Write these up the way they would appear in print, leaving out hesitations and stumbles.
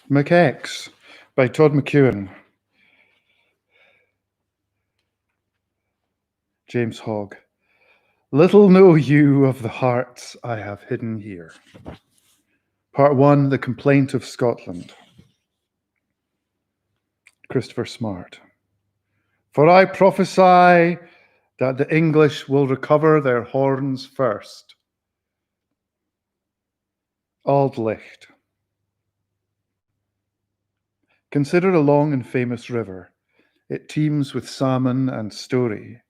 McX by Todd McEwen. James Hogg. Little know you of the hearts I have hidden here. Part 1, The Complaint of Scotland. Christopher Smart. For I prophesy that the English will recover their horns first. Auld Licht. Consider a long and famous river. It teems with salmon and story.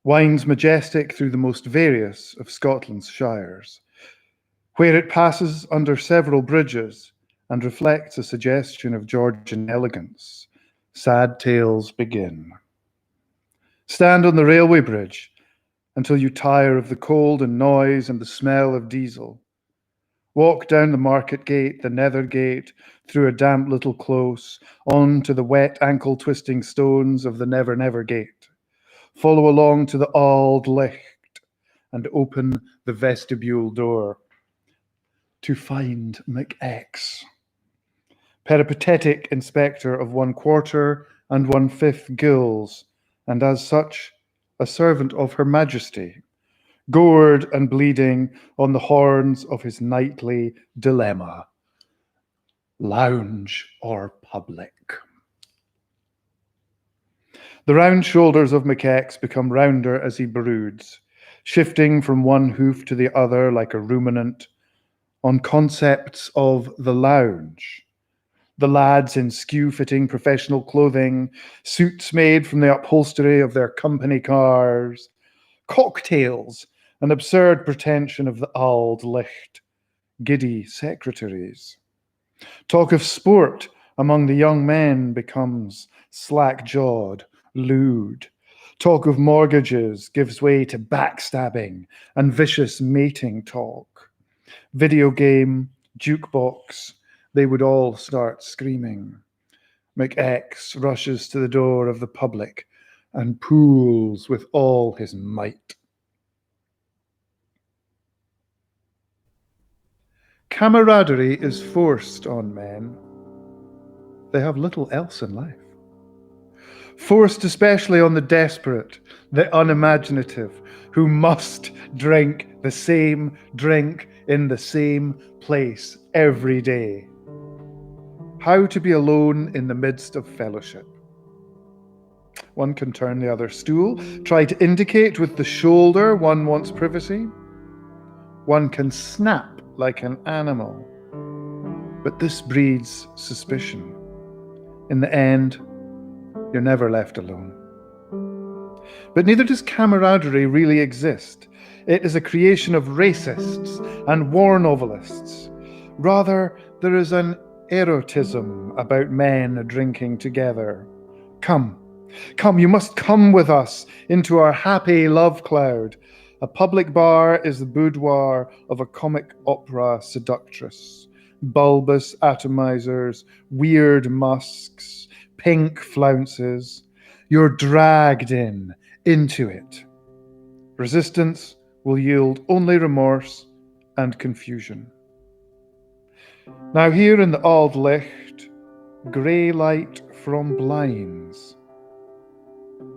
Winds majestic through the most various of Scotland's shires, where it passes under several bridges and reflects a suggestion of Georgian elegance. Sad tales begin. Stand on the railway bridge until you tire of the cold and noise and the smell of diesel. Walk down the market gate, the nether gate, through a damp little close, on to the wet ankle-twisting stones of the Never Never Gate. Follow along to the Auld Licht and open the vestibule door to find McX, peripatetic inspector of 1/4 and 1/5 gills, and as such, a servant of Her Majesty, gored and bleeding on the horns of his nightly dilemma, lounge or public. The round shoulders of McX become rounder as he broods, shifting from one hoof to the other like a ruminant, on concepts of the lounge. The lads in skew-fitting professional clothing, suits made from the upholstery of their company cars, cocktails, an absurd pretension of the Auld Licht, giddy secretaries. Talk of sport among the young men becomes slack-jawed, lewd. Talk of mortgages gives way to backstabbing and vicious mating talk. Video game, jukebox, they would all start screaming. McX rushes to the door of the public and pulls with all his might. Camaraderie is forced on men. They have little else in life. Forced especially on the desperate, the unimaginative, who must drink the same drink in the same place every day. How to be alone in the midst of fellowship. One can turn the other stool, try to indicate with the shoulder one wants privacy. One can snap like an animal, but this breeds suspicion. In the end, you're never left alone. But neither does camaraderie really exist. It is a creation of racists and war novelists. Rather, there is an erotism about men drinking together. Come, you must come with us into our happy love cloud. A public bar is the boudoir of a comic opera seductress. Bulbous atomizers, weird musks, pink flounces. You're dragged into it. Resistance will yield only remorse and confusion. Now here in the Auld Licht, grey light from blinds.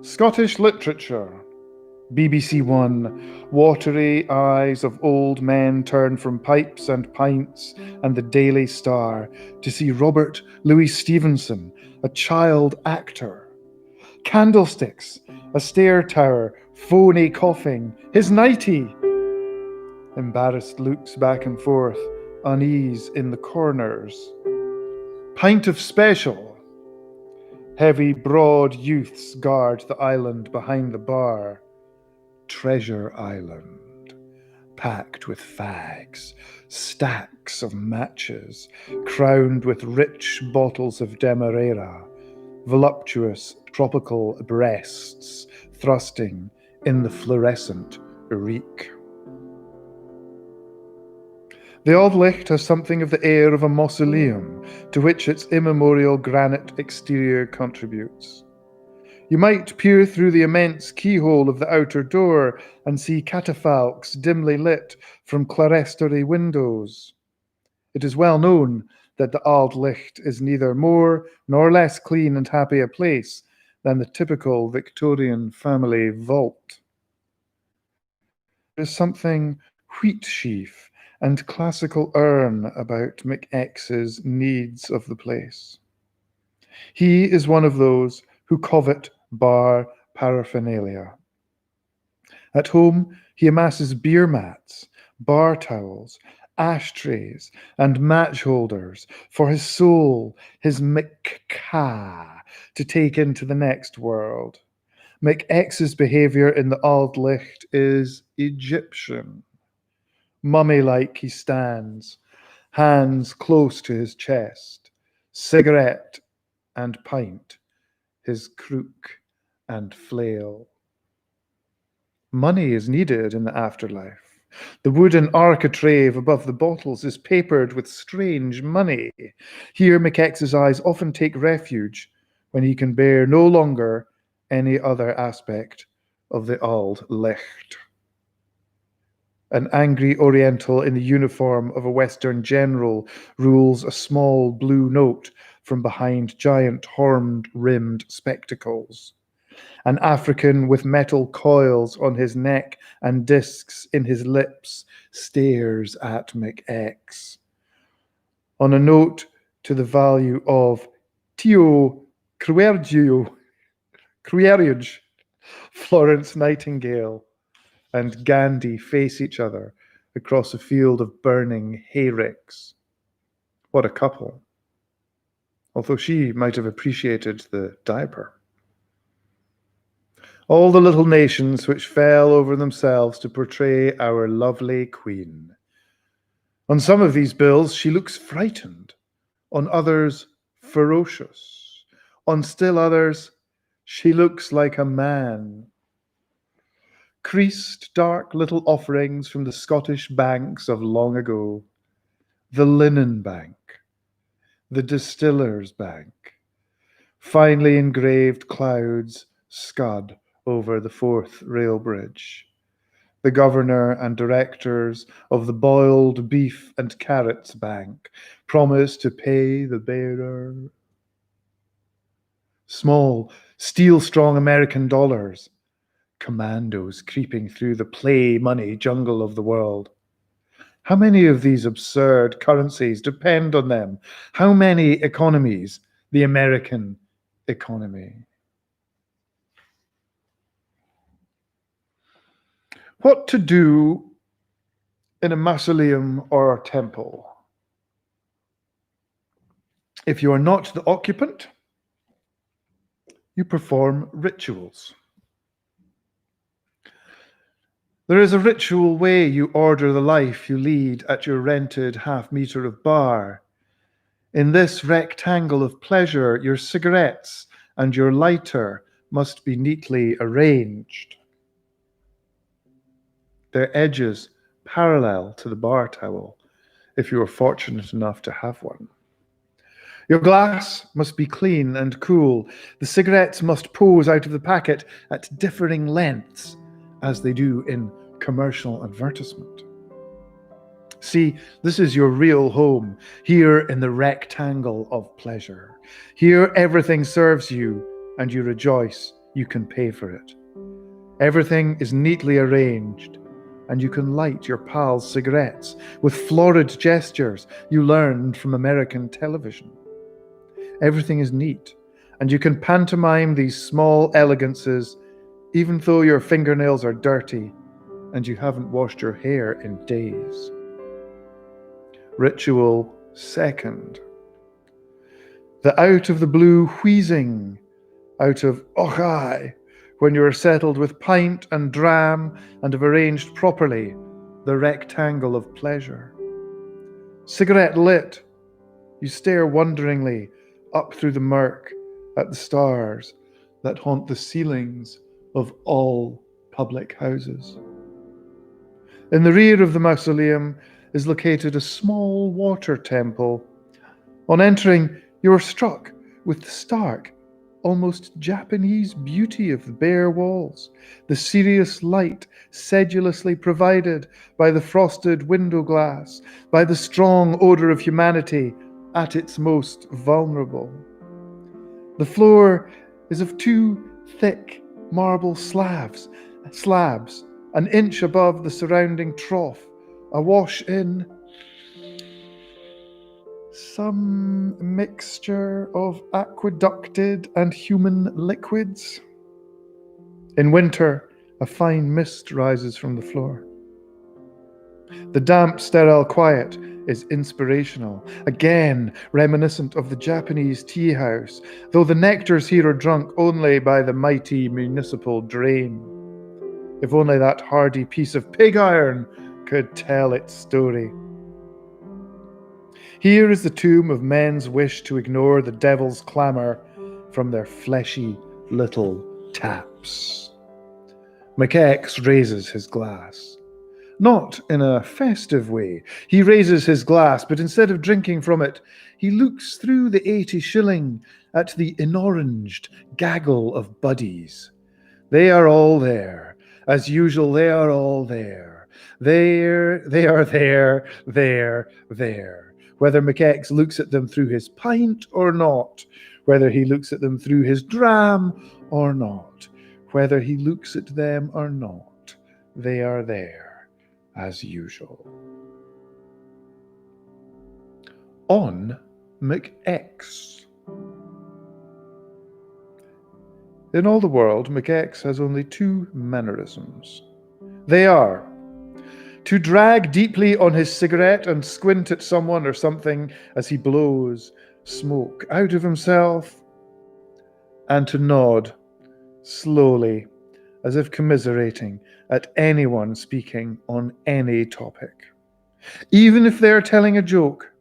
Scottish literature, BBC One, watery eyes of old men turn from pipes and pints and the Daily Star to see Robert Louis Stevenson, a child actor. Candlesticks, a stair tower, phony coughing, his nightie. Embarrassed looks back and forth, unease in the corners. Pint of special. Heavy, broad youths guard the island behind the bar. Treasure Island, packed with fags, stacks of matches, crowned with rich bottles of Demerara, voluptuous tropical breasts thrusting in the fluorescent reek. The Auld Licht has something of the air of a mausoleum to which its immemorial granite exterior contributes. You might peer through the immense keyhole of the outer door and see catafalques dimly lit from clerestory windows. It is well known that the Auld Licht is neither more nor less clean and happy a place than the typical Victorian family vault. There's something wheat sheaf and classical urn about McX's needs of the place. He is one of those who covet bar paraphernalia. At home, he amasses beer mats, bar towels, ashtrays, and match holders for his soul, his McCa, to take into the next world. McX's behaviour in the Auld Licht is Egyptian. Mummy-like he stands, hands close to his chest, cigarette and pint, his crook and flail. Money is needed in the afterlife. The wooden architrave above the bottles is papered with strange money. Here McX's eyes often take refuge when he can bear no longer any other aspect of the Auld Licht. An angry Oriental in the uniform of a Western general rules a small blue note from behind giant horn-rimmed spectacles. An African with metal coils on his neck and discs in his lips stares at McX. On a note to the value of Tio Cruerge, Florence Nightingale and Gandhi face each other across a field of burning hayricks. What a couple. Although she might have appreciated the diaper. All the little nations which fell over themselves to portray our lovely queen. On some of these bills, she looks frightened. On others, ferocious. On still others, she looks like a man. Creased, dark little offerings from the Scottish banks of long ago. The linen bank. The distiller's bank. Finely engraved clouds scud over the Forth rail bridge. The governor and directors of the boiled beef and carrots bank promise to pay the bearer. Small, steel-strong American dollars, commandos creeping through the play money jungle of the world. How many of these absurd currencies depend on them? How many economies? The American economy. What to do in a mausoleum or a temple? If you are not the occupant, you perform rituals. There is a ritual way you order the life you lead at your rented half-metre of bar. In this rectangle of pleasure, your cigarettes and your lighter must be neatly arranged. Their edges parallel to the bar towel, if you are fortunate enough to have one. Your glass must be clean and cool. The cigarettes must pose out of the packet at differing lengths, as they do in commercial advertisement. See, this is your real home, here in the rectangle of pleasure. Here everything serves you, and you rejoice you can pay for it. Everything is neatly arranged, and you can light your pals' cigarettes with florid gestures you learned from American television. Everything is neat, and you can pantomime these small elegances even though your fingernails are dirty and you haven't washed your hair in days. Ritual second. The out of the blue wheezing out of "och aye," when you are settled with pint and dram and have arranged properly the rectangle of pleasure. Cigarette lit, you stare wonderingly up through the murk at the stars that haunt the ceilings of all public houses. In the rear of the mausoleum is located a small water temple. On entering, you are struck with the stark, almost Japanese beauty of the bare walls, the serious light sedulously provided by the frosted window glass, by the strong odor of humanity at its most vulnerable. The floor is of two thick marble slabs, an inch above the surrounding trough, awash in some mixture of aqueducted and human liquids. In winter, a fine mist rises from the floor. The damp, sterile quiet is inspirational, again reminiscent of the Japanese tea house, though the nectars here are drunk only by the mighty municipal drain. If only that hardy piece of pig iron could tell its story. Here is the tomb of men's wish to ignore the devil's clamour from their fleshy little taps. McX raises his glass. Not in a festive way. He raises his glass, but instead of drinking from it, he looks through the 80 shilling at the inoranged gaggle of buddies. They are all there. As usual, they are all there. They are there. Whether McX looks at them through his pint or not, whether he looks at them through his dram or not, whether he looks at them or not, they are there. As usual. On McX. In all the world, McX has only two mannerisms. They are to drag deeply on his cigarette and squint at someone or something as he blows smoke out of himself, and to nod slowly, as if commiserating at anyone speaking on any topic. Even if they're telling a joke,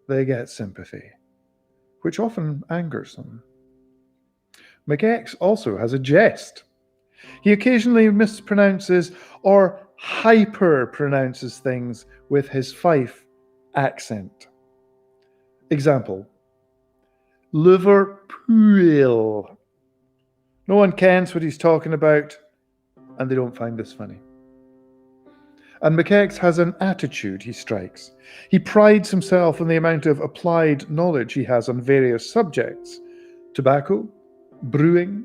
they get sympathy, which often angers them. McX also has a jest. He occasionally mispronounces or hyper-pronounces things with his Fife accent. Example, Liverpool. No one kens what he's talking about, and they don't find this funny. And McX has an attitude he strikes. He prides himself on the amount of applied knowledge he has on various subjects: tobacco, brewing,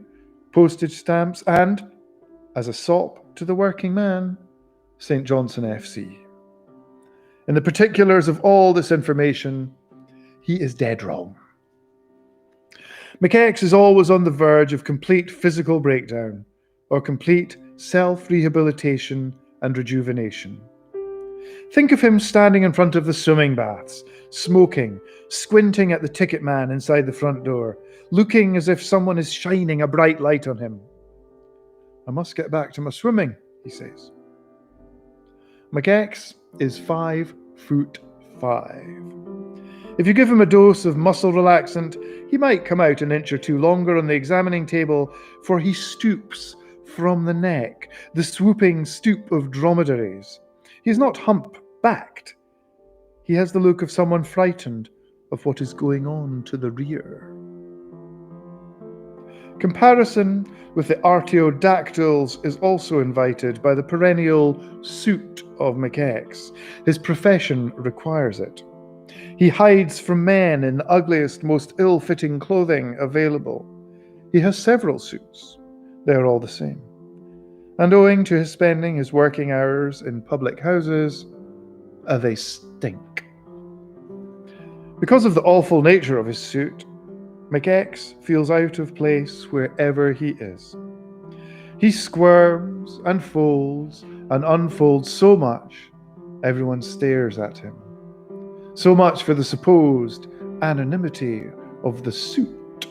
postage stamps, and, as a sop to the working man, St. Johnson FC. In the particulars of all this information, he is dead wrong. McX is always on the verge of complete physical breakdown or complete self-rehabilitation and rejuvenation. Think of him standing in front of the swimming baths, smoking, squinting at the ticket man inside the front door, looking as if someone is shining a bright light on him. I must get back to my swimming, he says. McX is 5'5". If you give him a dose of muscle relaxant, he might come out an inch or two longer on the examining table, for he stoops from the neck, the swooping stoop of dromedaries. He is not hump-backed. He has the look of someone frightened of what is going on to the rear. Comparison with the artiodactyls is also invited by the perennial suit of McX. His profession requires it. He hides from men in the ugliest, most ill-fitting clothing available. He has several suits. They are all the same. And owing to his spending his working hours in public houses, they stink. Because of the awful nature of his suit, McX feels out of place wherever he is. He squirms and folds and unfolds so much, everyone stares at him. So much for the supposed anonymity of the suit.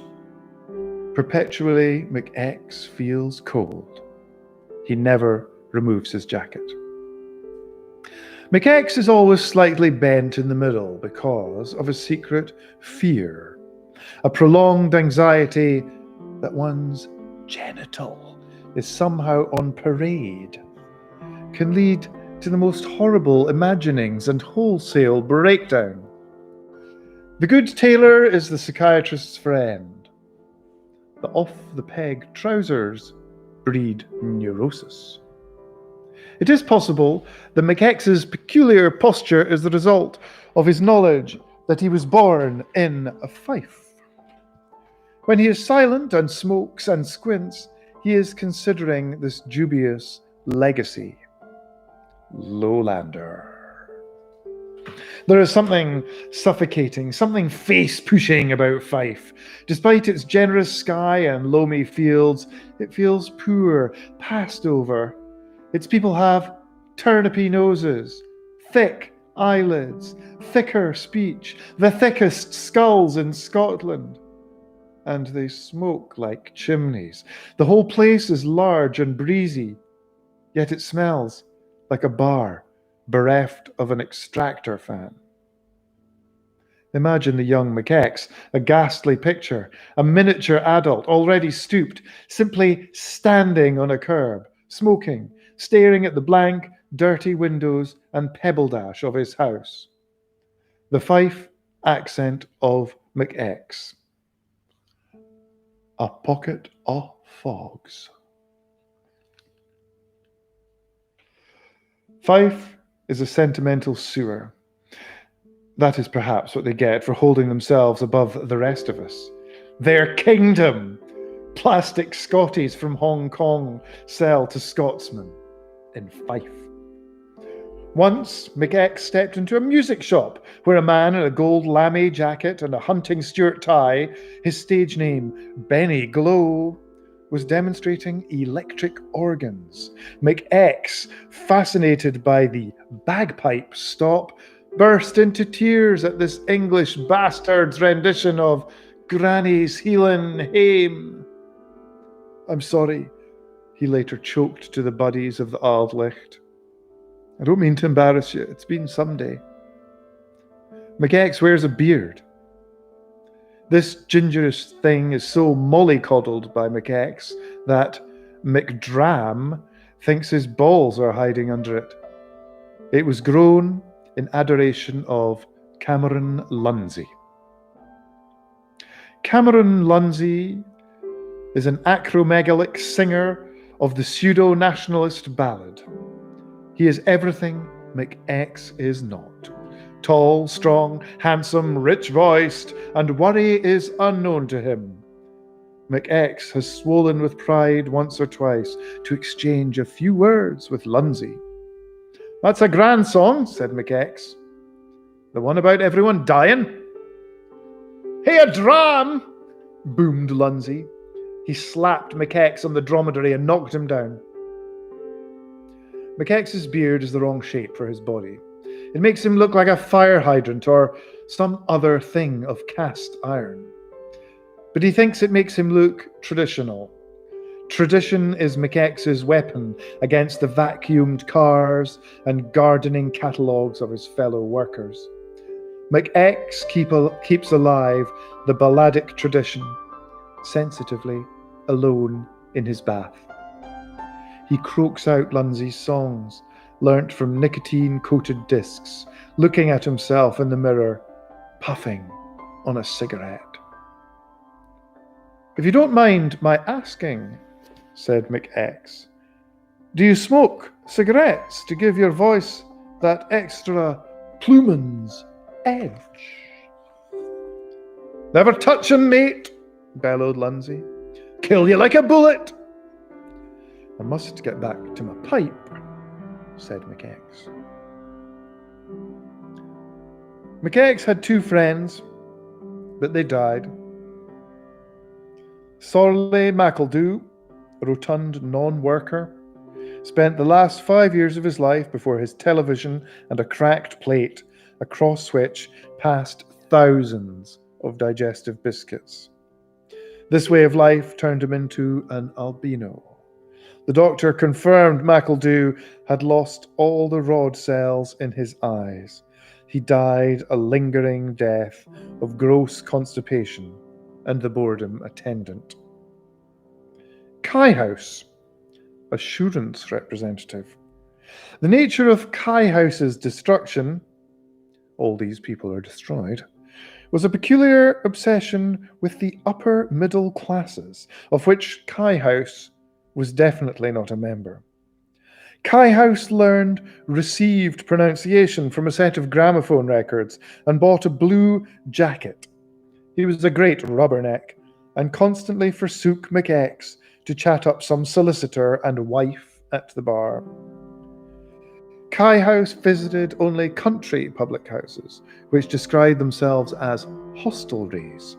Perpetually, McX feels cold. He never removes his jacket. McX is always slightly bent in the middle because of a secret fear, a prolonged anxiety that one's genital is somehow on parade, can lead to the most horrible imaginings and wholesale breakdown. The good tailor is the psychiatrist's friend. The off-the-peg trousers breed neurosis. It is possible that McX's peculiar posture is the result of his knowledge that he was born in a fief. When he is silent and smokes and squints, he is considering this dubious legacy. Lowlander. There is something suffocating, something face-pushing about Fife. Despite its generous sky and loamy fields, it feels poor, passed over. Its people have turnipy noses, thick eyelids, thicker speech, the thickest skulls in Scotland. And they smoke like chimneys. The whole place is large and breezy, yet it smells like a bar bereft of an extractor fan. Imagine the young McX, a ghastly picture, a miniature adult, already stooped, simply standing on a curb, smoking, staring at the blank, dirty windows and pebble dash of his house. The Fife accent of McX. A pocket of fogs. Fife is a sentimental sewer. That is perhaps what they get for holding themselves above the rest of us. Their kingdom! Plastic Scotties from Hong Kong sell to Scotsmen in Fife. Once, McX stepped into a music shop where a man in a gold lamé jacket and a hunting Stuart tie, his stage name Benny Glow, was demonstrating electric organs. McX, fascinated by the bagpipe stop, burst into tears at this English bastard's rendition of Granny's Heelin' Hame. I'm sorry, he later choked to the buddies of the Auld Licht. I don't mean to embarrass you, it's been some day. McX wears a beard. This gingerish thing is so mollycoddled by McX that McDram thinks his balls are hiding under it. It was grown in adoration of Cameron Lunzy. Cameron Lunzy is an acromegalic singer of the pseudo-nationalist ballad. He is everything McX is not. Tall, strong, handsome, rich-voiced, and worry is unknown to him. McX has swollen with pride once or twice to exchange a few words with Lunzy. That's a grand song, said McX. The one about everyone dying? Hey, a dram! Boomed Lunzy. He slapped McX on the dromedary and knocked him down. McX's beard is the wrong shape for his body. It makes him look like a fire hydrant or some other thing of cast iron. But he thinks it makes him look traditional. Tradition is McX's weapon against the vacuumed cars and gardening catalogues of his fellow workers. McX keeps alive the balladic tradition, sensitively, alone in his bath. He croaks out Lunzy's songs, learnt from nicotine-coated discs, looking at himself in the mirror, puffing on a cigarette. If you don't mind my asking, said McX, do you smoke cigarettes to give your voice that extra plumen's edge? Never touch 'em, mate, bellowed Lunzy. Kill you like a bullet. I must get back to my pipe, said McX. McX had two friends, but they died. Sorley McEldew, a rotund non-worker, spent the last 5 years of his life before his television and a cracked plate, across which passed thousands of digestive biscuits. This way of life turned him into an albino. The doctor confirmed McEldew had lost all the rod cells in his eyes. He died a lingering death of gross constipation and the boredom attendant. Kai House, assurance representative. The nature of Kai House's destruction, all these people are destroyed, was a peculiar obsession with the upper middle classes, of which Kai House was definitely not a member. Kai House learned received pronunciation from a set of gramophone records and bought a blue jacket. He was a great rubberneck and constantly forsook McX to chat up some solicitor and wife at the bar. Kai House visited only country public houses, which described themselves as hostelries,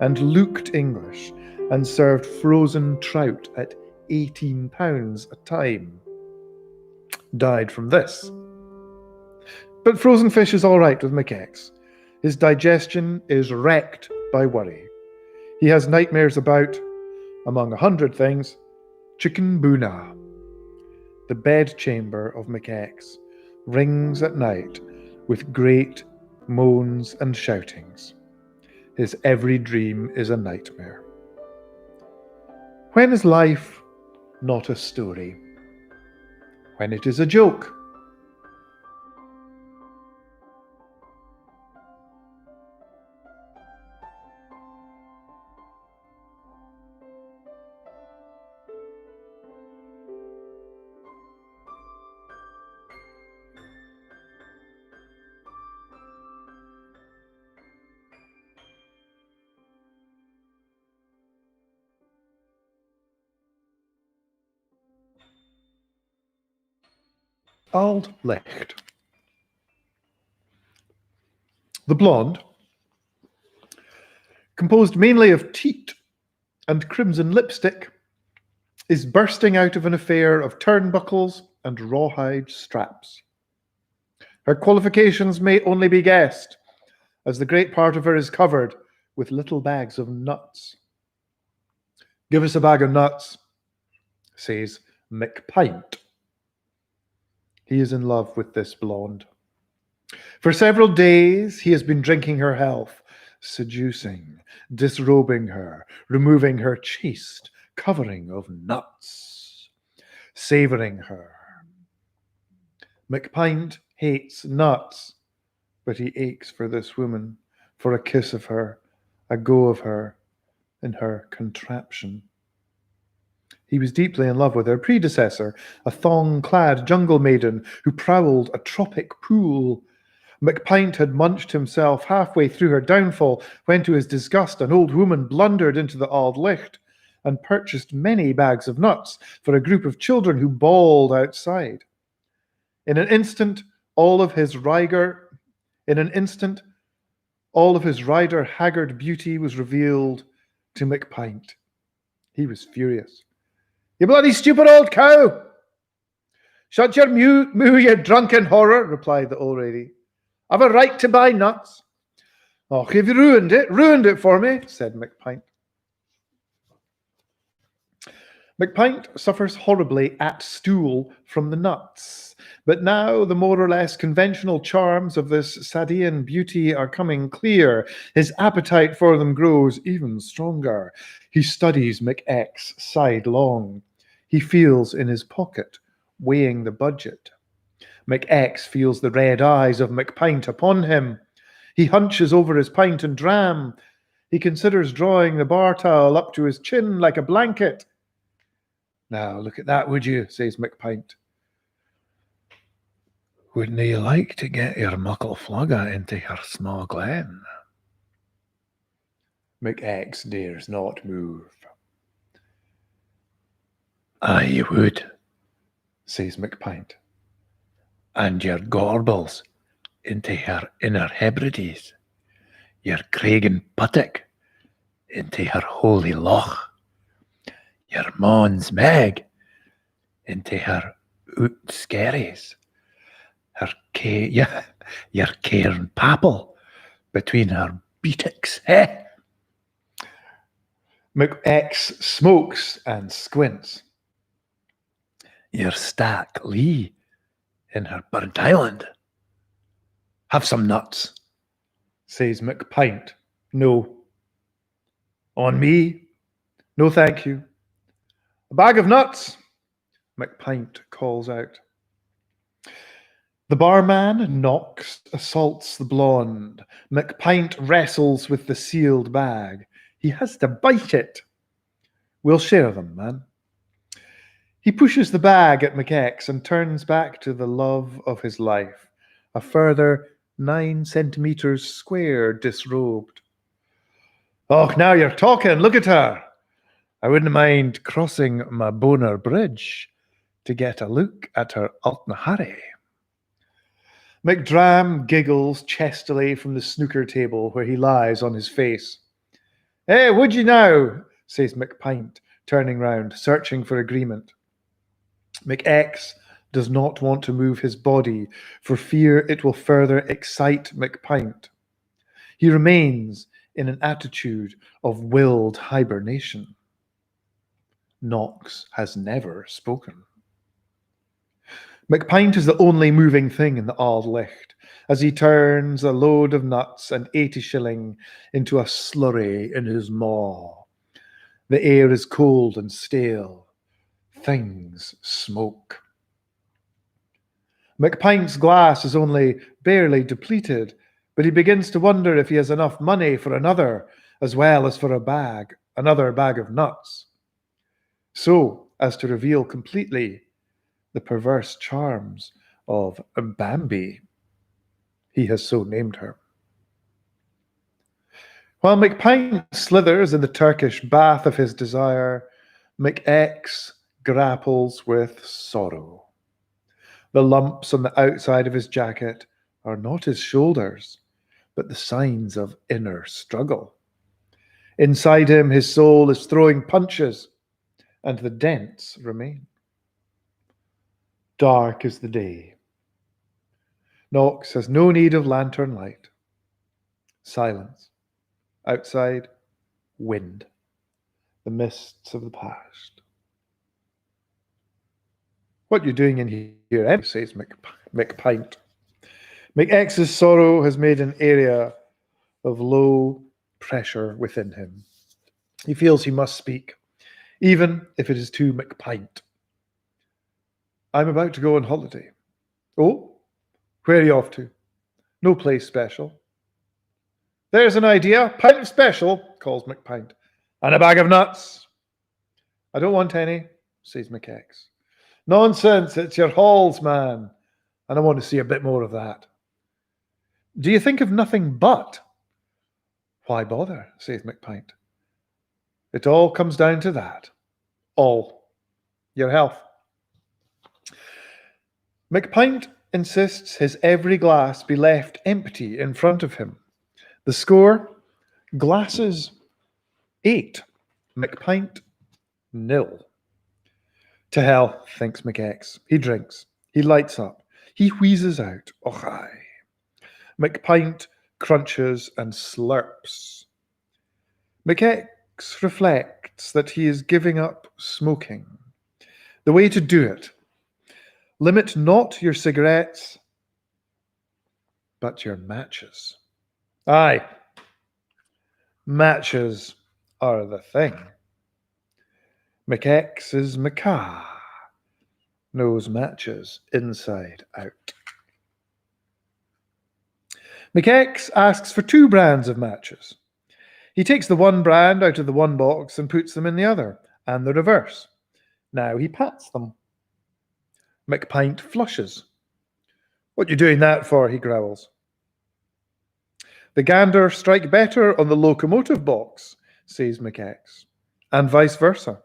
and looked English, and served frozen trout at £18 a time. Died from this. But frozen fish is all right with McX. His digestion is wrecked by worry. He has nightmares about, among 100 things, chicken boona. The bedchamber of McX rings at night with great moans and shoutings. His every dream is a nightmare. When is life not a story? When it is a joke. Auld Licht. The blonde, composed mainly of teat and crimson lipstick, is bursting out of an affair of turnbuckles and rawhide straps. Her qualifications may only be guessed, as the great part of her is covered with little bags of nuts. "Give us a bag of nuts," says McPint. He is in love with this blonde. For several days, he has been drinking her health, seducing, disrobing her, removing her chaste covering of nuts, savouring her. McPint hates nuts, but he aches for this woman, for a kiss of her, a go of her, in her contraption. He was deeply in love with her predecessor, a thong-clad jungle maiden who prowled a tropic pool. McPint had munched himself halfway through her downfall when, to his disgust, an old woman blundered into the Auld Licht and purchased many bags of nuts for a group of children who bawled outside. In an instant, all of his rider haggard beauty was revealed to McPint. He was furious. "You bloody stupid old cow!" "Shut your moo, you drunken horror," replied the old lady. "I've a right to buy nuts." "Oh, you've ruined it for me," said McPint. McPint suffers horribly at stool from the nuts, but now the more or less conventional charms of this Sadean beauty are coming clear. His appetite for them grows even stronger. He studies McX sidelong. He feels in his pocket, weighing the budget. McX feels the red eyes of McPint upon him. He hunches over his pint and dram. He considers drawing the bar towel up to his chin like a blanket. "Now, look at that, would you?" says McPint. "Wouldn't you like to get your muckle flugger into her small glen?" McX dares not move. "Aye, you would," says McPint. "And your gorbles into her inner Hebrides, your Craigan Puttock into her holy loch, your Mons Meg into her Oot Skerries, your Cairn Papel between her beatocks, eh?" McX smokes and squints. "Your Stack Lee in her Burnt Island. Have some nuts," says McPint. "No." "On me?" "No, thank you." "A bag of nuts," McPint calls out. The barman knocks, assaults the blonde. McPint wrestles with the sealed bag. He has to bite it. "We'll share them, man." He pushes the bag at McX and turns back to the love of his life, a further 9 centimeters square disrobed. "Och, now you're talking, look at her. I wouldn't mind crossing my Boner Bridge to get a look at her Altnahari." McDram giggles chestily from the snooker table where he lies on his face. "Eh, would you now?" says McPint, turning round, searching for agreement. McX does not want to move his body for fear it will further excite McPint. He remains in an attitude of willed hibernation. Knox has never spoken. McPint is the only moving thing in the Auld Licht as he turns a load of nuts and 80 shilling into a slurry in his maw. The air is cold and stale. Things smoke. McPint's glass is only barely depleted, but he begins to wonder if he has enough money for another, as well as for another bag of nuts. So as to reveal completely the perverse charms of Bambi. He has so named her. While McPint slithers in the Turkish bath of his desire, McX grapples with sorrow. The lumps on the outside of his jacket are not his shoulders, but the signs of inner struggle. Inside him, his soul is throwing punches, and the dents remain. Dark is the day. Knox has no need of lantern light. Silence. Outside, wind. The mists of the past. "What you doing in here, Em?" says McPint. McX's sorrow has made an area of low pressure within him. He feels he must speak, even if it is to McPint. "I'm about to go on holiday." "Oh? Where are you off to?" "No place special." "There's an idea. Pint of special," calls McPint. "And a bag of nuts." "I don't want any," says McX. "Nonsense, it's your halls, man, and I want to see a bit more of that." "Do you think of nothing but?" "Why bother?" says McPint. "It all comes down to that. All. Your health." McPint insists his every glass be left empty in front of him. The score, glasses 8, McPint 0. To hell, thinks McX. He drinks. He lights up. He wheezes out. Och aye. McPint crunches and slurps. McX reflects that he is giving up smoking. The way to do it: limit not your cigarettes, but your matches. Aye, matches are the thing. McX is macaw, knows matches inside out. McX asks for 2 brands of matches. He takes the one brand out of the one box and puts them in the other, and the reverse. Now he pats them. McPint flushes. "What you doing that for?" he growls. "The gander strike better on the locomotive box," says McX, "and vice versa."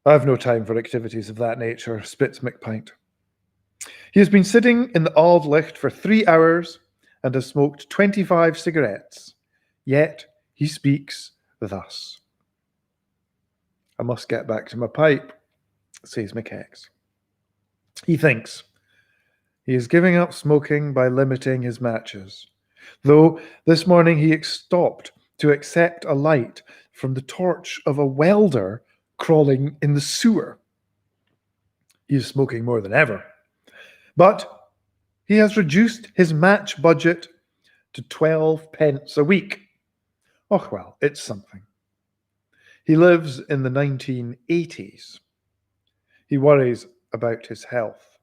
"I've no time for activities of that nature," spits McPint. He has been sitting in the Auld Licht for 3 hours and has smoked 25 cigarettes, yet he speaks thus. "I must get back to my pipe," says McX. He thinks he is giving up smoking by limiting his matches, though this morning he stopped to accept a light from the torch of a welder crawling in the sewer. He is smoking more than ever, but he has reduced his match budget to 12 pence a week. Oh well, it's something. He lives in the 1980s. He worries about his health.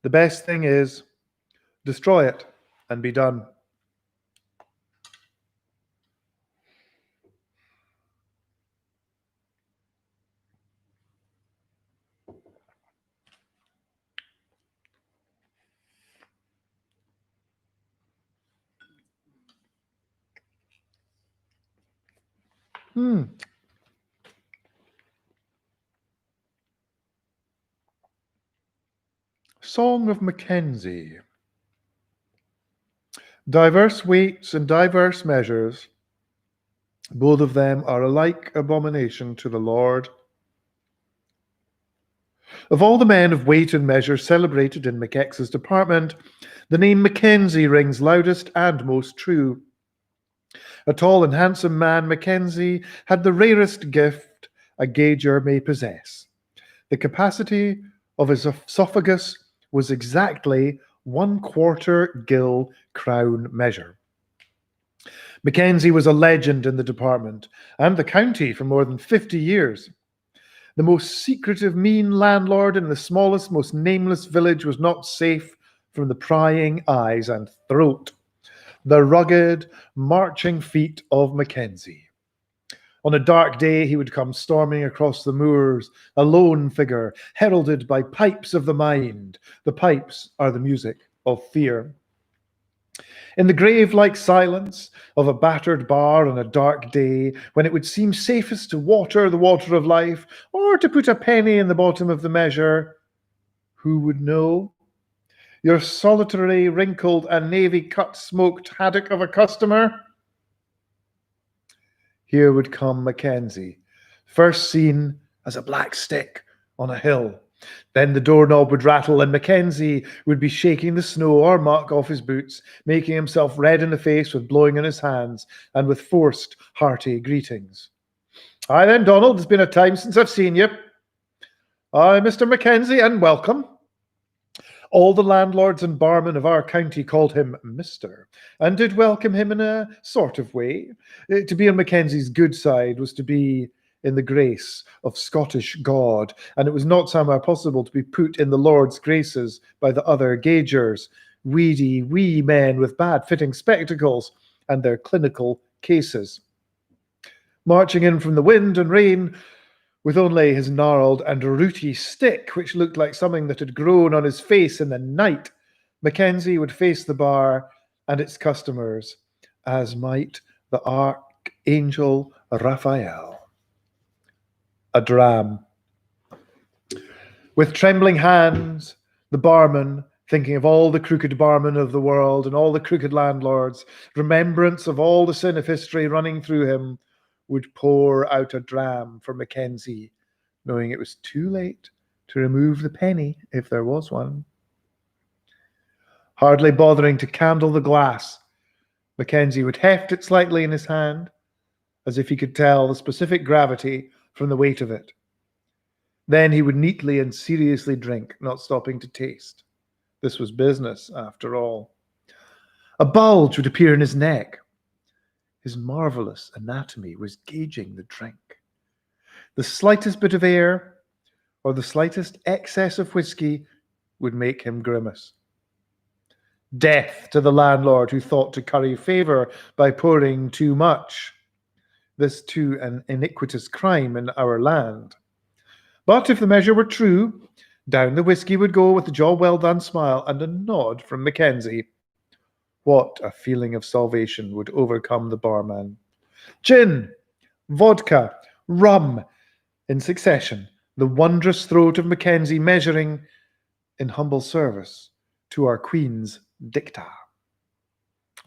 The best thing is, destroy it and be done. Song of Mackenzie. Diverse weights and diverse measures, both of them are alike abomination to the Lord. Of all the men of weight and measure celebrated in McX's department, the name Mackenzie rings loudest and most true. A tall and handsome man, Mackenzie had the rarest gift a gauger may possess. The capacity of his esophagus was exactly 1/4 gill crown measure. Mackenzie was a legend in the department and the county for more than 50 years. The most secretive, mean landlord in the smallest, most nameless village was not safe from the prying eyes and throat. The rugged, marching feet of Mackenzie. On a dark day, he would come storming across the moors, a lone figure, heralded by pipes of the mind. The pipes are the music of fear. In the grave-like silence of a battered bar on a dark day, when it would seem safest to water the water of life, or to put a penny in the bottom of the measure, who would know? Your solitary, wrinkled, and navy-cut smoked haddock of a customer? Here would come Mackenzie, first seen as a black stick on a hill. Then the doorknob would rattle and Mackenzie would be shaking the snow or muck off his boots, making himself red in the face with blowing on his hands and with forced, hearty greetings. "Aye then, Donald, it's been a time since I've seen you. Aye, Mr. Mackenzie, and welcome." All the landlords and barmen of our county called him Mr., and did welcome him in a sort of way. To be on Mackenzie's good side was to be in the grace of Scottish God, and it was not somehow possible to be put in the Lord's graces by the other gaugers, weedy wee men with bad-fitting spectacles and their clinical cases. Marching in from the wind and rain, with only his gnarled and rooty stick, which looked like something that had grown on his face in the night, Mackenzie would face the bar and its customers, as might the archangel Raphael. A dram. With trembling hands, the barman, thinking of all the crooked barmen of the world and all the crooked landlords, remembrance of all the sin of history running through him, would pour out a dram for Mackenzie, knowing it was too late to remove the penny if there was one. Hardly bothering to candle the glass, Mackenzie would heft it slightly in his hand, as if he could tell the specific gravity from the weight of it. Then he would neatly and seriously drink, not stopping to taste. This was business, after all. A bulge would appear in his neck. His marvelous anatomy was gauging the drink. The slightest bit of air or the slightest excess of whiskey would make him grimace. Death to the landlord who thought to curry favour by pouring too much. This too an iniquitous crime in our land. But if the measure were true, down the whiskey would go with a job well done smile and a nod from Mackenzie. What a feeling of salvation would overcome the barman. Gin, vodka, rum, in succession, the wondrous throat of Mackenzie measuring in humble service to our Queen's dicta.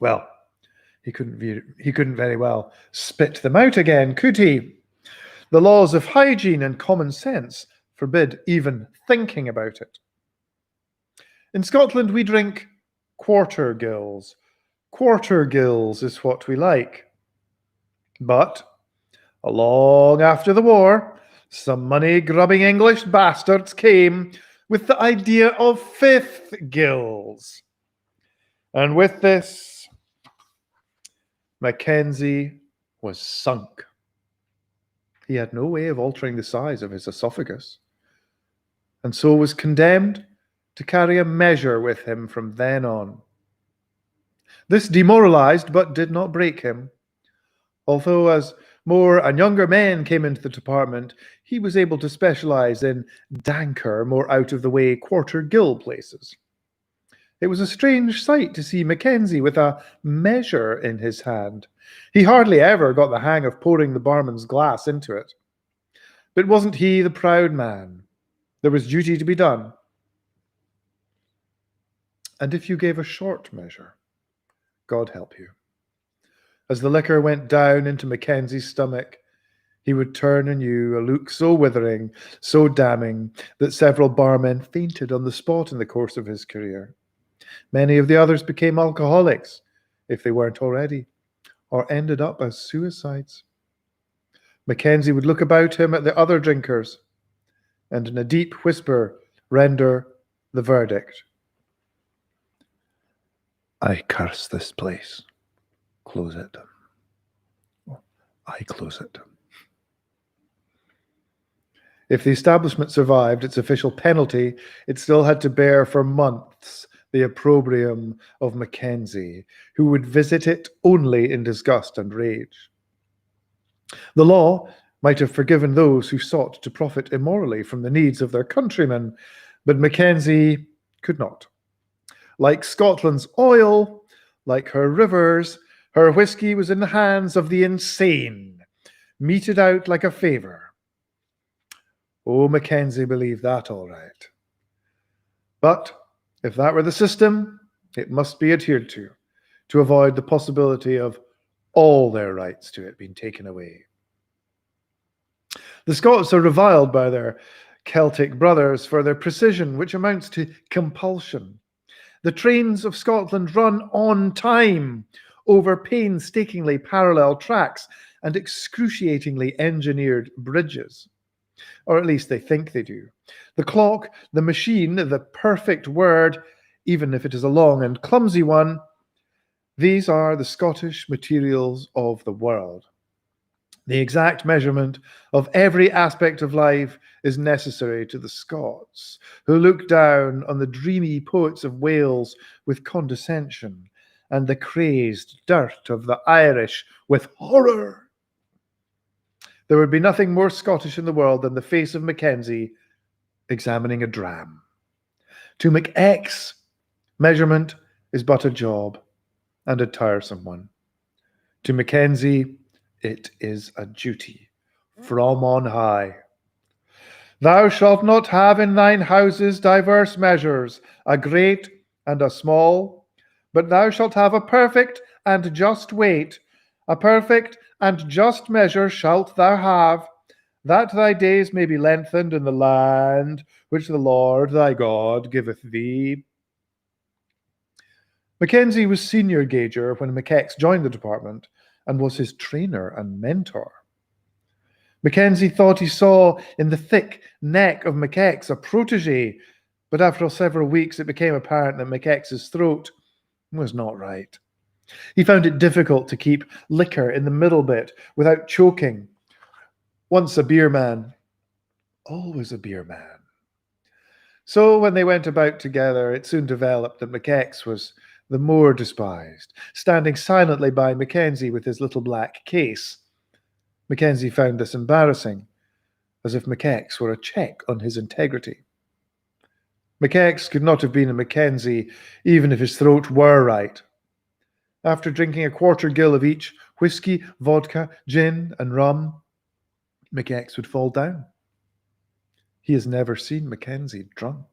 Well, he couldn't very well spit them out again, could he? The laws of hygiene and common sense forbid even thinking about it. In Scotland, we drink quarter gills. Quarter gills is what we like. But, along after the war, some money-grubbing English bastards came with the idea of fifth gills. And with this, Mackenzie was sunk. He had no way of altering the size of his esophagus, and so was condemned to carry a measure with him from then on. This demoralized but did not break him. Although as more and younger men came into the department, he was able to specialize in danker, more out-of-the-way quarter gill places. It was a strange sight to see Mackenzie with a measure in his hand. He hardly ever got the hang of pouring the barman's glass into it. But wasn't he the proud man? There was duty to be done. And if you gave a short measure, God help you. As the liquor went down into Mackenzie's stomach, he would turn on you a look so withering, so damning, that several barmen fainted on the spot in the course of his career. Many of the others became alcoholics, if they weren't already, or ended up as suicides. Mackenzie would look about him at the other drinkers, and in a deep whisper render the verdict. I curse this place. Close it. I close it. If the establishment survived its official penalty, it still had to bear for months the opprobrium of Mackenzie, who would visit it only in disgust and rage. The law might have forgiven those who sought to profit immorally from the needs of their countrymen, but Mackenzie could not. Like Scotland's oil, like her rivers, her whiskey was in the hands of the insane, meted out like a favour. Oh, Mackenzie believed that all right. But if that were the system, it must be adhered to avoid the possibility of all their rights to it being taken away. The Scots are reviled by their Celtic brothers for their precision, which amounts to compulsion. The trains of Scotland run on time over painstakingly parallel tracks and excruciatingly engineered bridges. Or at least they think they do. The clock, the machine, the perfect word, even if it is a long and clumsy one, these are the Scottish materials of the world. The exact measurement of every aspect of life is necessary to the Scots, who look down on the dreamy poets of Wales with condescension, and the crazed dirt of the Irish with horror. There would be nothing more Scottish in the world than the face of Mackenzie examining a dram. To McX, measurement is but a job, and a tiresome one. To Mackenzie, it is a duty from on high. Thou shalt not have in thine houses diverse measures, a great and a small, but thou shalt have a perfect and just weight. A perfect and just measure shalt thou have, that thy days may be lengthened in the land which the Lord thy God giveth thee. Mackenzie was senior gauger when McX joined the department and was his trainer and mentor. Mackenzie thought he saw in the thick neck of McX a protege, but after several weeks it became apparent that McX's throat was not right. He found it difficult to keep liquor in the middle bit without choking. Once a beer man, always a beer man. So when they went about together, it soon developed that McX was the more despised, standing silently by Mackenzie with his little black case. Mackenzie found this embarrassing, as if McX were a check on his integrity. McX could not have been a Mackenzie, even if his throat were right. After drinking a quarter gill of each whiskey, vodka, gin, and rum, McX would fall down. He has never seen Mackenzie drunk.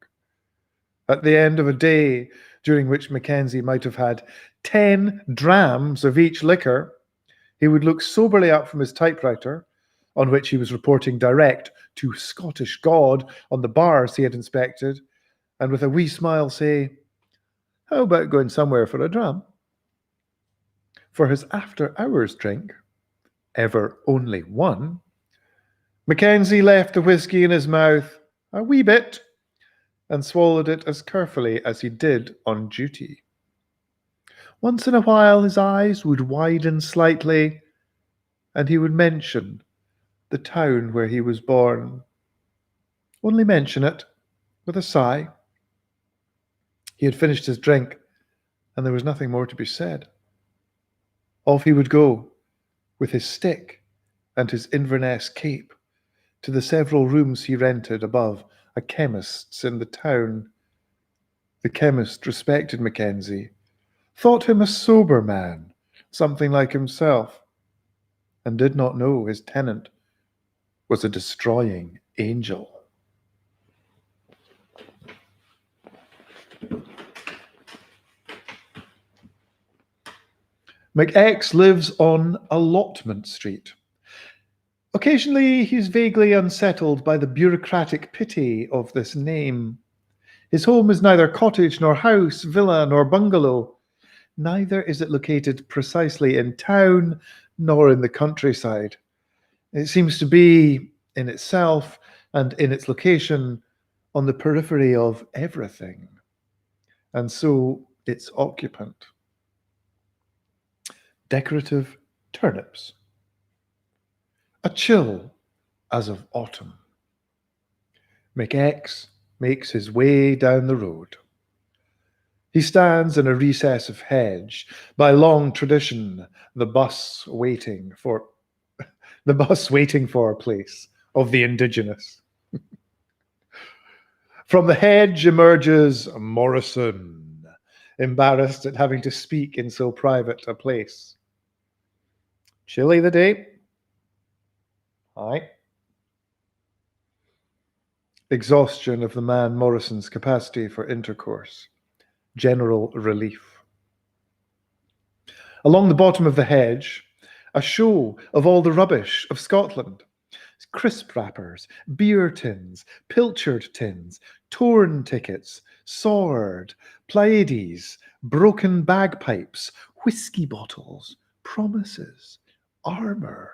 At the end of a day during which Mackenzie might have had 10 drams of each liquor, he would look soberly up from his typewriter, on which he was reporting direct to Scottish God on the bars he had inspected, and with a wee smile say, "How about going somewhere for a dram?" For his after-hours drink, ever only one, Mackenzie left the whiskey in his mouth a wee bit and swallowed it as carefully as he did on duty. Once in a while his eyes would widen slightly, and he would mention the town where he was born. Only mention it, with a sigh. He had finished his drink, and there was nothing more to be said. Off he would go, with his stick and his Inverness cape, to the several rooms he rented above a chemist's in the town. The chemist respected Mackenzie, thought him a sober man, something like himself, and did not know his tenant was a destroying angel. McX lives on Allotment Street. Occasionally, he's vaguely unsettled by the bureaucratic pity of this name. His home is neither cottage nor house, villa nor bungalow. Neither is it located precisely in town nor in the countryside. It seems to be, in itself and in its location, on the periphery of everything, and so its occupant. Decorative turnips. A chill as of autumn. McX makes his way down the road. He stands in a recess of hedge, by long tradition, the bus waiting for a place of the indigenous. From the hedge emerges Morrison, embarrassed at having to speak in so private a place. Chilly the day? Aye. Exhaustion of the man Morrison's capacity for intercourse. General relief. Along the bottom of the hedge, a show of all the rubbish of Scotland. Crisp wrappers, beer tins, pilchard tins, torn tickets, sword, Pleiades, broken bagpipes, whiskey bottles, promises, armour,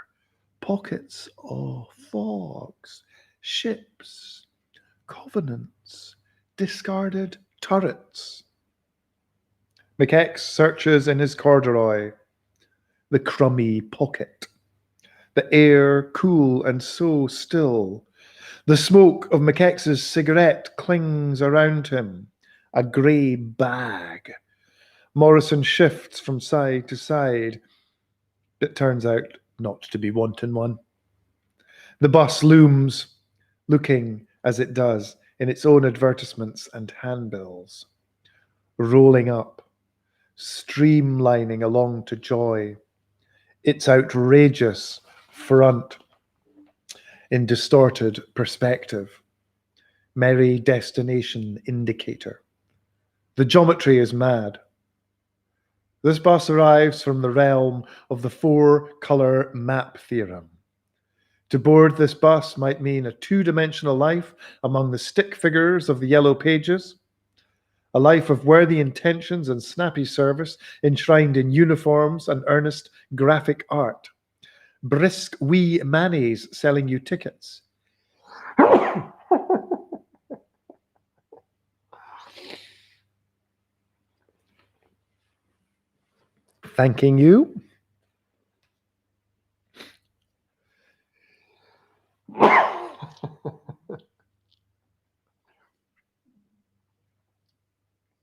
pockets of fogs, ships, covenants, discarded turrets. McX searches in his corduroy, the crummy pocket. The air cool and so still. The smoke of McX's cigarette clings around him, a grey bag. Morrison shifts from side to side. It turns out not to be wanton one. The bus looms, looking as it does in its own advertisements and handbills, rolling up, streamlining along to joy. Its outrageous front in distorted perspective. Merry destination indicator. The geometry is mad. This bus arrives from the realm of the four-color map theorem. To board this bus might mean a two-dimensional life among the stick figures of the yellow pages, a life of worthy intentions and snappy service enshrined in uniforms and earnest graphic art. Brisk wee mannies selling you tickets. Thanking you.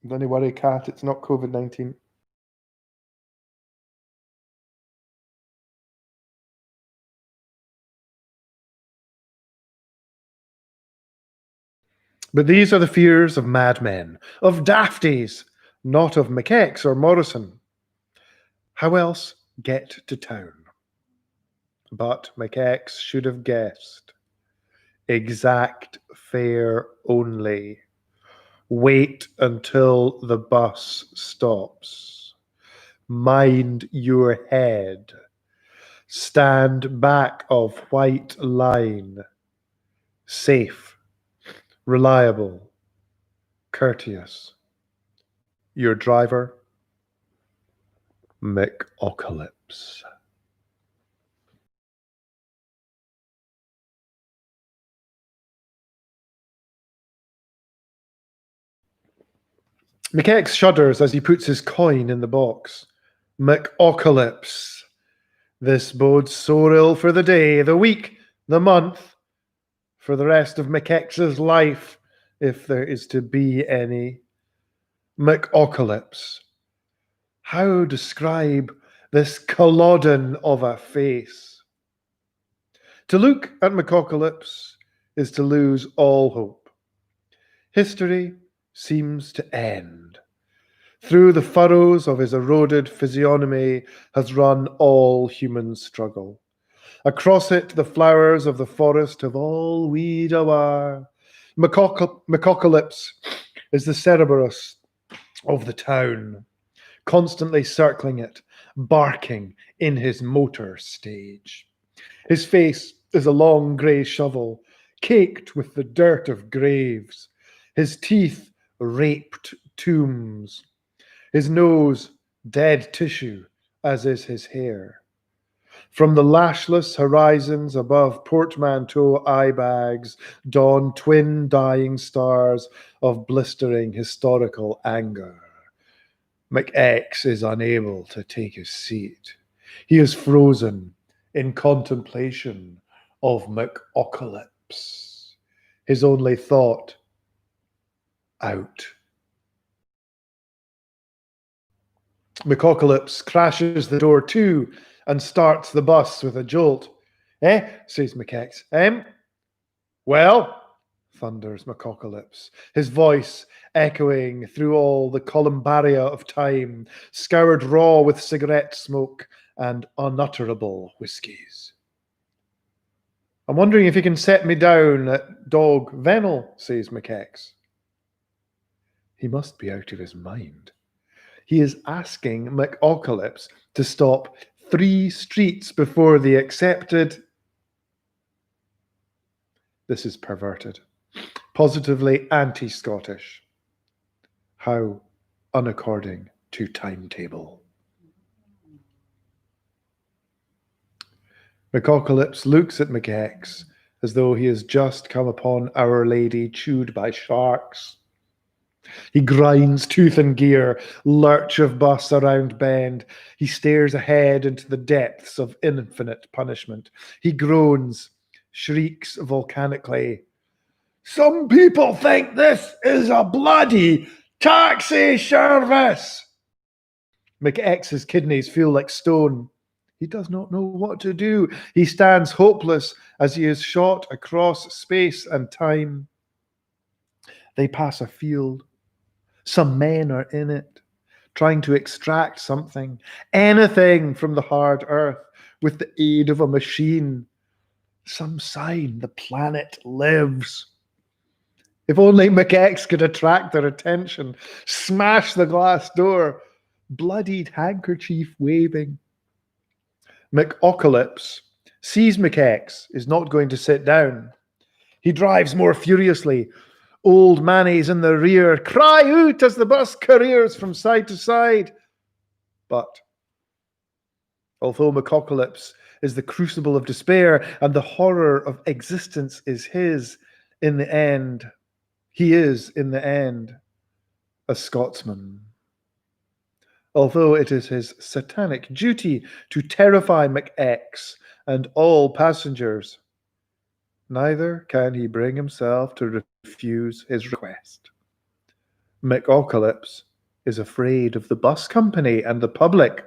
Don't worry, cat, it's not COVID-19. But these are the fears of madmen, of dafties, not of McX or Morrison. How else get to town? But McX should have guessed. Exact fare only. Wait until the bus stops. Mind your head. Stand back of white line. Safe, reliable, courteous. Your driver, McApocalypse. McX shudders as he puts his coin in the box. McApocalypse. This bodes so ill for the day, the week, the month, for the rest of McX's life, if there is to be any. McApocalypse. How describe this culloden of a face? To look at McApocalypse is to lose all hope. History seems to end. Through the furrows of his eroded physiognomy has run all human struggle. Across it, the flowers of the forest have all weed awar. McAucalypse is the Cerberus of the town, constantly circling it, barking in his motor stage. His face is a long grey shovel, caked with the dirt of graves. His teeth, raped tombs. His nose, dead tissue, as is his hair. From the lashless horizons above portmanteau eye bags dawn twin dying stars of blistering historical anger. McX is unable to take his seat. He is frozen in contemplation of McAucalypse. His only thought, out. McAucalypse crashes the door to and starts the bus with a jolt. Eh? Says McX. Well? Thunders McAucalypse, his voice echoing through all the columbaria of time, scoured raw with cigarette smoke and unutterable whiskies. I'm wondering if you can set me down at Dog Vennel, says McX. He must be out of his mind. He is asking McAucalypse to stop 3 streets before the accepted. This is perverted, positively anti-Scottish. How unaccording to timetable. McAucalypse looks at McX as though he has just come upon Our Lady chewed by sharks. He grinds tooth and gear, lurch of bus around bend. He stares ahead into the depths of infinite punishment. He groans, shrieks volcanically. Some people think this is a bloody taxi service. McX's kidneys feel like stone. He does not know what to do. He stands hopeless as he is shot across space and time. They pass a field. Some men are in it, trying to extract something, anything from the hard earth with the aid of a machine. Some sign the planet lives. If only McX could attract their attention, smash the glass door, bloodied handkerchief waving. McAucalypse sees McX is not going to sit down. He drives more furiously. Old Manny's in the rear, cry out as the bus careers from side to side. But although McAucalypse is the crucible of despair and the horror of existence is his, in the end, he is, in the end, a Scotsman. Although it is his satanic duty to terrify McX and all passengers, neither can he bring himself to refuse his request. McAucalypse is afraid of the bus company and the public.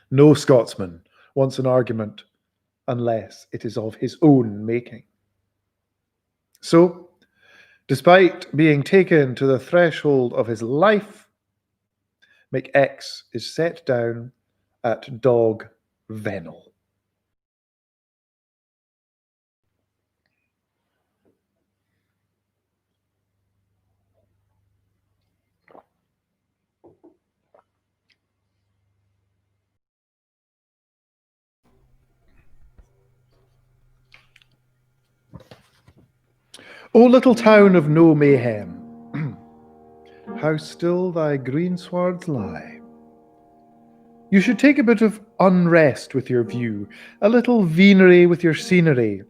No Scotsman wants an argument unless it is of his own making. So, despite being taken to the threshold of his life, McX is set down at Dog Vennel. O little town of no mayhem, how still thy greenswards lie. You should take a bit of unrest with your view, a little venery with your scenery.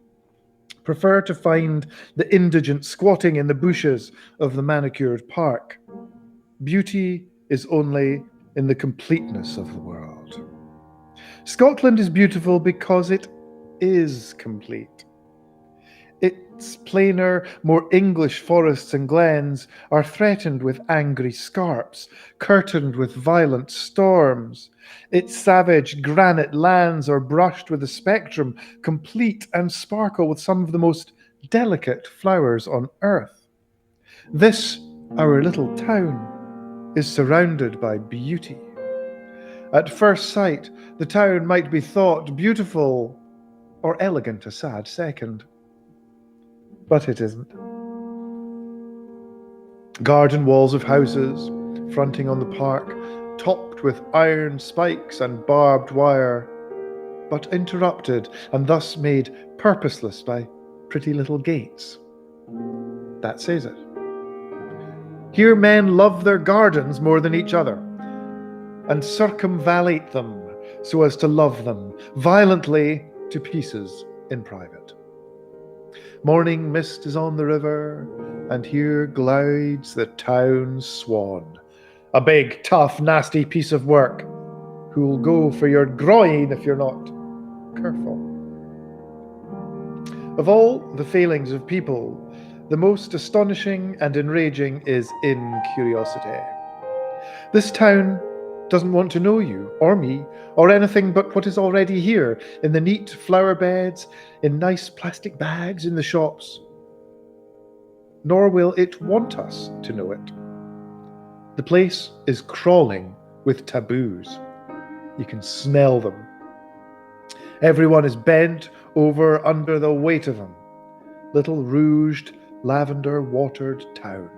Prefer to find the indigent squatting in the bushes of the manicured park. Beauty is only in the completeness of the world. Scotland is beautiful because it is complete. Its plainer, more English forests and glens are threatened with angry scarps, curtained with violent storms. Its savage granite lands are brushed with a spectrum, complete and sparkle with some of the most delicate flowers on earth. This, our little town, is surrounded by beauty. At first sight, the town might be thought beautiful or elegant a sad second. But it isn't. Garden walls of houses, fronting on the park, topped with iron spikes and barbed wire, but interrupted and thus made purposeless by pretty little gates. That says it. Here men love their gardens more than each other, and circumvallate them so as to love them violently to pieces in private. Morning mist is on the river, and here glides the town swan, a big, tough, nasty piece of work, who'll go for your groin if you're not careful. Of all the failings of people, the most astonishing and enraging is incuriosity. This town doesn't want to know you, or me, or anything but what is already here, in the neat flower beds, in nice plastic bags in the shops. Nor will it want us to know it. The place is crawling with taboos. You can smell them. Everyone is bent over under the weight of them. Little rouged, lavender-watered town.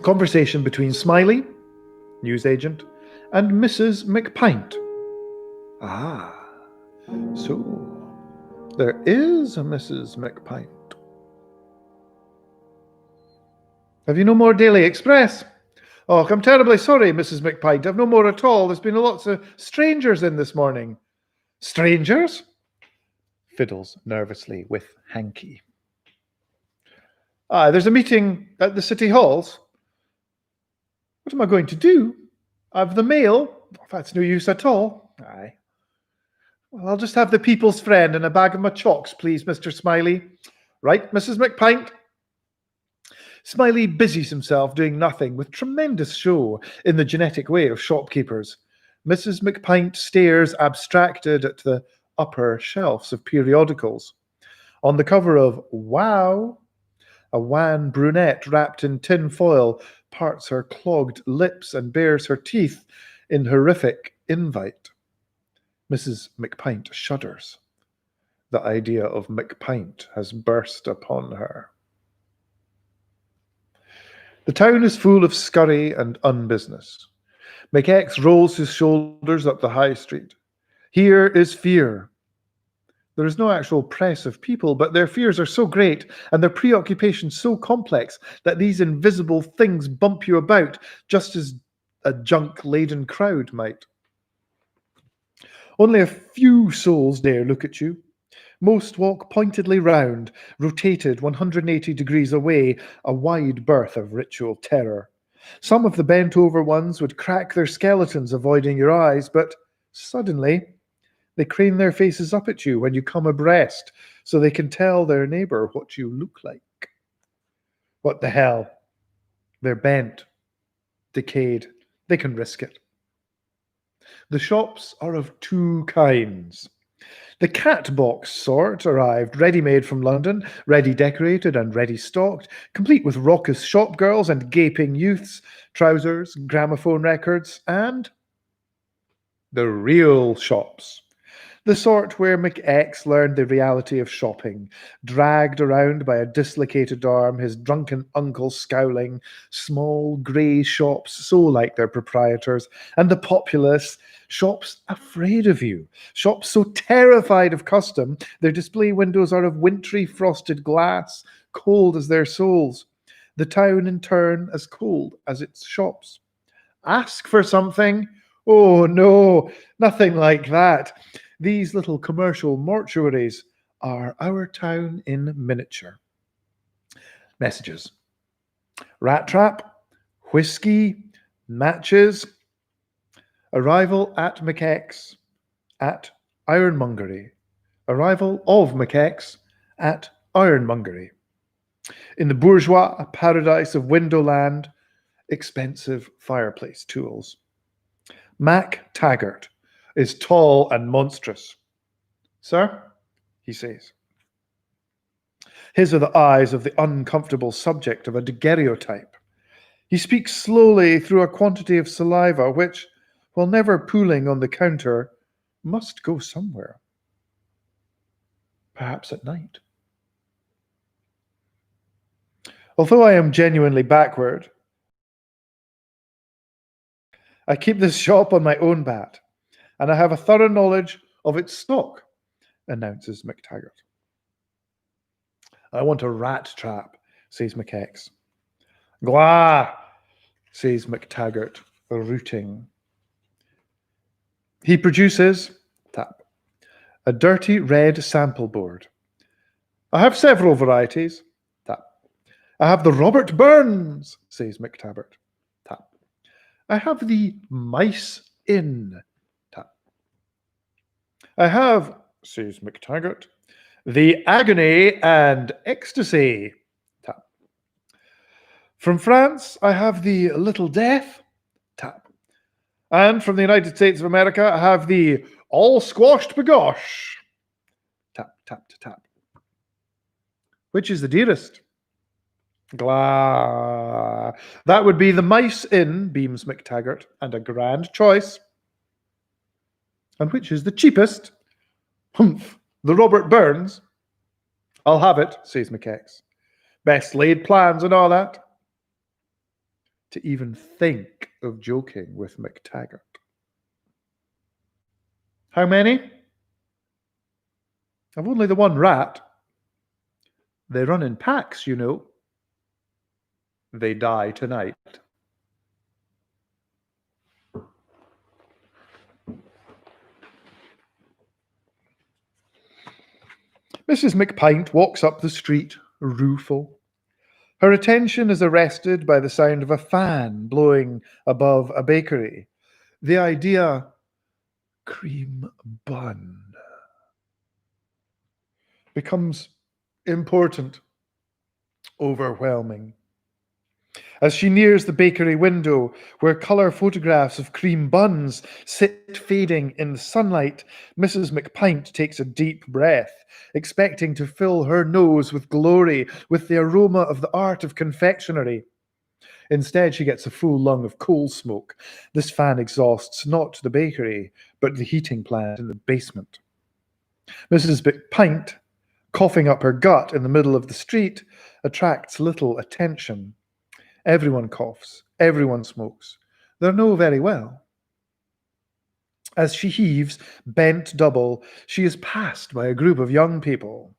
Conversation between Smiley, newsagent, and Mrs. McPint. Ah, so there is a Mrs. McPint. Have you no more Daily Express? Oh, I'm terribly sorry, Mrs. McPint. I've no more at all. There's been lots of strangers in this morning. Strangers? Fiddles nervously with Hanky. There's a meeting at the city halls. What am I going to do? I've the mail. That's no use at all. Aye. Well, I'll just have the people's friend and a bag of my chalks, please, Mr. Smiley. Right, Mrs. McPint? Smiley busies himself doing nothing with tremendous show in the genetic way of shopkeepers. Mrs. McPint stares abstracted at the upper shelves of periodicals. On the cover of Wow, a wan brunette wrapped in tin foil parts her clogged lips and bares her teeth in horrific invite. Mrs. McPint shudders. The idea of McPint has burst upon her. The town is full of scurry and unbusiness. McX rolls his shoulders up the high street. Here is fear. There is no actual press of people, but their fears are so great and their preoccupations so complex that these invisible things bump you about just as a junk-laden crowd might. Only a few souls dare look at you. Most walk pointedly round, rotated 180 degrees away, a wide berth of ritual terror. Some of the bent-over ones would crack their skeletons, avoiding your eyes, but suddenly they crane their faces up at you when you come abreast, so they can tell their neighbour what you look like. What the hell? They're bent, decayed. They can risk it. The shops are of two kinds. The cat box sort arrived, ready-made from London, ready decorated and ready stocked, complete with raucous shop girls and gaping youths, trousers, gramophone records, and the real shops. The sort where McX learned the reality of shopping, dragged around by a dislocated arm, his drunken uncle scowling, small grey shops so like their proprietors, and the populace, shops afraid of you, shops so terrified of custom, their display windows are of wintry frosted glass, cold as their souls. The town in turn as cold as its shops. Ask for something? Oh no, nothing like that. These little commercial mortuaries are our town in miniature. Messages. Rat trap, whiskey, matches. Arrival at McX at Ironmongery. Arrival of McX at Ironmongery. In the bourgeois paradise of Windowland, expensive fireplace tools. Mac Taggart is tall and monstrous. Sir, he says. His are the eyes of the uncomfortable subject of a daguerreotype. He speaks slowly through a quantity of saliva which, while never pooling on the counter, must go somewhere. Perhaps at night. Although I am genuinely backward, I keep this shop on my own bat, and I have a thorough knowledge of its stock, announces McTaggart. I want a rat trap, says McX. Glah, says McTaggart, rooting. He produces, tap, a dirty red sample board. I have several varieties, tap. I have the Robert Burns, says McTaggart, tap. I have the Mice Inn, tap. I have, says McTaggart, the Agony and Ecstasy, tap. From France, I have the Little Death, tap. And from the United States of America, I have the All Squashed Bagosh, tap, tap, tap. Which is the dearest? Glah. That would be the Mice Inn, beams McTaggart, and a grand choice. And which is the cheapest? Humph, the Robert Burns. I'll have it, says McX. Best laid plans and all that. To even think of joking with McTaggart. How many? I've only the one rat. They run in packs, you know. They die tonight. Mrs. McPint walks up the street, rueful. Her attention is arrested by the sound of a fan blowing above a bakery. The idea, cream bun, becomes important, overwhelming. As she nears the bakery window, where colour photographs of cream buns sit fading in the sunlight, Mrs. McPint takes a deep breath, expecting to fill her nose with glory, with the aroma of the art of confectionery. Instead, she gets a full lung of coal smoke. This fan exhausts not the bakery, but the heating plant in the basement. Mrs. McPint, coughing up her gut in the middle of the street, attracts little attention. Everyone coughs, everyone smokes. They know very well. As she heaves, bent double, she is passed by a group of young people.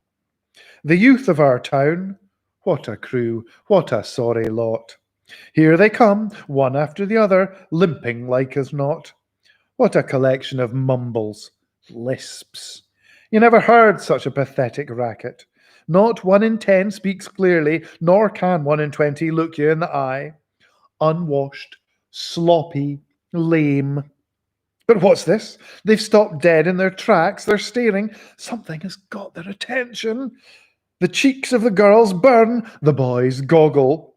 The youth of our town, what a crew, what a sorry lot. Here they come, one after the other, limping like as not. What a collection of mumbles, lisps. You never heard such a pathetic racket. Not 1 in 10 speaks clearly, nor can 1 in 20 look you in the eye. Unwashed, sloppy, lame. But what's this? They've stopped dead in their tracks. They're staring. Something has got their attention. The cheeks of the girls burn. The boys goggle.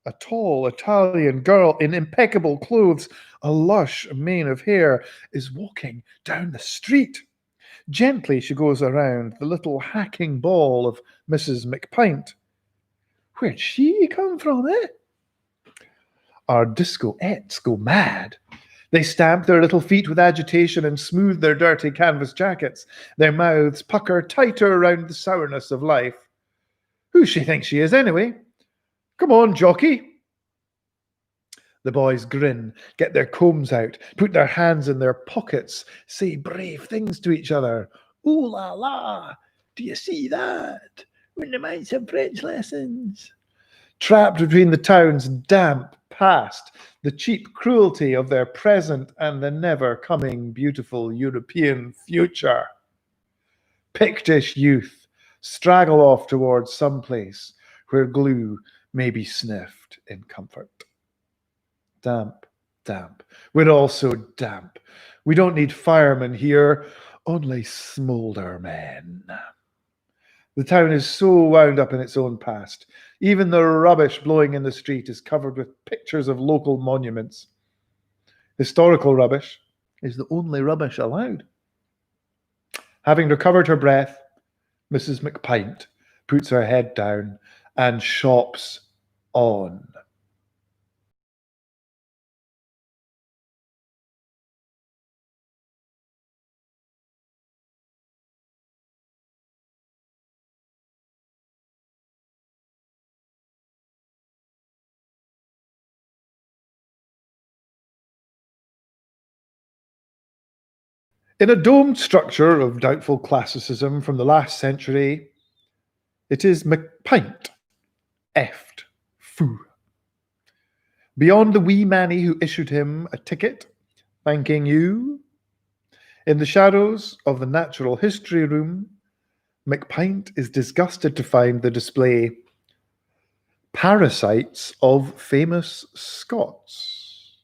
A tall Italian girl in impeccable clothes, a lush mane of hair, is walking down the street. Gently she goes around the little hacking ball of Mrs. McPint. Where'd she come from, eh? Our disco-ettes go mad. They stamp their little feet with agitation and smooth their dirty canvas jackets. Their mouths pucker tighter around the sourness of life. Who she thinks she is, anyway? Come on, jockey. The boys grin, get their combs out, put their hands in their pockets, say brave things to each other. Ooh la la, do you see that? Wouldn't you mind some French lessons? Trapped between the town's damp past, the cheap cruelty of their present, and the never-coming beautiful European future. Pictish youth straggle off towards some place where glue may be sniffed in comfort. Damp, damp. We're all so damp. We don't need firemen here, only smoulder men. The town is so wound up in its own past. Even the rubbish blowing in the street is covered with pictures of local monuments. Historical rubbish is the only rubbish allowed. Having recovered her breath, Mrs. McPint puts her head down, and shops on. In a domed structure of doubtful classicism from the last century, it is McPint, effed, fou. Beyond the wee manny who issued him a ticket, thanking you, in the shadows of the natural history room, McPint is disgusted to find the display parasites of famous Scots.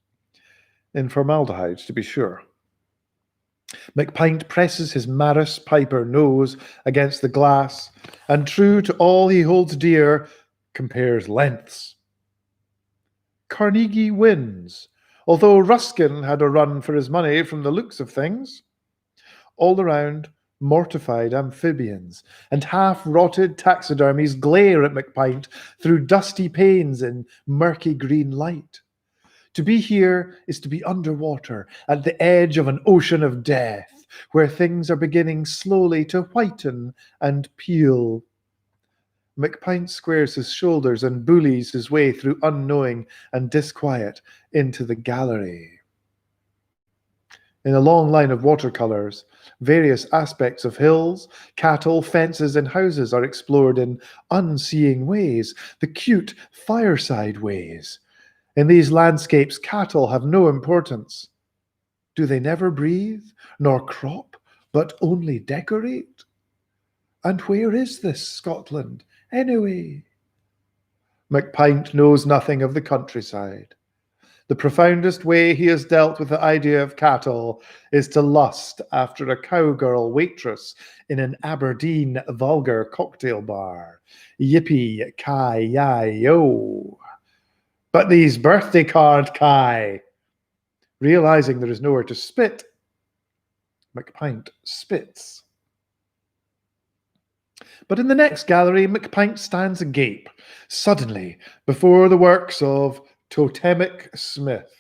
In formaldehyde, to be sure. McPint presses his Maris Piper nose against the glass and, true to all he holds dear, compares lengths. Carnegie wins, although Ruskin had a run for his money from the looks of things. All around, mortified amphibians and half-rotted taxidermies glare at McPint through dusty panes in murky green light. To be here is to be underwater at the edge of an ocean of death, where things are beginning slowly to whiten and peel. McPint squares his shoulders and bullies his way through unknowing and disquiet into the gallery. In a long line of watercolours, various aspects of hills, cattle, fences, and houses are explored in unseeing ways, the cute fireside ways. In these landscapes, cattle have no importance. Do they never breathe, nor crop, but only decorate? And where is this Scotland, anyway? McPint knows nothing of the countryside. The profoundest way he has dealt with the idea of cattle is to lust after a cowgirl waitress in an Aberdeen vulgar cocktail bar. Yippee-ki-yay-yo. But these birthday card Kai, realizing there is nowhere to spit, McPint spits. But in the next gallery, McPint stands agape, suddenly, before the works of Totemic Smith.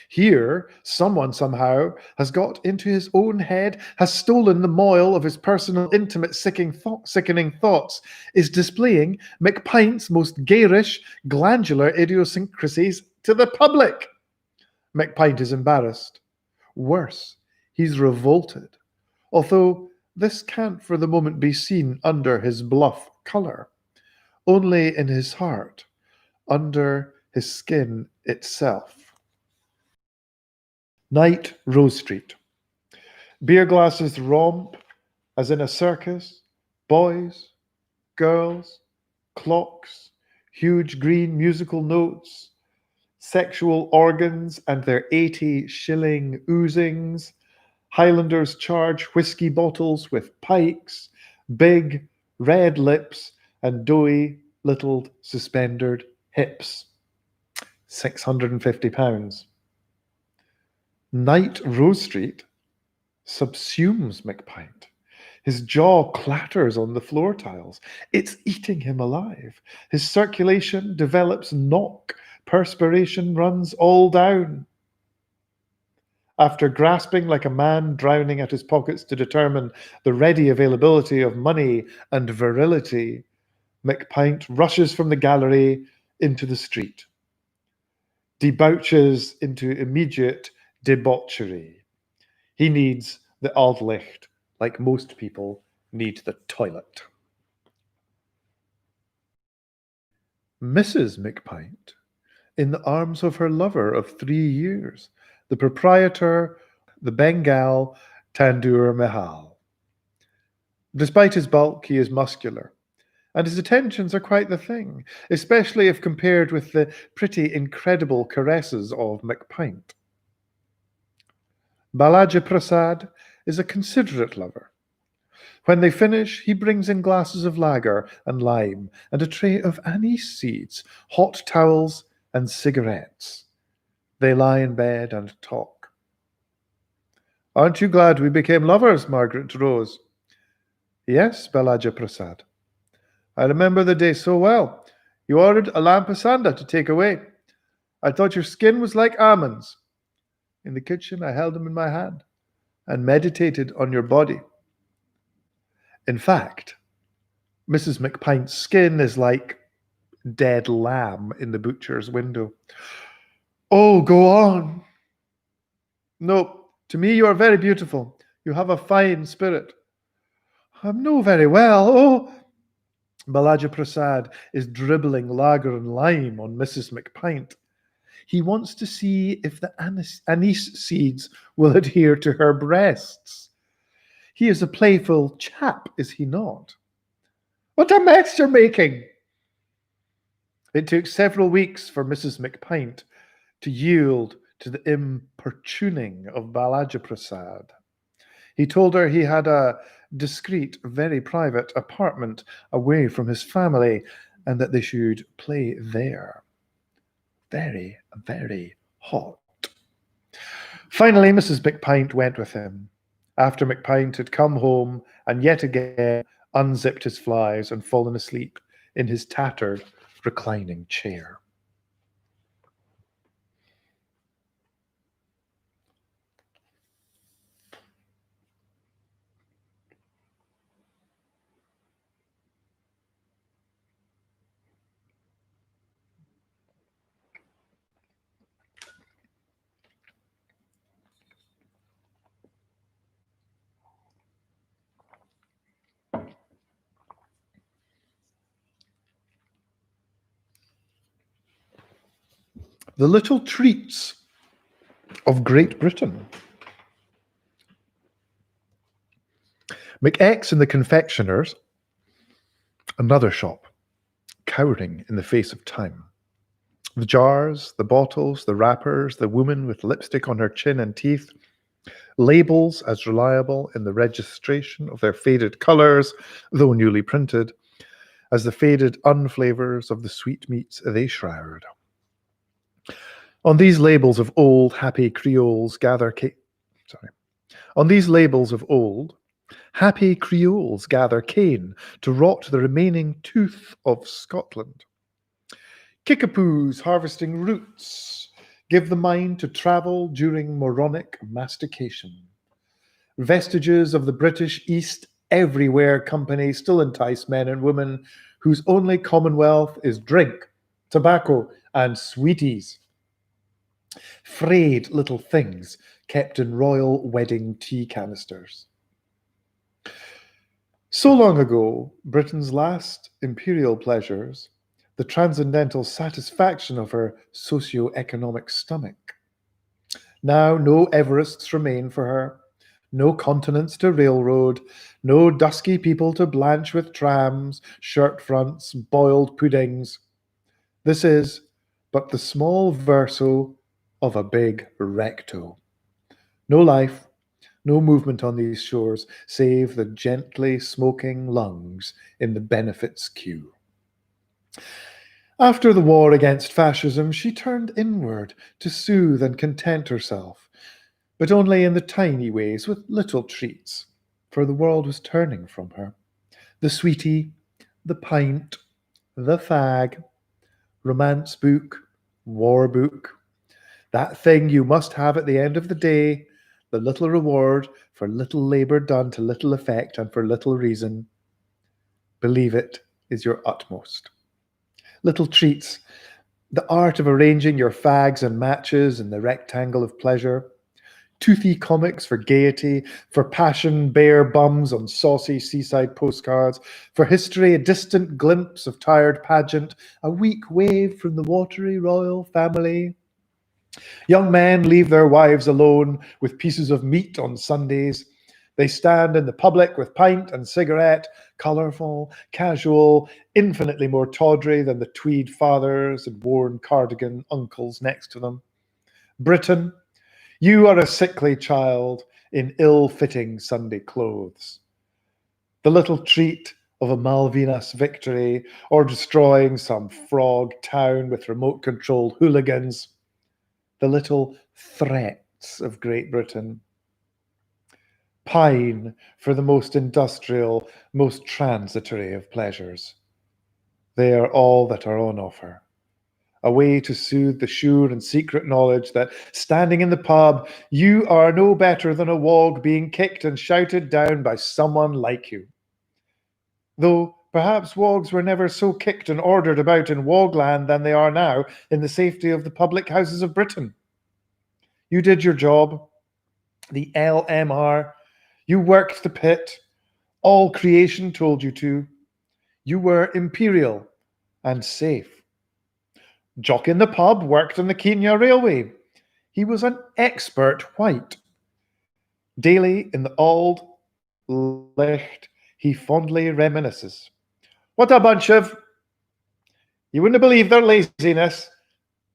Here, someone somehow has got into his own head, has stolen the moil of his personal, intimate, sickening thoughts, is displaying McPint's most garish, glandular idiosyncrasies to the public. McPint is embarrassed. Worse, he's revolted, although this can't for the moment be seen under his bluff colour, only in his heart, under his skin itself. Night, Rose Street. Beer glasses romp as in a circus. Boys, girls, clocks, huge green musical notes, sexual organs and their 80-shilling oozings. Highlanders charge whiskey bottles with pikes, big red lips and doughy little suspendered hips. £650. Night, Rose Street subsumes McPint. His jaw clatters on the floor tiles. It's eating him alive. His circulation develops knock. Perspiration runs all down. After grasping like a man drowning at his pockets to determine the ready availability of money and virility, McPint rushes from the gallery into the street, debouches into immediate debauchery. He needs the Aldlicht, like most people need the toilet. Mrs. McPint, in the arms of her lover of 3 years, the proprietor, the Bengal Tandoor Mahal. Despite his bulk, he is muscular, and his attentions are quite the thing, especially if compared with the pretty incredible caresses of McPint. Balaji Prasad is a considerate lover. When they finish, he brings in glasses of lager and lime and a tray of anise seeds, hot towels, and cigarettes. They lie in bed and talk. Aren't you glad we became lovers, Margaret Rose? Yes, Balaji Prasad. I remember the day so well. You ordered a lamb pasanda to take away. I thought your skin was like almonds. In the kitchen, I held them in my hand and meditated on your body. In fact, Mrs. McPint's skin is like dead lamb in the butcher's window. Oh, go on. No, to me you are very beautiful. You have a fine spirit. I'm no very well. Oh, Balaji Prasad is dribbling lager and lime on Mrs. McPint. He wants to see if the anise seeds will adhere to her breasts. He is a playful chap, is he not? What a mess you're making! It took several weeks for Mrs. McPint to yield to the importuning of Balaji Prasad. He told her he had a discreet, very private apartment away from his family and that they should play there. Very, very hot. Finally, Mrs. McPint went with him. After McPint had come home and yet again unzipped his flies and fallen asleep in his tattered reclining chair. The Little Treats of Great Britain. McX and the Confectioners, another shop, cowering in the face of time. The jars, the bottles, the wrappers, the woman with lipstick on her chin and teeth, labels as reliable in the registration of their faded colours, though newly printed, as the faded unflavours of the sweetmeats they shroud. On these labels of old, happy Creoles On these labels of old, happy Creoles gather cane to rot the remaining tooth of Scotland. Kickapoos harvesting roots give the mind to travel during moronic mastication. Vestiges of the British East Everywhere Company still entice men and women whose only commonwealth is drink, tobacco, and sweeties. Frayed little things kept in royal wedding tea canisters. So long ago, Britain's last imperial pleasures, the transcendental satisfaction of her socio-economic stomach. Now no Everests remain for her, no continents to railroad, no dusky people to blanch with trams, shirt fronts, boiled puddings. This is but the small verso of a big recto. No life, no movement on these shores, save the gently smoking lungs in the benefits queue. After the war against fascism, she turned inward to soothe and content herself, but only in the tiny ways, with little treats, for the world was turning from her. The sweetie, the pint, the fag, romance book, war book, that thing you must have at the end of the day, the little reward for little labour done to little effect and for little reason. Believe it is your utmost. Little treats, the art of arranging your fags and matches in the rectangle of pleasure, toothy comics for gaiety, for passion bare bums on saucy seaside postcards, for history a distant glimpse of tired pageant, a weak wave from the watery royal family. Young men leave their wives alone with pieces of meat on Sundays. They stand in the public with pint and cigarette, colourful, casual, infinitely more tawdry than the tweed fathers and worn cardigan uncles next to them. Britain, you are a sickly child in ill-fitting Sunday clothes. The little treat of a Malvinas victory or destroying some frog town with remote-controlled hooligans. The little threats of Great Britain. Pine for the most industrial, most transitory of pleasures. They are all that are on offer. A way to soothe the sure and secret knowledge that, standing in the pub, you are no better than a wog being kicked and shouted down by someone like you. Though perhaps wogs were never so kicked and ordered about in wogland than they are now in the safety of the public houses of Britain. You did your job, the LMR, you worked the pit, all creation told you to. You were imperial and safe. Jock in the pub worked on the Kenya Railway. He was an expert white. Daily in the Auld Licht, he fondly reminisces. What a bunch of... You wouldn't believe their laziness,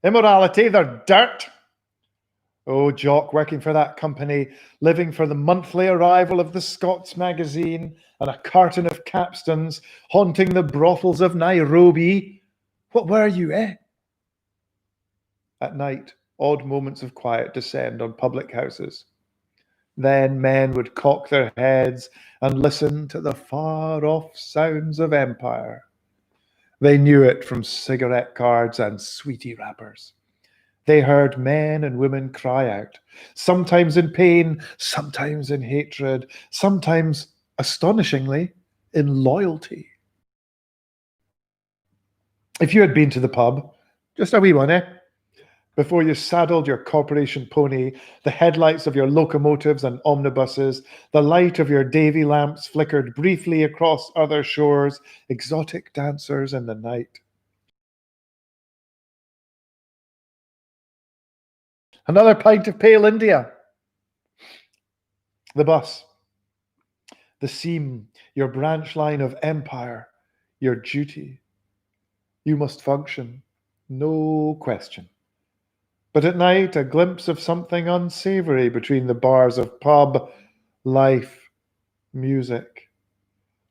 immorality, their dirt. Oh, Jock, working for that company, living for the monthly arrival of the Scots magazine and a carton of capstans, haunting the brothels of Nairobi. What were you, eh? At night, odd moments of quiet descend on public houses. Then men would cock their heads and listen to the far-off sounds of empire. They knew it from cigarette cards and sweetie wrappers. They heard men and women cry out, sometimes in pain, sometimes in hatred, sometimes, astonishingly, in loyalty. If you had been to the pub, just a wee one, eh? Before you saddled your corporation pony, the headlights of your locomotives and omnibuses, the light of your Davy lamps flickered briefly across other shores, exotic dancers in the night. Another pint of pale India. The bus. The seam, your branch line of empire, your duty. You must function, no question. But at night, a glimpse of something unsavory between the bars of pub, life, music.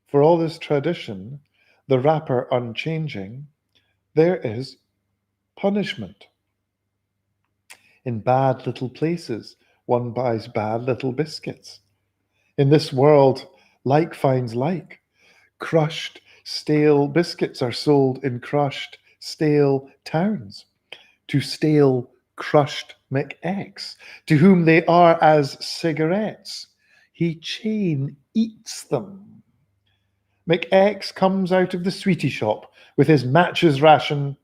For all this tradition, the wrapper unchanging, there is punishment. In bad little places, one buys bad little biscuits. In this world, like finds like. Crushed, stale biscuits are sold in crushed, stale towns. To stale, crushed McX, to whom they are as cigarettes. He chain eats them. McX comes out of the sweetie shop with his matches ration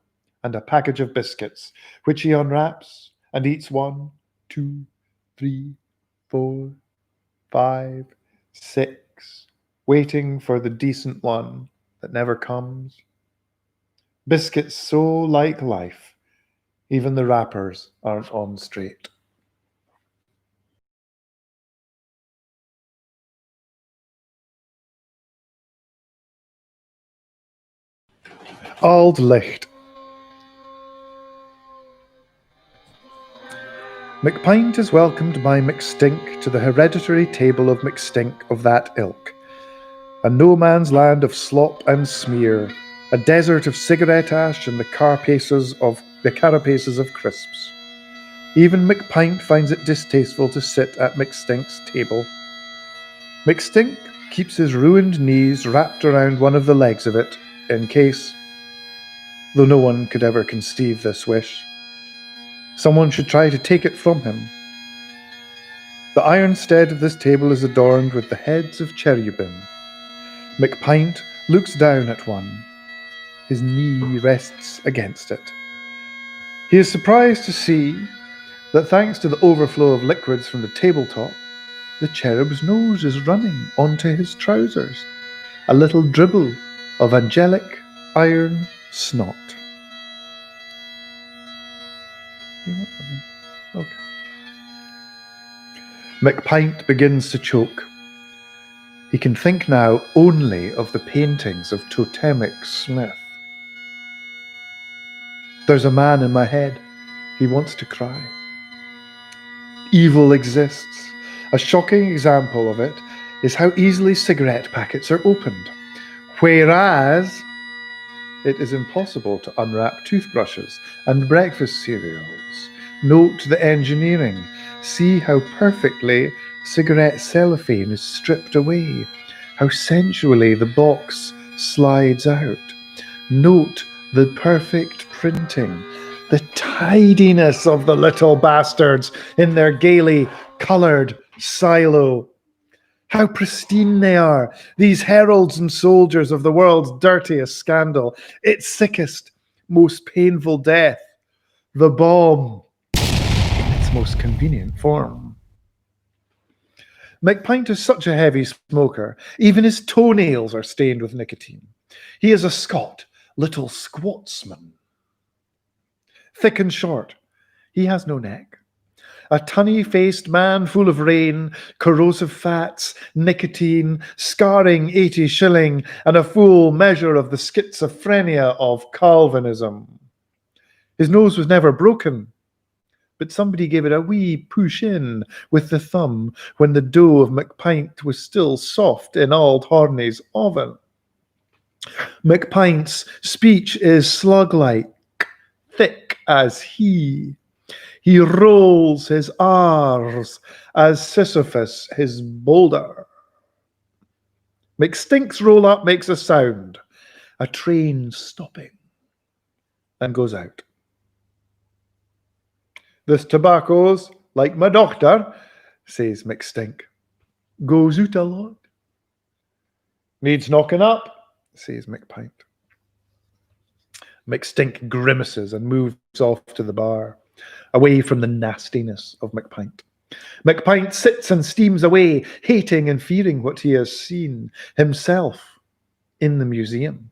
and a package of biscuits, which he unwraps and eats 1, 2, 3, 4, 5, 6, waiting for the decent one that never comes. Biscuits so like life, even the wrappers aren't on straight. Auld Licht. McPint is welcomed by McStink to the hereditary table of McStink of that ilk. A no-man's land of slop and smear, a desert of cigarette ash and the carapaces of crisps. Even McPint finds it distasteful to sit at McStink's table. McStink keeps his ruined knees wrapped around one of the legs of it, in case, though no one could ever conceive this wish, someone should try to take it from him. The iron stead of this table is adorned with the heads of cherubim. McPint looks down at one. His knee rests against it. He is surprised to see that thanks to the overflow of liquids from the tabletop, the cherub's nose is running onto his trousers. A little dribble of angelic iron snot. Okay. McPint begins to choke. He can think now only of the paintings of Totemic Smith. There's a man in my head. He wants to cry. Evil exists. A shocking example of it is how easily cigarette packets are opened, whereas it is impossible to unwrap toothbrushes and breakfast cereals. Note the engineering. See how perfectly cigarette cellophane is stripped away, how sensually the box slides out, Note the perfect printing, the tidiness of the little bastards in their gaily coloured silo. How pristine they are, these heralds and soldiers of the world's dirtiest scandal, its sickest, most painful death, the bomb in its most convenient form. McPint is such a heavy smoker, even his toenails are stained with nicotine. He is a Scot, little Scotsman. Thick and short, he has no neck. A tunny-faced man full of rain, corrosive fats, nicotine, scarring 80 shilling, and a full measure of the schizophrenia of Calvanism. His nose was never broken, but somebody gave it a wee push in with the thumb when the dough of McPint was still soft in Auld Horney's oven. McPint's speech is slug-like, thick as he. He rolls his R's as Sisyphus his boulder. McStink's roll-up makes a sound, a train stopping, and goes out. This tobacco's like my doctor, says McStink. Goes out a lot. Needs knocking up, says McPint. McStink grimaces and moves off to the bar, away from the nastiness of McPint. McPint sits and steams away, hating and fearing what he has seen himself in the museum.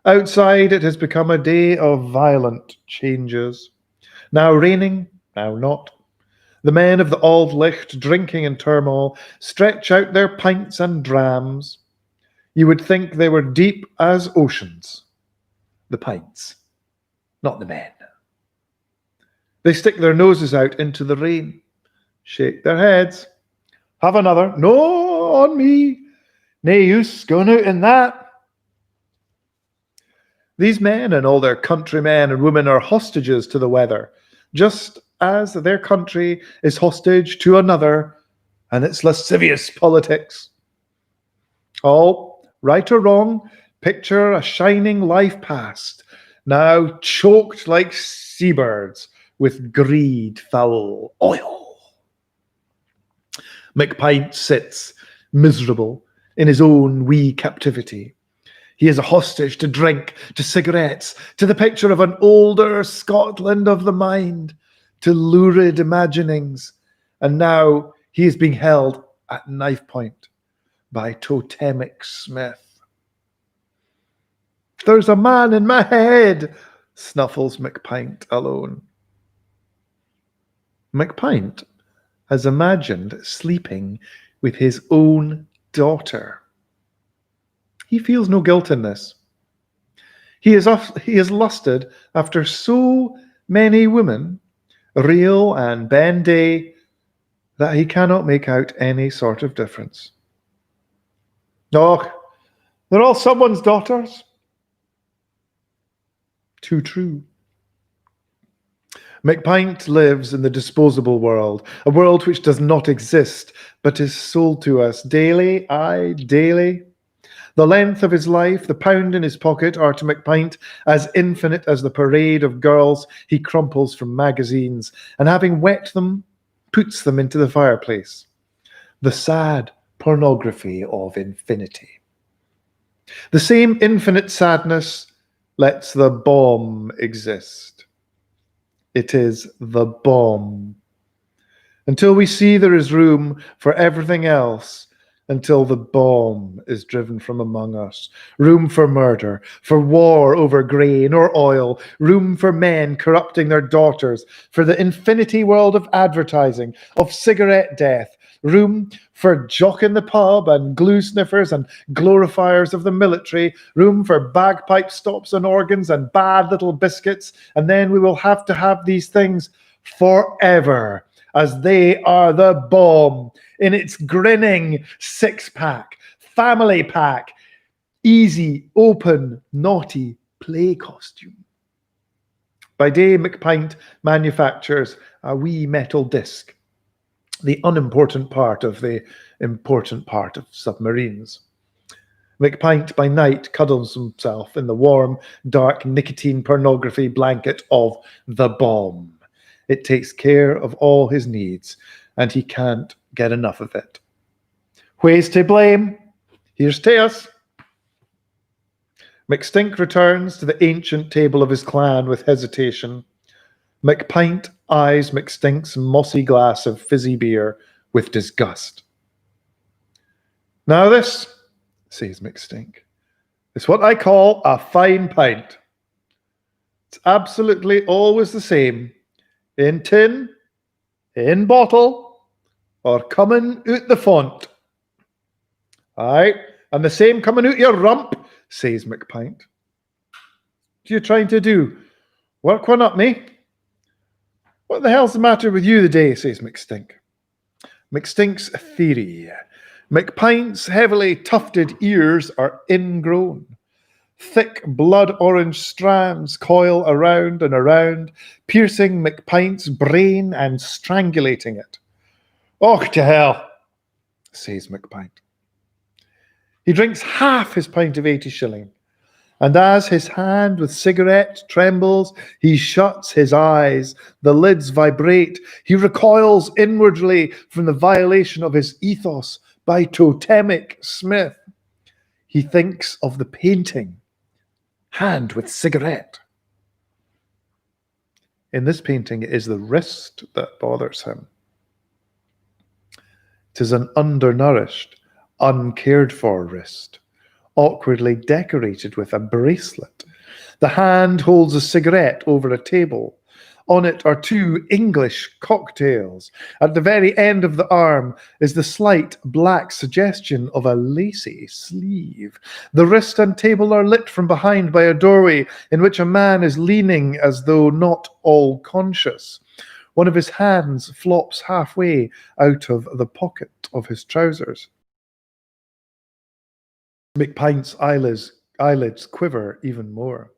Outside, it has become a day of violent changes. Now raining, now not. The men of the Auld Licht, drinking in turmoil, stretch out their pints and drams. You would think they were deep as oceans. The pints, not the men. They stick their noses out into the rain, shake their heads. Have another. No, on me. Nae use going out in that. These men and all their countrymen and women are hostages to the weather, just as their country is hostage to another and its lascivious politics. All, right or wrong, picture a shining life past, now choked like seabirds with greed foul oil. McPint sits, miserable, in his own wee captivity. He is a hostage to drink, to cigarettes, to the picture of an older Scotland of the mind, to lurid imaginings, and now he is being held at knife point by totemic Smith. There's a man in my head, snuffles McPint alone. McPint has imagined sleeping with his own daughter. He feels no guilt in this. He has lusted after so many women, real and benday, that he cannot make out any sort of difference. Oh, they're all someone's daughters. Too true. McPint lives in the disposable world, a world which does not exist, but is sold to us daily, aye, daily. The length of his life, the pound in his pocket, are to McPint as infinite as the parade of girls he crumples from magazines, and having wet them, puts them into the fireplace. The sad pornography of infinity. The same infinite sadness lets the bomb exist. It is the bomb. Until we see there is room for everything else, until the bomb is driven from among us. Room for murder, for war over grain or oil, room for men corrupting their daughters, for the infinity world of advertising, of cigarette death, room for jock in the pub and glue sniffers and glorifiers of the military, room for bagpipe stops and organs and bad little biscuits, and then we will have to have these things forever, as they are the bomb in its grinning six-pack, family pack, easy, open, naughty play costume. By day, McPint manufactures a wee metal disc, the unimportant part of the important part of submarines. McPint by night cuddles himself in the warm, dark nicotine pornography blanket of the bomb. It takes care of all his needs, and he can't get enough of it. Who's to blame? Here's to us. McStink returns to the ancient table of his clan with hesitation. McPint eyes McStink's mossy glass of fizzy beer with disgust. Now this, says McStink, is what I call a fine pint. It's absolutely always the same, in tin, in bottle, or coming out the font. Aye, and the same coming out your rump, says McPint. What are you trying to do? Work one up me? What the hell's the matter with you today, says McStink. McStink's theory. McPint's heavily tufted ears are ingrown. Thick blood orange strands coil around and around, piercing McPint's brain and strangulating it. Och, to hell, says McPint. He drinks half his pint of 80 shilling, and as his hand with cigarette trembles, he shuts his eyes. The lids vibrate. He recoils inwardly from the violation of his ethos by totemic Smith. He thinks of the painting, hand with cigarette. In this painting, it is the wrist that bothers him. 'Tis an undernourished, uncared-for wrist, awkwardly decorated with a bracelet. The hand holds a cigarette over a table. On it are 2 English cocktails. At the very end of the arm is the slight black suggestion of a lacy sleeve. The wrist and table are lit from behind by a doorway in which a man is leaning as though not all conscious. One of his hands flops halfway out of the pocket of his trousers. McPint's eyelids quiver even more.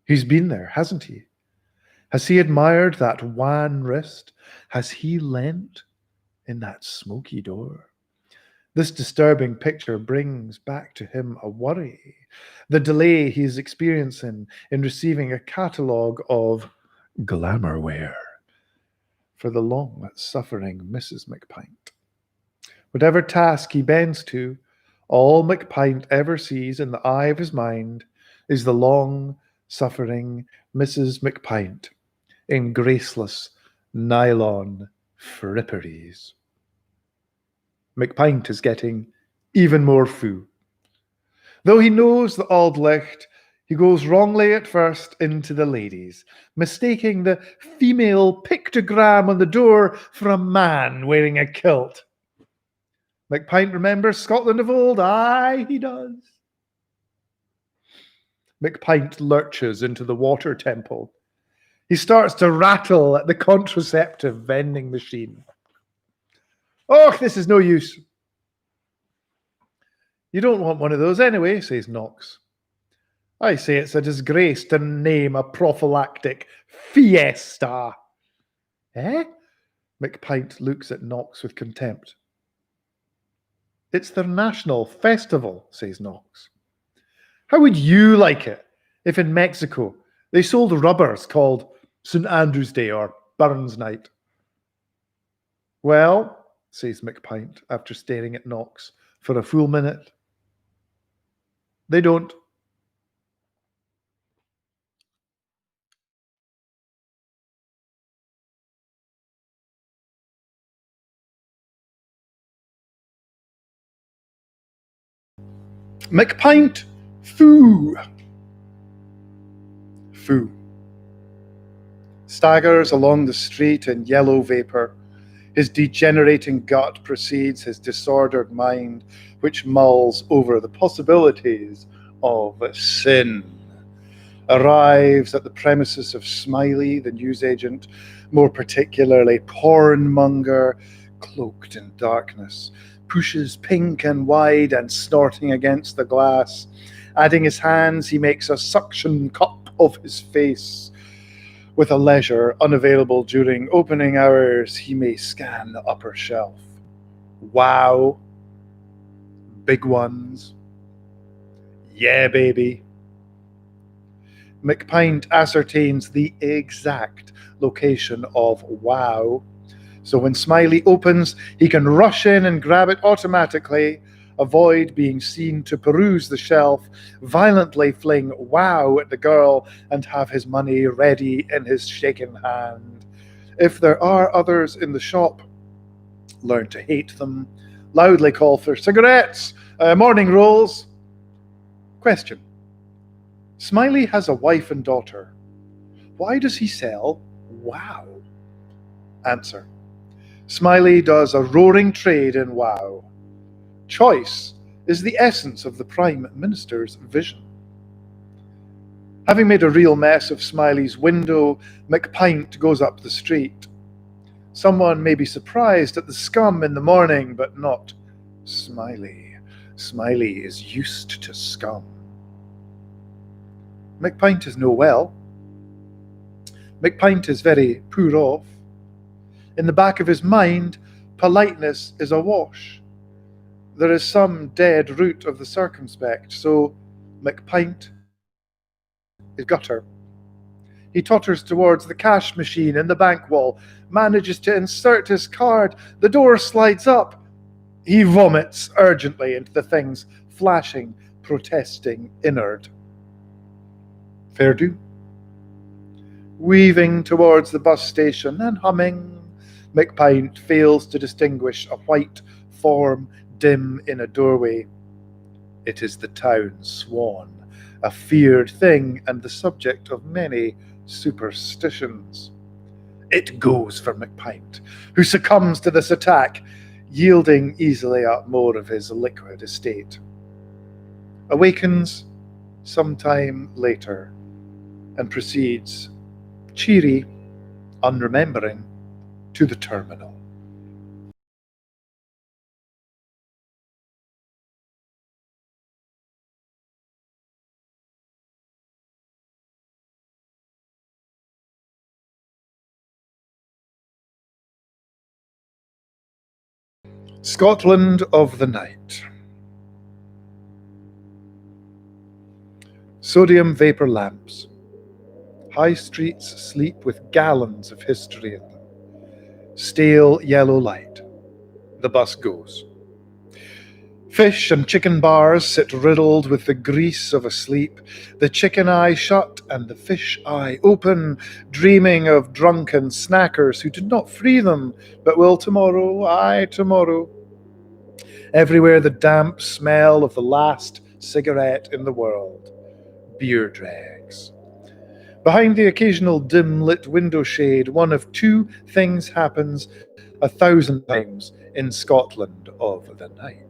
He's been there, hasn't he? Has he admired that wan wrist? Has he leant in that smoky door? This disturbing picture brings back to him a worry, the delay he's experiencing in receiving a catalogue of glamourware for the long-suffering Mrs. McPint. Whatever task he bends to, all McPint ever sees in the eye of his mind is the long-suffering Mrs. McPint in graceless nylon fripperies. McPint is getting even more fou. Though he knows the Auld Licht, he goes wrongly at first into the ladies, mistaking the female pictogram on the door for a man wearing a kilt. McPint remembers Scotland of old. Aye, he does. McPint lurches into the water temple. He starts to rattle at the contraceptive vending machine. Oh, this is no use. You don't want one of those anyway, says Knox. I say it's a disgrace to name a prophylactic fiesta. Eh? McPint looks at Knox with contempt. It's their national festival, says Knox. How would you like it if in Mexico they sold rubbers called St. Andrew's Day or Burns Night? Well, says McPint after staring at Knox for a full minute, they don't. McPint, foo. Foo. Staggers along the street in yellow vapour. His degenerating gut precedes his disordered mind, which mulls over the possibilities of sin. Arrives at the premises of Smiley, the newsagent, more particularly pornmonger, cloaked in darkness, pushes pink and wide and snorting against the glass. Adding his hands, he makes a suction cup of his face. With a leisure unavailable during opening hours, he may scan the upper shelf. Wow. Big ones. Yeah, baby. McPint ascertains the exact location of wow. So when Smiley opens, he can rush in and grab it automatically, avoid being seen to peruse the shelf, violently fling wow at the girl, and have his money ready in his shaking hand. If there are others in the shop, learn to hate them, loudly call for cigarettes, morning rolls. Question. Smiley has a wife and daughter. Why does he sell wow? Answer. Smiley does a roaring trade in wow. Choice is the essence of the Prime Minister's vision. Having made a real mess of Smiley's window, McPint goes up the street. Someone may be surprised at the scum in the morning, but not Smiley. Smiley is used to scum. McPint is no well. McPint is very poor off. In the back of his mind, politeness is awash. There is some dead root of the circumspect, so McPint is gutter. He totters towards the cash machine in the bank wall, manages to insert his card. The door slides up. He vomits urgently into the thing's flashing, protesting innard. Fair do. Weaving towards the bus station and humming, McPint fails to distinguish a white form dim in a doorway. It is the town swan, a feared thing and the subject of many superstitions. It goes for McPint, who succumbs to this attack, yielding easily up more of his liquid estate. Awakens sometime later and proceeds, cheery, unremembering, to the terminal. Scotland of the night. Sodium vapor lamps. High streets sleep with gallons of history in them. Stale yellow light. The bus goes. Fish and chicken bars sit riddled with the grease of a sleep, the chicken eye shut and the fish eye open, dreaming of drunken snackers who did not free them, but will tomorrow, aye, tomorrow. Everywhere the damp smell of the last cigarette in the world. Beer dregs. Behind the occasional dim-lit window shade, one of two things happens 1,000 times in Scotland of the night.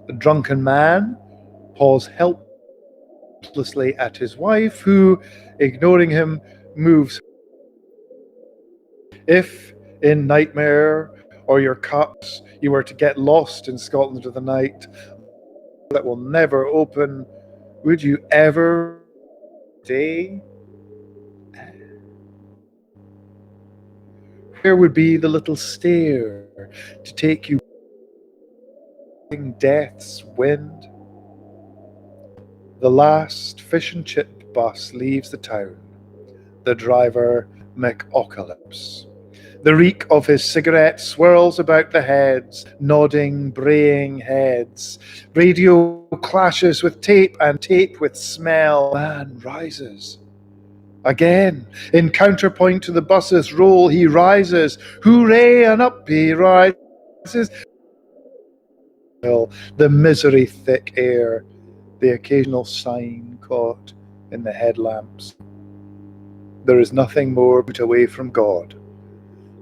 The drunken man paws helplessly at his wife, who, ignoring him, moves. If, in Nightmare or your cups, you were to get lost in Scotland of the night that will never open, would you ever stay? Where would be the little stair to take you death's wind? The last fish and chip bus leaves the town. The driver, McApocalypse. The reek of his cigarette swirls about the heads, nodding, braying heads. Radio clashes with tape and tape with smell. Man rises. Again, in counterpoint to the bus's roll, he rises. Hooray, and up he rises. The misery thick air, the occasional sign caught in the headlamps. There is nothing more put away from God,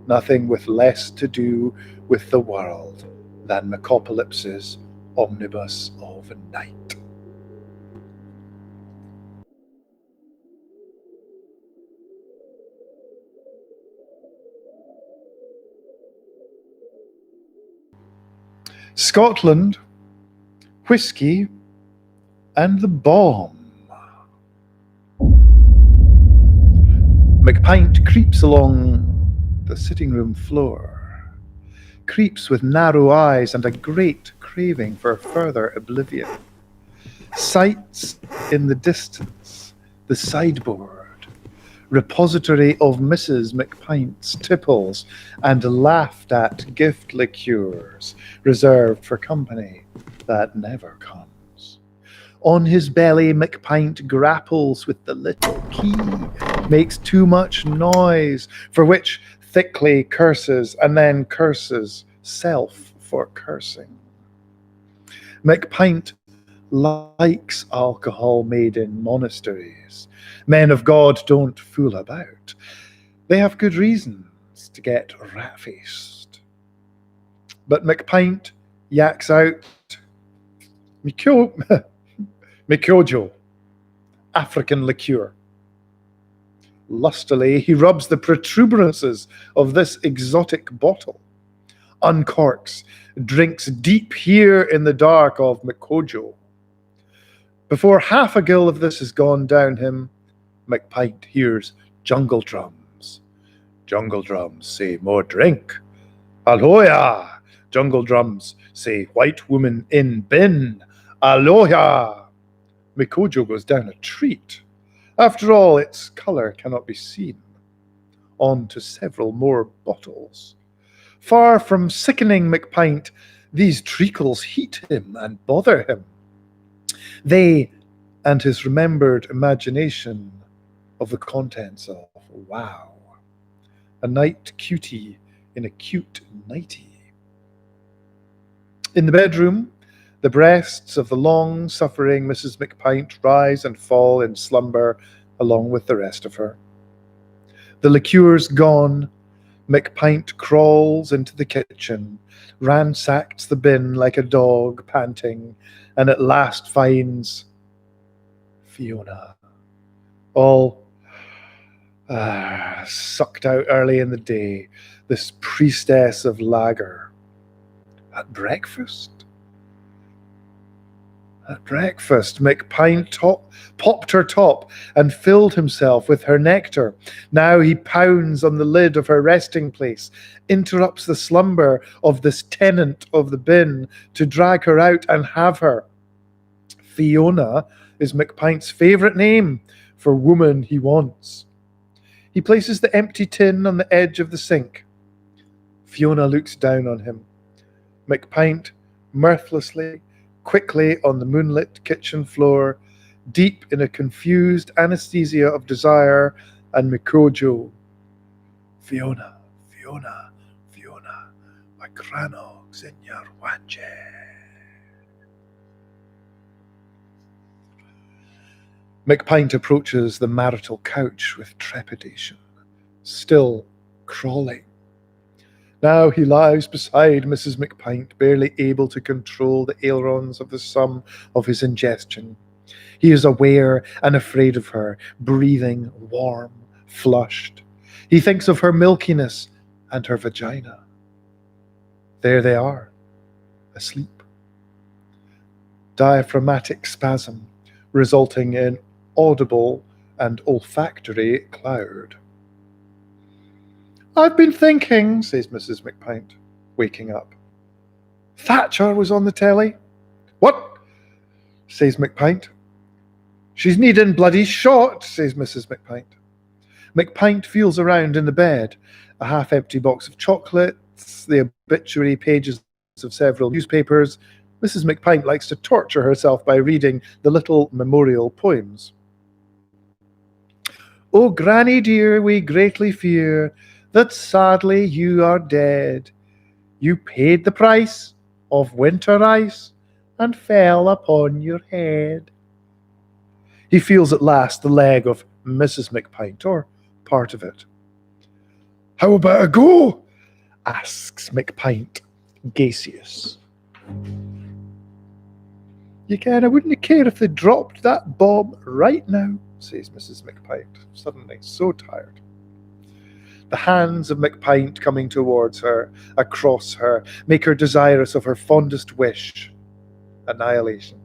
nothing with less to do with the world than McApocalypse's omnibus of night. Scotland, whiskey, and the bomb. McPint creeps along the sitting room floor, creeps with narrow eyes and a great craving for further oblivion. Sights in the distance, the sideboard, repository of Mrs. McPint's tipples and laughed at gift liqueurs reserved for company that never comes. On his belly, McPint grapples with the little key, makes too much noise, for which thickly curses and then curses self for cursing. McPint likes alcohol made in monasteries. Men of God don't fool about. They have good reasons to get rat-faced. But McPint yaks out Mikyojo, African liqueur. Lustily, he rubs the protuberances of this exotic bottle, uncorks, drinks deep here in the dark of Mikojo. Before half a gill of this has gone down him, McPint hears jungle drums. Jungle drums say more drink. Aloha! Jungle drums say white woman in bin. Aloha! Mikojo goes down a treat. After all, its colour cannot be seen. On to several more bottles. Far from sickening McPint, these treacles heat him and bother him. They and his remembered imagination of the contents of wow. A night cutie in a cute nightie. In the bedroom, the breasts of the long-suffering Mrs. McPint rise and fall in slumber along with the rest of her. The liqueurs gone, McPint crawls into the kitchen, ransacks the bin like a dog panting, and at last finds Fiona, all sucked out early in the day, this priestess of lager. At breakfast, McPint popped her top and filled himself with her nectar. Now he pounds on the lid of her resting place, interrupts the slumber of this tenant of the bin to drag her out and have her. Fiona is McPint's favourite name for woman he wants. He places the empty tin on the edge of the sink. Fiona looks down on him. McPint, mirthlessly, quickly on the moonlit kitchen floor, deep in a confused anesthesia of desire and Mikojo. Fiona, Fiona, Fiona, Macranog in your wanje. McPint approaches the marital couch with trepidation, still crawling. Now he lies beside Mrs. McPint, barely able to control the ailerons of the sum of his ingestion. He is aware and afraid of her, breathing warm, flushed. He thinks of her milkiness and her vagina. There they are, asleep. Diaphragmatic spasm, resulting in audible and olfactory cloud. I've been thinking, says Mrs. McPint, waking up. Thatcher was on the telly. What? Says McPint. She's needing bloody shot, says Mrs. McPint. McPint feels around in the bed, a half-empty box of chocolates, the obituary pages of several newspapers. Mrs. McPint likes to torture herself by reading the little memorial poems. Oh, Granny dear, we greatly fear that sadly you are dead. You paid the price of winter ice and fell upon your head. He feels at last the leg of Mrs. McPint, or part of it. How about a go? Asks McPint, gaseous. You can, I wouldn't care if they dropped that bomb right now, says Mrs. McPint, suddenly so tired. The hands of McPint coming towards her, across her, make her desirous of her fondest wish, annihilation.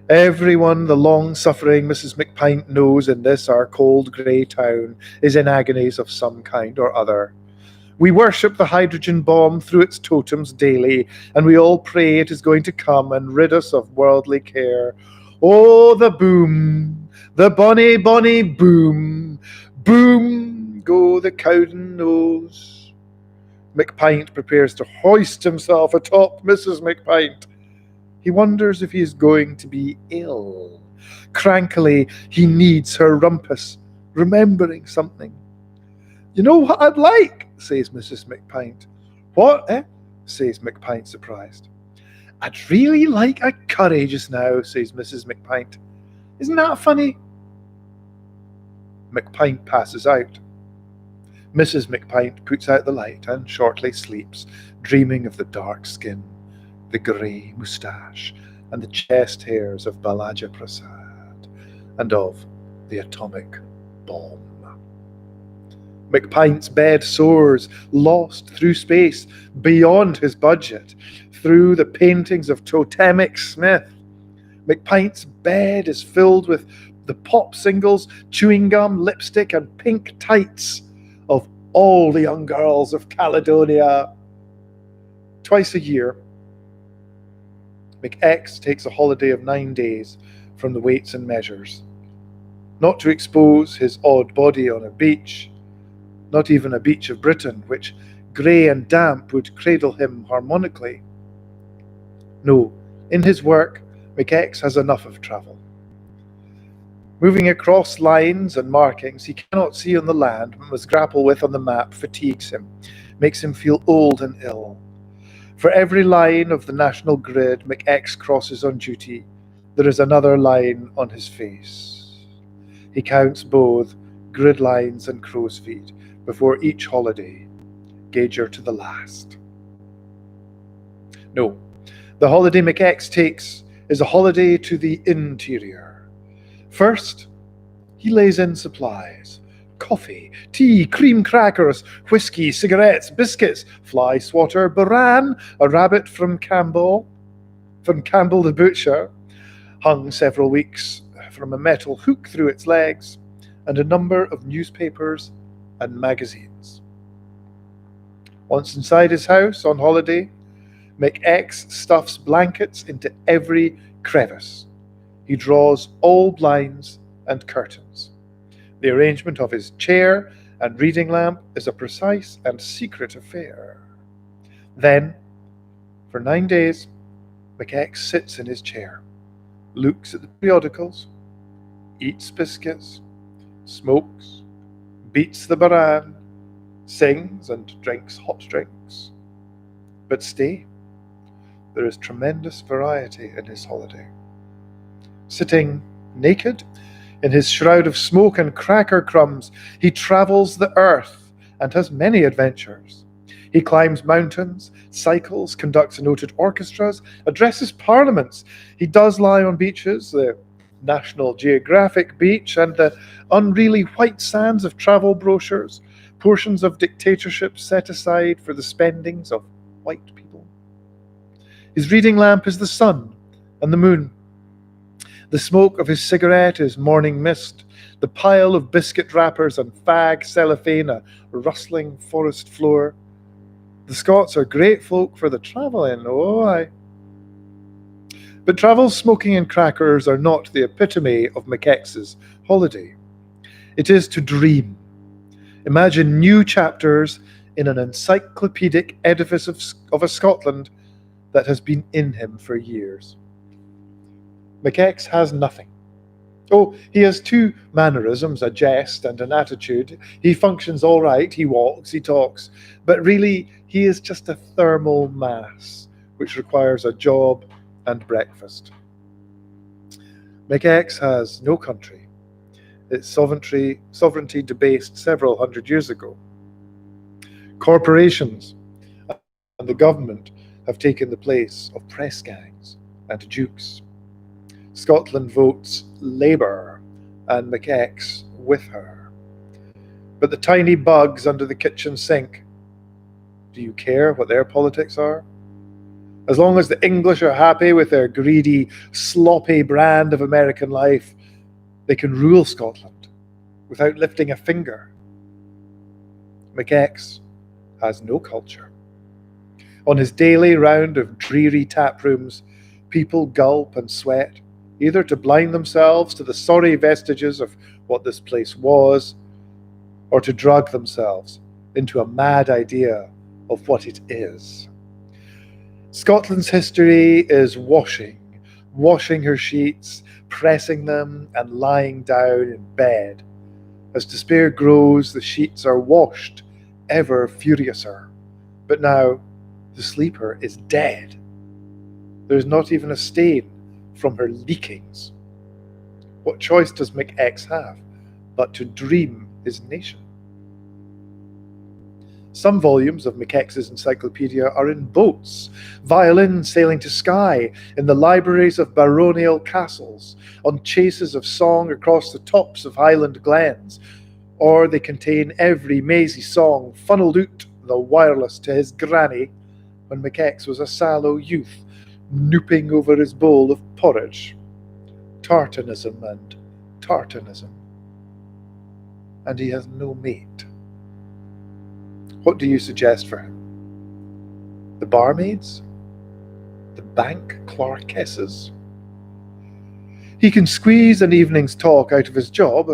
Everyone the long-suffering Mrs. McPint knows in this our cold grey town is in agonies of some kind or other. We worship the hydrogen bomb through its totems daily, and we all pray it is going to come and rid us of worldly care. Oh, the boom, the bonny, bonny boom, boom, go the Cowden nose. McPint prepares to hoist himself atop Mrs. McPint. He wonders if he is going to be ill. Crankily, he kneads her rumpus, remembering something. You know what I'd like, says Mrs. McPint. What, eh? Says McPint, surprised. I'd really like a curry just now, says Mrs. McPint. Isn't that funny? McPint passes out. Mrs. McPint puts out the light and shortly sleeps, dreaming of the dark skin, the grey moustache, and the chest hairs of Balaja Prasad, and of the atomic bomb. McPint's bed soars, lost through space, beyond his budget, through the paintings of Totemic Smith. McPint's bed is filled with the pop singles, chewing gum, lipstick, and pink tights of all the young girls of Caledonia. Twice a year, McX takes a holiday of 9 days from the weights and measures, not to expose his odd body on a beach, not even a beach of Britain, which, grey and damp, would cradle him harmonically. No, in his work, McX has enough of travel. Moving across lines and markings he cannot see on the land, but must grapple with on the map, fatigues him, makes him feel old and ill. For every line of the national grid McX crosses on duty, there is another line on his face. He counts both grid lines and crow's feet before each holiday, gauger to the last. No, the holiday McX takes is a holiday to the interior. First, he lays in supplies. Coffee, tea, cream crackers, whiskey, cigarettes, biscuits, fly swatter, boran, a rabbit from Campbell the butcher, hung several weeks from a metal hook through its legs, and a number of newspapers and magazines. Once inside his house on holiday, McX stuffs blankets into every crevice. He draws all blinds and curtains. The arrangement of his chair and reading lamp is a precise and secret affair. Then, for 9 days, McX sits in his chair, looks at the periodicals, eats biscuits, smokes, beats the baran, sings and drinks hot drinks. But stay, there is tremendous variety in his holiday. Sitting naked, in his shroud of smoke and cracker crumbs, he travels the earth and has many adventures. He climbs mountains, cycles, conducts noted orchestras, addresses parliaments. He does lie on beaches, the National Geographic beach and the unreally white sands of travel brochures, portions of dictatorships set aside for the spendings of white people. His reading lamp is the sun and the moon. The smoke of his cigarette is morning mist, the pile of biscuit wrappers and fag cellophane a rustling forest floor. The Scots are great folk for the travelling, oh aye. But travel, smoking and crackers are not the epitome of McX's holiday. It is to dream. Imagine new chapters in an encyclopedic edifice of a Scotland that has been in him for years. McX has nothing. Oh, he has two mannerisms, a jest and an attitude. He functions all right, he walks, he talks, but really he is just a thermal mass which requires a job and breakfast. McX has no country. Its sovereignty debased several hundred years ago. Corporations and the government have taken the place of press gangs and dukes. Scotland votes Labour and McX with her. But the tiny bugs under the kitchen sink, do you care what their politics are? As long as the English are happy with their greedy, sloppy brand of American life, they can rule Scotland without lifting a finger. McX has no culture. On his daily round of dreary tap rooms, people gulp and sweat, either to blind themselves to the sorry vestiges of what this place was, or to drug themselves into a mad idea of what it is. Scotland's history is washing her sheets, pressing them, and lying down in bed. As despair grows, the sheets are washed ever furiouser. But now the sleeper is dead. There is not even a stain from her leakings. What choice does McX have but to dream his nation? Some volumes of McX's encyclopedia are in boats, violins sailing to Skye, in the libraries of baronial castles, on chases of song across the tops of Highland glens, or they contain every mazy song funneled out the wireless to his granny when McX was a sallow youth, nooping over his bowl of porridge. Tartanism and tartanism. And he has no mate. What do you suggest for him? The barmaids? The bank clerkesses? He can squeeze an evening's talk out of his job,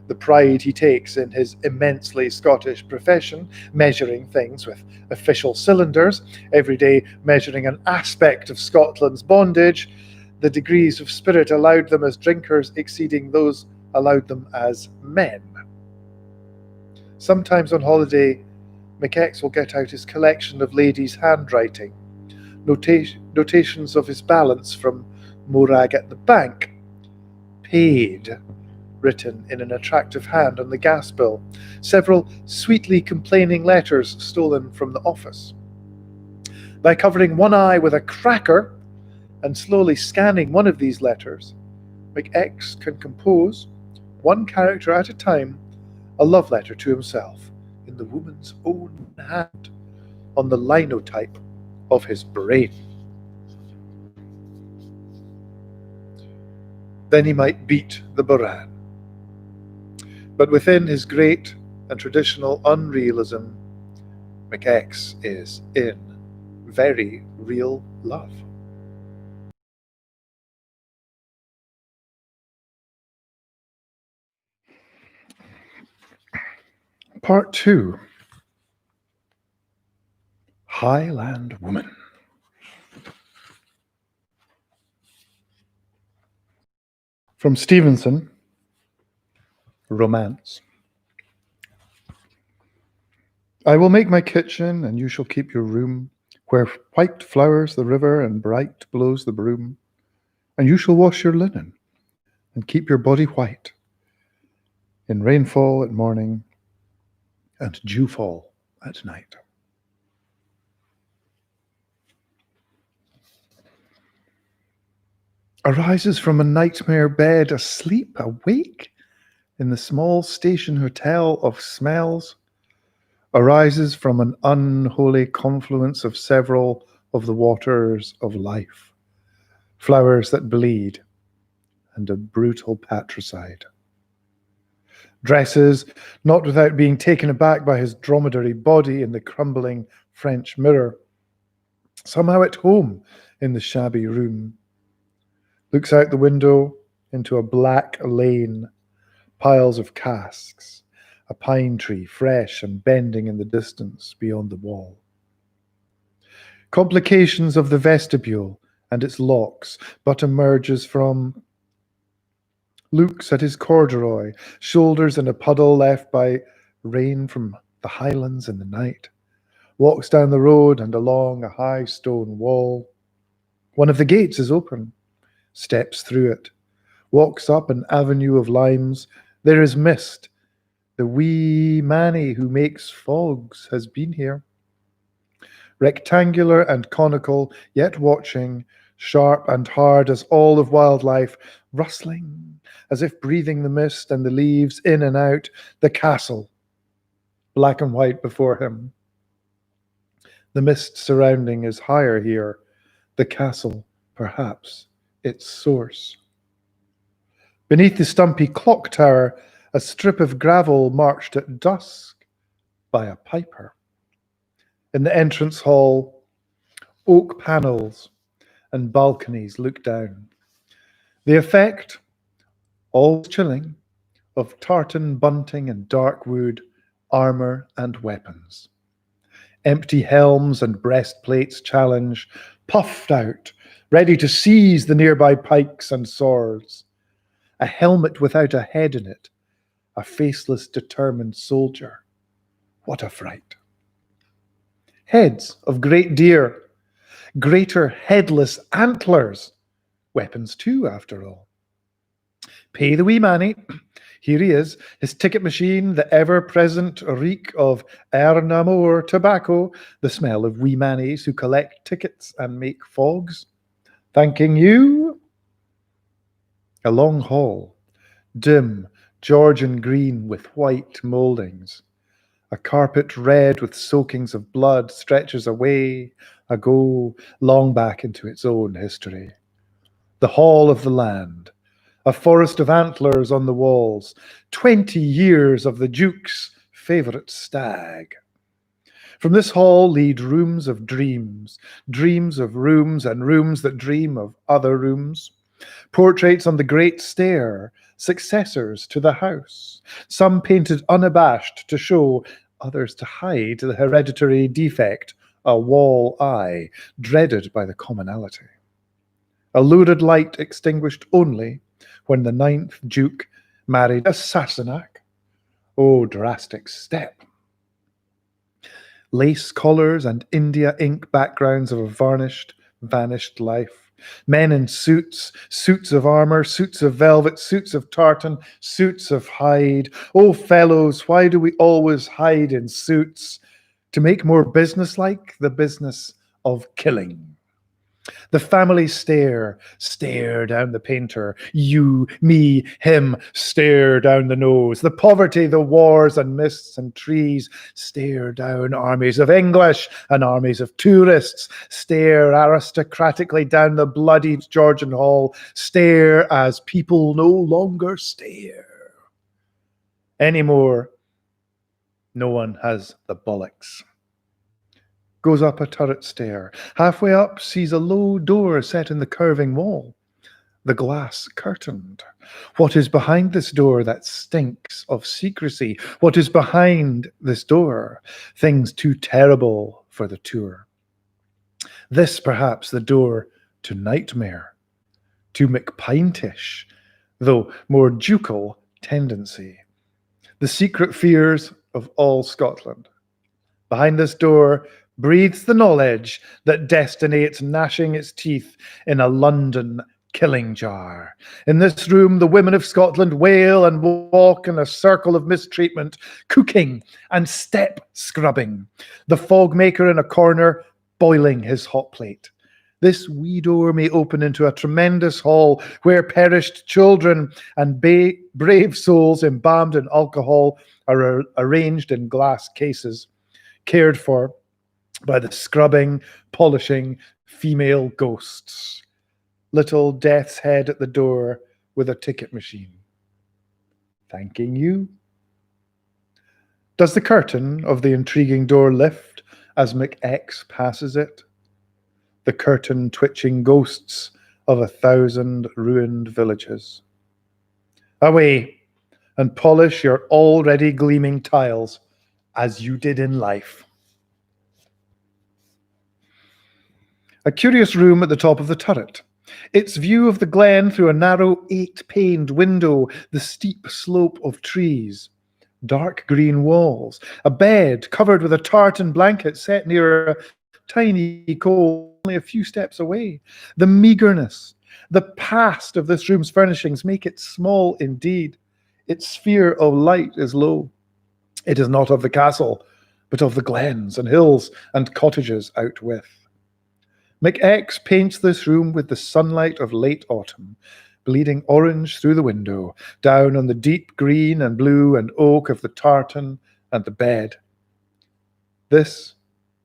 the pride he takes in his immensely Scottish profession, measuring things with official cylinders, every day measuring an aspect of Scotland's bondage, the degrees of spirit allowed them as drinkers exceeding those allowed them as men. Sometimes on holiday, McX will get out his collection of ladies' handwriting, notations of his balance from Morag at the bank, paid, written in an attractive hand on the gas bill, several sweetly complaining letters stolen from the office. By covering one eye with a cracker and slowly scanning one of these letters, McX can compose, one character at a time, a love letter to himself in the woman's own hand, on the linotype of his brain. Then he might beat the Boran. But within his great and traditional unrealism, McX is in very real love. Part 2. Highland Woman. From Stevenson, Romance. I will make my kitchen, and you shall keep your room, where white flowers the river and bright blows the broom. And you shall wash your linen, and keep your body white, in rainfall at morning, and dewfall at night. Arises from a nightmare bed, asleep, awake, in the small station hotel of smells, arises from an unholy confluence of several of the waters of life, flowers that bleed, and a brutal patricide. Dresses, not without being taken aback by his dromedary body in the crumbling French mirror, somehow at home in the shabby room, looks out the window into a black lane, piles of casks, a pine tree fresh and bending in the distance beyond the wall. Complications of the vestibule and its locks, but emerges from, looks at his corduroy, shoulders in a puddle left by rain from the highlands in the night, walks down the road and along a high stone wall. One of the gates is open, steps through it, walks up an avenue of limes. There is mist. The wee manny who makes fogs has been here. Rectangular and conical, yet watching, sharp and hard as all of wildlife, rustling as if breathing the mist and the leaves in and out, the castle, black and white before him. The mist surrounding is higher here, the castle, perhaps, its source. Beneath the stumpy clock tower, a strip of gravel marched at dusk by a piper. In the entrance hall, oak panels and balconies look down. The effect, always chilling, of tartan bunting and dark wood, armour and weapons. Empty helms and breastplates challenge, puffed out, ready to seize the nearby pikes and swords. A helmet without a head in it, a faceless, determined soldier. What a fright. Heads of great deer, greater headless antlers, weapons too, after all. Pay the wee manny. Here he is, his ticket machine, the ever-present reek of Ernamore tobacco, the smell of wee mannies who collect tickets and make fogs. Thanking you. A long hall, dim, Georgian green with white mouldings. A carpet red with soakings of blood stretches away, ago, long back into its own history. The hall of the land, a forest of antlers on the walls, 20 years of the Duke's favourite stag. From this hall lead rooms of dreams, dreams of rooms and rooms that dream of other rooms. Portraits on the great stair, successors to the house, some painted unabashed to show, others to hide the hereditary defect, a wall eye, dreaded by the commonalty. A lurid light extinguished only when the 9th Duke married a Sassenach. Oh, drastic step. Lace collars and India ink backgrounds of a varnished, vanished life. Men in suits, suits of armour, suits of velvet, suits of tartan, suits of hide. Oh, fellows, why do we always hide in suits? To make more businesslike the business of killing. The family stare down the painter. You, me, him, stare down the nose. The poverty, the wars and mists and trees, stare down armies of English and armies of tourists, stare aristocratically down the bloodied Georgian hall, stare as people no longer stare. Anymore, no one has the bollocks. Goes up a turret stair. Halfway up, sees a low door set in the curving wall, the glass curtained. What is behind this door that stinks of secrecy? What is behind this door? Things too terrible for the tour. This, perhaps, the door to nightmare, to McPintish, though more ducal tendency. The secret fears of all Scotland. Behind this door breathes the knowledge that destiny is gnashing its teeth in a London killing jar. In this room, the women of Scotland wail and walk in a circle of mistreatment, cooking and step scrubbing. The fog maker in a corner boiling his hot plate. This wee door may open into a tremendous hall where perished children and brave souls embalmed in alcohol are arranged in glass cases, cared for by the scrubbing, polishing female ghosts. Little death's head at the door with a ticket machine. Thanking you. Does the curtain of the intriguing door lift as McX passes it? The curtain twitching ghosts of 1,000 ruined villages. Away, and polish your already gleaming tiles as you did in life. A curious room at the top of the turret. Its view of the glen through a narrow 8-paned window, the steep slope of trees, dark green walls, a bed covered with a tartan blanket set near a tiny coal only a few steps away. The meagreness, the past of this room's furnishings make it small indeed. Its sphere of light is low. It is not of the castle, but of the glens and hills and cottages out with. McX paints this room with the sunlight of late autumn, bleeding orange through the window, down on the deep green and blue and oak of the tartan and the bed. This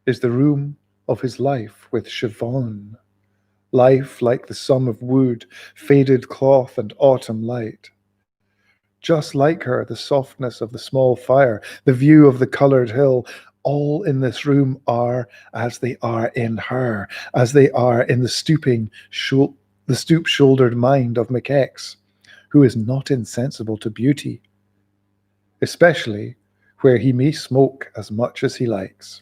is the room of his life with Siobhan. Life like the sum of wood, faded cloth and autumn light. Just like her, the softness of the small fire, the view of the coloured hill, All in this room are as they are in her, as they are in the stoop-shouldered mind of McX, who is not insensible to beauty, especially where he may smoke as much as he likes.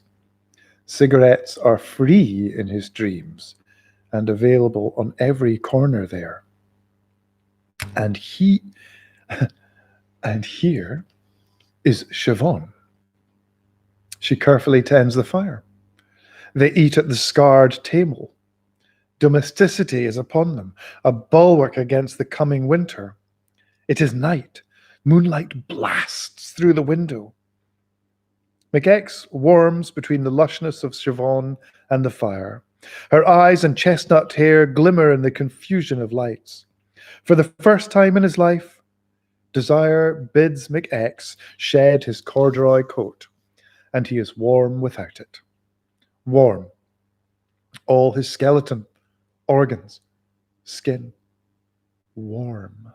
Cigarettes are free in his dreams and available on every corner there. And here is Siobhan. She carefully tends the fire. They eat at the scarred table. Domesticity is upon them, a bulwark against the coming winter. It is night. Moonlight blasts through the window. McX warms between the lushness of Siobhan and the fire. Her eyes and chestnut hair glimmer in the confusion of lights. For the first time in his life, desire bids McX shed his corduroy coat, and he is warm without it. Warm. All his skeleton, organs, skin. Warm.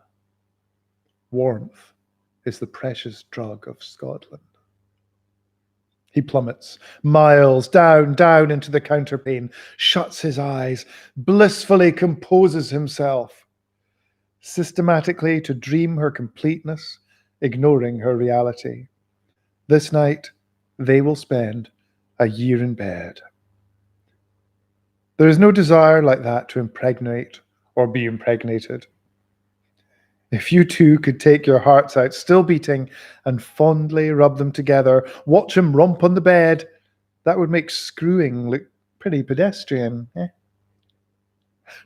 Warmth is the precious drug of Scotland. He plummets, miles down into the counterpane, shuts his eyes, blissfully composes himself, systematically to dream her completeness, ignoring her reality. This night, they will spend a year in bed. There is no desire like that to impregnate or be impregnated. If you two could take your hearts out, still beating, and fondly rub them together, watch him romp on the bed, that would make screwing look pretty pedestrian.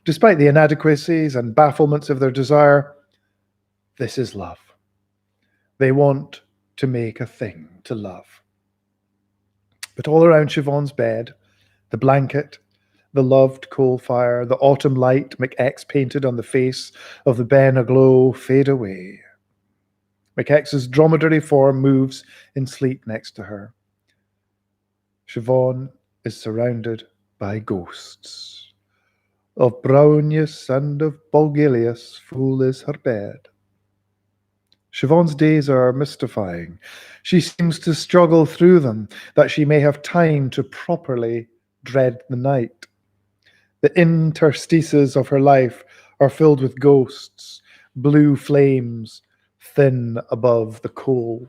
Despite the inadequacies and bafflements of their desire, this is love. They want to make a thing to love. But all around Siobhan's bed, the blanket, the loved coal fire, the autumn light McX painted on the face of the Ben aglow fade away. McX's dromedary form moves in sleep next to her. Siobhan is surrounded by ghosts. Of Brownius and of Bulgilius full is her bed. Siobhan's days are mystifying. She seems to struggle through them, that she may have time to properly dread the night. The interstices of her life are filled with ghosts, blue flames, thin above the coal.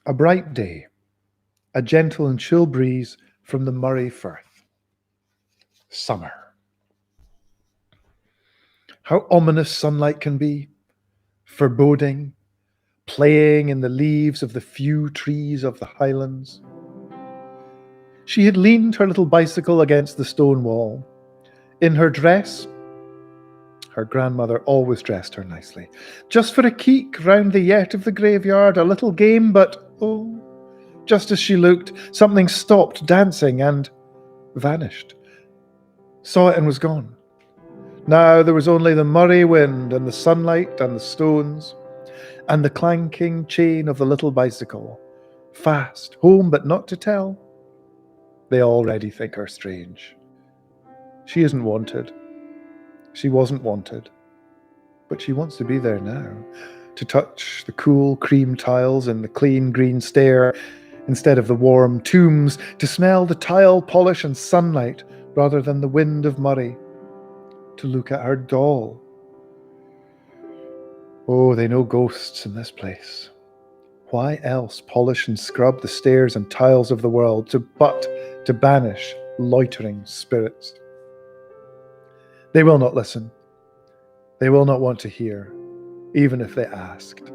A bright day, a gentle and chill breeze from the Moray Firth. Summer. How ominous sunlight can be, foreboding, playing in the leaves of the few trees of the highlands. She had leaned her little bicycle against the stone wall. In her dress, her grandmother always dressed her nicely, just for a keek round the yett of the graveyard, a little game, but oh, just as she looked, something stopped dancing and vanished. Saw it and was gone. Now there was only the Moray wind and the sunlight and the stones and the clanking chain of the little bicycle. Fast, home but not to tell. They already think her strange. She isn't wanted. She wasn't wanted. But she wants to be there now, to touch the cool cream tiles and the clean green stair instead of the warm tombs, to smell the tile polish and sunlight rather than the wind of Moray, to look at her doll. Oh, they know ghosts in this place. Why else polish and scrub the stairs and tiles of the world to banish loitering spirits? They will not listen. They will not want to hear, even if they asked.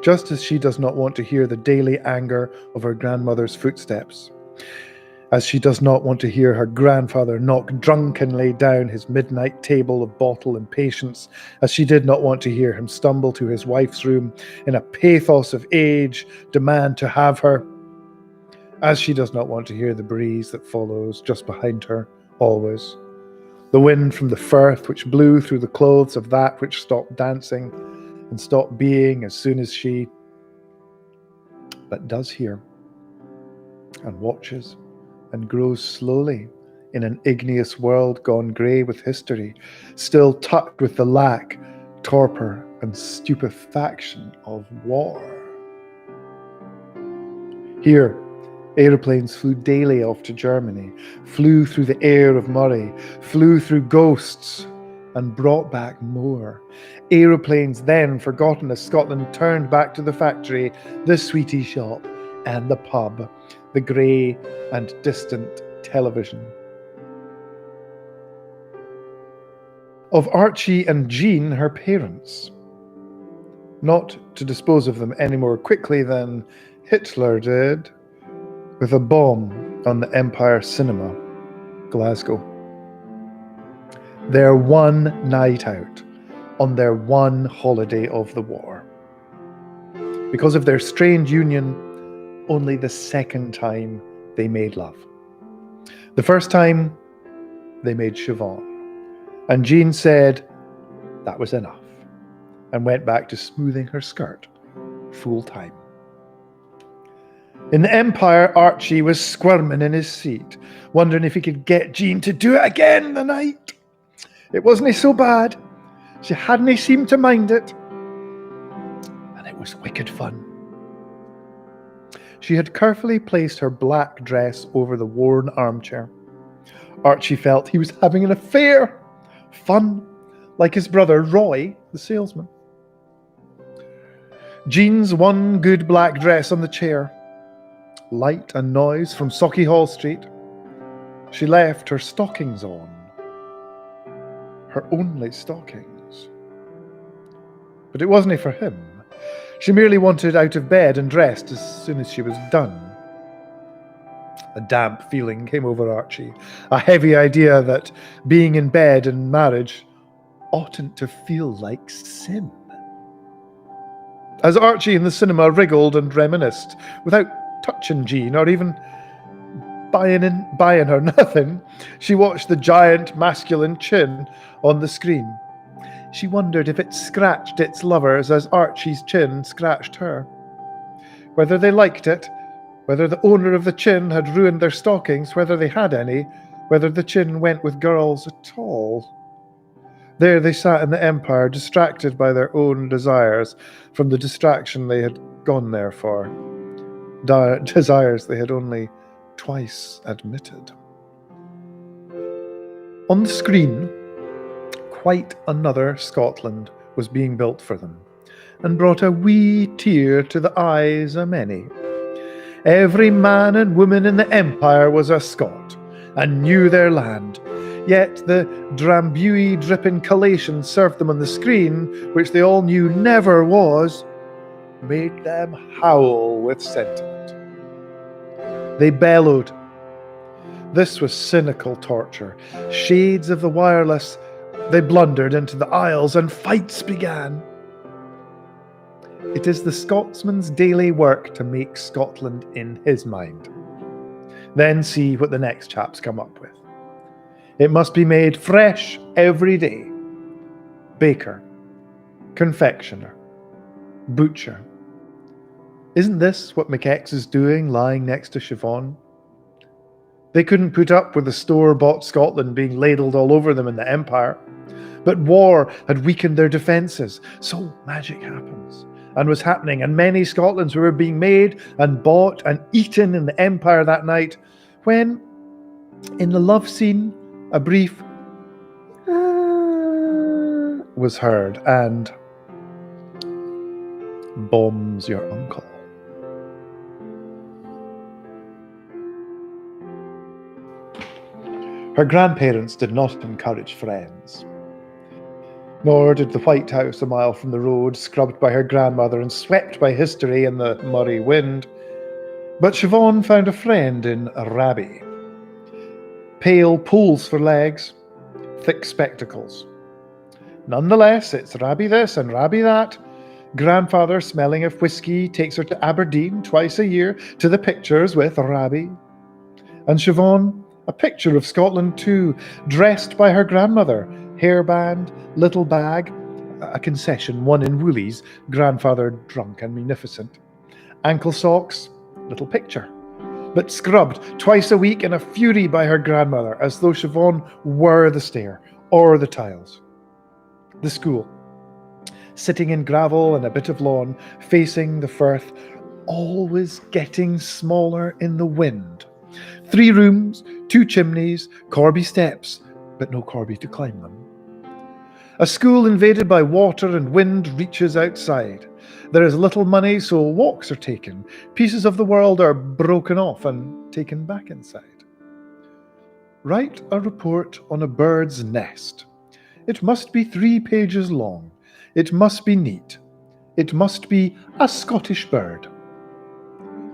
Just as she does not want to hear the daily anger of her grandmother's footsteps, as she does not want to hear her grandfather knock drunkenly down his midnight table of bottle and patience, as she did not want to hear him stumble to his wife's room in a pathos of age, demand to have her, as she does not want to hear the breeze that follows just behind her, always, the wind from the firth which blew through the clothes of that which stopped dancing and stopped being as soon as she, but does hear, and watches, and grows slowly in an igneous world gone grey with history, still tucked with the lack, torpor, and stupefaction of war. Here, aeroplanes flew daily off to Germany, flew through the air of Moray, flew through ghosts, and brought back more. Aeroplanes then, forgotten as Scotland turned back to the factory, the sweetie shop, and the pub, the grey and distant television. Of Archie and Jean, her parents, not to dispose of them any more quickly than Hitler did with a bomb on the Empire Cinema, Glasgow. Their one night out on their one holiday of the war. Because of their strained union, only the second time they made love. The first time, they made Siobhan. And Jean said that was enough and went back to smoothing her skirt full time. In the Empire, Archie was squirming in his seat, wondering if he could get Jean to do it again the night. It wasn't so bad. She hadn't seemed to mind it. And it was wicked fun. She had carefully placed her black dress over the worn armchair. Archie felt he was having an affair. Fun, like his brother Roy, the salesman. Jean's one good black dress on the chair. Light and noise from Sauchiehall Street. She left her stockings on. Her only stockings. But it wasn't for him. She merely wanted out of bed and dressed as soon as she was done. A damp feeling came over Archie, a heavy idea that being in bed and marriage oughtn't to feel like sin. As Archie in the cinema wriggled and reminisced, without touching Jean or even buying her nothing, she watched the giant masculine chin on the screen. She wondered if it scratched its lovers as Archie's chin scratched her. Whether they liked it, whether the owner of the chin had ruined their stockings, whether they had any, whether the chin went with girls at all. There they sat in the Empire, distracted by their own desires from the distraction they had gone there for. Desires they had only twice admitted. On the screen, quite another Scotland was being built for them, and brought a wee tear to the eyes of many. Every man and woman in the Empire was a Scot, and knew their land. Yet the drambuie dripping collation served them on the screen, which they all knew never was, made them howl with sentiment. They bellowed. This was cynical torture. Shades of the wireless, they blundered into the aisles and fights began. It is the Scotsman's daily work to make Scotland in his mind. Then see what the next chaps come up with. It must be made fresh every day. Baker, confectioner, butcher. Isn't this what McX is doing lying next to Siobhan? They couldn't put up with the store-bought Scotland being ladled all over them in the Empire. But war had weakened their defences, so magic happens. And was happening, and many Scotlands were being made and bought and eaten in the Empire that night, when, in the love scene, a brief was heard, and bombs your uncle. Her grandparents did not encourage friends. Nor did the White House a mile from the road, scrubbed by her grandmother and swept by history in the Moray wind. But Siobhan found a friend in Rabbie. Pale poles for legs, thick spectacles. Nonetheless, it's Rabbie this and Rabbie that. Grandfather, smelling of whiskey, takes her to Aberdeen twice a year to the pictures with Rabbie. And Siobhan, a picture of Scotland too, dressed by her grandmother, hairband, little bag, a concession, one in Woolies, grandfather drunk and munificent. Ankle socks, little picture, but scrubbed twice a week in a fury by her grandmother, as though Siobhan were the stair or the tiles. The school. sitting in gravel and a bit of lawn, facing the firth, always getting smaller in the wind. 3 rooms, 2 chimneys, Corby steps, but no Corby to climb them. A school invaded by water and wind reaches outside. There is little money, so walks are taken. Pieces of the world are broken off and taken back inside. Write a report on a bird's nest. It must be 3 pages long. It must be neat. It must be a Scottish bird.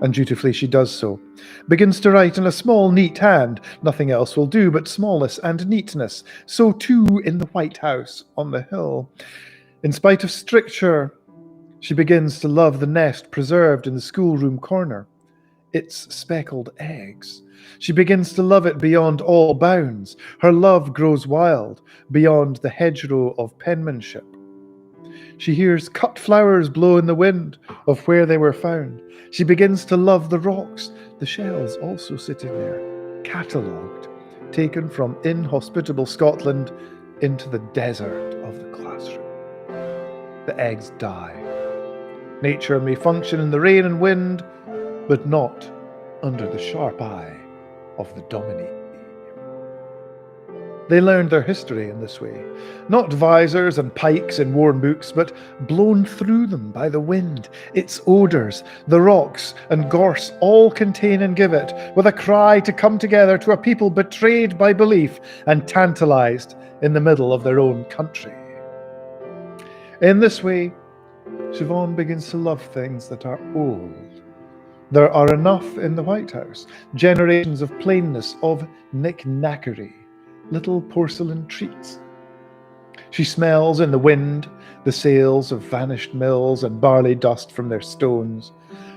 And dutifully she does so. Begins to write in a small, neat hand. Nothing else will do but smallness and neatness. So too in the White House on the hill. In spite of stricture, she begins to love the nest preserved in the schoolroom corner. Its speckled eggs. She begins to love it beyond all bounds. Her love grows wild, beyond the hedgerow of penmanship. She hears cut flowers blow in the wind of where they were found. She begins to love the rocks, the shells also sitting there, catalogued, taken from inhospitable Scotland into the desert of the classroom. The eggs die. Nature may function in the rain and wind, but not under the sharp eye of the dominie. They learned their history in this way, not visors and pikes in worn books, but blown through them by the wind. Its odours, the rocks and gorse all contain and give it, with a cry to come together to a people betrayed by belief and tantalised in the middle of their own country. In this way, Siobhan begins to love things that are old. There are enough in the White House, generations of plainness, of knick-knackery, little porcelain treats. She smells in the wind the sails of vanished mills and barley dust from their stones.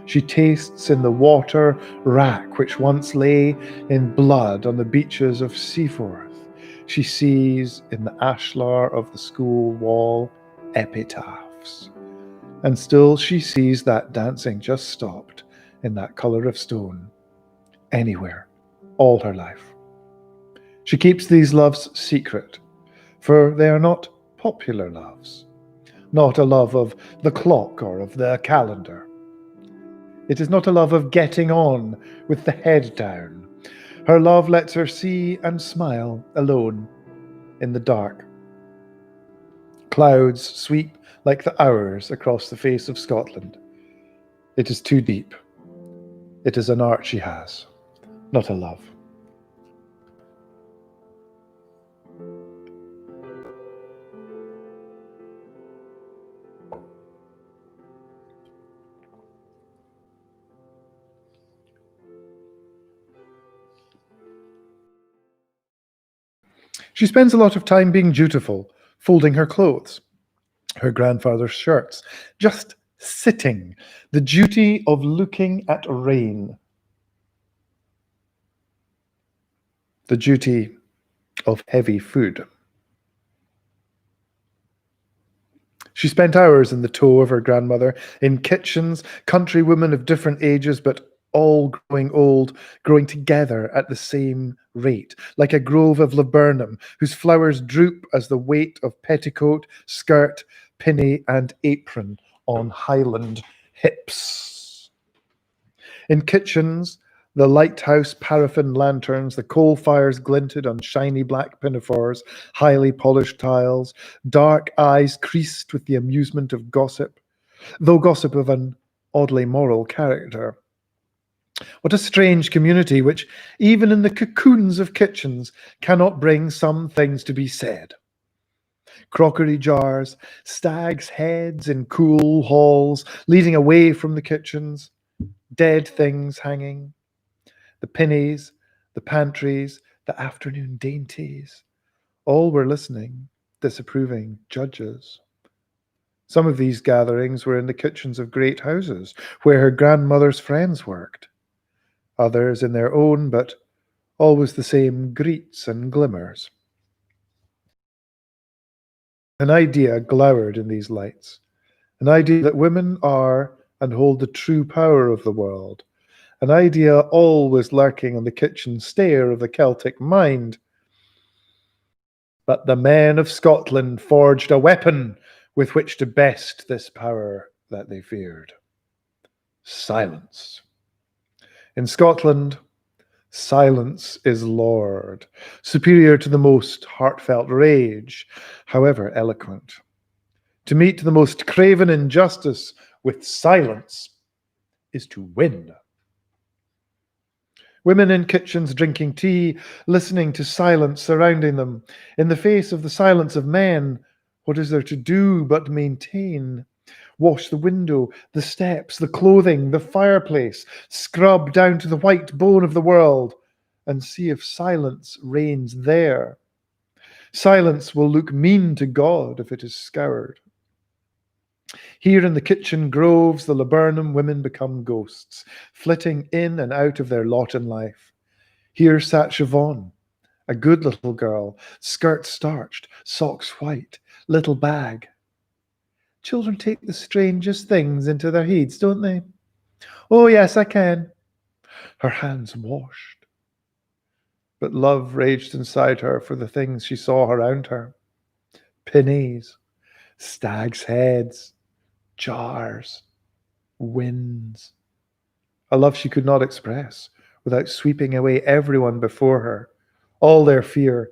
She tastes in the water wrack which once lay in blood on the beaches of Seaforth. She sees in the ashlar of the school wall epitaphs. And still she sees that dancing just stopped in that colour of stone, anywhere, all her life. She keeps these loves secret, for they are not popular loves, not a love of the clock or of the calendar. It is not a love of getting on with the head down. Her love lets her see and smile alone in the dark. Clouds sweep like the hours across the face of Scotland. It is too deep. It is an art she has, not a love. She spends a lot of time being dutiful, folding her clothes, her grandfather's shirts, just sitting, the duty of looking at rain, the duty of heavy food. She spent hours in the toe of her grandmother, in kitchens, country women of different ages, but all growing old, growing together at the same rate, like a grove of laburnum, whose flowers droop as the weight of petticoat, skirt, pinny, and apron on Highland hips. In kitchens, the lighthouse paraffin lanterns, the coal fires glinted on shiny black pinafores, highly polished tiles, dark eyes creased with the amusement of gossip, though gossip of an oddly moral character. What a strange community, which, even in the cocoons of kitchens, cannot bring some things to be said. Crockery jars, stags' heads in cool halls, leading away from the kitchens, dead things hanging, the pinnies, the pantries, the afternoon dainties. All were listening, disapproving judges. Some of these gatherings were in the kitchens of great houses, where her grandmother's friends worked. Others in their own, but always the same greets and glimmers. An idea glowered in these lights, an idea that women are and hold the true power of the world, an idea always lurking on the kitchen stair of the Celtic mind. But the men of Scotland forged a weapon with which to best this power that they feared. Silence. In Scotland, silence is lord, superior to the most heartfelt rage, however eloquent. To meet the most craven injustice with silence is to win. Women in kitchens drinking tea, listening to silence surrounding them. In the face of the silence of men, what is there to do but maintain? Wash the window, the steps, the clothing, the fireplace, scrub down to the white bone of the world, and see if silence reigns there. Silence will look mean to God if it is scoured. Here in the kitchen groves, the laburnum women become ghosts, flitting in and out of their lot in life. Here sat Siobhan, a good little girl, skirt starched, socks white, little bag. Children take the strangest things into their heads, don't they? Oh, yes, I can. Her hands washed. But love raged inside her for the things she saw around her. Pennies, stags' heads, jars, winds. A love she could not express without sweeping away everyone before her, all their fear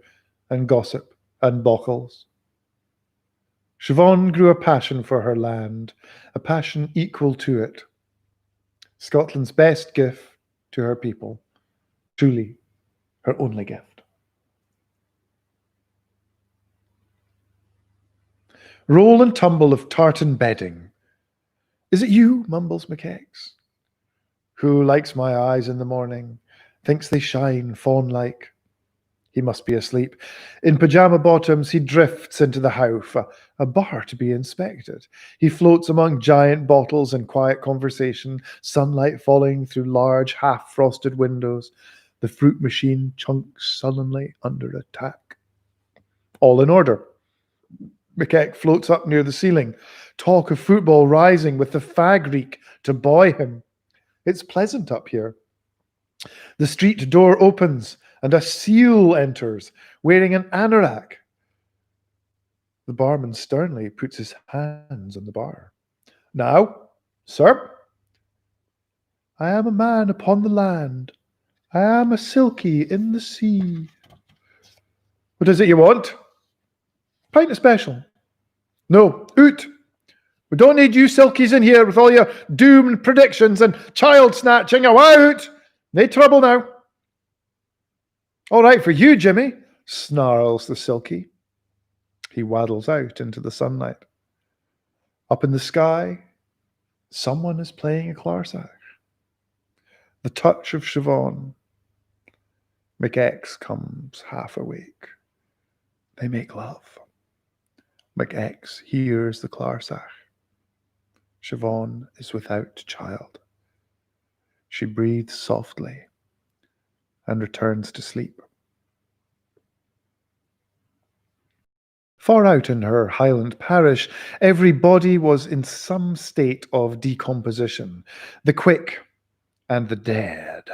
and gossip and bockles. Siobhan grew a passion for her land, a passion equal to it. Scotland's best gift to her people, truly her only gift. Roll and tumble of tartan bedding. Is it you, mumbles McX? Who likes my eyes in the morning, thinks they shine fawn-like? He must be asleep. In pyjama bottoms, he drifts into the house, a bar to be inspected. He floats among giant bottles in quiet conversation, sunlight falling through large half-frosted windows. The fruit machine chunks sullenly under attack. All in order. McX floats up near the ceiling. Talk of football rising with the fag reek to buoy him. It's pleasant up here. The street door opens and a seal enters, wearing an anorak. The barman sternly puts his hands on the bar. Now, sir, I am a man upon the land. I am a silky in the sea. What is it you want? Pint of special. No, oot. We don't need you silkies in here with all your doomed predictions and child snatching. Away out! No trouble now. All right for you, Jimmy, snarls the silky. He waddles out into the sunlight. Up in the sky, someone is playing a clarsach. The touch of Siobhan. McX comes half awake. They make love. McX hears the clarsach. Siobhan is without child. She breathes softly and returns to sleep. Far out in her Highland parish, every body was in some state of decomposition, the quick and the dead.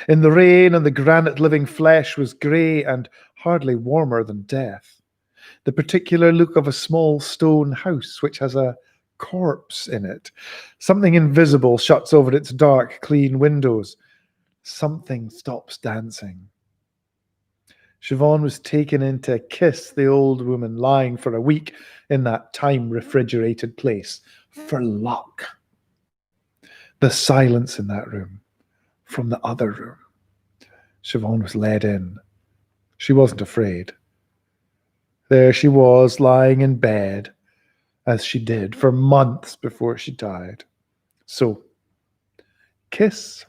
In the rain and the granite living flesh was grey and hardly warmer than death. The particular look of a small stone house which has a corpse in it. Something invisible shuts over its dark, clean windows. Something stops dancing. Siobhan was taken in to kiss the old woman lying for a week in that time-refrigerated place. For luck. The silence in that room, from the other room. Siobhan was led in. She wasn't afraid. There she was, lying in bed, as she did for months before she died. So, kiss,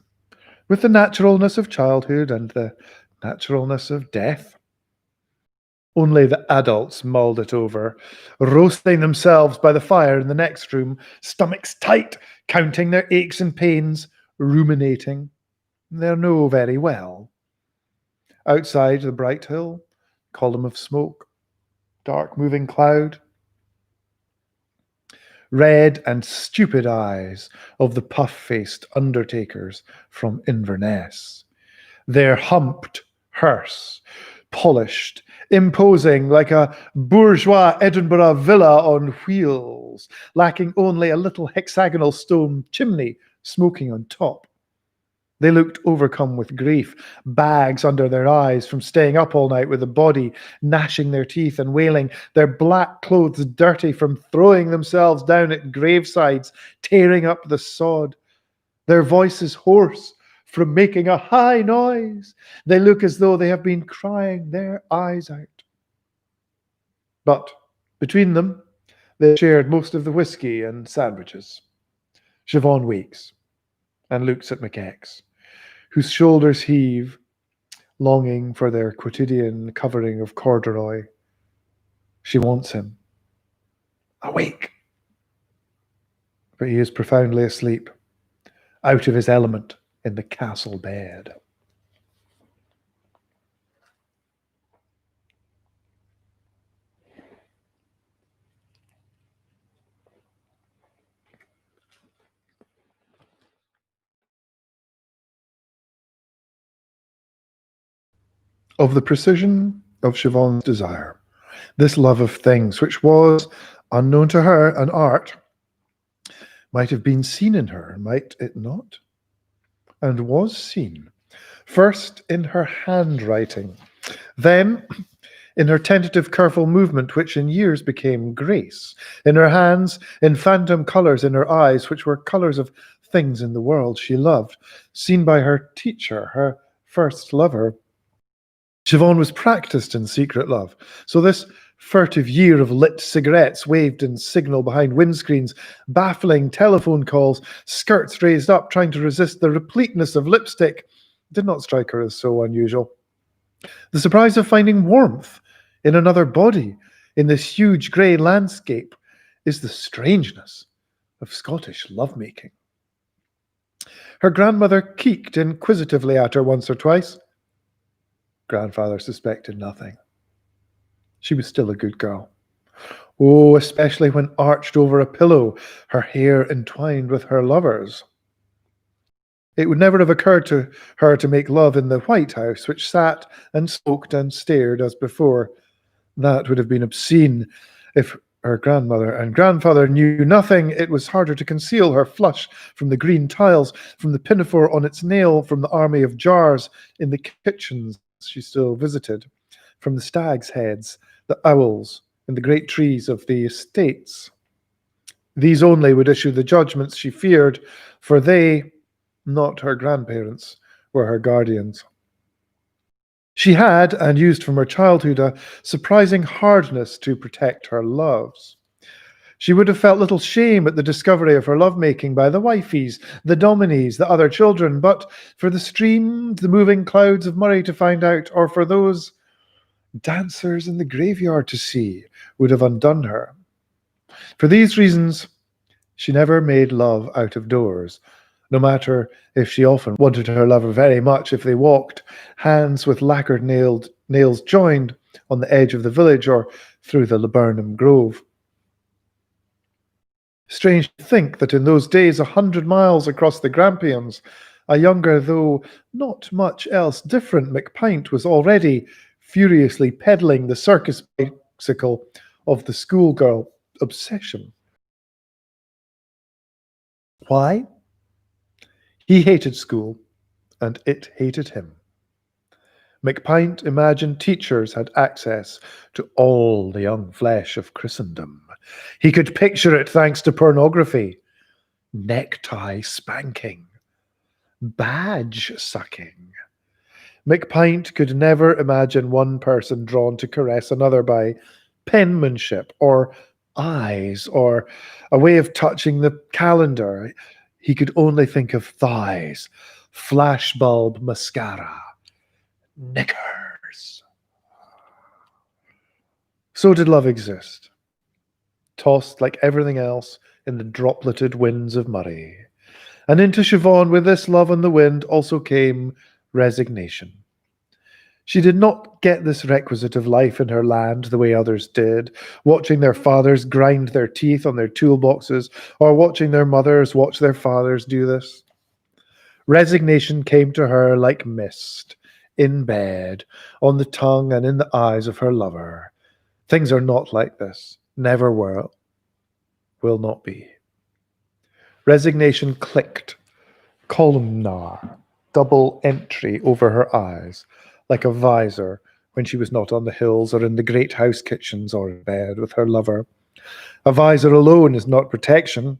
with the naturalness of childhood and the naturalness of death. Only the adults mulled it over, roasting themselves by the fire in the next room, stomachs tight, counting their aches and pains, ruminating. They know very well. Outside the bright hill, column of smoke, dark moving cloud. Red and stupid eyes of the puff-faced undertakers from Inverness. Their humped hearse, polished, imposing like a bourgeois Edinburgh villa on wheels, lacking only a little hexagonal stone chimney smoking on top. They looked overcome with grief, bags under their eyes from staying up all night with the body, gnashing their teeth and wailing, their black clothes dirty from throwing themselves down at gravesides, tearing up the sod, their voices hoarse from making a high noise. They look as though they have been crying their eyes out. But between them, they shared most of the whiskey and sandwiches. Siobhan wakes and looks at McX, whose shoulders heave, longing for their quotidian covering of corduroy. She wants him. Awake! But he is profoundly asleep, out of his element in the castle bed. Of the precision of Siobhan's desire, this love of things, which was, unknown to her, an art, might have been seen in her, might it not? And was seen, first in her handwriting, then in her tentative careful movement, which in years became grace, in her hands, in phantom colours in her eyes, which were colours of things in the world she loved, seen by her teacher, her first lover. Siobhan was practised in secret love, so this furtive year of lit cigarettes waved in signal behind windscreens, baffling telephone calls, skirts raised up trying to resist the repleteness of lipstick, did not strike her as so unusual. The surprise of finding warmth in another body in this huge grey landscape is the strangeness of Scottish lovemaking. Her grandmother keeked inquisitively at her once or twice. Grandfather suspected nothing. She was still a good girl. Oh, especially when arched over a pillow, her hair entwined with her lover's. It would never have occurred to her to make love in the White House, which sat and smoked and stared as before. That would have been obscene. If her grandmother and grandfather knew nothing, it was harder to conceal her flush from the green tiles, from the pinafore on its nail, from the army of jars in the kitchens she still visited, from the stags' heads, the owls, and the great trees of the estates. These only would issue the judgments she feared, for they, not her grandparents, were her guardians. She had, and used from her childhood, a surprising hardness to protect her loves. She would have felt little shame at the discovery of her lovemaking by the wifeys, the dominies, the other children, but for the stream, the moving clouds of Murray to find out, or for those dancers in the graveyard to see, would have undone her. For these reasons, she never made love out of doors, no matter if she often wanted her lover very much if they walked, hands with lacquered nails joined, on the edge of the village or through the laburnum grove. Strange to think that in those days, 100 miles across the Grampians, a younger, though not much else different, McPint was already furiously peddling the circus bicycle of the schoolgirl obsession. Why? He hated school, and it hated him. McPint imagined teachers had access to all the young flesh of Christendom. He could picture it thanks to pornography, necktie spanking, badge sucking. McPint could never imagine one person drawn to caress another by penmanship or eyes or a way of touching the calendar. He could only think of thighs, flashbulb mascara, knickers. So did love exist, tossed like everything else in the dropleted winds of Murray. And into Siobhan with this love on the wind also came resignation. She did not get this requisite of life in her land the way others did, watching their fathers grind their teeth on their toolboxes, or watching their mothers watch their fathers do this. Resignation came to her like mist, in bed, on the tongue and in the eyes of her lover. Things are not like this. Never were. Will not be. Resignation clicked. Columnar. Double entry over her eyes, like a visor when she was not on the hills or in the great house kitchens or in bed with her lover. A visor alone is not protection,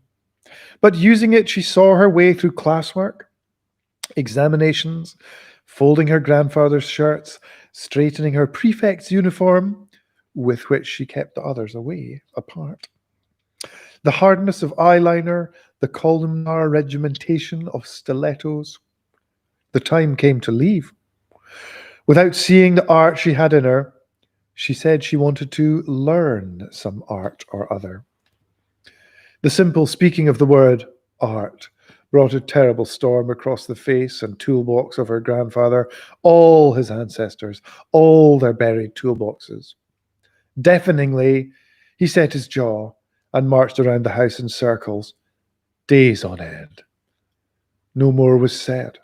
but using it, she saw her way through classwork, examinations, folding her grandfather's shirts, straightening her prefect's uniform, with which she kept the others away, apart. The hardness of eyeliner, the columnar regimentation of stilettos. The time came to leave. Without seeing the art she had in her, she said she wanted to learn some art or other. The simple speaking of the word art brought a terrible storm across the face and toolbox of her grandfather, all his ancestors, all their buried toolboxes. Deafeningly, he set his jaw and marched around the house in circles, days on end. No more was said.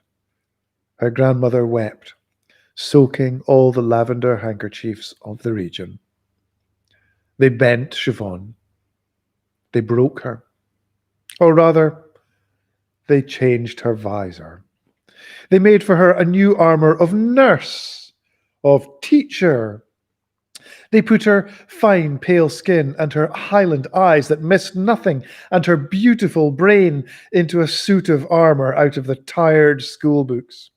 Her grandmother wept, soaking all the lavender handkerchiefs of the region. They bent Siobhan. They broke her. Or rather, they changed her visor. They made for her a new armor of nurse, of teacher. They put her fine, pale skin and her Highland eyes that missed nothing and her beautiful brain into a suit of armor out of the tired school books.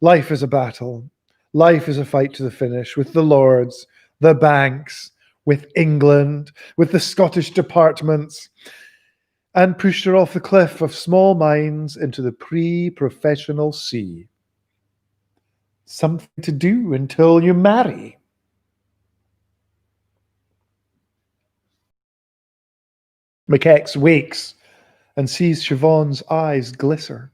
Life is a battle. Life is a fight to the finish with the Lords, the banks, with England, with the Scottish departments, and pushed her off the cliff of small mines into the pre-professional sea. Something to do until you marry. McX wakes and sees Siobhan's eyes glister.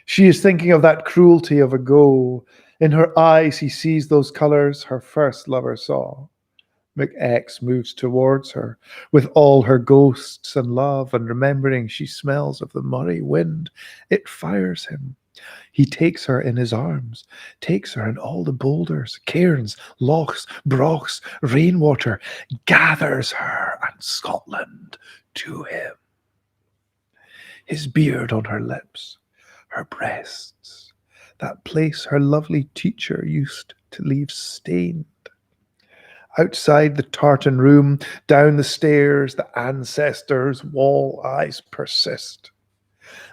She is thinking of that cruelty of ago. In her eyes, he sees those colours her first lover saw. McX moves towards her with all her ghosts and love, and remembering she smells of the Murray wind, it fires him. He takes her in his arms, takes her in all the boulders, cairns, lochs, brochs, rainwater, gathers her and Scotland to him. His beard on her lips, her breasts, that place her lovely teacher used to leave stained. Outside the tartan room, down the stairs, the ancestors' wall eyes persist.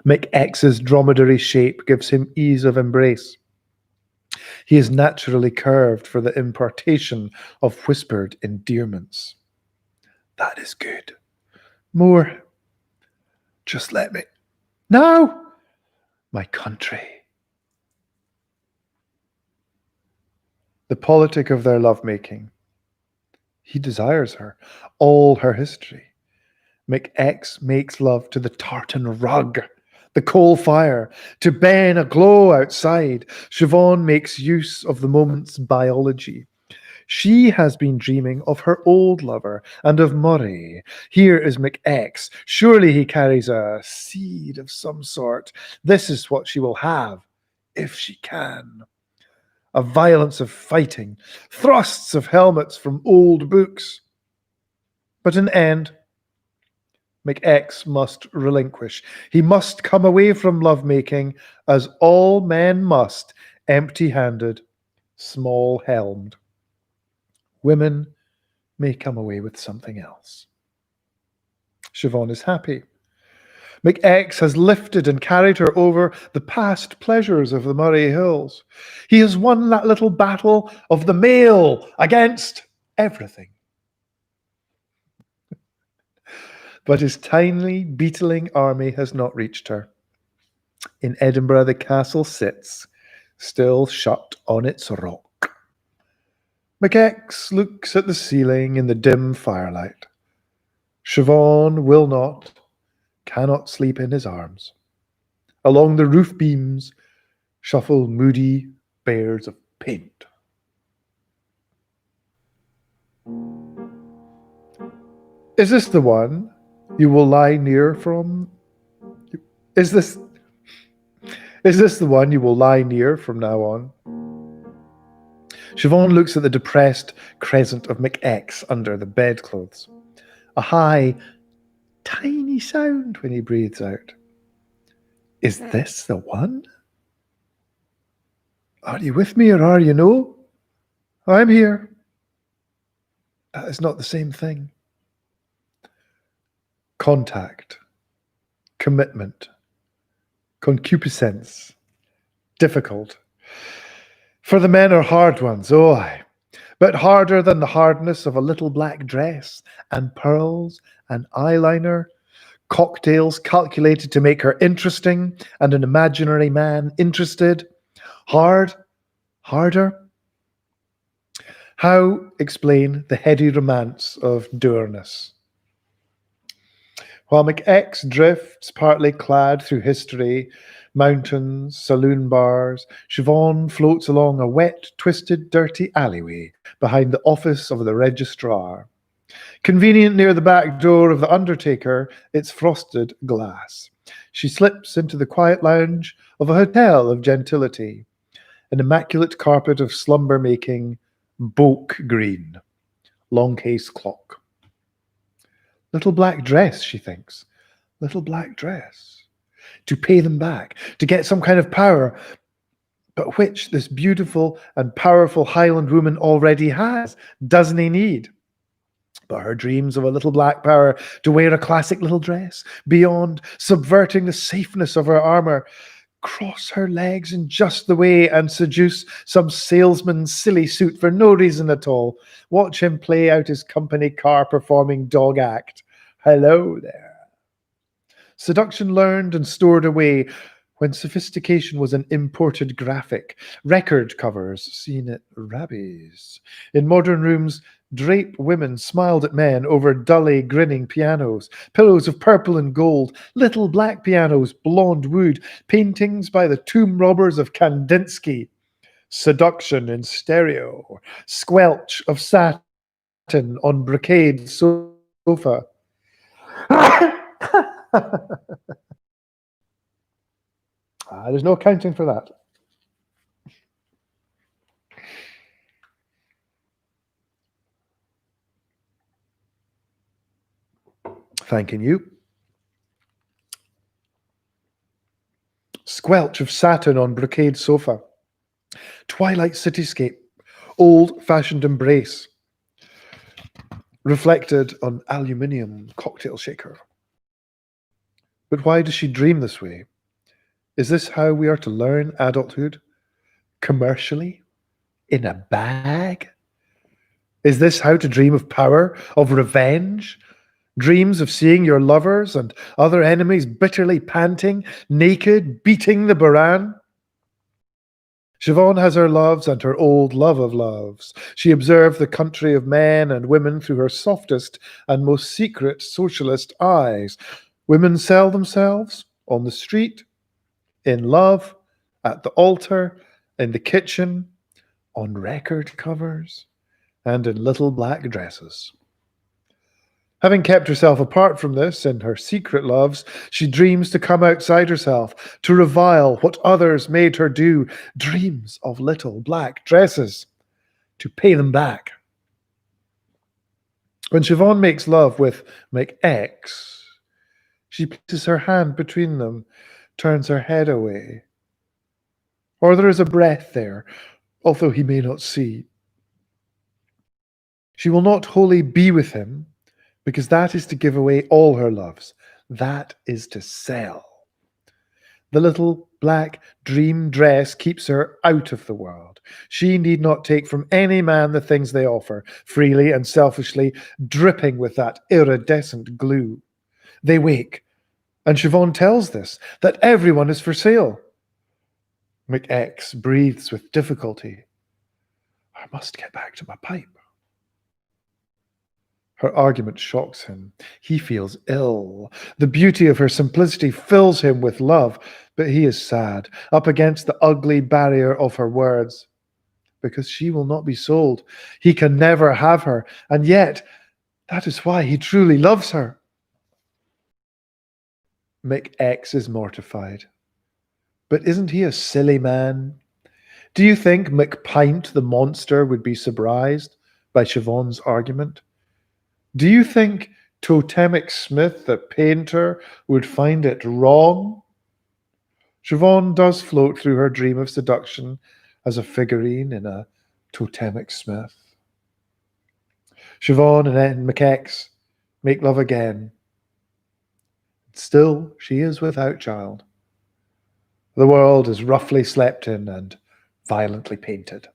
McX's dromedary shape gives him ease of embrace. He is naturally curved for the impartation of whispered endearments. That is good. More. Just let me. Now, my country. The politic of their lovemaking. He desires her, all her history. McX makes love to the tartan rug, the coal fire, to Ben aglow outside. Siobhan makes use of the moment's biology. She has been dreaming of her old lover and of Murray. Here is McX. Surely he carries a seed of some sort. This is what she will have, if she can. A violence of fighting, thrusts of helmets from old books. But in the end, McX must relinquish. He must come away from lovemaking, as all men must, empty-handed, small-helmed. Women may come away with something else. Siobhan is happy. McX has lifted and carried her over the past pleasures of the Murray Hills. He has won that little battle of the male against everything. But his tiny, beetling army has not reached her. In Edinburgh, the castle sits, still shut on its rock. McX looks at the ceiling in the dim firelight. Siobhan will not, cannot sleep in his arms. Along the roof beams shuffle moody bears of paint. Is this the one you will lie near from? Is this Is this the one you will lie near from now on? Siobhan looks at the depressed crescent of McX under the bedclothes. A high, tiny sound when he breathes out. Is this the one? Are you with me or are you no? I'm here. That is not the same thing. Contact, commitment, concupiscence, difficult. For the men are hard ones, oh aye, but harder than the hardness of a little black dress and pearls and eyeliner, cocktails calculated to make her interesting and an imaginary man interested. Hard, harder. How explain the heady romance of dourness? While McX drifts, partly clad through history, mountains, saloon bars, Siobhan floats along a wet, twisted, dirty alleyway behind the office of the registrar. Convenient near the back door of the undertaker, it's frosted glass. She slips into the quiet lounge of a hotel of gentility, an immaculate carpet of slumber-making, Boke green, long case clock. Little black dress, she thinks. Little black dress. To pay them back, to get some kind of power, but which this beautiful and powerful Highland woman already has, doesn't he need? But her dreams of a little black power to wear a classic little dress, beyond subverting the safeness of her armour, cross her legs in just the way and seduce some salesman's silly suit for no reason at all. Watch him play out his company car performing dog act. Hello there. Seduction learned and stored away when sophistication was an imported graphic. Record covers seen at Rabbi's. In modern rooms, draped women smiled at men over dully grinning pianos, pillows of purple and gold, little black pianos, blonde wood, paintings by the tomb robbers of Kandinsky. Seduction in stereo, squelch of satin on brocade sofa. There's no accounting for that. Thanking you. Squelch of satin on brocade sofa. Twilight cityscape. Old-fashioned embrace. Reflected on aluminium cocktail shaker. But why does she dream this way? Is this how we are to learn adulthood? Commercially? In a bag? Is this how to dream of power, of revenge? Dreams of seeing your lovers and other enemies bitterly panting, naked, beating the Baran? Siobhan has her loves and her old love of loves. She observed the country of men and women through her softest and most secret socialist eyes. Women sell themselves on the street, in love, at the altar, in the kitchen, on record covers, and in little black dresses. Having kept herself apart from this in her secret loves, she dreams to come outside herself, to revile what others made her do, dreams of little black dresses, to pay them back. When Siobhan makes love with McX, she places her hand between them, turns her head away. Or there is a breath there, although he may not see. She will not wholly be with him, because that is to give away all her loves. That is to sell. The little black dream dress keeps her out of the world. She need not take from any man the things they offer, freely and selfishly, dripping with that iridescent glue. They wake, and Siobhan tells this, that everyone is for sale. McX breathes with difficulty. I must get back to my pipe. Her argument shocks him. He feels ill. The beauty of her simplicity fills him with love, but he is sad, up against the ugly barrier of her words. Because she will not be sold. He can never have her, and yet that is why he truly loves her. McX is mortified, But isn't he a silly man? Do you think McPint the monster would be surprised by Siobhan's argument? Do you think Totemic Smith the painter would find it wrong? Siobhan does float through her dream of seduction as a figurine in a Totemic Smith. Siobhan and McX make love again. Still, she is without child. The world is roughly slept in and violently painted.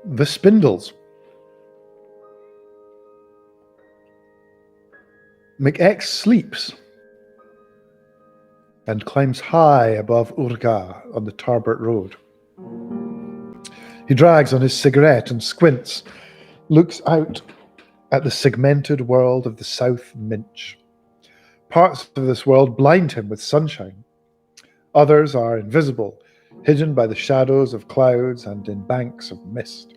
The Spindles. McX sleeps and climbs high above Urga on the Tarbert Road. He drags on his cigarette and squints, looks out at the segmented world of the South Minch. Parts of this world blind him with sunshine. Others are invisible, hidden by the shadows of clouds and in banks of mist.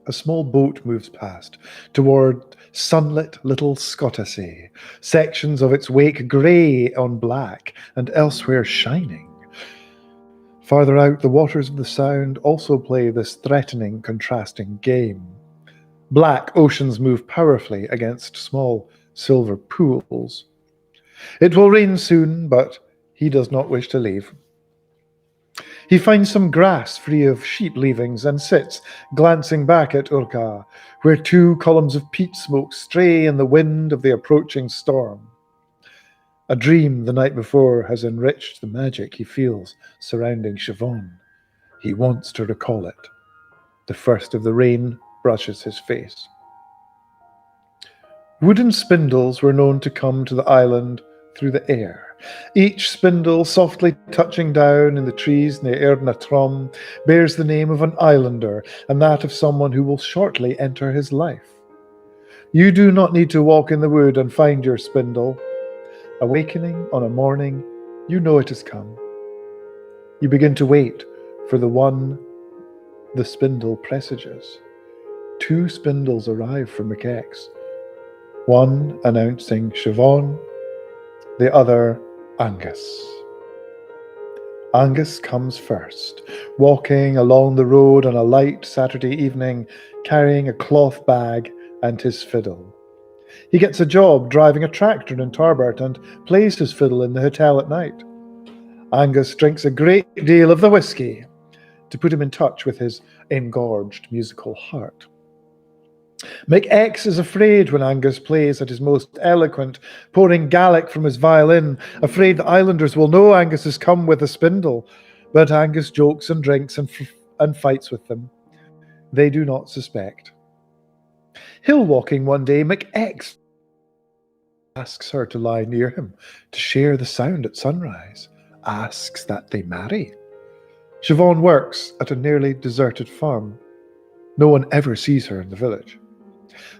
A small boat moves past, toward sunlit little Scotassay, sections of its wake grey on black and elsewhere shining. Farther out, the waters of the Sound also play this threatening, contrasting game. Black oceans move powerfully against small silver pools. It will rain soon, but he does not wish to leave. He finds some grass free of sheep leavings and sits, glancing back at Urga, where 2 columns of peat smoke stray in the wind of the approaching storm. A dream the night before has enriched the magic he feels surrounding Siobhan. He wants to recall it. The first of the rain brushes his face. Wooden spindles were known to come to the island through the air. Each spindle, softly touching down in the trees near Erdnatrom, bears the name of an islander and that of someone who will shortly enter his life. You do not need to walk in the wood and find your spindle. Awakening on a morning, you know it has come. You begin to wait for the one the spindle presages. 2 spindles arrive from McX, one announcing Siobhan, the other Angus. Angus comes first, walking along the road on a light Saturday evening, carrying a cloth bag and his fiddle. He gets a job driving a tractor in Tarbert and plays his fiddle in the hotel at night. Angus drinks a great deal of the whiskey to put him in touch with his engorged musical heart. McX is afraid when Angus plays at his most eloquent, pouring Gaelic from his violin, afraid the islanders will know Angus has come with a spindle. But Angus jokes and drinks and fights with them. They do not suspect. Hill walking one day, McX asks her to lie near him, to share the sound at sunrise, asks that they marry. Siobhan works at a nearly deserted farm. No one ever sees her in the village.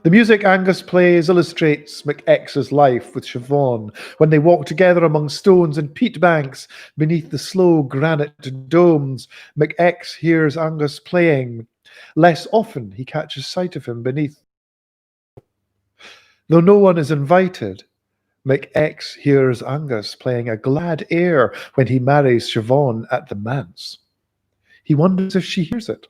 The music Angus plays illustrates McX's life with Siobhan when they walk together among stones and peat banks beneath the slow granite domes. McX hears Angus playing. Less often he catches sight of him beneath. Though no one is invited, McX hears Angus playing a glad air when he marries Siobhan at the manse. He wonders if she hears it.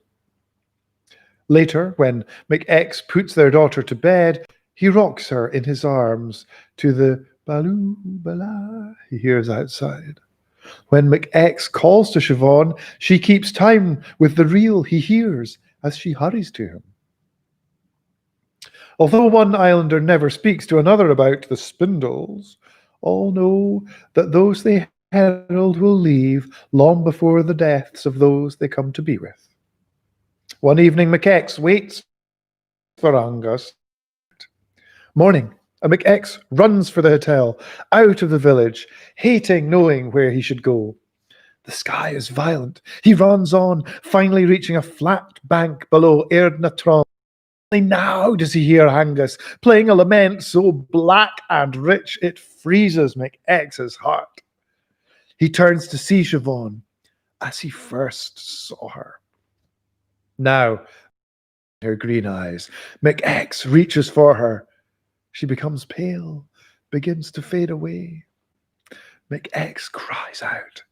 Later, when McX puts their daughter to bed, he rocks her in his arms to the baloo bala he hears outside. When McX calls to Siobhan, she keeps time with the reel he hears as she hurries to him. Although one islander never speaks to another about the spindles, all know that those they herald will leave long before the deaths of those they come to be with. One evening, McX waits for Angus. Morning, and McX runs for the hotel, out of the village, hating knowing where he should go. The sky is violent. He runs on, finally reaching a flat bank below Erdnatron. Only now does he hear Angus playing a lament so black and rich it freezes McX's heart. He turns to see Siobhan. as he first saw her. Now, her green eyes, McX reaches for her. She becomes pale, begins to fade away. McX cries out.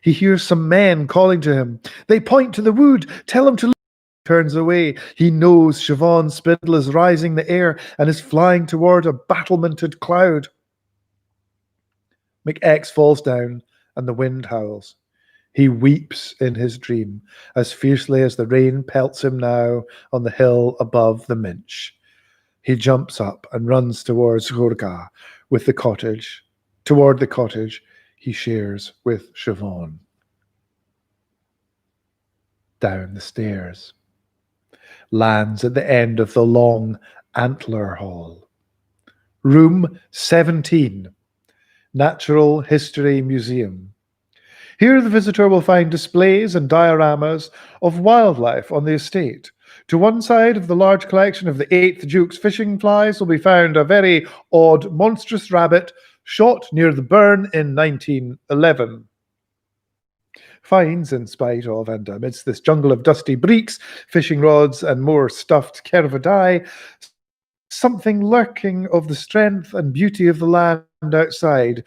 He hears some men calling to him. They point to the wood, tell him to leave. He turns away. He knows Siobhan's spindle is rising in the air and is flying toward a battlemented cloud. McX falls down and the wind howls. He weeps in his dream as fiercely as the rain pelts him now on the hill above the Minch. He jumps up and runs towards Ghurga with the cottage. Toward the cottage he shares with Siobhan. Down the stairs. Lands at the end of the long antler hall. Room 17. Natural History Museum. Here the visitor will find displays and dioramas of wildlife on the estate. To one side of the large collection of the 8th Duke's fishing flies will be found a very odd, monstrous rabbit shot near the Burn in 1911. Finds, in spite of and amidst this jungle of dusty breeks, fishing rods, and more stuffed cervidae, something lurking of the strength and beauty of the land outside.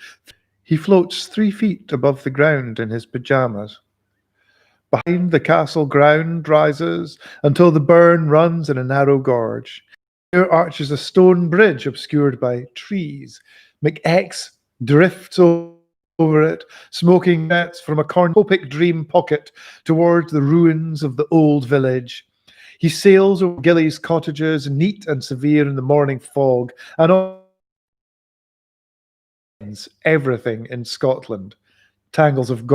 He floats 3 feet above the ground in his pyjamas. Behind the castle ground rises until the burn runs in a narrow gorge. Here arches a stone bridge obscured by trees. McX drifts over it, smoking nets from a cornucopic dream pocket towards the ruins of the old village. He sails over Gilly's cottages, neat and severe in the morning fog, and everything in Scotland, tangles of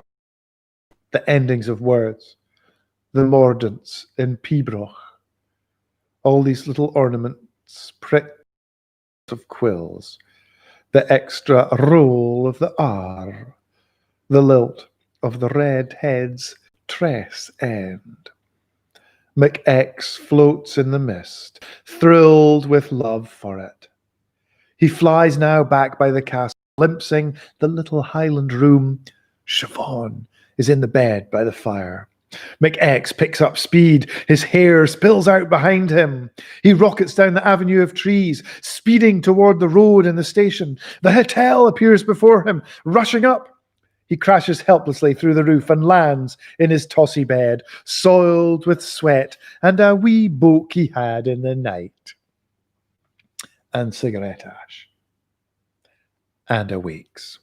the endings of words, the mordants in Pibroch, all these little ornaments, pricks of quills, the extra roll of the R, the lilt of the red head's tress end. McX floats in the mist, thrilled with love for it. He flies now back by the castle, glimpsing the little Highland room. Siobhan is in the bed by the fire. McX picks up speed. His hair spills out behind him. He rockets down the avenue of trees, speeding toward the road and the station. The hotel appears before him, rushing up. He crashes helplessly through the roof and lands in his tossy bed, soiled with sweat and a wee boke he had in the night. And cigarette ash. And awakes.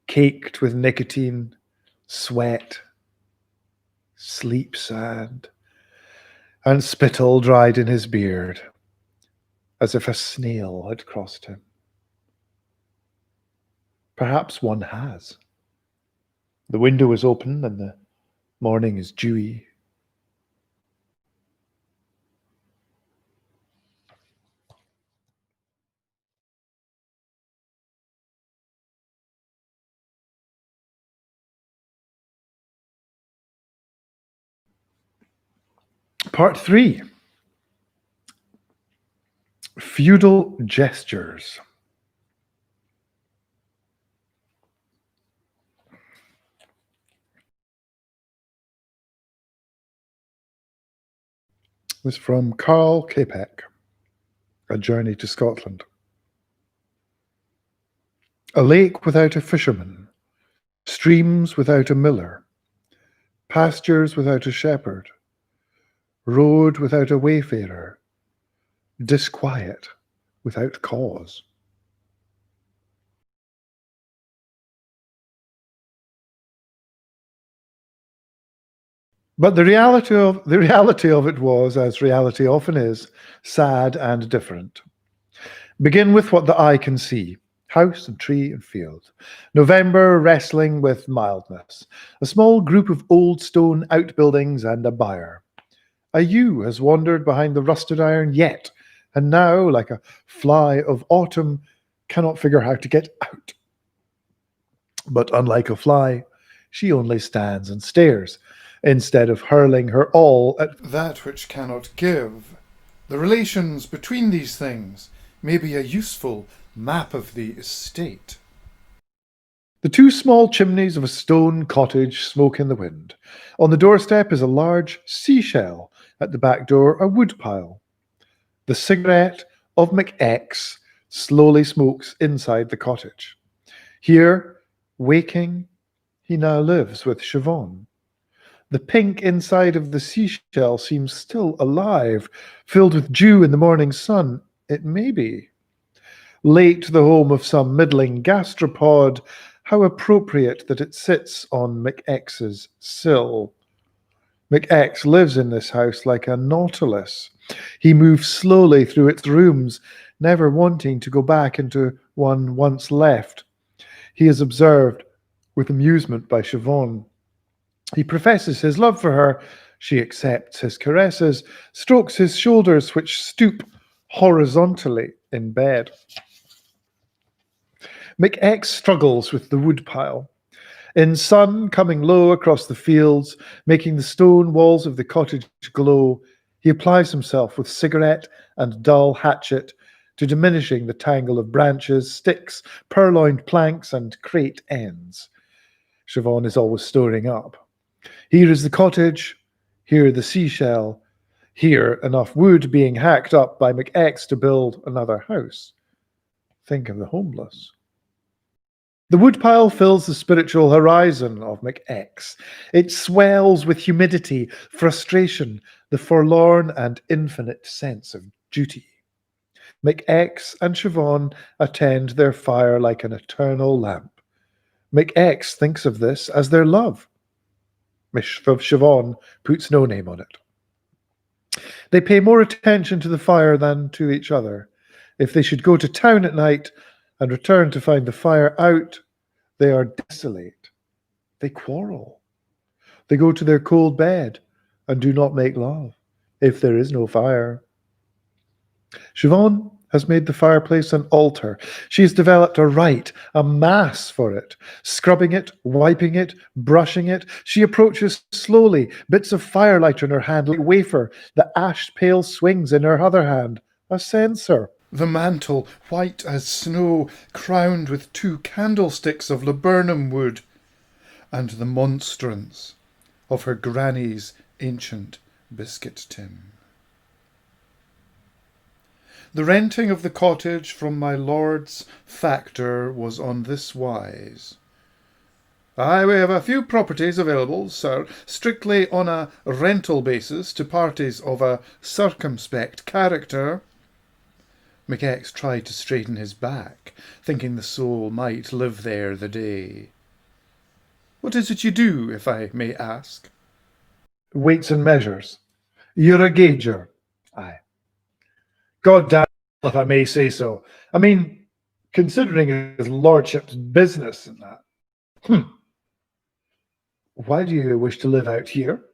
Caked with nicotine, sweat, sleep sand, and spittle dried in his beard, as if a snail had crossed him. Perhaps one has. The window is open and the morning is dewy. Part 3. Feudal Gestures. Was from Carl Capek, A Journey to Scotland. A lake without a fisherman, streams without a miller, pastures without a shepherd, road without a wayfarer, disquiet without cause. But the reality of it was, as reality often is, sad and different. Begin with what the eye can see. House and tree and field. November wrestling with mildness. A small group of old stone outbuildings and a byre. A ewe has wandered behind the rusted iron yet, and now, like a fly of autumn, cannot figure how to get out. But unlike a fly, she only stands and stares, instead of hurling her all at that which cannot give. The relations between these things may be a useful map of the estate. The two small chimneys of a stone cottage smoke in the wind. On the doorstep is a large seashell. At the back door, a woodpile. The cigarette of McX slowly smokes inside the cottage. Here, waking, he now lives with Siobhan. The pink inside of the seashell seems still alive, filled with dew in the morning sun. It may be. Late the home of some middling gastropod, how appropriate that it sits on McX's sill. McX lives in this house like a nautilus. He moves slowly through its rooms, never wanting to go back into one once left. He is observed with amusement by Siobhan. He professes his love for her. She accepts his caresses, strokes his shoulders, which stoop horizontally in bed. McX struggles with the woodpile. In sun coming low across the fields, making the stone walls of the cottage glow, he applies himself with cigarette and dull hatchet to diminishing the tangle of branches, sticks, purloined planks, and crate ends. Siobhan is always storing up. Here is the cottage, here the seashell, here enough wood being hacked up by McX to build another house. Think of the homeless. The woodpile fills the spiritual horizon of McX. It swells with humidity, frustration, the forlorn and infinite sense of duty. McX and Siobhan attend their fire like an eternal lamp. McX thinks of this as their love. Miss Siobhan puts no name on it. They pay more attention to the fire than to each other. If they should go to town at night and return to find the fire out, they are desolate. They quarrel. They go to their cold bed and do not make love, if there is no fire. Siobhan has made the fireplace an altar. She has developed a rite, a mass for it, scrubbing it, wiping it, brushing it. She approaches slowly, bits of firelight in her hand like wafer. The ash pail swings in her other hand, a censer. The mantle, white as snow, crowned with two candlesticks of laburnum wood, and the monstrance of her granny's ancient biscuit tin. The renting of the cottage from my lord's factor was on this wise. Aye, we have a few properties available, sir, strictly on a rental basis to parties of a circumspect character. McX tried to straighten his back, thinking the soul might live there the day. What is it you do, if I may ask? Weights and measures. You're a gauger. Aye. God damn, if I may say so. I mean, considering his lordship's business and that. Why do you wish to live out here?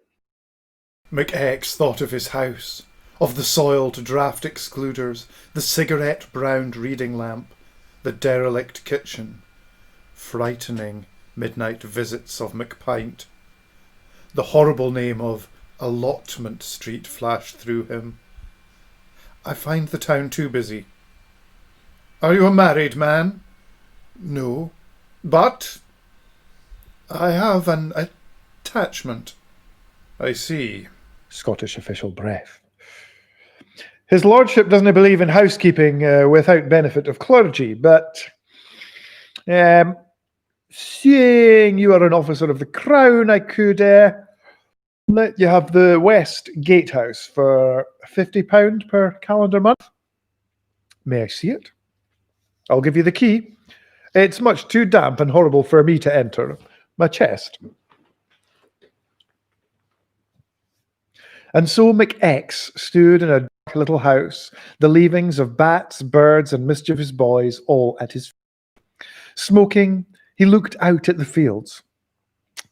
McX thought of his house, of the soiled draught excluders, the cigarette-browned reading lamp, the derelict kitchen, frightening midnight visits of McPint. The horrible name of Allotment Street flashed through him. I find the town too busy. Are you a married man? No. But I have an attachment. I see. Scottish official breath. His lordship doesn't believe in housekeeping without benefit of clergy, but seeing you are an officer of the crown, I could let you have the West Gatehouse for £50 per calendar month. May I see it? I'll give you the key. It's much too damp and horrible for me to enter. My chest. And so McX stood in a dark little house, the leavings of bats, birds, and mischievous boys all at his feet. Smoking, he looked out at the fields.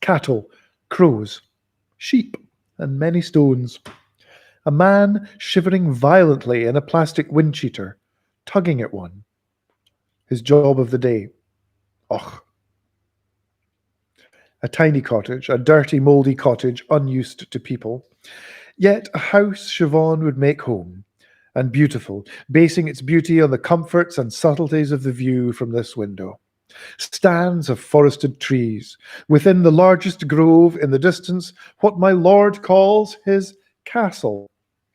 Cattle, crows, sheep, and many stones. A man shivering violently in a plastic wind cheater, tugging at one. His job of the day. Och. A tiny cottage, a dirty, mouldy cottage, unused to people. Yet a house Siobhan would make home, and beautiful, basing its beauty on the comforts and subtleties of the view from this window. Stands of forested trees, within the largest grove in the distance, what my lord calls his castle.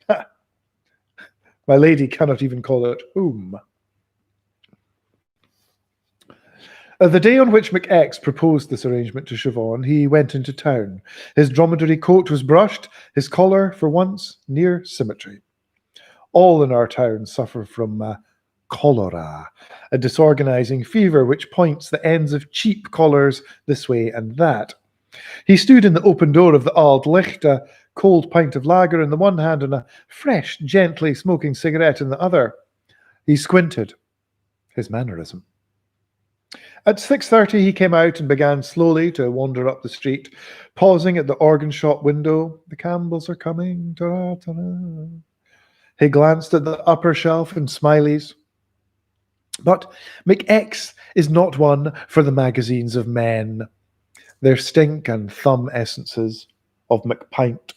Ha! My lady cannot even call it home. The day on which McX proposed this arrangement to Siobhan, he went into town. His dromedary coat was brushed, his collar, for once, near symmetry. All in our town suffer from cholera, a disorganizing fever which points the ends of cheap collars this way and that. He stood in the open door of the Auld Licht, a cold pint of lager in the one hand and a fresh, gently smoking cigarette in the other. He squinted, his mannerism. At 6:30 he came out and began slowly to wander up the street, pausing at the organ shop window. The Campbells are coming. Ta-ra, ta-ra. He glanced at the upper shelf in Smiley's. But McX is not one for the magazines of men, their stink and thumb essences of McPint.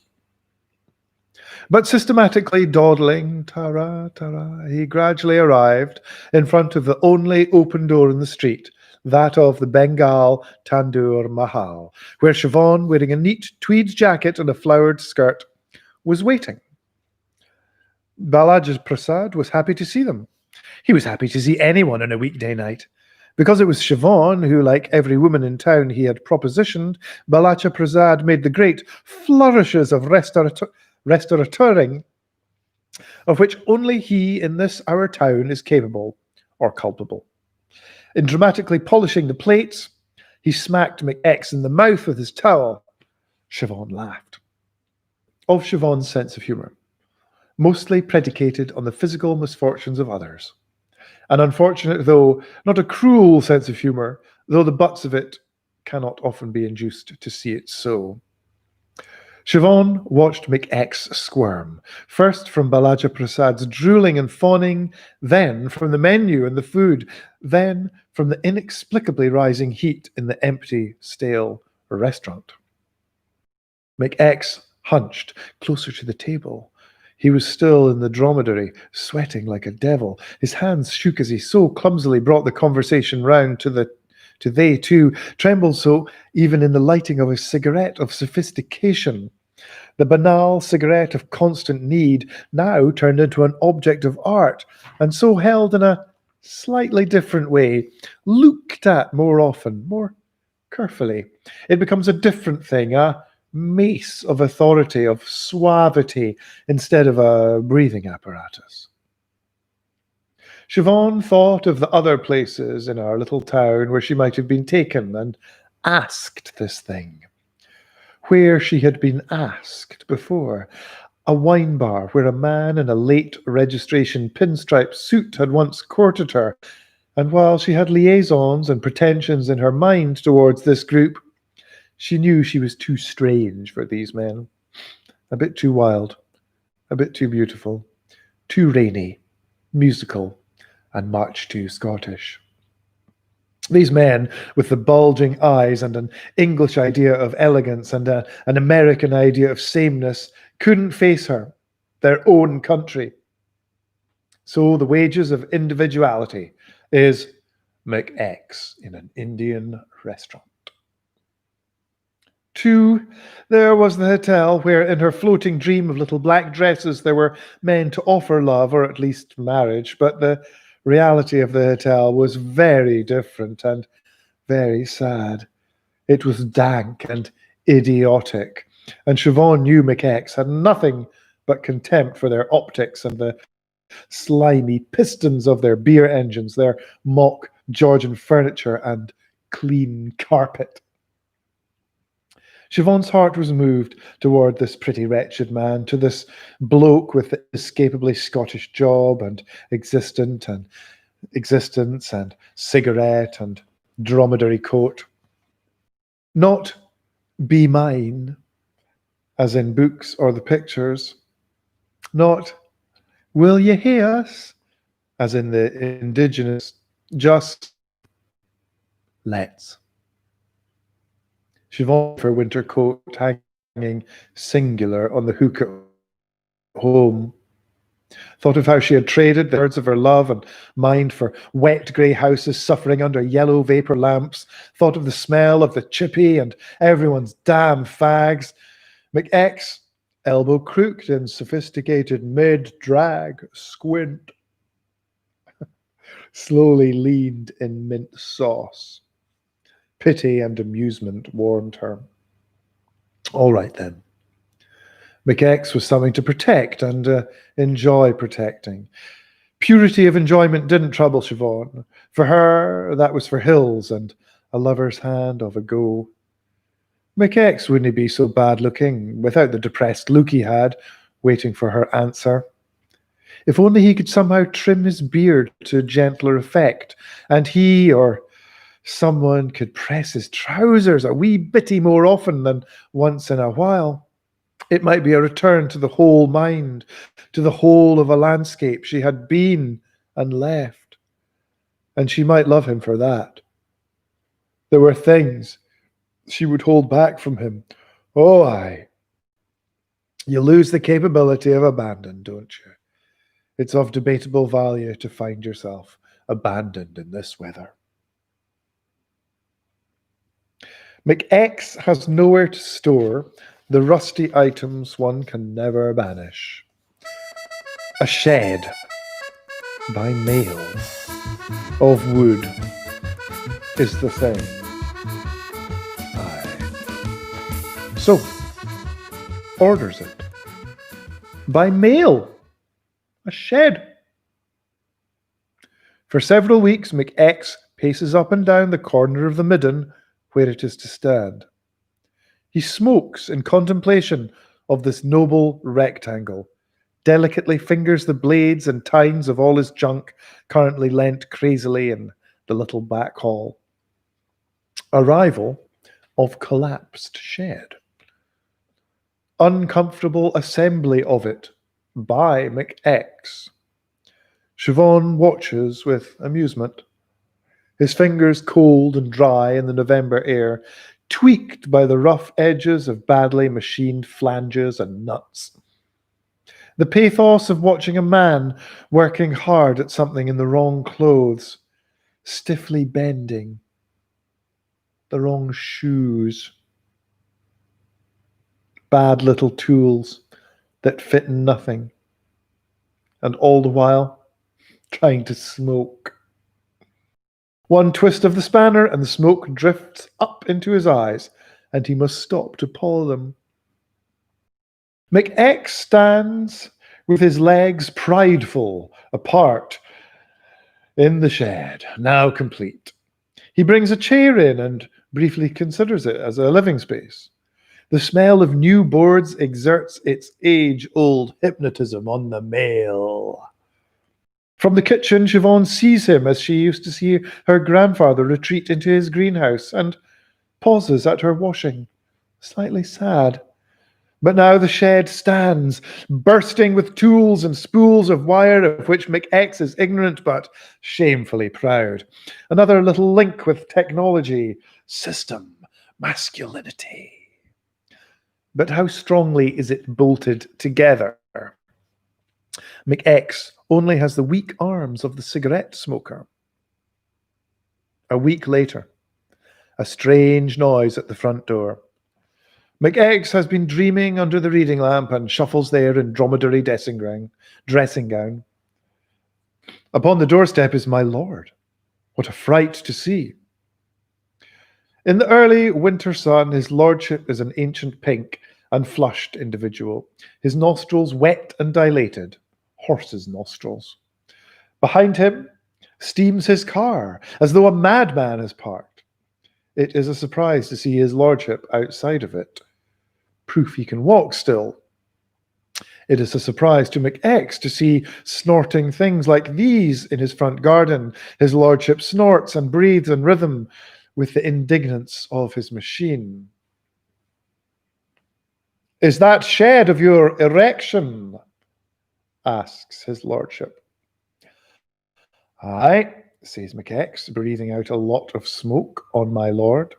But systematically dawdling, ta-ra, ta-ra, he gradually arrived in front of the only open door in the street, that of the Bengal Tandoor Mahal, where Siobhan, wearing a neat tweed jacket and a flowered skirt, was waiting. Balaji Prasad was happy to see them. He was happy to see anyone on a weekday night. Because it was Siobhan who, like every woman in town he had propositioned, Balaji Prasad made the great flourishes of restaurateuring, of which only he in this our town is capable or culpable. In dramatically polishing the plates, he smacked McX in the mouth with his towel. Siobhan laughed. Of Siobhan's sense of humour, mostly predicated on the physical misfortunes of others. An unfortunate, though not a cruel sense of humour, though the butts of it cannot often be induced to see it so. Siobhan watched McX squirm, first from Balaji Prasad's drooling and fawning, then from the menu and the food, then from the inexplicably rising heat in the empty, stale restaurant. McX hunched closer to the table. He was still in the dromedary, sweating like a devil. His hands shook as he so clumsily brought the conversation round to they too, trembled so even in the lighting of his cigarette of sophistication. The banal cigarette of constant need now turned into an object of art, and so held in a slightly different way, looked at more often, more carefully. It becomes a different thing, a mace of authority, of suavity, instead of a breathing apparatus. Siobhan thought of the other places in our little town where she might have been taken and asked this thing, where she had been asked before. A wine bar where a man in a late registration pinstripe suit had once courted her, and while she had liaisons and pretensions in her mind towards this group, she knew she was too strange for these men, a bit too wild, a bit too beautiful, too rainy, musical, and much too Scottish. These men with the bulging eyes and an English idea of elegance and an American idea of sameness couldn't face her, their own country. So the wages of individuality is McX in an Indian restaurant. 2, there was the hotel where in her floating dream of little black dresses there were men to offer love or at least marriage, but the reality of the hotel was very different and very sad. It was dank and idiotic, and Siobhan knew McX had nothing but contempt for their optics and the slimy pistons of their beer engines, their mock Georgian furniture and clean carpet. Siobhan's heart was moved toward this pretty wretched man, to this bloke with the escapably Scottish job and existence and cigarette and dromedary coat. Not be mine, as in books or the pictures. Not will you hear us, as in the indigenous. Just let's. Siobhan, her winter coat hanging singular on the hook at home. Thought of how she had traded the birds of her love and mind for wet grey houses suffering under yellow vapour lamps. Thought of the smell of the chippy and everyone's damn fags. McX, elbow crooked in sophisticated mid-drag squint, slowly leaned in mint sauce. Pity and amusement warmed her. All right then. McX was something to protect and enjoy protecting. Purity of enjoyment didn't trouble Siobhan. For her, that was for hills and a lover's hand of a go. McX wouldn't be so bad looking without the depressed look he had, waiting for her answer. If only he could somehow trim his beard to gentler effect, and he or someone could press his trousers a wee bitty more often than once in a while. It might be a return to the whole mind, to the whole of a landscape she had been and left. And she might love him for that. There were things she would hold back from him. Oh, aye. You lose the capability of abandon, don't you? It's of debatable value to find yourself abandoned in this weather. McX has nowhere to store the rusty items one can never banish. A shed by mail of wood is the thing. Aye. So, orders it. By mail. A shed. For several weeks, McX paces up and down the corner of the midden where it is to stand. He smokes in contemplation of this noble rectangle, delicately fingers the blades and tines of all his junk currently lent crazily in the little back hall. Arrival of collapsed shed. Uncomfortable assembly of it by McX. Siobhan watches with amusement. His fingers cold and dry in the November air, tweaked by the rough edges of badly machined flanges and nuts. The pathos of watching a man working hard at something in the wrong clothes, stiffly bending, the wrong shoes, bad little tools that fit nothing, and all the while trying to smoke. One twist of the spanner and the smoke drifts up into his eyes, and he must stop to paw them. McX stands with his legs prideful apart in the shed, now complete. He brings a chair in and briefly considers it as a living space. The smell of new boards exerts its age-old hypnotism on the male. From the kitchen, Siobhan sees him as she used to see her grandfather retreat into his greenhouse and pauses at her washing, slightly sad. But now the shed stands, bursting with tools and spools of wire of which McX is ignorant but shamefully proud. Another little link with technology, system, masculinity. But how strongly is it bolted together? McX only has the weak arms of the cigarette smoker. A week later, a strange noise at the front door. McX has been dreaming under the reading lamp and shuffles there in dromedary dressing gown. Upon the doorstep is my lord. What a fright to see. In the early winter sun, his lordship is an ancient pink and flushed individual, his nostrils wet and dilated, horse's nostrils. Behind him steams his car, as though a madman is parked. It is a surprise to see his lordship outside of it. Proof he can walk still. It is a surprise to McX to see snorting things like these in his front garden. His lordship snorts and breathes in rhythm with the indignance of his machine. Is that shed of your erection? Asks his lordship. Aye, says McX, breathing out a lot of smoke on my lord.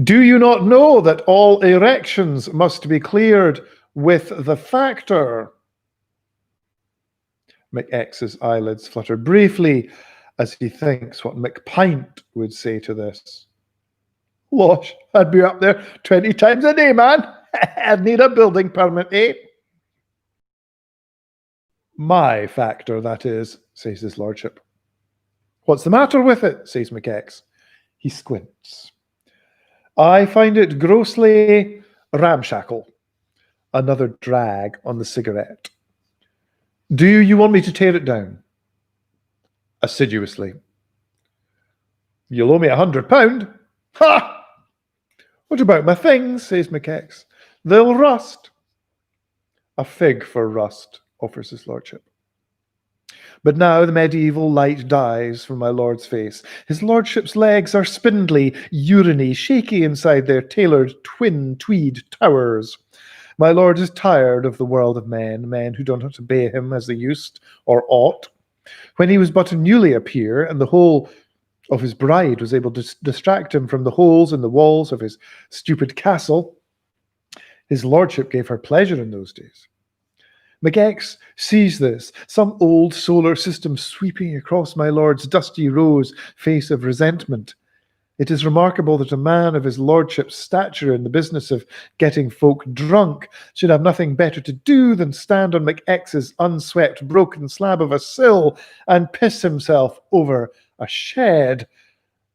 Do you not know that all erections must be cleared with the factor? McX's eyelids flutter briefly as he thinks what McPint would say to this. Losh, I'd be up there 20 times a day, man. I'd need a building permit, eh? My factor, that is, says his lordship. What's the matter with it, says McX. He squints. I find it grossly ramshackle. Another drag on the cigarette. Do you want me to tear it down? Assiduously. You'll owe me £100. Ha! What about my things, says McX. They'll rust. A fig for rust, offers his lordship. But now the medieval light dies from my lord's face. His lordship's legs are spindly, uriny, shaky inside their tailored twin tweed towers. My lord is tired of the world of men who do not obey him as they used or ought. When he was but a newly a peer, and the whole of his bride was able to distract him from the holes in the walls of his stupid castle, his lordship gave her pleasure in those days. McX sees this, some old solar system sweeping across my lord's dusty rose face of resentment. It is remarkable that a man of his lordship's stature in the business of getting folk drunk should have nothing better to do than stand on McX's unswept broken slab of a sill and piss himself over a shed.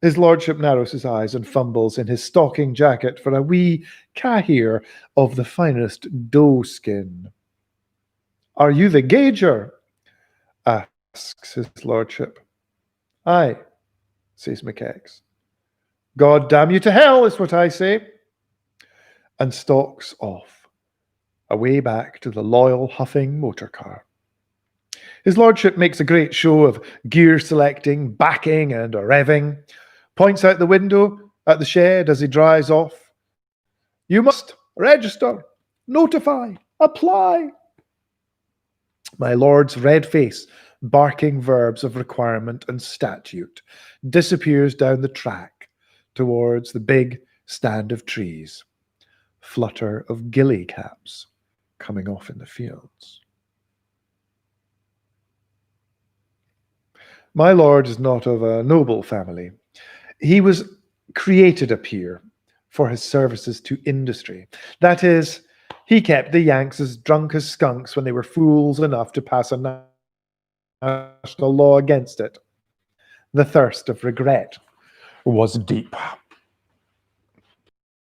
His lordship narrows his eyes and fumbles in his stocking jacket for a wee cahier of the finest doe-skin. Are you the gauger? Asks his lordship. Aye, says McX. God damn you to hell, is what I say. And stalks off, away back to the loyal huffing motor car. His lordship makes a great show of gear selecting, backing, and revving, points out the window at the shed as he drives off. You must register, notify, apply. My lord's red face, barking verbs of requirement and statute, disappears down the track towards the big stand of trees. Flutter of gilly caps coming off in the fields. My lord is not of a noble family. He was created a peer for his services to industry. That is, he kept the Yanks as drunk as skunks when they were fools enough to pass a national law against it. The thirst of regret was deep.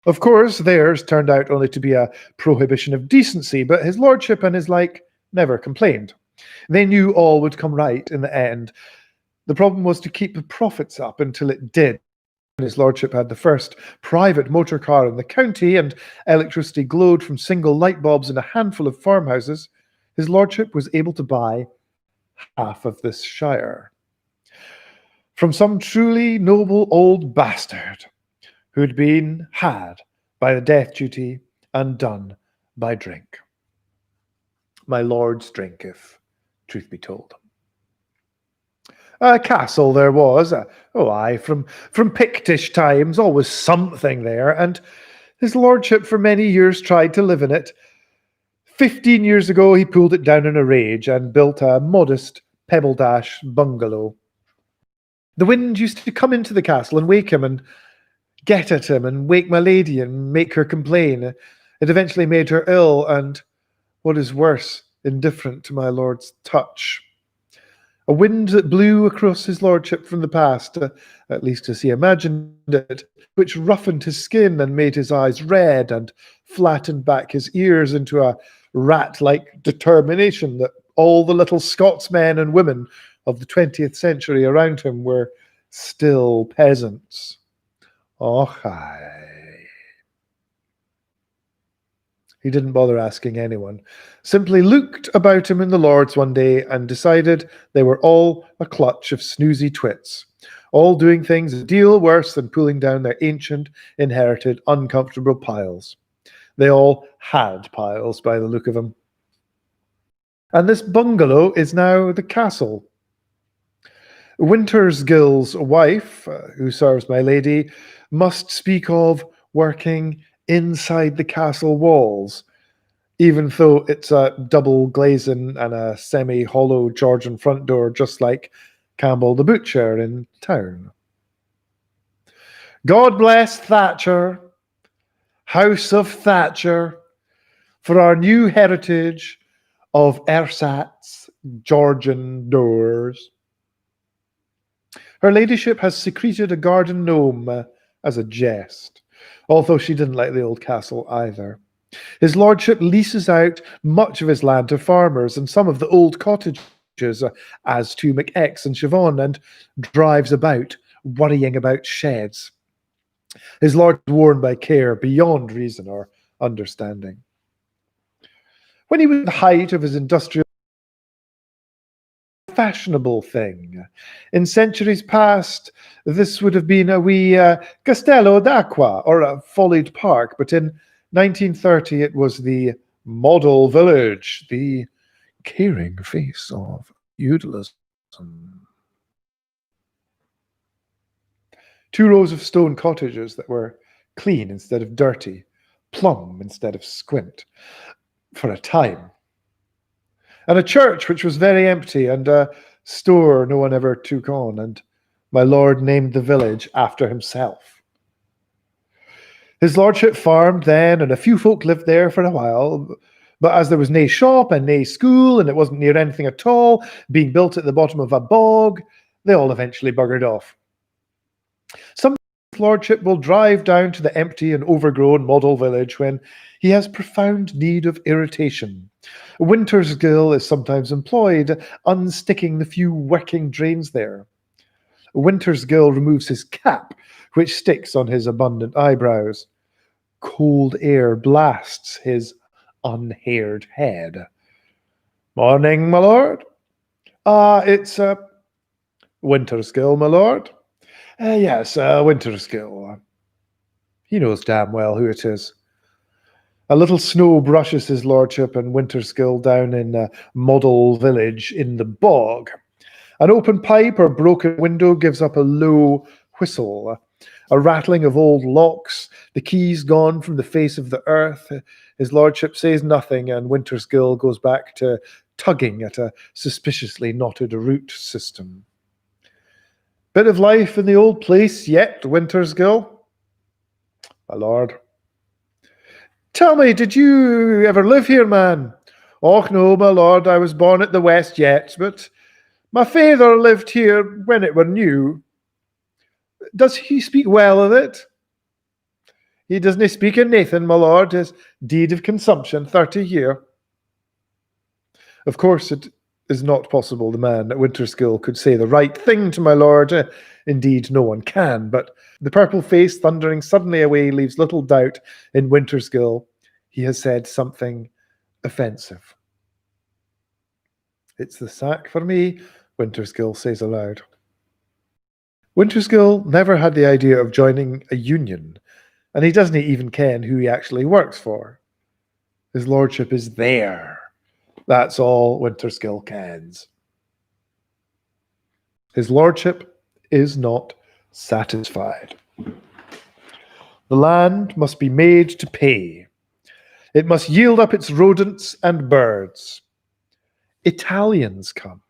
Of course, theirs turned out only to be a prohibition of decency, but his lordship and his like never complained. They knew all would come right in the end. The problem was to keep the profits up until it did. His lordship had the first private motor car in the county, and electricity glowed from single light bulbs in a handful of farmhouses. His lordship was able to buy half of this shire from some truly noble old bastard who'd been had by the death duty and done by drink. My lord's drink, if truth be told. A castle there was, from Pictish times, always something there, and his lordship for many years tried to live in it. 15 years ago he pulled it down in a rage and built a modest pebble dash bungalow. The wind used to come into the castle and wake him and get at him and wake my lady and make her complain. It eventually made her ill and, what is worse, indifferent to my lord's touch. A wind that blew across his lordship from the past, at least as he imagined it, which roughened his skin and made his eyes red and flattened back his ears into a rat-like determination that all the little Scots men and women of the 20th century around him were still peasants. Oh, aye. He didn't bother asking anyone, simply looked about him in the Lords one day and decided they were all a clutch of snoozy twits, all doing things a deal worse than pulling down their ancient, inherited, uncomfortable piles. They all had piles by the look of them. And this bungalow is now the castle. Wintersgill's wife, who serves my lady, must speak of working inside the castle walls. even though it's a double glazing and a semi-hollow Georgian front door, just like Campbell the Butcher in town. God bless Thatcher, House of Thatcher, for our new heritage of ersatz Georgian doors. Her ladyship has secreted a garden gnome as a jest, although she didn't like the old castle either. His lordship leases out much of his land to farmers and some of the old cottages, as to McX and Siobhan, and drives about, worrying about sheds. His lord is worn by care beyond reason or understanding. When he was at the height of his industrial fashionable thing. In centuries past, this would have been a wee castello d'acqua or a folied park, but in 1930 it was the model village, the caring face of feudalism. 2 rows of stone cottages that were clean instead of dirty, plumb instead of squint, for a time. And a church which was very empty, and a store no one ever took on, and my lord named the village after himself. His lordship farmed then, and a few folk lived there for a while, but as there was nae shop and nae school, and it wasn't near anything at all, being built at the bottom of a bog, they all eventually buggered off. Sometimes his lordship will drive down to the empty and overgrown model village when he has profound need of irritation. Winter's gill is sometimes employed, unsticking the few working drains there. Winter's gill removes his cap, which sticks on his abundant eyebrows. Cold air blasts his unhaired head. Morning, my lord. It's Winter's gill, my lord. Yes, Winter's gill. He knows damn well who it is. A little snow brushes his lordship and Winterskill down in Model Village in the bog. An open pipe or broken window gives up a low whistle. A rattling of old locks, the keys gone from the face of the earth. His lordship says nothing, and Winterskill goes back to tugging at a suspiciously knotted root system. Bit of life in the old place yet, Winterskill? My lord. Tell me, did you ever live here, man? Och no, my lord, I was born at the West yet, but my father lived here when it were new. Does he speak well of it? He doesn't speak of Nathan, my lord, his deed of consumption, 30 year. Of course, it is not possible the man at Winterskill could say the right thing to my lord. Indeed, no one can, but the purple face thundering suddenly away leaves little doubt in Winterskill he has said something offensive. It's the sack for me, Winterskill says aloud. Winterskill never had the idea of joining a union, and he doesn't even ken who he actually works for. His lordship is there. That's all Winterskill kens. His lordship is not satisfied. The land must be made to pay. It must yield up its rodents and birds. Italians come.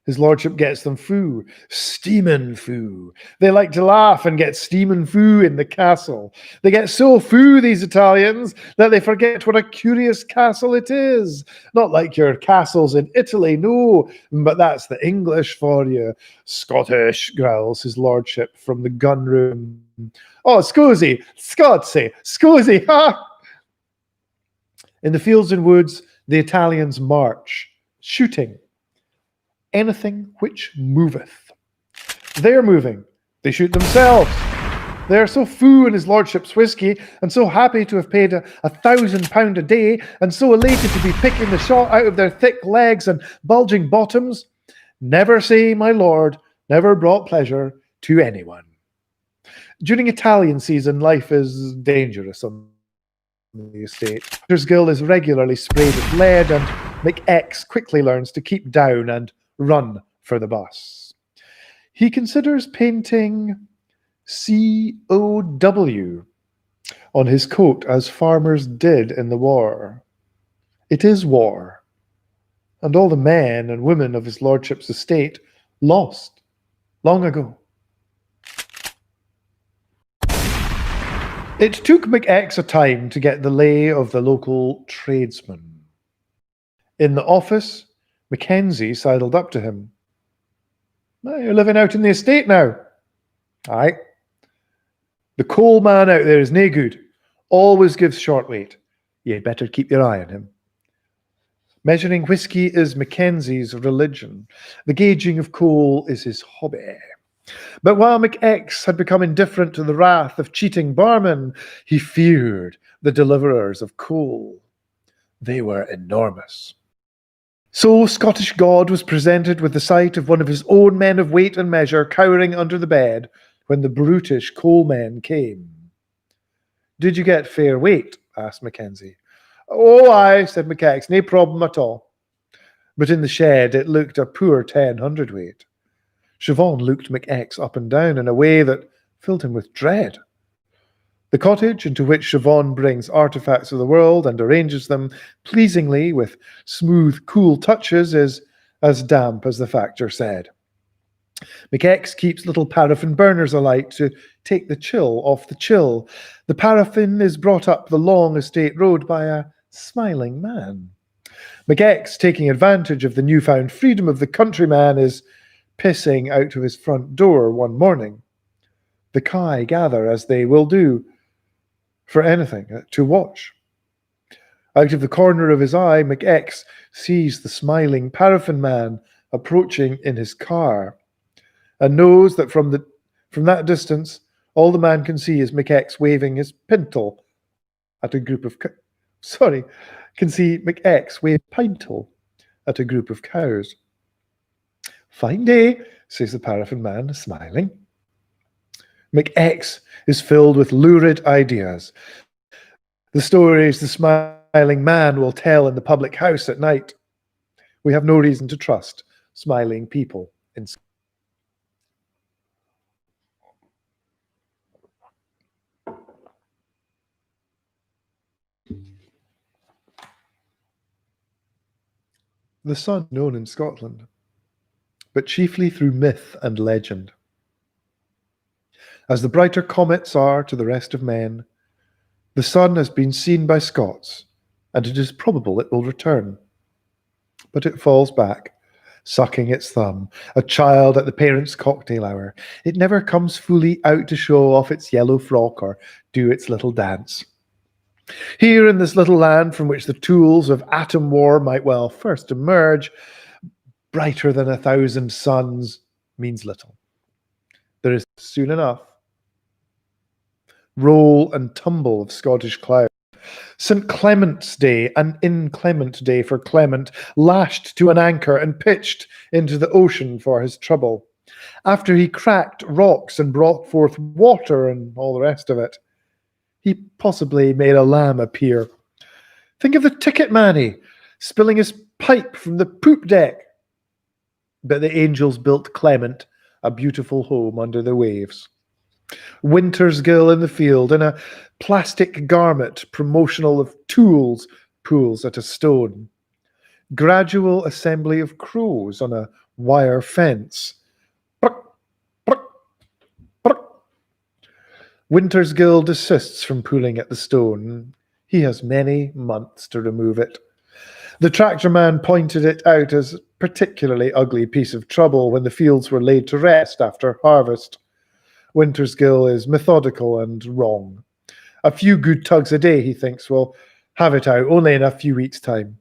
His lordship gets them foo, steamin' foo. They like to laugh and get steamin' foo in the castle. They get so foo, these Italians, that they forget what a curious castle it is. Not like your castles in Italy, no, but that's the English for you. Scottish, growls his lordship from the gun room. Oh, scusi, Scotsy, scusi, ha! In the fields and woods, the Italians march, shooting. Anything which moveth. They're moving. They shoot themselves. They are so foo in his lordship's whisky, and so happy to have paid £1,000 a day, and so elated to be picking the shot out of their thick legs and bulging bottoms. Never say, my lord, never brought pleasure to anyone. During Italian season, life is dangerous on the estate. Winterskill is regularly sprayed with lead, and McX quickly learns to keep down and run for the bus. He considers painting COW on his coat, as farmers did in the war. It is war, and all the men and women of his lordship's estate lost long ago. It took McX a time to get the lay of the local tradesmen. In the office, Mackenzie sidled up to him. You're living out in the estate now? Aye. The coal man out there is nae good. Always gives short weight. You'd better keep your eye on him. Measuring whiskey is Mackenzie's religion. The gauging of coal is his hobby. But while McX had become indifferent to the wrath of cheating barmen, he feared the deliverers of coal. They were enormous. So Scottish God was presented with the sight of one of his own men of weight and measure cowering under the bed when the brutish coalmen came. Did you get fair weight? Asked Mackenzie. Oh, aye, said McX, no problem at all. But in the shed it looked a poor 10 hundredweight. Siobhan looked McX up and down in a way that filled him with dread. The cottage into which Siobhan brings artifacts of the world and arranges them pleasingly with smooth, cool touches is as damp as the factor said. McX keeps little paraffin burners alight to take the chill off the chill. The paraffin is brought up the long estate road by a smiling man. McX, taking advantage of the newfound freedom of the countryman, is pissing out of his front door one morning. The kye gather, as they will do, for anything to watch. Out of the corner of his eye, McX sees the smiling paraffin man approaching in his car, and knows that from that distance, all the man can see is McX waving his pintle at a group of pintle at a group of cows. Fine day, says the paraffin man, smiling. McX is filled with lurid ideas. The stories the smiling man will tell in the public house at night. We have no reason to trust smiling people in the sun known in Scotland, but chiefly through myth and legend. As the brighter comets are to the rest of men, the sun has been seen by Scots, and it is probable it will return. But it falls back, sucking its thumb, a child at the parents' cocktail hour. It never comes fully out to show off its yellow frock or do its little dance. Here in this little land from which the tools of atom war might well first emerge, brighter than 1,000 suns means little. There is soon enough roll and tumble of Scottish clouds. St. Clement's Day, an inclement day for Clement, lashed to an anchor and pitched into the ocean for his trouble. After he cracked rocks and brought forth water and all the rest of it, he possibly made a lamb appear. Think of the ticket manny spilling his pipe from the poop deck. But the angels built Clement a beautiful home under the waves. Winter's gill in the field, in a plastic garment promotional of tools, pools at a stone. Gradual assembly of crows on a wire fence. Winter's gill desists from pulling at the stone. He has many months to remove it. The tractor man pointed it out as a particularly ugly piece of trouble when the fields were laid to rest after harvest. Winter's gill is methodical and wrong. A few good tugs a day, he thinks, will have it out only in a few weeks' time.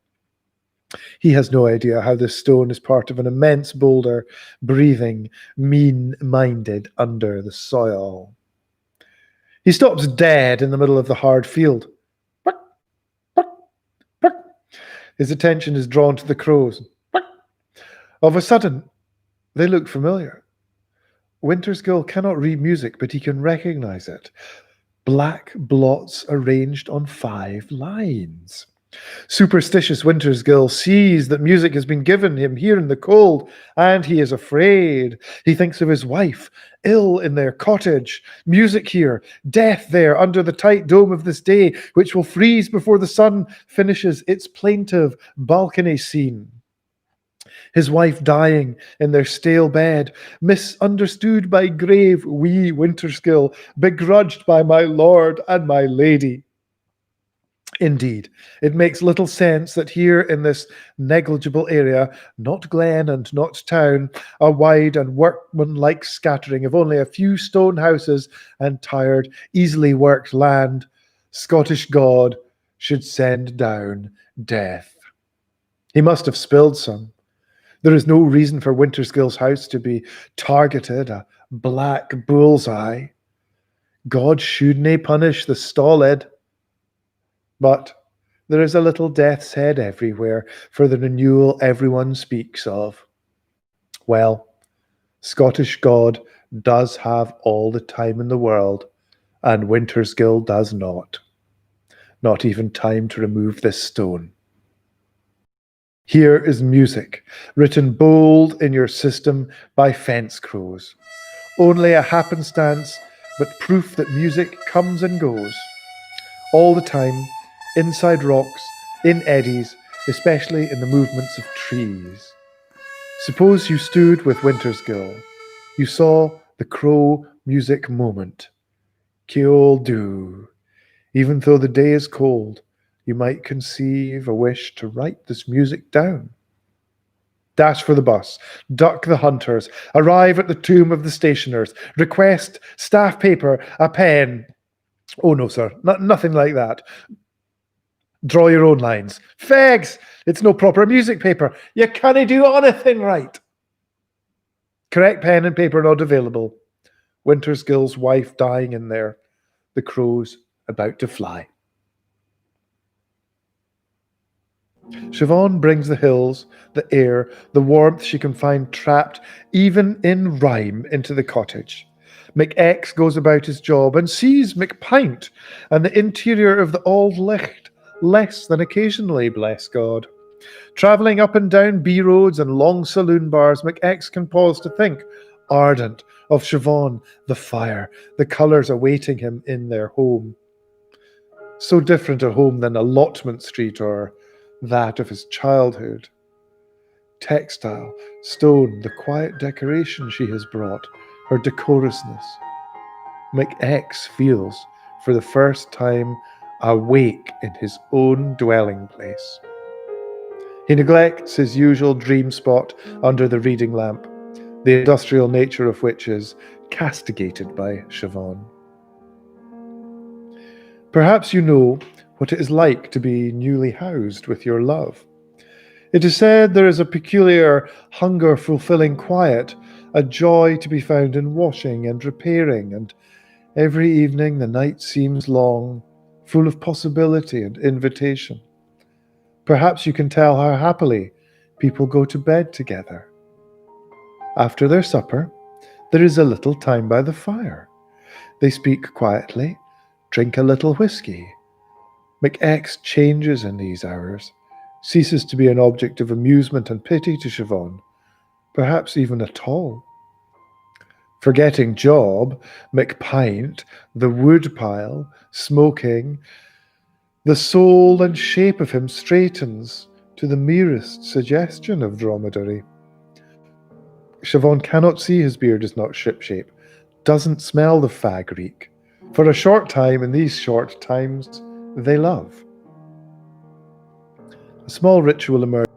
He has no idea how this stone is part of an immense boulder, breathing, mean-minded under the soil. He stops dead in the middle of the hard field. His attention is drawn to the crows. Of a sudden, they look familiar. Winter's gill cannot read music, but he can recognize it. Black blots arranged on 5 lines. Superstitious Wintersgill sees that music has been given him here in the cold, and he is afraid. He thinks of his wife, ill in their cottage, music here, death there under the tight dome of this day, which will freeze before the sun finishes its plaintive balcony scene. His wife dying in their stale bed, misunderstood by grave wee Winterskill, begrudged by my lord and my lady. Indeed, it makes little sense that here in this negligible area, not glen and not town, a wide and workmanlike scattering of only a few stone houses and tired, easily worked land, Scottish God should send down death. He must have spilled some. There is no reason for Winterskill's house to be targeted, a black bullseye. God shouldnae punish the stolid. But there is a little death's head everywhere for the renewal everyone speaks of. Well, Scottish God does have all the time in the world, and Winterskill does not. Not even time to remove this stone. Here is music, written bold in your system by fence crows. Only a happenstance, but proof that music comes and goes. All the time, inside rocks, in eddies, especially in the movements of trees. Suppose you stood with Winterskill. You saw the crow music moment. Ceol du. Even though the day is cold, you might conceive a wish to write this music down. Dash for the bus, duck the hunters, arrive at the tomb of the stationers, request staff paper, a pen. Oh no, sir, nothing like that. Draw your own lines. Fegs! It's no proper music paper. You cannae do anything right. Correct pen and paper not available. Winterskill's wife dying in there. The crows about to fly. Siobhan brings the hills, the air, the warmth she can find trapped, even in rhyme, into the cottage. McX goes about his job and sees McPint and the interior of the Auld Licht less than occasionally, bless God. Travelling up and down B roads and long saloon bars, McX can pause to think, ardent, of Siobhan, the fire, the colours awaiting him in their home. So different a home than Allotment Street or that of his childhood. Textile, stone, the quiet decoration she has brought, her decorousness. McX feels, for the first time, awake in his own dwelling place. He neglects his usual dream spot under the reading lamp, the industrial nature of which is castigated by Siobhan. Perhaps you know what it is like to be newly housed with your love. It is said there is a peculiar hunger-fulfilling quiet, a joy to be found in washing and repairing, and every evening the night seems long, full of possibility and invitation. Perhaps you can tell how happily people go to bed together. After their supper, there is a little time by the fire. They speak quietly, drink a little whiskey. McX changes in these hours, ceases to be an object of amusement and pity to Siobhan, perhaps even at all. Forgetting job, McPint, the woodpile, smoking, the soul and shape of him straightens to the merest suggestion of dromedary. Siobhan cannot see his beard is not shipshape, doesn't smell the fag reek. For a short time, in these short times, they love. A small ritual emerges.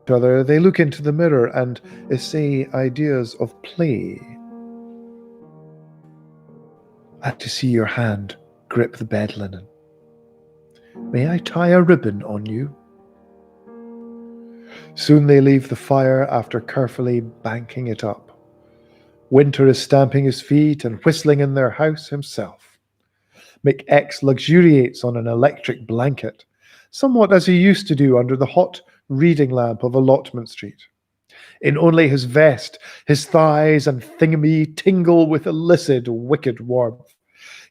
Other, they look into the mirror and essay ideas of play. I have to see your hand grip the bed linen. May I tie a ribbon on you? Soon they leave the fire after carefully banking it up. Winter is stamping his feet and whistling in their house himself. McX luxuriates on an electric blanket, somewhat as he used to do under the hot reading lamp of Allotment Street. In only his vest, his thighs and thingamy tingle with illicit, wicked warmth.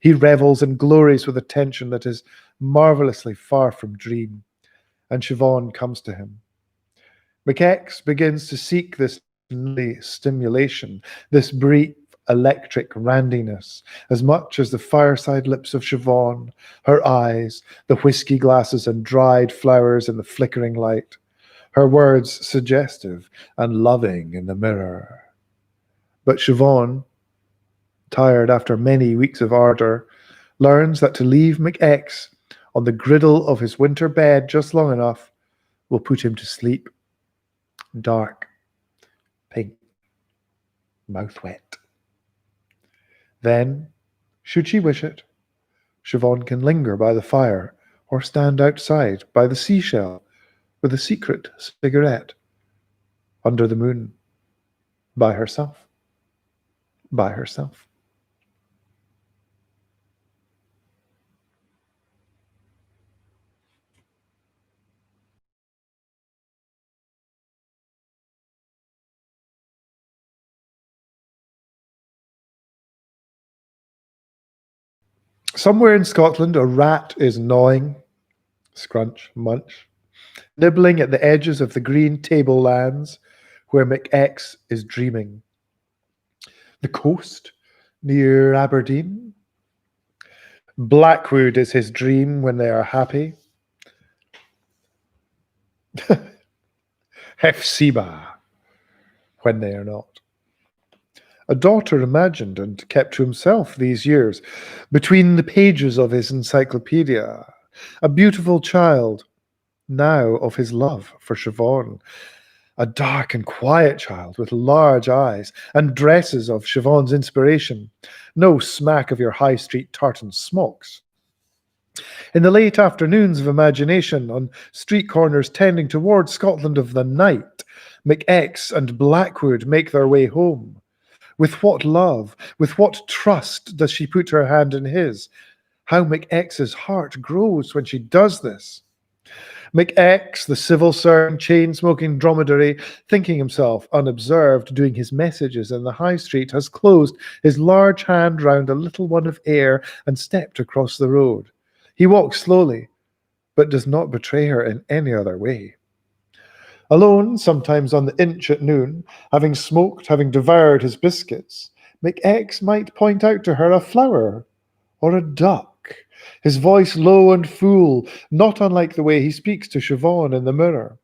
He revels and glories with a tension that is marvelously far from dream, and Siobhan comes to him. McX begins to seek this stimulation, this brief electric randiness, as much as the fireside lips of Siobhan, her eyes, the whisky glasses and dried flowers in the flickering light, her words suggestive and loving in the mirror. But Siobhan, tired after many weeks of ardour, learns that to leave McX on the griddle of his winter bed just long enough will put him to sleep. Dark, pink, mouth wet. Then, should she wish it, Siobhan can linger by the fire or stand outside by the seashell with a secret cigarette under the moon, by herself. By herself. Somewhere in Scotland, a rat is gnawing, scrunch, munch, nibbling at the edges of the green tablelands where McX is dreaming. The coast near Aberdeen. Blackwood is his dream when they are happy. Hefzibah when they are not. A daughter imagined and kept to himself these years, between the pages of his encyclopedia. A beautiful child, now of his love for Siobhan. A dark and quiet child with large eyes and dresses of Siobhan's inspiration. No smack of your high street tartan smocks. In the late afternoons of imagination, on street corners tending towards Scotland of the night, McX and Blackwood make their way home. With what love, with what trust does she put her hand in his? How McX's heart grows when she does this. McX, the civil servant, chain-smoking dromedary, thinking himself unobserved, doing his messages in the high street, has closed his large hand round a little one of air and stepped across the road. He walks slowly, but does not betray her in any other way. Alone, sometimes on the inch at noon, having smoked, having devoured his biscuits, McX might point out to her a flower or a duck, his voice low and full, not unlike the way he speaks to Siobhan in the mirror.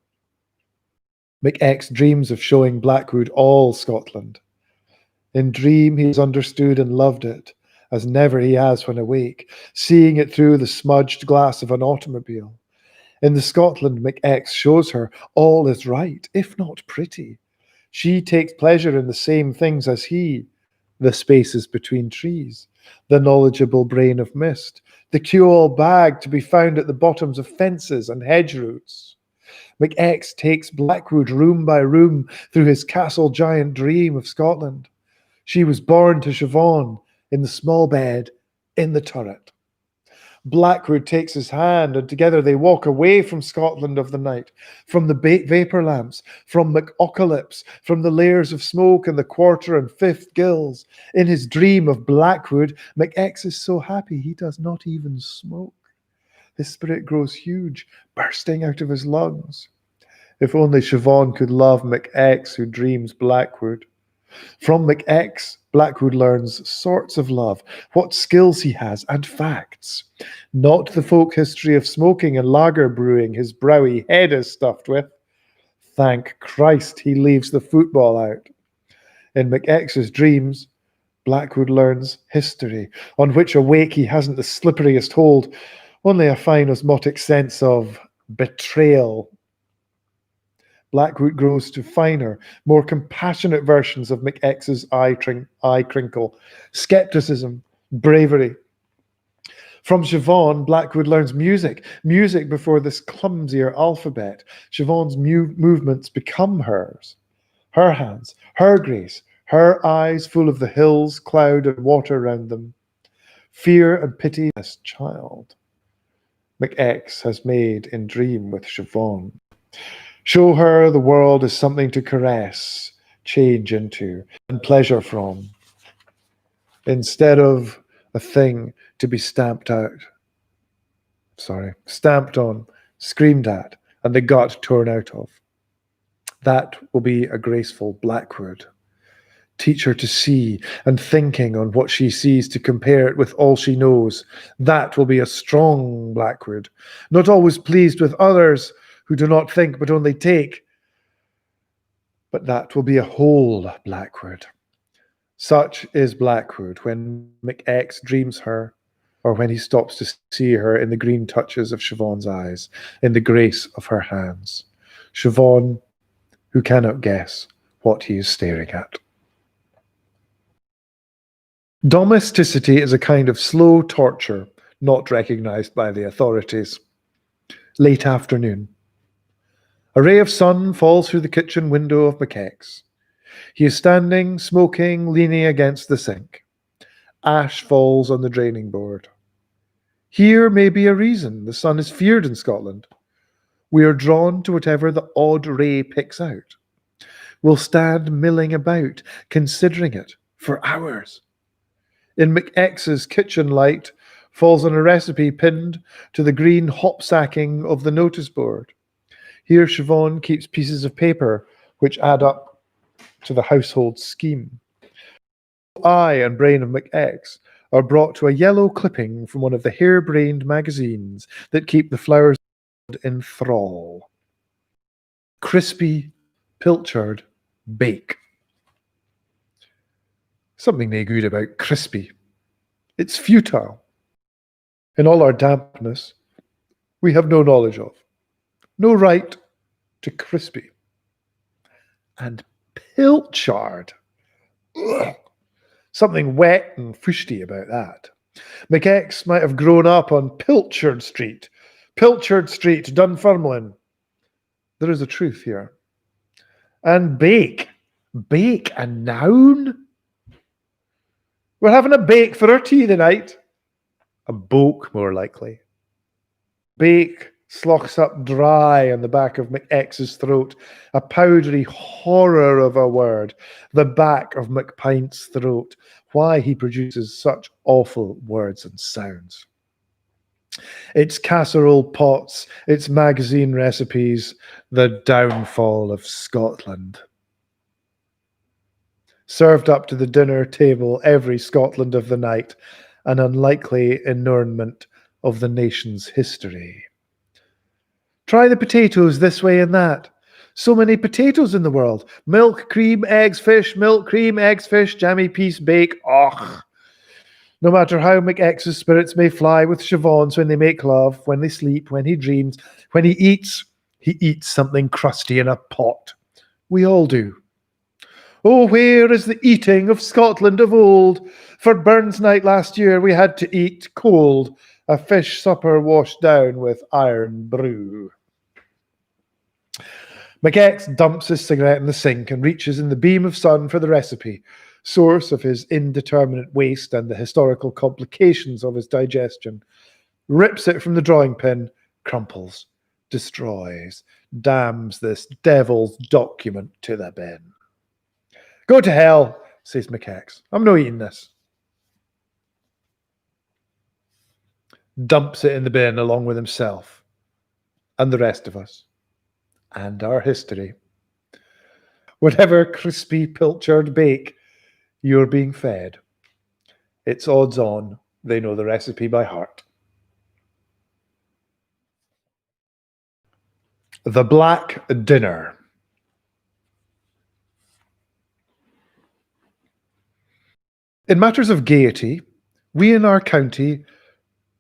McX dreams of showing Blackwood all Scotland. In dream he has understood and loved it, as never he has when awake, seeing it through the smudged glass of an automobile. In the Scotland McX shows her all is right, if not pretty. She takes pleasure in the same things as he, the spaces between trees, the knowledgeable brain of mist, the cure-all bag to be found at the bottoms of fences and hedge roots. McX takes Blackwood room by room through his castle giant dream of Scotland. She was born to Siobhan in the small bed in the turret. Blackwood takes his hand, and together they walk away from Scotland of the night, from the vapour lamps, from McAucalypse, from the layers of smoke in the quarter and fifth gills. In his dream of Blackwood, McX is so happy he does not even smoke. His spirit grows huge, bursting out of his lungs. If only Siobhan could love McX who dreams Blackwood. From McX, Blackwood learns sorts of love, what skills he has, and facts. Not the folk history of smoking and lager brewing his browy head is stuffed with. Thank Christ he leaves the football out. In McX's dreams, Blackwood learns history, on which awake he hasn't the slipperiest hold, only a fine osmotic sense of betrayal. Blackwood grows to finer, more compassionate versions of McX's eye crinkle, skepticism, bravery. From Siobhan, Blackwood learns music before this clumsier alphabet. Siobhan's movements become hers. Her hands, her grace, her eyes full of the hills, cloud, and water round them. Fear and pity as child. McX has made in dream with Siobhan. Show her the world is something to caress, change into, and pleasure from, instead of a thing to be stamped on, screamed at, and the gut torn out of. That will be a graceful Blackwood. Teach her to see, and thinking on what she sees to compare it with all she knows. That will be a strong Blackwood, not always pleased with others who do not think but only take. But that will be a whole Blackwood. Such is Blackwood when McX dreams her, or when he stops to see her in the green touches of Siobhan's eyes, in the grace of her hands. Siobhan, who cannot guess what he is staring at. Domesticity is a kind of slow torture not recognized by the authorities. Late afternoon. A ray of sun falls through the kitchen window of McX. He is standing, smoking, leaning against the sink. Ash falls on the draining board. Here may be a reason the sun is feared in Scotland. We are drawn to whatever the odd ray picks out. We'll stand milling about, considering it for hours. In McX's kitchen light falls on a recipe pinned to the green hop sacking of the notice board. Here Siobhan keeps pieces of paper which add up to the household scheme. Eye and brain of McX are brought to a yellow clipping from one of the harebrained magazines that keep the flowers in thrall. Crispy, pilchard, bake. Something nae good about crispy. It's futile. In all our dampness, we have no knowledge of, no right to crispy. And pilchard. Ugh. Something wet and fusty about that. McX might have grown up on Pilchard Street, Dunfermline. There is a truth here. And bake. Bake, a noun? We're having a bake for our tea tonight. A boke, more likely. Bake slogs up dry on the back of McX's throat, a powdery horror of a word, the back of McPint's throat. Why he produces such awful words and sounds. Its casserole pots, its magazine recipes, the downfall of Scotland. Served up to the dinner table every Scotland of the night, an unlikely inurnment of the nation's history. Try the potatoes this way and that. So many potatoes in the world. Milk, cream, eggs, fish, milk, cream, eggs, fish, jammy, peas, bake. Och! No matter how McX's spirits may fly with Siobhan's when they make love, when they sleep, when he dreams, when he eats something crusty in a pot. We all do. Oh, where is the eating of Scotland of old? For Burns night last year we had to eat cold, a fish supper washed down with iron brew. McX dumps his cigarette in the sink and reaches in the beam of sun for the recipe, source of his indeterminate waste and the historical complications of his digestion, rips it from the drawing pin, crumples, destroys, damns this devil's document to the bin. Go to hell, says McX. I'm no eating this. Dumps it in the bin along with himself and the rest of us and our history. Whatever crispy pilchard bake you're being fed, it's odds on they know the recipe by heart. The Black Dinner. In matters of gaiety, we in our county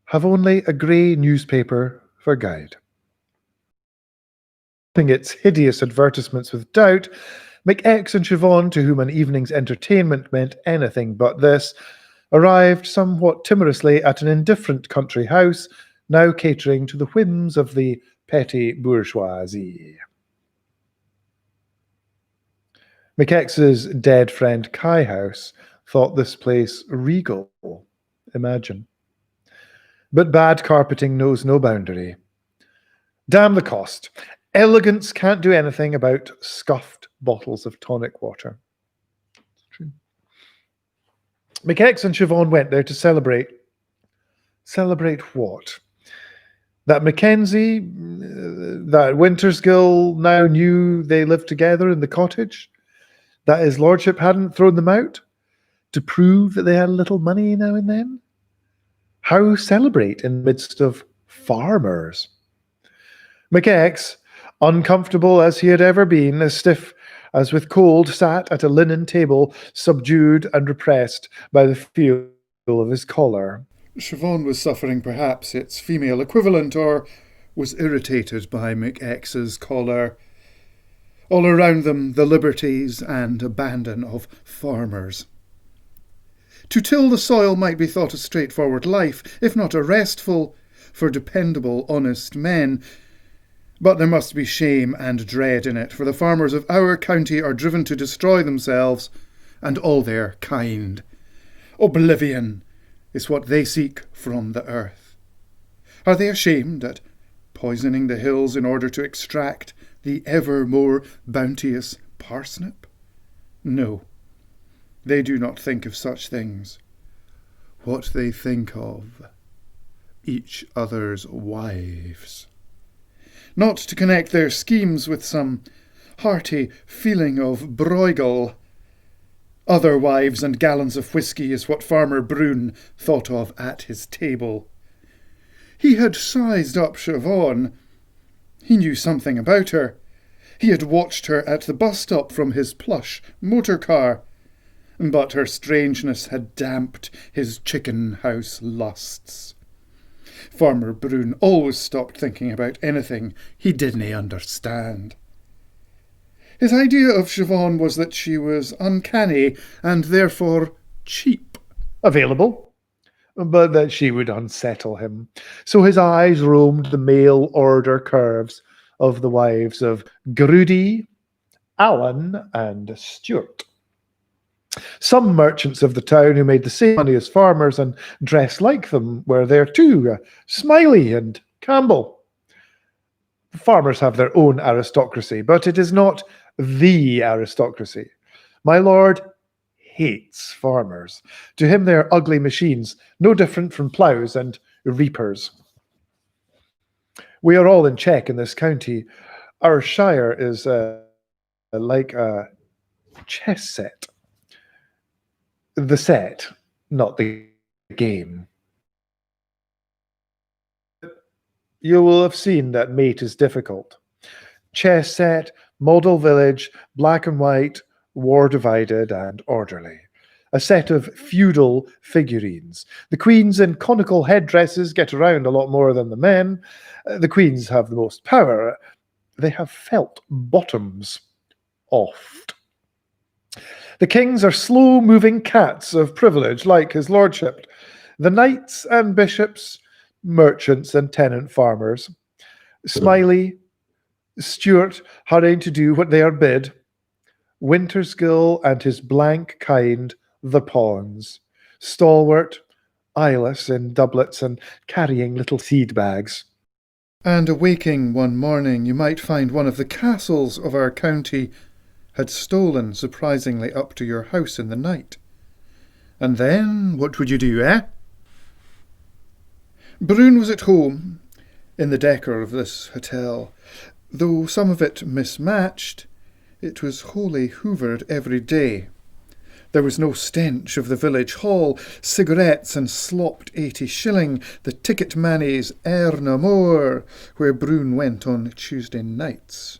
have only a grey newspaper for guide. Its hideous advertisements with doubt, McX and Siobhan, to whom an evening's entertainment meant anything but this, arrived somewhat timorously at an indifferent country house, now catering to the whims of the petty bourgeoisie. McX's dead friend Kai House thought this place regal. Imagine. But bad carpeting knows no boundary. Damn the cost. Elegance can't do anything about scuffed bottles of tonic water. It's true. McX and Siobhan went there to celebrate. Celebrate what? That Mackenzie, that Wintersgill now knew they lived together in the cottage? That his lordship hadn't thrown them out? To prove that they had a little money now and then? How celebrate in the midst of farmers? McX, uncomfortable as he had ever been, as stiff as with cold, sat at a linen table, subdued and repressed by the feel of his collar. Siobhan was suffering perhaps its female equivalent, or was irritated by McX's collar. All around them the liberties and abandon of farmers. To till the soil might be thought a straightforward life, if not a restful, for dependable, honest men. But there must be shame and dread in it, for the farmers of our county are driven to destroy themselves and all their kind. Oblivion is what they seek from the earth. Are they ashamed at poisoning the hills in order to extract the ever more bounteous parsnip? No, they do not think of such things. What they think of, each other's wives. Not to connect their schemes with some hearty feeling of broigle. Other wives and gallons of whisky is what Farmer Broon thought of at his table. He had sized up Siobhan. He knew something about her. He had watched her at the bus stop from his plush motor car. But her strangeness had damped his chicken house lusts. Farmer Broon always stopped thinking about anything he didn't understand. His idea of Siobhan was that she was uncanny and therefore cheap. Available, but that she would unsettle him. So his eyes roamed the mail order curves of the wives of Grudy, Allen, and Stewart. Some merchants of the town who made the same money as farmers and dressed like them were there too, Smiley and Campbell. Farmers have their own aristocracy, but it is not the aristocracy. My lord hates farmers. To him they are ugly machines, no different from ploughs and reapers. We are all in check in this county. Our shire is like a chess set. The set, not the game. You will have seen that mate is difficult. Chess set, model village, black and white, war divided and orderly. A set of feudal figurines. The queens in conical headdresses get around a lot more than the men. The queens have the most power. They have felt bottoms. Oft. The kings are slow-moving cats of privilege, like his lordship. The knights and bishops, merchants and tenant farmers. Smiley, Stewart hurrying to do what they are bid. Wintersgill and his blank kind, the pawns. Stalwart, eyeless in doublets and carrying little seed bags. And awaking one morning, you might find one of the castles of our county had stolen surprisingly up to your house in the night. And then, what would you do, eh? Broon was at home, in the decor of this hotel. Though some of it mismatched, it was wholly hoovered every day. There was no stench of the village hall, cigarettes and slopped 80 shilling, the ticket manny's Air No More, where Broon went on Tuesday nights.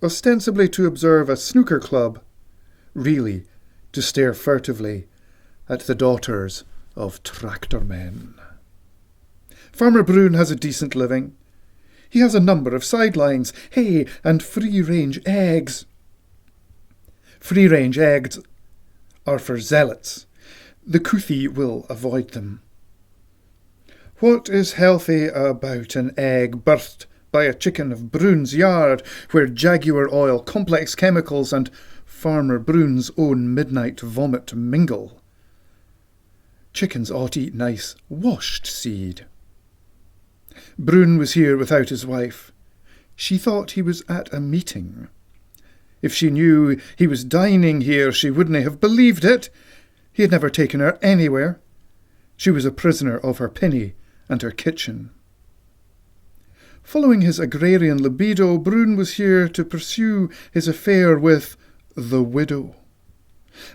Ostensibly to observe a snooker club, really to stare furtively at the daughters of tractormen. Farmer Broon has a decent living. He has a number of sidelines, hay and free-range eggs. Free-range eggs are for zealots. The couthie will avoid them. What is healthy about an egg birthed by a chicken of Broon's yard, where Jaguar oil, complex chemicals, and Farmer Broon's own midnight vomit mingle? Chickens ought to eat nice, washed seed. Broon was here without his wife. She thought he was at a meeting. If she knew he was dining here, she wouldn't have believed it. He had never taken her anywhere. She was a prisoner of her pinny and her kitchen. Following his agrarian libido, Brune was here to pursue his affair with the widow.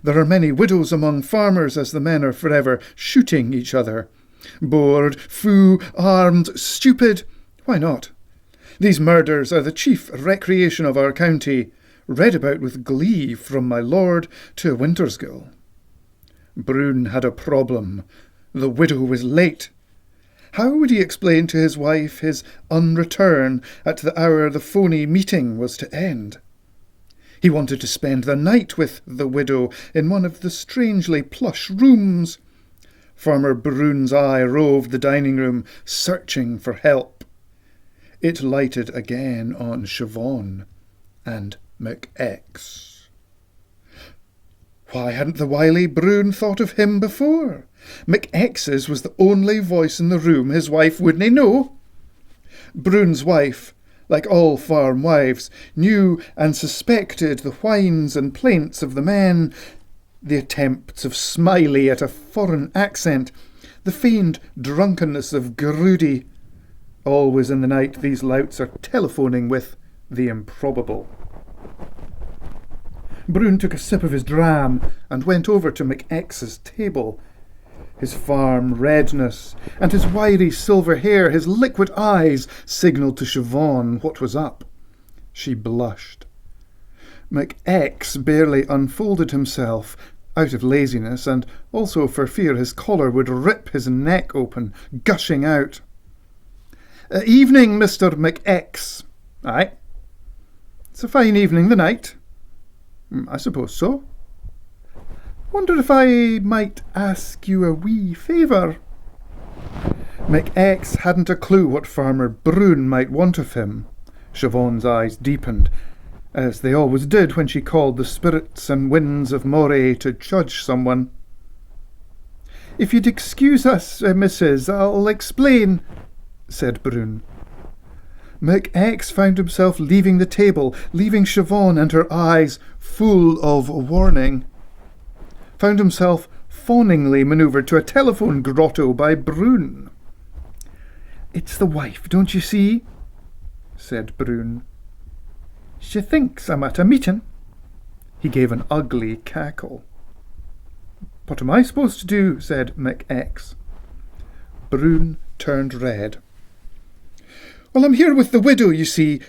There are many widows among farmers, as the men are forever shooting each other. Bored, fou, armed, stupid. Why not? These murders are the chief recreation of our county, read about with glee from my lord to Wintersgill. Brune had a problem. The widow was late. How would he explain to his wife his unreturn at the hour the phony meeting was to end? He wanted to spend the night with the widow in one of the strangely plush rooms. Farmer Brune's eye roved the dining room, searching for help. It lighted again on Siobhan and McX. Why hadn't the wily Brune thought of him before? McX's was the only voice in the room his wife wouldn't know. Brune's wife, like all farm wives, knew and suspected the whines and plaints of the men, the attempts of Smiley at a foreign accent, the feigned drunkenness of Grudy. Always in the night these louts are telephoning with the improbable. Brune took a sip of his dram and went over to McX's table. His farm redness and his wiry silver hair, his liquid eyes, signalled to Siobhan what was up. She blushed. McX barely unfolded himself, out of laziness, and also for fear his collar would rip his neck open, gushing out. Evening, Mr. McX. Aye. It's a fine evening, the night. I suppose so. Wonder if I might ask you a wee favour. McX hadn't a clue what Farmer Brune might want of him. Siobhan's eyes deepened, as they always did when she called the spirits and winds of Moray to judge someone. If you'd excuse us, missus, I'll explain, said Brune. McX found himself leaving the table, leaving Siobhan and her eyes full of warning. Found himself fawningly manoeuvred to a telephone grotto by Brune. It's the wife, don't you see? Said Brune. She thinks I'm at a meeting. He gave an ugly cackle. What am I supposed to do? Said McX. Brune turned red. Well, I'm here with the widow, you see.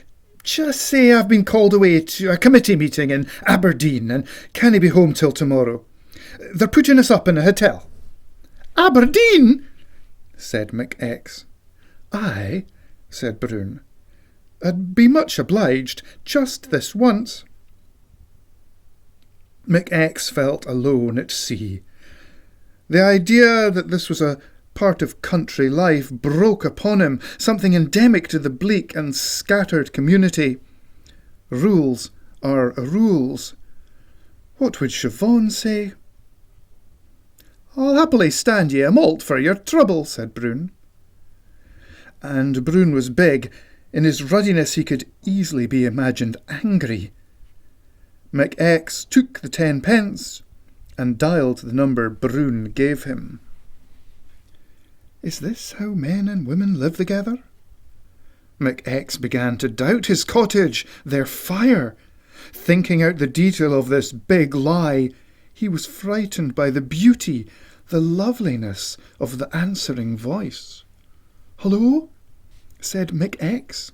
Just say I've been called away to a committee meeting in Aberdeen and can't be home till tomorrow. They're putting us up in a hotel. Aberdeen? Said McX. Aye, said Brune. I'd be much obliged, just this once. McX felt alone at sea. The idea that this was a part of country life broke upon him, something endemic to the bleak and scattered community. Rules are rules. What would Siobhan say? I'll happily stand ye a malt for your trouble, said Brune. And Brune was big. In his ruddiness he could easily be imagined angry. McX took the 10 pence and dialed the number Brune gave him. Is this how men and women live together? McX began to doubt his cottage, their fire. Thinking out the detail of this big lie, he was frightened by the beauty, the loveliness of the answering voice. Hello? Said McX.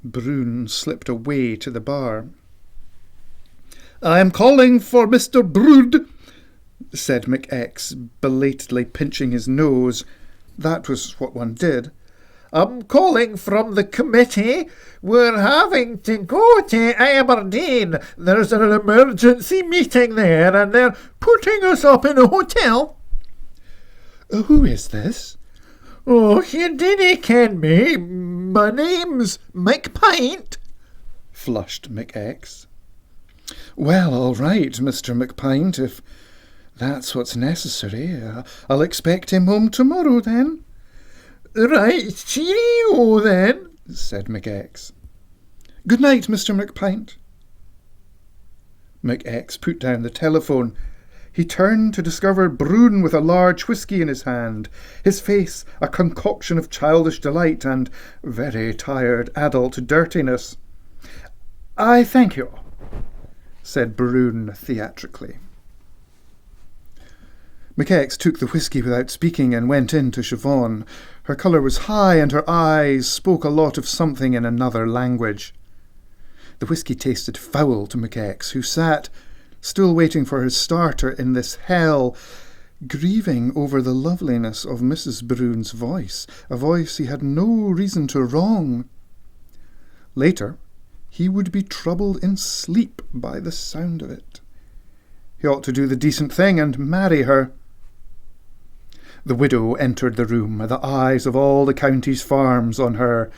Brune slipped away to the bar. I am calling for Mr. Brood, said McX, belatedly pinching his nose. That was what one did. I'm calling from the committee. We're having to go to Aberdeen. There's an emergency meeting there, and they're putting us up in a hotel. Who is this? Oh, you dinna ken me. My name's McPint, flushed McX. Well, all right, Mr. McPint, if that's what's necessary. I'll expect him home tomorrow, then. Right, cheerio, then, said McX. Good night, Mr. McPint. McX put down the telephone. He turned to discover Bruin with a large whisky in his hand, his face a concoction of childish delight and very tired adult dirtiness. "I thank you," said Bruin theatrically. McX took the whisky without speaking and went in to Siobhan. Her colour was high and her eyes spoke a lot of something in another language. The whisky tasted foul to McX, who sat, still waiting for his starter in this hell, grieving over the loveliness of Mrs. Bruin's voice, a voice he had no reason to wrong. Later, he would be troubled in sleep by the sound of it. He ought to do the decent thing and marry her. The widow entered the room, the eyes of all the county's farms on her.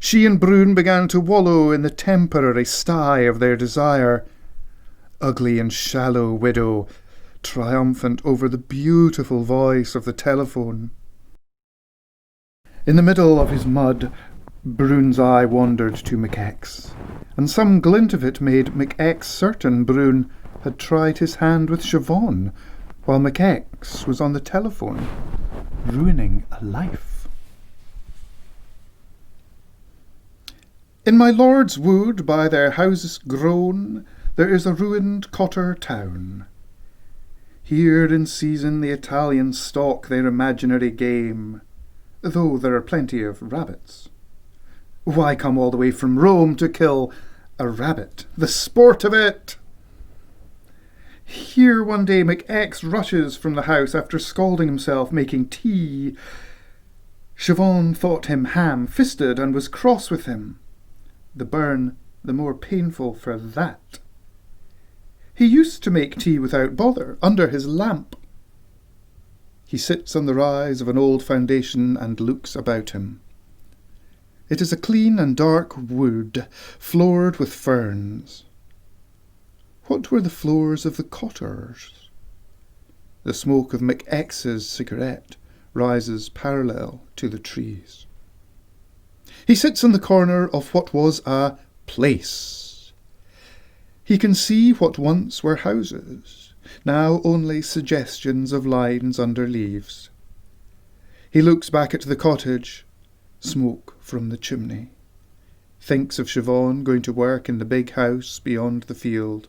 She and Bruin began to wallow in the temporary sty of their desire. Ugly and shallow widow, triumphant over the beautiful voice of the telephone. In the middle of his mud, Bruin's eye wandered to McX, and some glint of it made McX certain Bruin had tried his hand with Siobhan, while McX was on the telephone, ruining a life. In my lord's wood by their houses grown, there is a ruined cotter town. Here in season the Italians stalk their imaginary game, though there are plenty of rabbits. Why come all the way from Rome to kill a rabbit? The sport of it! Here one day McX rushes from the house after scalding himself making tea. Siobhan thought him ham-fisted and was cross with him. The burn the more painful for that. He used to make tea without bother, under his lamp. He sits on the rise of an old foundation and looks about him. It is a clean and dark wood, floored with ferns. What were the floors of the cotters? The smoke of McX's cigarette rises parallel to the trees. He sits in the corner of what was a place. He can see what once were houses, now only suggestions of lines under leaves. He looks back at the cottage, smoke from the chimney, thinks of Siobhan going to work in the big house beyond the field,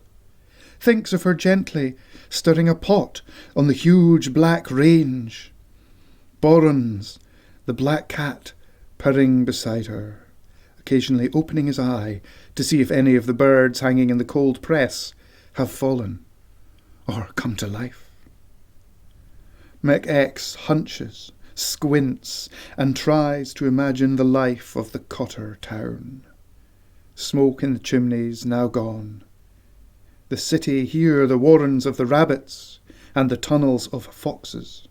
thinks of her gently stirring a pot on the huge black range, Borons, the black cat, purring beside her, occasionally opening his eye to see if any of the birds hanging in the cold press have fallen or come to life. McX hunches, squints, and tries to imagine the life of the cotter town. Smoke in the chimneys now gone. The city here the warrens of the rabbits and the tunnels of foxes.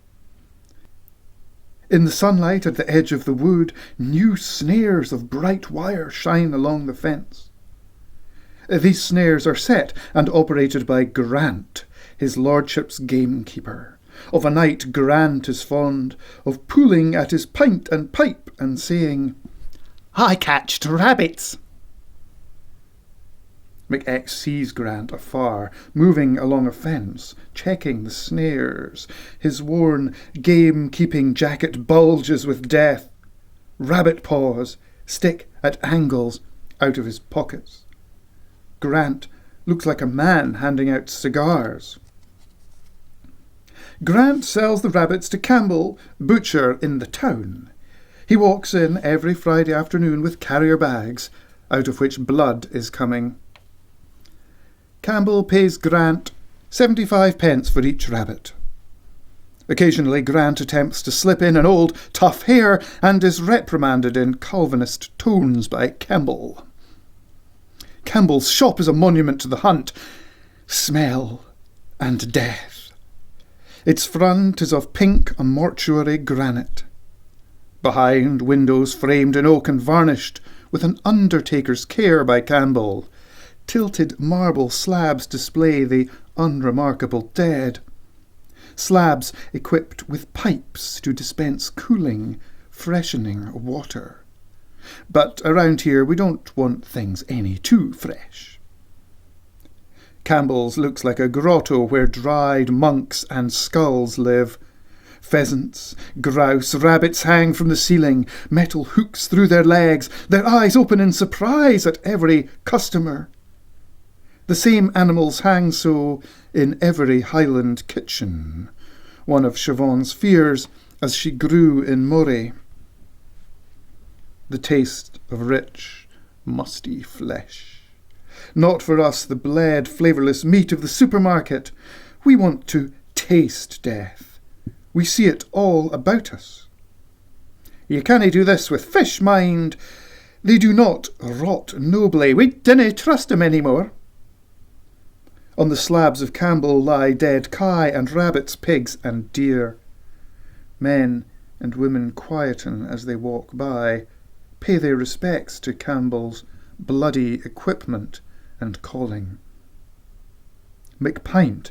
In the sunlight at the edge of the wood, new snares of bright wire shine along the fence. These snares are set and operated by Grant, his lordship's gamekeeper. Of a night Grant is fond of pulling at his pint and pipe and saying, "I catched rabbits." McX sees Grant afar, moving along a fence, checking the snares. His worn, game-keeping jacket bulges with death. Rabbit paws stick at angles out of his pockets. Grant looks like a man handing out cigars. Grant sells the rabbits to Campbell, butcher in the town. He walks in every Friday afternoon with carrier bags, out of which blood is coming. Campbell pays Grant 75 pence for each rabbit. Occasionally Grant attempts to slip in an old tough hare and is reprimanded in Calvinist tones by Campbell. Campbell's shop is a monument to the hunt, smell and death. Its front is of pink mortuary granite. Behind, windows framed in oak and varnished with an undertaker's care by Campbell. Tilted marble slabs display the unremarkable dead. Slabs equipped with pipes to dispense cooling, freshening water. But around here we don't want things any too fresh. Campbell's looks like a grotto where dried monks and skulls live. Pheasants, grouse, rabbits hang from the ceiling, metal hooks through their legs, their eyes open in surprise at every customer. The same animals hang so in every Highland kitchen, one of Siobhan's fears as she grew in Moray. The taste of rich, musty flesh. Not for us the bled, flavourless meat of the supermarket. We want to taste death. We see it all about us. You cannae do this with fish, mind. They do not rot nobly. We dinna trust 'em any more. On the slabs of Campbell lie dead kye and rabbits, pigs and deer. Men and women quieten as they walk by, pay their respects to Campbell's bloody equipment and calling. McPint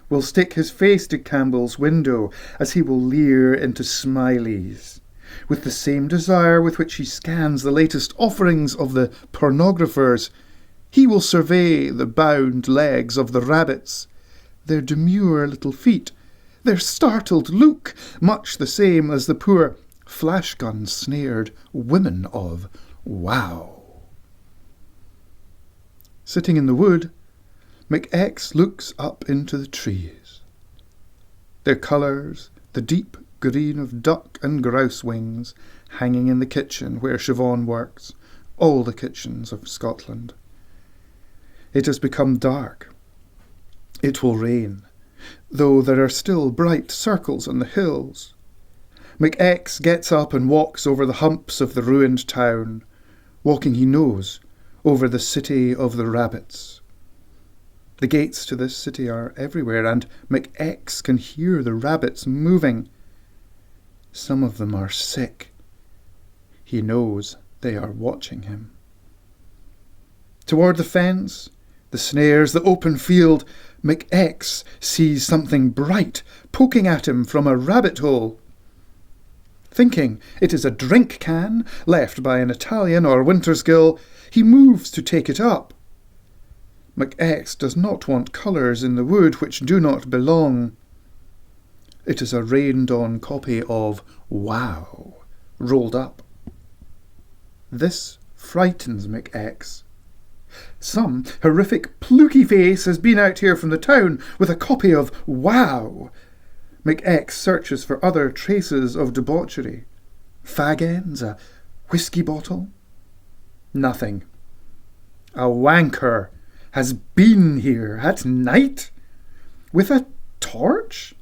will stick his face to Campbell's window as he will leer into Smiley's, with the same desire with which he scans the latest offerings of the pornographers. He will survey the bound legs of the rabbits, their demure little feet, their startled look, much the same as the poor flash-gun-snared women of Wow. Sitting in the wood, McX looks up into the trees. Their colours, the deep green of duck and grouse wings, hanging in the kitchen where Siobhan works, all the kitchens of Scotland. It has become dark. It will rain, though there are still bright circles on the hills. McX gets up and walks over the humps of the ruined town, walking, he knows, over the city of the rabbits. The gates to this city are everywhere, and McX can hear the rabbits moving. Some of them are sick. He knows they are watching him. Toward the fence, the snares, the open field, McX sees something bright poking at him from a rabbit hole. Thinking it is a drink can left by an Italian or Wintersgill, he moves to take it up. McX does not want colours in the wood which do not belong. It is a rained-on copy of Wow, rolled up. This frightens McX. Some horrific pluky face has been out here from the town with a copy of Wow. McX searches for other traces of debauchery. Fag ends, a whisky bottle. Nothing. A wanker has been here at night with a torch?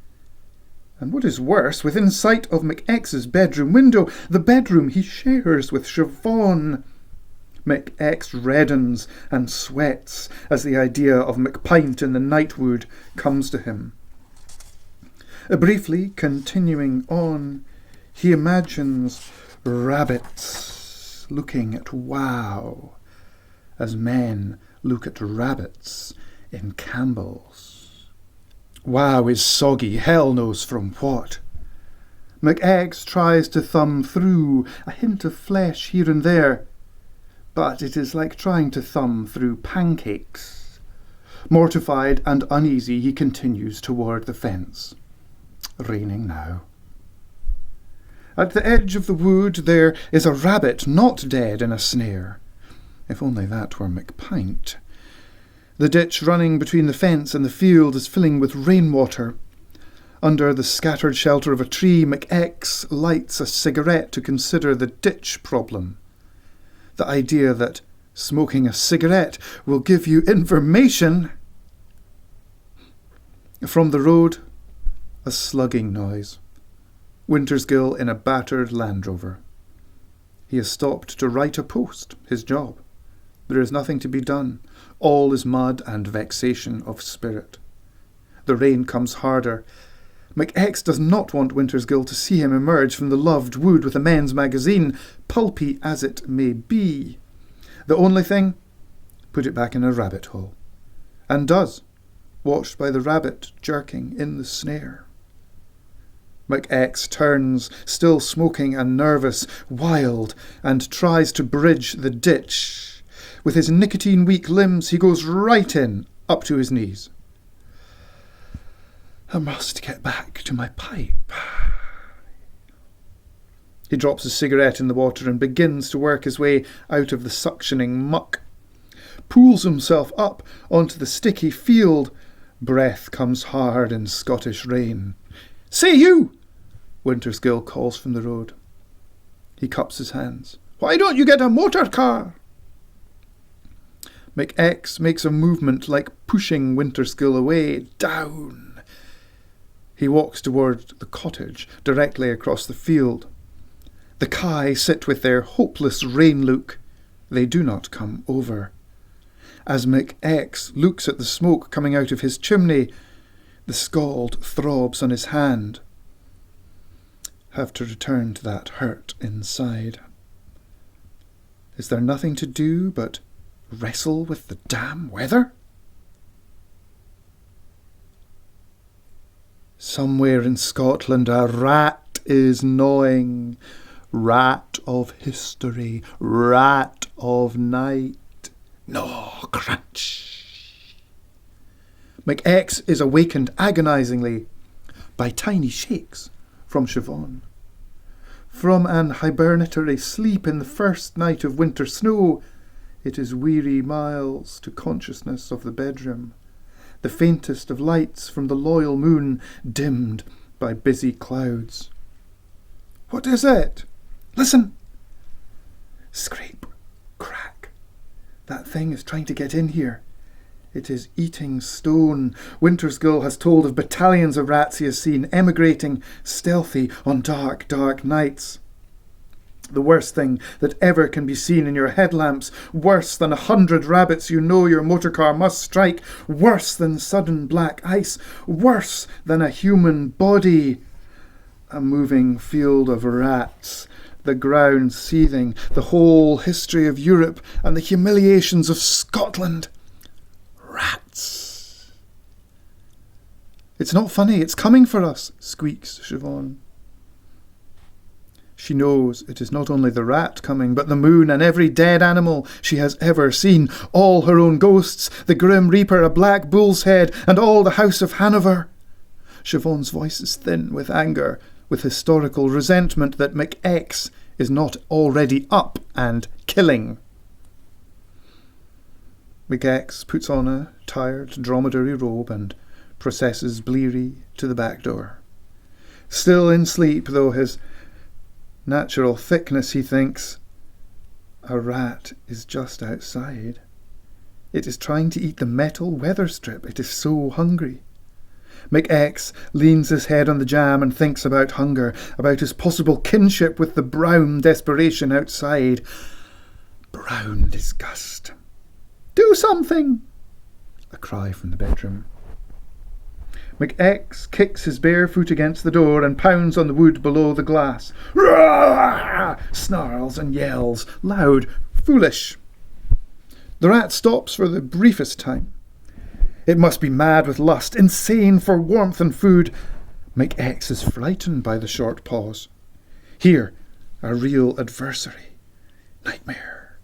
And what is worse, within sight of McX's bedroom window, the bedroom he shares with Siobhan. McX reddens and sweats as the idea of McPint in the nightwood comes to him. Briefly continuing on, he imagines rabbits looking at Wow as men look at rabbits in Campbell's. Wow is soggy, hell knows from what. McX tries to thumb through a hint of flesh here and there, but it is like trying to thumb through pancakes. Mortified and uneasy, he continues toward the fence. Raining now. At the edge of the wood there is a rabbit not dead in a snare. If only that were McPint. The ditch running between the fence and the field is filling with rainwater. Under the scattered shelter of a tree, McX lights a cigarette to consider the ditch problem. The idea that smoking a cigarette will give you information. From the road, a slugging noise. Wintersgill in a battered Land Rover. He has stopped to write a post, his job. There is nothing to be done. All is mud and vexation of spirit. The rain comes harder. McX does not want Wintersgill to see him emerge from the loved wood with a men's magazine, pulpy as it may be. The only thing? Put it back in a rabbit hole. And does, watched by the rabbit jerking in the snare. McX turns, still smoking and nervous, wild, and tries to bridge the ditch. With his nicotine-weak limbs he goes right in, up to his knees. I must get back to my pipe. He drops his cigarette in the water and begins to work his way out of the suctioning muck. Pulls himself up onto the sticky field. Breath comes hard in Scottish rain. "Say you!" Wintersgill calls from the road. He cups his hands. "Why don't you get a motor car?" McX makes a movement like pushing Winterskill away. Down. He walks toward the cottage directly across the field. The Kai sit with their hopeless rain look. They do not come over. As McX looks at the smoke coming out of his chimney, the scald throbs on his hand. Have to return to that hurt inside. Is there nothing to do but wrestle with the damn weather? Somewhere in Scotland a rat is gnawing. Rat of history, rat of night. Gnaw, crunch. McX is awakened agonisingly by tiny shakes from Siobhan. From an hibernatory sleep in the first night of winter snow, it is weary miles to consciousness of the bedroom, the faintest of lights from the loyal moon dimmed by busy clouds. What is it? Listen! Scrape, crack. That thing is trying to get in here. It is eating stone. Wintersgill has told of battalions of rats he has seen emigrating stealthy on dark, dark nights. The worst thing that ever can be seen in your headlamps, worse than 100 rabbits you know your motorcar must strike, worse than sudden black ice, worse than a human body. A moving field of rats, the ground seething, the whole history of Europe and the humiliations of Scotland. Rats. It's not funny, it's coming for us, squeaks Siobhan. She knows it is not only the rat coming, but the moon and every dead animal she has ever seen, all her own ghosts, the grim reaper, a black bull's head, and all the house of Hanover. Siobhan's voice is thin with anger, with historical resentment that McX is not already up and killing. McX puts on a tired dromedary robe and processes bleary to the back door. Still in sleep, though his natural thickness, he thinks, a rat is just outside. It is trying to eat the metal weather strip. It is so hungry. McX leans his head on the jam and thinks about hunger, about his possible kinship with the brown desperation outside. Brown disgust. Do something! A cry from the bedroom. McX kicks his bare foot against the door and pounds on the wood below the glass. Roar! Snarls and yells, loud, foolish. The rat stops for the briefest time. It must be mad with lust, insane for warmth and food. McX is frightened by the short pause. Here, a real adversary. Nightmare.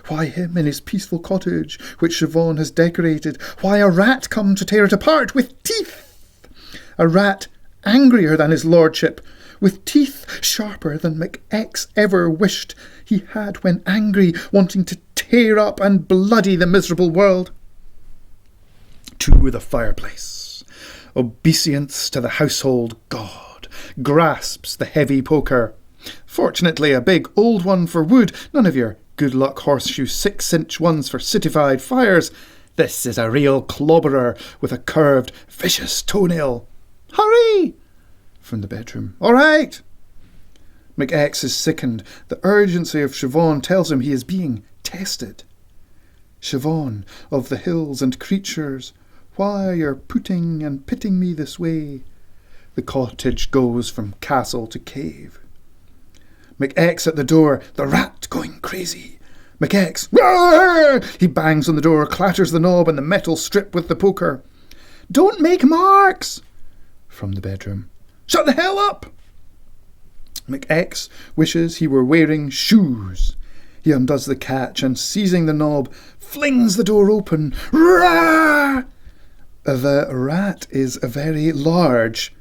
Why him in his peaceful cottage, which Siobhan has decorated? Why a rat come to tear it apart with teeth? A rat angrier than his lordship, with teeth sharper than McX ever wished he had when angry, wanting to tear up and bloody the miserable world. To the fireplace. Obeisance to the household god. Grasps the heavy poker. Fortunately a big old one for wood, none of your good luck horseshoe 6-inch ones for citified fires. This is a real clobberer with a curved, vicious toenail. Hurry! From the bedroom. All right! McX is sickened. The urgency of Siobhan tells him he is being tested. Siobhan of the hills and creatures, why you're putting and pitting me this way? The cottage goes from castle to cave. McX at the door, the rat going crazy. McX, roar! He bangs on the door, clatters the knob and the metal strip with the poker. Don't make marks! From the bedroom. Shut the hell up! McX wishes he were wearing shoes. He undoes the catch and, seizing the knob, flings the door open. Roar! The rat is very large,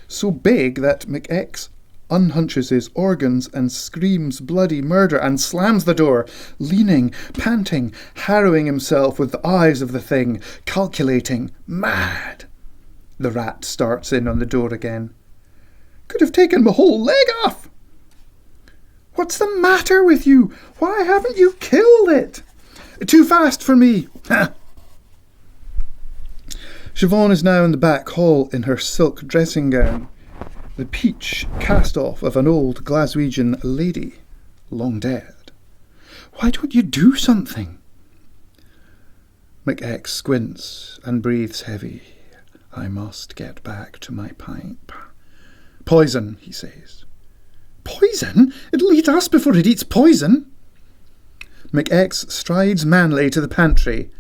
so big that McX unhunches his organs and screams bloody murder and slams the door, leaning, panting, harrowing himself with the eyes of the thing, calculating, mad. The rat starts in on the door again. Could have taken my whole leg off. What's the matter with you? Why haven't you killed it? Too fast for me. Siobhan is now in the back hall in her silk dressing gown, the peach cast-off of an old Glaswegian lady, long dead. Why don't you do something? McX squints and breathes heavy. I must get back to my pipe. Poison, he says. Poison? It'll eat us before it eats poison. McX strides manly to the pantry.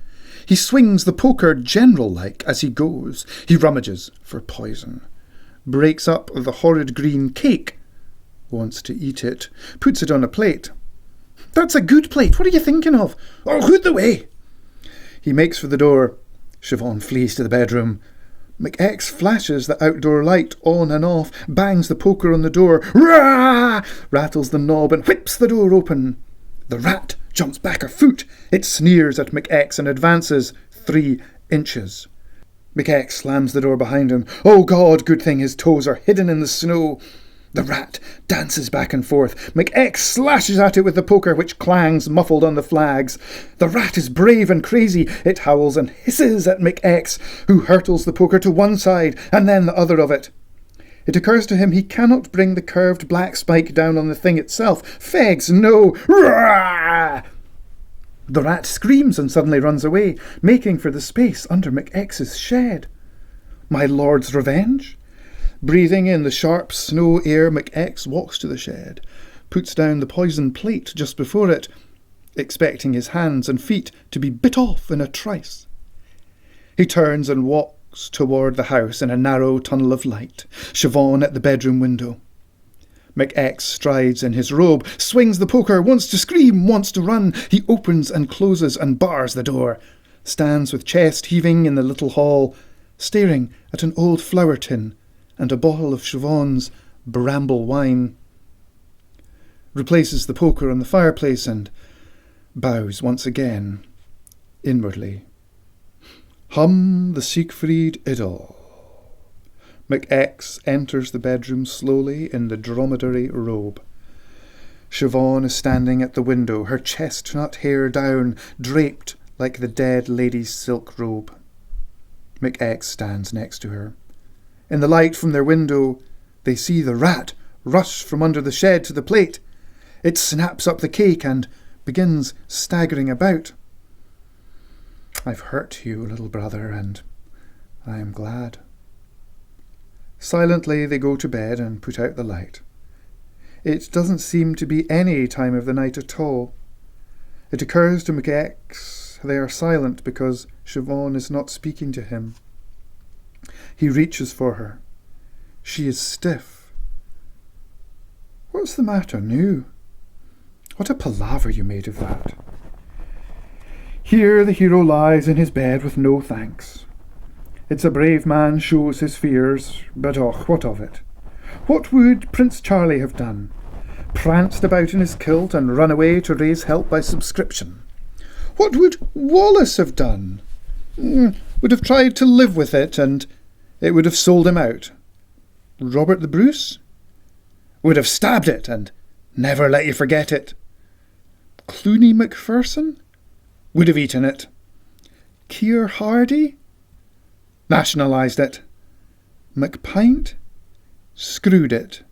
He swings the poker general-like as he goes. He rummages for poison. Breaks up the horrid green cake. Wants to eat it. Puts it on a plate. That's a good plate. What are you thinking of? Oh, hood the way. He makes for the door. Siobhan flees to the bedroom. McX flashes the outdoor light on and off, bangs the poker on the door, rah! Rattles the knob and whips the door open. The rat jumps back a foot. It sneers at McX and advances 3 inches. McX slams the door behind him. Oh God, good thing his toes are hidden in the snow. The rat dances back and forth. McX slashes at it with the poker, which clangs muffled on the flags. The rat is brave and crazy. It howls and hisses at McX, who hurtles the poker to one side and then the other of it. It occurs to him he cannot bring the curved black spike down on the thing itself. Fegs, no! Rah! The rat screams and suddenly runs away, making for the space under McX's shed. My lord's revenge? Breathing in the sharp snow air, McX walks to the shed, puts down the poison plate just before it, expecting his hands and feet to be bit off in a trice. He turns and walks toward the house in a narrow tunnel of light, Siobhan at the bedroom window. McX strides in his robe, swings the poker, wants to scream, wants to run. He opens and closes and bars the door, stands with chest heaving in the little hall, staring at an old flower tin and a bottle of Siobhan's bramble wine. Replaces the poker on the fireplace and bows once again, inwardly. Hum the Siegfried Idyll. McX enters the bedroom slowly in the dromedary robe. Siobhan is standing at the window, her chestnut hair down, draped like the dead lady's silk robe. McX stands next to her. In the light from their window, they see the rat rush from under the shed to the plate. It snaps up the cake and begins staggering about. I've hurt you, little brother, and I am glad. Silently they go to bed and put out the light. It doesn't seem to be any time of the night at all. It occurs to McX they are silent because Siobhan is not speaking to him. He reaches for her. She is stiff. What's the matter now? What a palaver you made of that. Here the hero lies in his bed with no thanks. It's a brave man shows his fears, but what of it? What would Prince Charlie have done? Pranced about in his kilt and run away to raise help by subscription? What would Wallace have done? Would have tried to live with it, and it would have sold him out. Robert the Bruce? Would have stabbed it and never let you forget it. Clooney Macpherson? Would have eaten it. Keir Hardie? Nationalised it. McPint? Screwed it.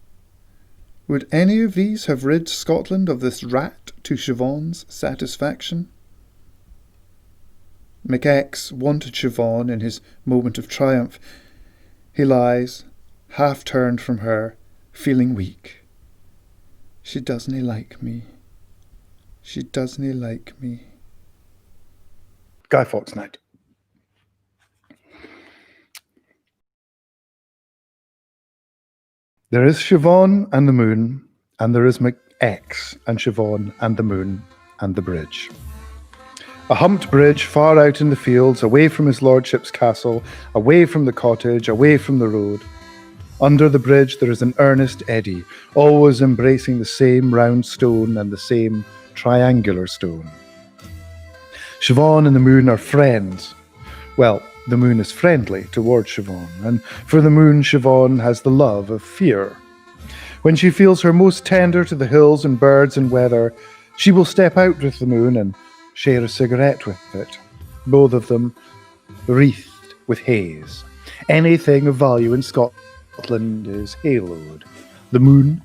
Would any of these have rid Scotland of this rat to Siobhan's satisfaction? McX wanted Siobhan in his moment of triumph. He lies, half turned from her, feeling weak. She doesn't like me. She doesn't like me. Guy Fawkes Night. There is Siobhan and the moon, and there is McX and Siobhan and the moon and the bridge. A humped bridge far out in the fields, away from his lordship's castle, away from the cottage, away from the road. Under the bridge there is an earnest eddy, always embracing the same round stone and the same triangular stone. Siobhan and the moon are friends. Well, the moon is friendly towards Siobhan, and for the moon Siobhan has the love of fear. When she feels her most tender to the hills and birds and weather, she will step out with the moon and share a cigarette with it, both of them wreathed with haze. Anything of value in Scotland is haloed. The moon,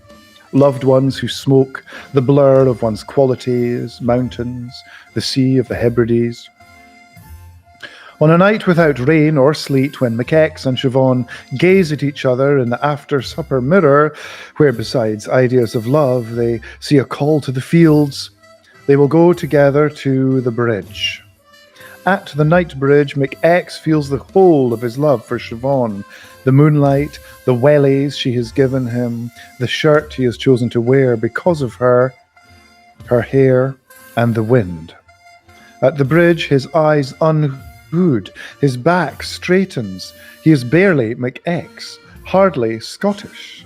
loved ones who smoke, the blur of one's qualities, mountains, the sea of the Hebrides. On a night without rain or sleet, when McX and Siobhan gaze at each other in the after-supper mirror, where besides ideas of love they see a call to the fields, they will go together to the bridge. At the night bridge, McX feels the whole of his love for Siobhan, the moonlight, the wellies she has given him, the shirt he has chosen to wear because of her, her hair, and the wind. At the bridge, his eyes unhood, his back straightens. He is barely McX, hardly Scottish.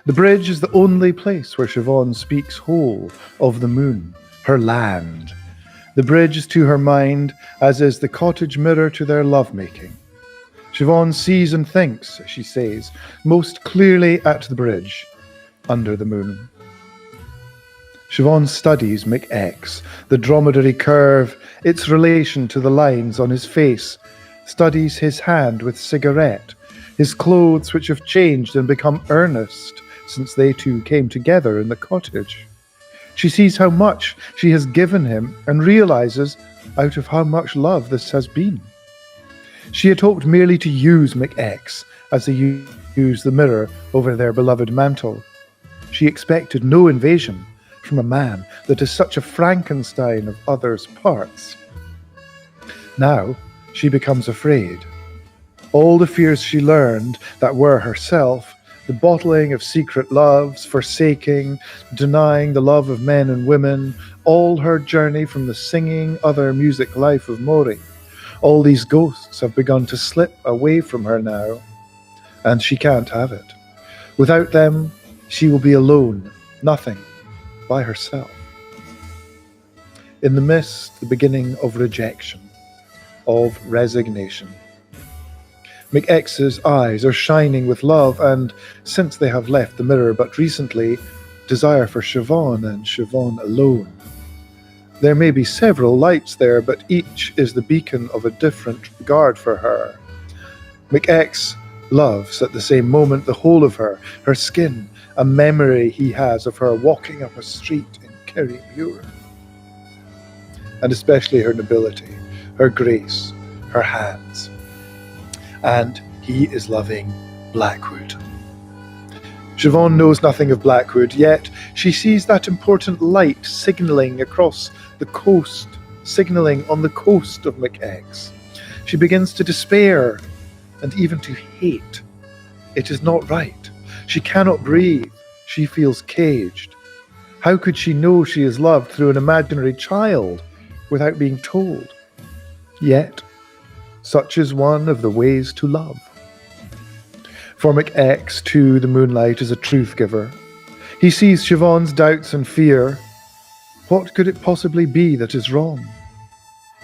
The bridge is the only place where Siobhan speaks whole of the moon, her land. The bridge is to her mind, as is the cottage mirror to their lovemaking. Siobhan sees and thinks, she says, most clearly at the bridge, under the moon. Siobhan studies McX, the dromedary curve, its relation to the lines on his face, studies his hand with cigarette, his clothes which have changed and become earnest since they two came together in the cottage. She sees how much she has given him and realizes out of how much love this has been. She had hoped merely to use McX as they use the mirror over their beloved mantle. She expected no invasion from a man that is such a Frankenstein of others' parts. Now she becomes afraid. All the fears she learned that were herself, the bottling of secret loves, forsaking, denying the love of men and women, all her journey from the singing other music life of Maury, all these ghosts have begun to slip away from her now, and she can't have it. Without them, she will be alone, nothing, by herself. In the mist, the beginning of rejection, of resignation. McX's eyes are shining with love, and since they have left the mirror but recently, desire for Siobhan and Siobhan alone. There may be several lights there, but each is the beacon of a different regard for her. McX loves at the same moment the whole of her, her skin, a memory he has of her walking up a street in Kerrymuir. And especially her nobility, her grace, her hands. And he is loving Blackwood. Siobhan knows nothing of Blackwood, yet she sees that important light signalling across the coast, signalling on the coast of McX. She begins to despair and even to hate. It is not right. She cannot breathe. She feels caged. How could she know she is loved through an imaginary child without being told? Yet, such is one of the ways to love. For McX, too, the moonlight is a truth giver. He sees Siobhan's doubts and fear. What could it possibly be that is wrong?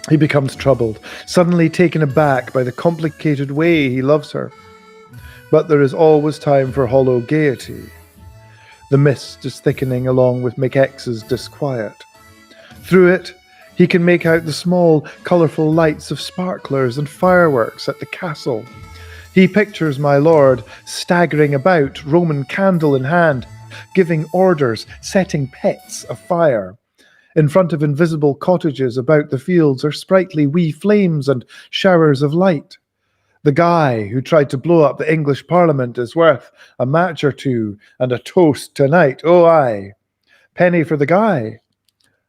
He becomes troubled, suddenly taken aback by the complicated way he loves her. But there is always time for hollow gaiety. The mist is thickening along with McX's disquiet. Through it, he can make out the small, colourful lights of sparklers and fireworks at the castle. He pictures my lord staggering about, Roman candle in hand, giving orders, setting pets afire. In front of invisible cottages about the fields are sprightly wee flames and showers of light. The guy who tried to blow up the English Parliament is worth a match or two and a toast tonight. Oh, aye. Penny for the guy.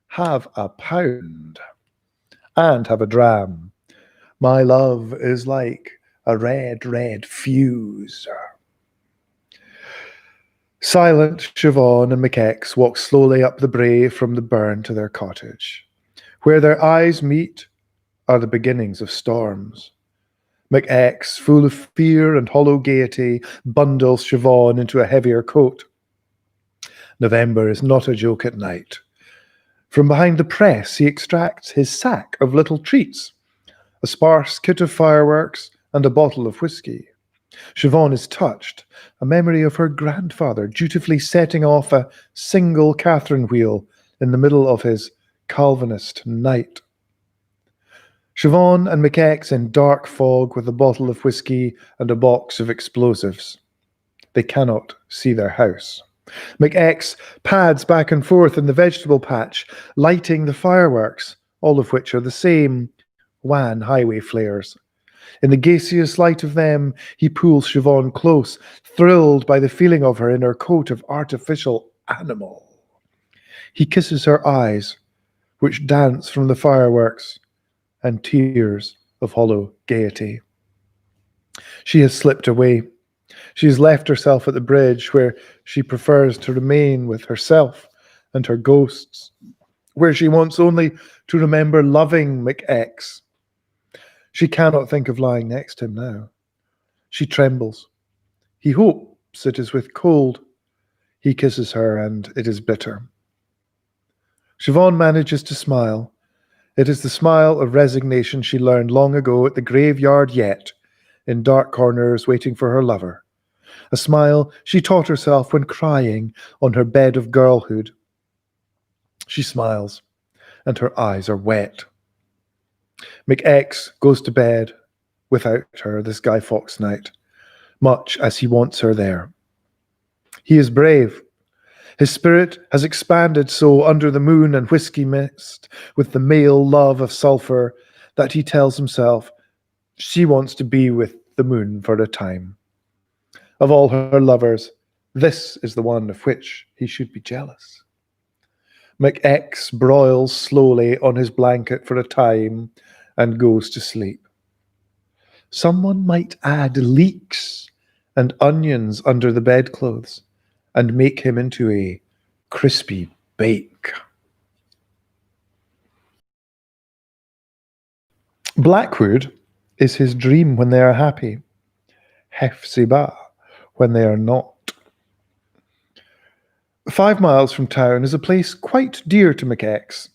Have a pound. And have a dram. My love is like a red, red fuse. Silent, Siobhan and McX walk slowly up the brae from the burn to their cottage. Where their eyes meet are the beginnings of storms. McX, full of fear and hollow gaiety, bundles Siobhan into a heavier coat. November is not a joke at night. From behind the press, he extracts his sack of little treats, a sparse kit of fireworks and a bottle of whiskey. Siobhan is touched, a memory of her grandfather dutifully setting off a single Catherine wheel in the middle of his Calvinist night. Siobhan and McX in dark fog with a bottle of whiskey and a box of explosives. They cannot see their house. McX pads back and forth in the vegetable patch, lighting the fireworks, all of which are the same wan highway flares. In the gaseous light of them, he pulls Siobhan close, thrilled by the feeling of her in her coat of artificial animal. He kisses her eyes, which dance from the fireworks, and tears of hollow gaiety. She has slipped away. She has left herself at the bridge where she prefers to remain with herself and her ghosts, where she wants only to remember loving McX. She cannot think of lying next to him now. She trembles. He hopes it is with cold. He kisses her, and it is bitter. Siobhan manages to smile. It is the smile of resignation she learned long ago at the graveyard yet, in dark corners waiting for her lover. A smile she taught herself when crying on her bed of girlhood. She smiles, and her eyes are wet. McX goes to bed without her this Guy Fawkes night, much as he wants her there. He is brave. His spirit has expanded so under the moon and whiskey mist with the male love of sulphur that he tells himself she wants to be with the moon for a time. Of all her lovers, this is the one of which he should be jealous. McX broils slowly on his blanket for a time and goes to sleep. Someone might add leeks and onions under the bedclothes and make him into a crispy bake. Blackwood is his dream when they are happy, Hefzibah when they are not. 5 miles from town is a place quite dear to McX.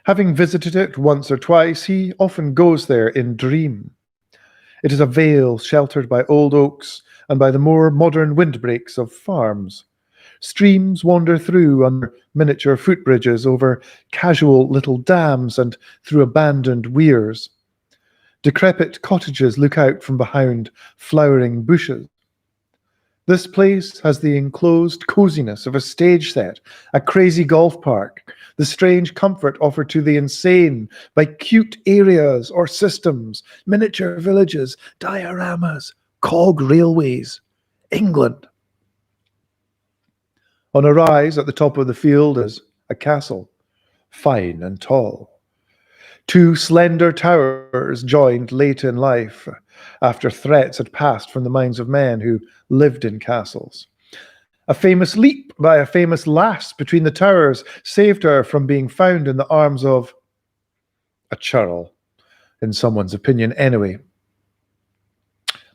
Having visited it once or twice, he often goes there in dream. It is a vale sheltered by old oaks and by the more modern windbreaks of farms. Streams wander through under miniature footbridges over casual little dams and through abandoned weirs. Decrepit cottages look out from behind flowering bushes. This place has the enclosed coziness of a stage set, a crazy golf park, the strange comfort offered to the insane by cute areas or systems, miniature villages, dioramas, cog railways. England. On a rise at the top of the field is a castle, fine and tall. 2 slender towers joined late in life, after threats had passed from the minds of men who lived in castles. A famous leap by a famous lass between the towers saved her from being found in the arms of a churl, in someone's opinion anyway.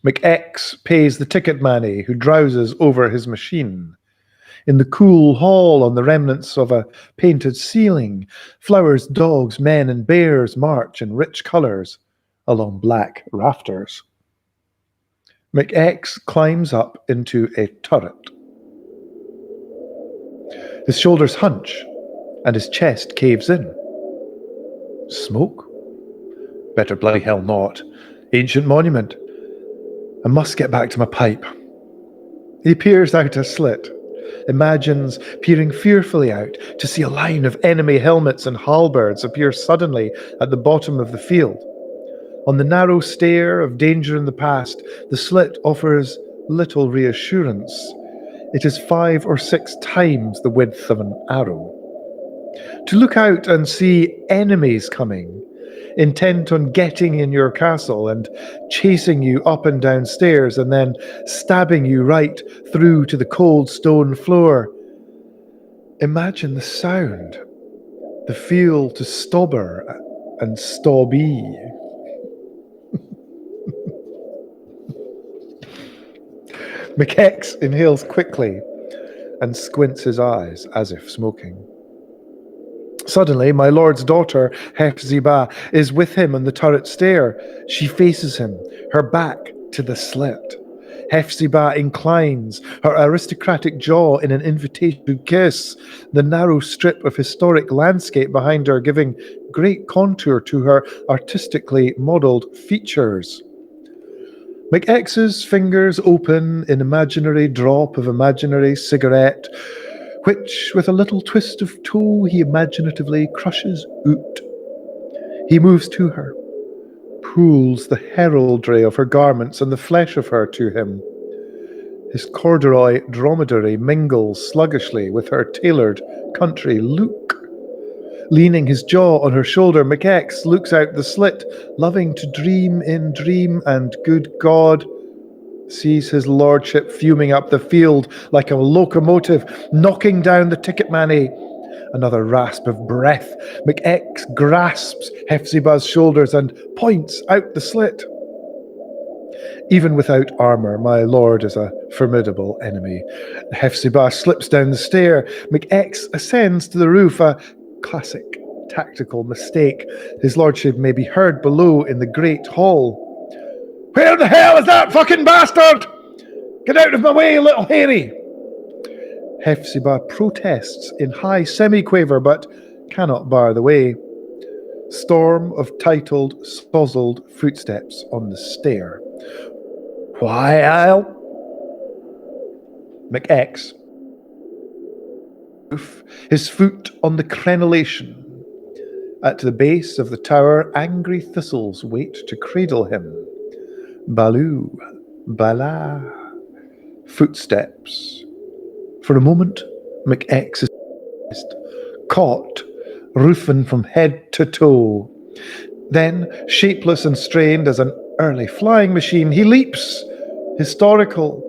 McX pays the ticket manny who drowses over his machine. In the cool hall on the remnants of a painted ceiling, flowers, dogs, men and bears march in rich colours along black rafters. McX climbs up into a turret. His shoulders hunch and his chest caves in. Smoke? Better bloody hell not. Ancient monument. I must get back to my pipe. He peers out a slit, imagines peering fearfully out to see a line of enemy helmets and halberds appear suddenly at the bottom of the field. On the narrow stair of danger in the past, the slit offers little reassurance. It is 5 or 6 times the width of an arrow. To look out and see enemies coming, intent on getting in your castle and chasing you up and down stairs and then stabbing you right through to the cold stone floor. Imagine the sound, the field to stobber and stobby. McX inhales quickly and squints his eyes as if smoking. Suddenly, my lord's daughter, Hephzibah, is with him on the turret stair. She faces him, her back to the slit. Hephzibah inclines, her aristocratic jaw in an invitation to kiss, the narrow strip of historic landscape behind her giving great contour to her artistically modelled features. McX's fingers open in imaginary drop of imaginary cigarette, which, with a little twist of toe, he imaginatively crushes out. He moves to her, pulls the heraldry of her garments and the flesh of her to him. His corduroy dromedary mingles sluggishly with her tailored country look. Leaning his jaw on her shoulder, McX looks out the slit, loving to dream in dream, and good God, sees his lordship fuming up the field like a locomotive, knocking down the ticket money. Another rasp of breath. McX grasps Hephzibah's shoulders and points out the slit. Even without armour, my lord is a formidable enemy. Hephzibah slips down the stair. McX ascends to the roof, a classic tactical mistake. His lordship may be heard below in the great hall. Where the hell is that fucking bastard? Get out of my way, little Harry! Hephzibah protests in high semi-quaver, but cannot bar the way. Storm of titled, sozzled footsteps on the stair. Why, I'll... McX. His foot on the crenellation. At the base of the tower, angry thistles wait to cradle him. Baloo, bala. Footsteps. For a moment, McX is caught, roofing from head to toe. Then, shapeless and strained as an early flying machine, he leaps, historical,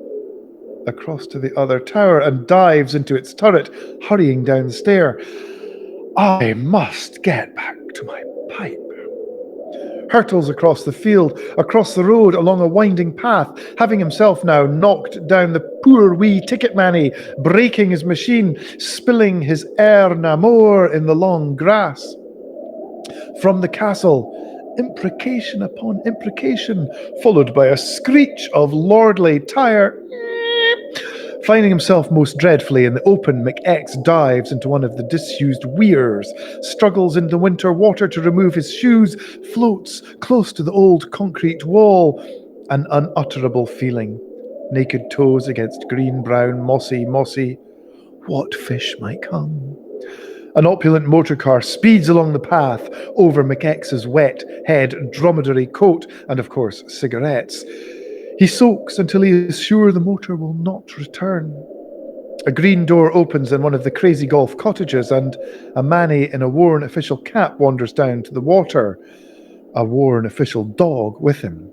across to the other tower and dives into its turret, hurrying down the stair. I must get back to my pipe. Hurtles across the field, across the road, along a winding path, having himself now knocked down the poor wee ticket manny, breaking his machine, spilling his air namor in the long grass. From the castle, imprecation upon imprecation, followed by a screech of lordly tire. Finding himself most dreadfully in the open, McX dives into one of the disused weirs, struggles in the winter water to remove his shoes, floats close to the old concrete wall. An unutterable feeling. Naked toes against green, brown, mossy. What fish might come? An opulent motor car speeds along the path over McX's wet head, dromedary coat, and of course, cigarettes. He soaks until he is sure the motor will not return. A green door opens in one of the crazy golf cottages, and a manny in a worn official cap wanders down to the water, a worn official dog with him.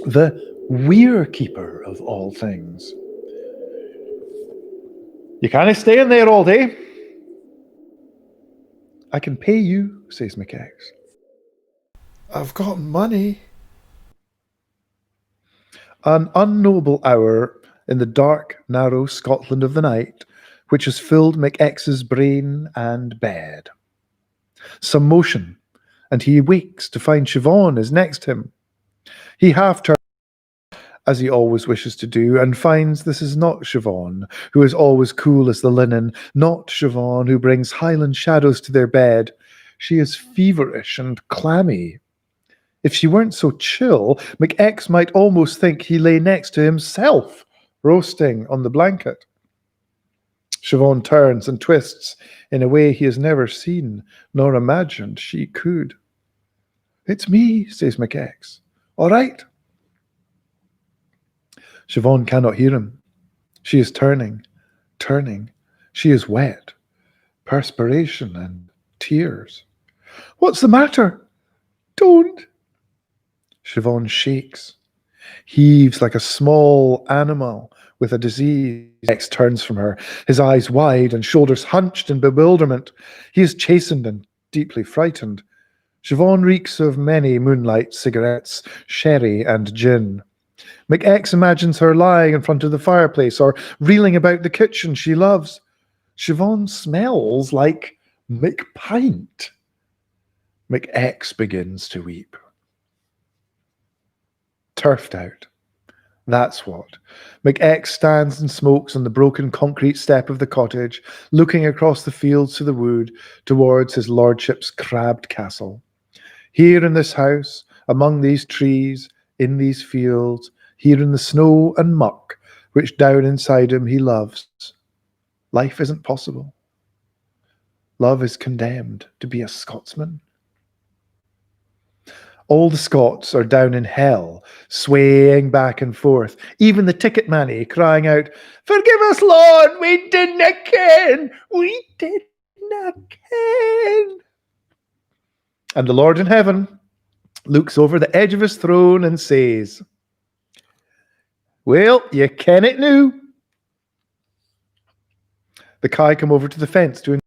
The weir keeper of all things. You can't stay in there all day. I can pay you, says McX. I've got money. An unknowable hour in the dark, narrow Scotland of the night, which has filled McX's brain and bed. Some motion, and he wakes to find Siobhan is next him. He half turns, as he always wishes to do, and finds this is not Siobhan, who is always cool as the linen, not Siobhan, who brings Highland shadows to their bed. She is feverish and clammy. If she weren't so chill, McX might almost think he lay next to himself, roasting on the blanket. Siobhan turns and twists in a way he has never seen nor imagined she could. It's me, says McX. All right. Siobhan cannot hear him. She is turning. She is wet. Perspiration and tears. What's the matter? Don't. Siobhan shakes, heaves like a small animal with a disease. McX turns from her, his eyes wide and shoulders hunched in bewilderment. He is chastened and deeply frightened. Siobhan reeks of many moonlight cigarettes, sherry, and gin. McX imagines her lying in front of the fireplace or reeling about the kitchen she loves. Siobhan smells like McPint. McX begins to weep. Turfed out. That's what. McX stands and smokes on the broken concrete step of the cottage, looking across the fields to the wood towards his lordship's crabbed castle. Here in this house, among these trees, in these fields, here in the snow and muck, which down inside him he loves, life isn't possible. Love is condemned to be a Scotsman. All the Scots are down in hell, swaying back and forth, even the ticket manny crying out, "Forgive us, Lord, we didna ken, we didna ken." And the Lord in heaven looks over the edge of his throne and says, "Well, you ken it now." The Kai come over to the fence to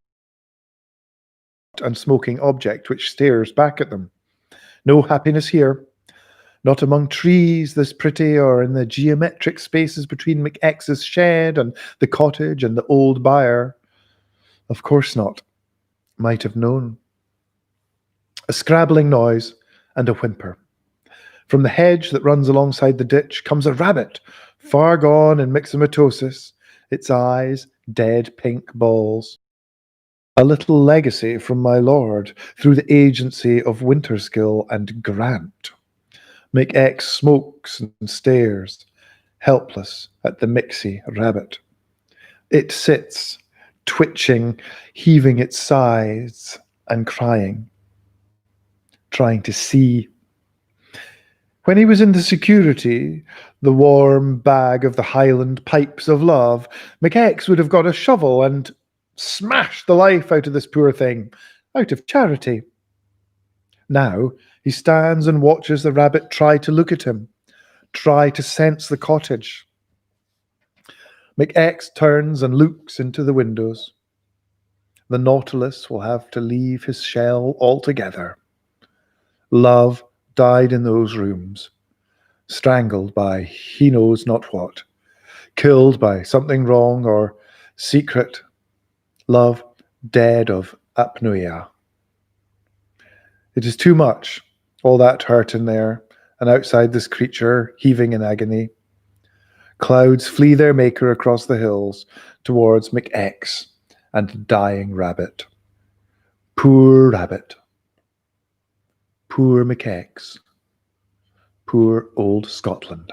and smoking object which stares back at them. No happiness here. Not among trees this pretty, or in the geometric spaces between McX's shed and the cottage and the old byre. Of course not. Might have known. A scrabbling noise and a whimper. From the hedge that runs alongside the ditch comes a rabbit, far gone in myxomatosis, its eyes dead pink balls. A little legacy from my lord through the agency of Winterskill and Grant. McX smokes and stares, helpless at the mixy rabbit. It sits, twitching, heaving its sides and crying, trying to see. When he was in the security, the warm bag of the Highland pipes of love, McX would have got a shovel and smashed the life out of this poor thing, out of charity. Now he stands and watches the rabbit try to look at him, try to sense the cottage. McX turns and looks into the windows. The Nautilus will have to leave his shell altogether. Love died in those rooms, strangled by he knows not what, killed by something wrong or secret. Love dead of apnoea. It is too much, all that hurt in there, and outside this creature heaving in agony. Clouds flee their maker across the hills towards McX and dying rabbit. Poor rabbit. Poor McX. Poor old Scotland.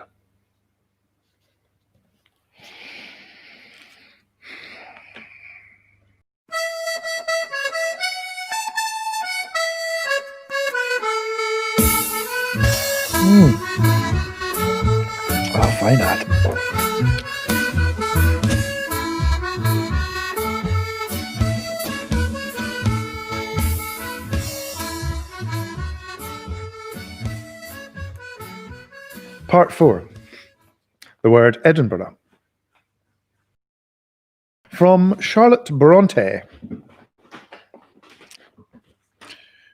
I'll find that. Part 4. The word Edinburgh. From Charlotte Bronte.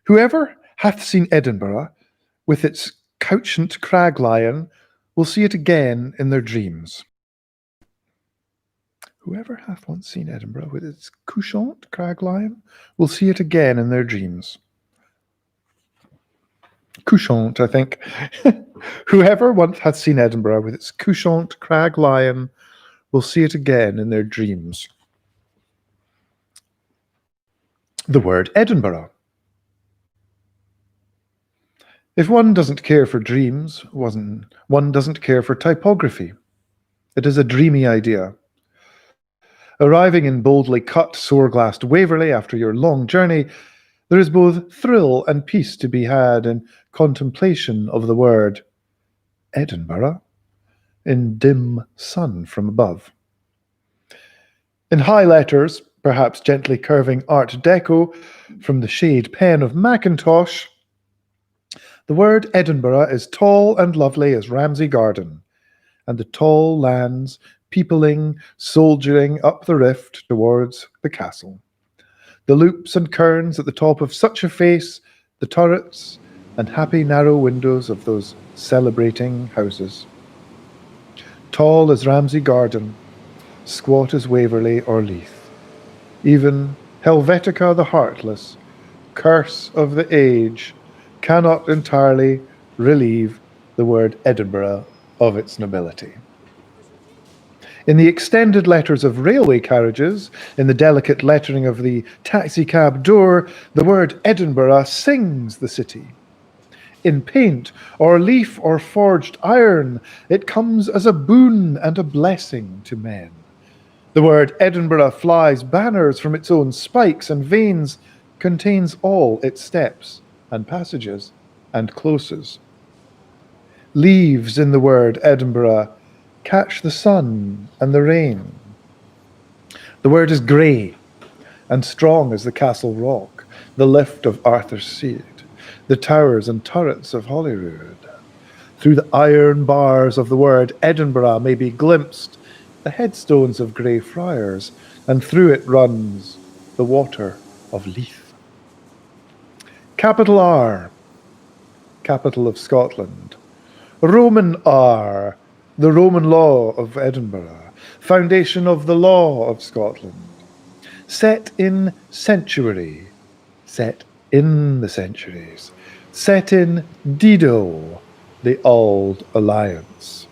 Whoever hath seen Edinburgh with its couchant crag lion will see it again in their dreams. Whoever hath once seen Edinburgh with its couchant crag lion will see it again in their dreams. Couchant, I think. Whoever once hath seen Edinburgh with its couchant crag lion will see it again in their dreams. The word Edinburgh. If one doesn't care for dreams, one doesn't care for typography. It is a dreamy idea. Arriving in boldly cut, sore-glassed Waverley after your long journey, there is both thrill and peace to be had in contemplation of the word Edinburgh in dim sun from above. In high letters, perhaps gently curving Art Deco from the shade pen of Macintosh, the word Edinburgh is tall and lovely as Ramsay Garden, and the tall lands peopling, soldiering up the rift towards the castle. The loops and kerns at the top of such a face, the turrets and happy narrow windows of those celebrating houses. Tall as Ramsay Garden, squat as Waverley or Leith. Even Helvetica the Heartless, curse of the age, cannot entirely relieve the word Edinburgh of its nobility. In the extended letters of railway carriages, in the delicate lettering of the taxicab door, the word Edinburgh sings the city. In paint, or leaf, or forged iron, it comes as a boon and a blessing to men. The word Edinburgh flies banners from its own spikes and veins, contains all its steps and passages and closes. Leaves in the word Edinburgh catch the sun and the rain. The word is grey and strong as the castle rock, the lift of Arthur's Seat, the towers and turrets of Holyrood. Through the iron bars of the word Edinburgh may be glimpsed the headstones of Grey Friars, and through it runs the water of Leith. Capital R, capital of Scotland. Roman R, the Roman law of Edinburgh, foundation of the law of Scotland. Set in sanctuary, set in the centuries, set in Dido, the Auld Alliance.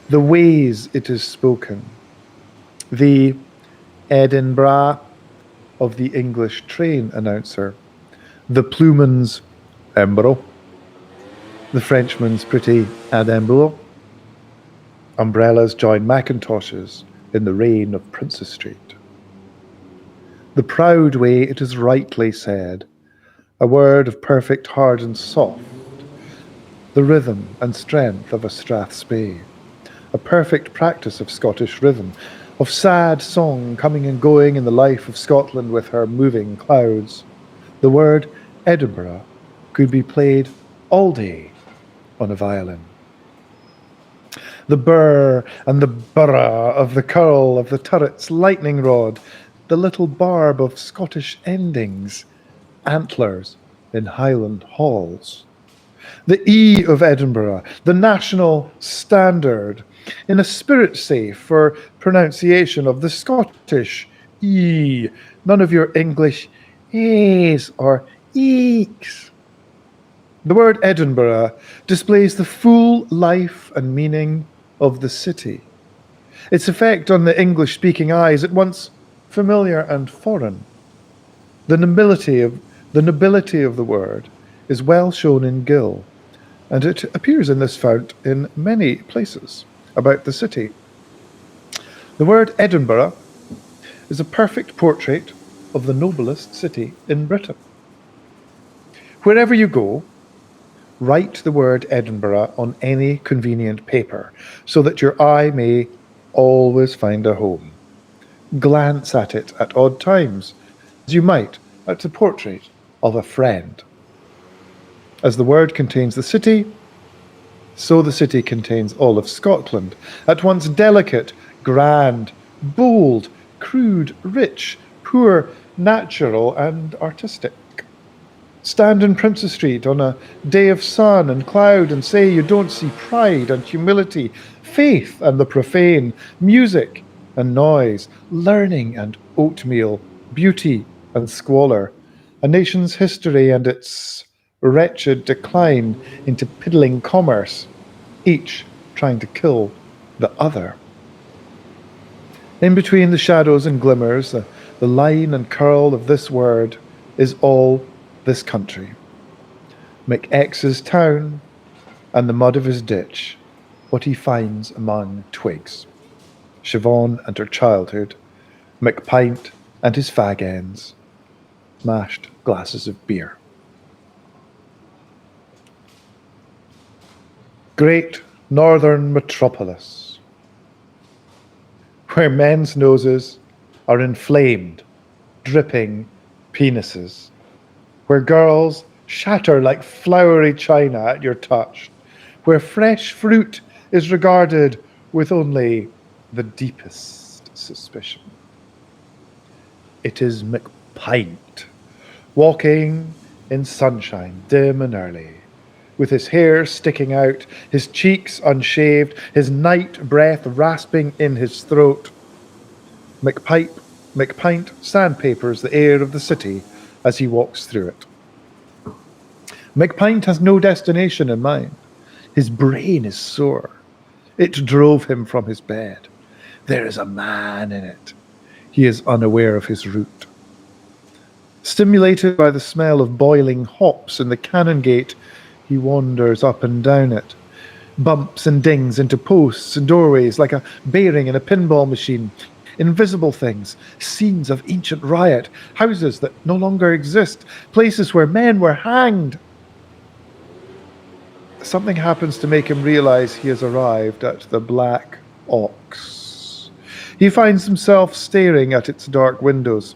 The ways it is spoken, the Edinburgh of the English train announcer, the Pluman's Embro, the Frenchman's pretty Edinburgh. Umbrellas join Macintoshes in the reign of Princes Street. The proud way it is rightly said, a word of perfect hard and soft, the rhythm and strength of a strathspey, a perfect practice of Scottish rhythm, of sad song coming and going in the life of Scotland with her moving clouds. The word Edinburgh could be played all day on a violin. The burr and the burra of the curl of the turret's lightning rod, the little barb of Scottish endings, antlers in Highland halls. The E of Edinburgh, the national standard, in a spirit safe for pronunciation of the Scottish E, none of your English A's or eeks. The word Edinburgh displays the full life and meaning of the city. Its effect on the English-speaking eye is at once familiar and foreign. The nobility of the word is well shown in Gill, and it appears in this fount in many places about the city. The word Edinburgh is a perfect portrait of the noblest city in Britain. Wherever you go, write the word Edinburgh on any convenient paper so that your eye may always find a home. Glance at it at odd times, as you might at the portrait of a friend. As the word contains the city, so the city contains all of Scotland, at once delicate, grand, bold, crude, rich, poor, natural, and artistic. Stand in Princes Street on a day of sun and cloud and say you don't see pride and humility, faith and the profane, music and noise, learning and oatmeal, beauty and squalor, a nation's history and its wretched decline into piddling commerce, each trying to kill the other. In between the shadows and glimmers, the line and curl of this word is all this country. McX's town and the mud of his ditch, what he finds among twigs. Siobhan and her childhood, McPint and his fag ends, smashed glasses of beer. Great northern metropolis, where men's noses are inflamed, dripping penises, where girls shatter like flowery china at your touch, where fresh fruit is regarded with only the deepest suspicion. It is McPint, walking in sunshine, dim and early, with his hair sticking out, his cheeks unshaved, his night breath rasping in his throat. McPint sandpapers the air of the city as he walks through it. McPint has no destination in mind. His brain is sore. It drove him from his bed. There is a man in it. He is unaware of his route. Stimulated by the smell of boiling hops in the Canongate, he wanders up and down it, bumps and dings into posts and doorways like a bearing in a pinball machine. Invisible things, scenes of ancient riot, houses that no longer exist, places where men were hanged. Something happens to make him realize he has arrived at the Black Ox. He finds himself staring at its dark windows.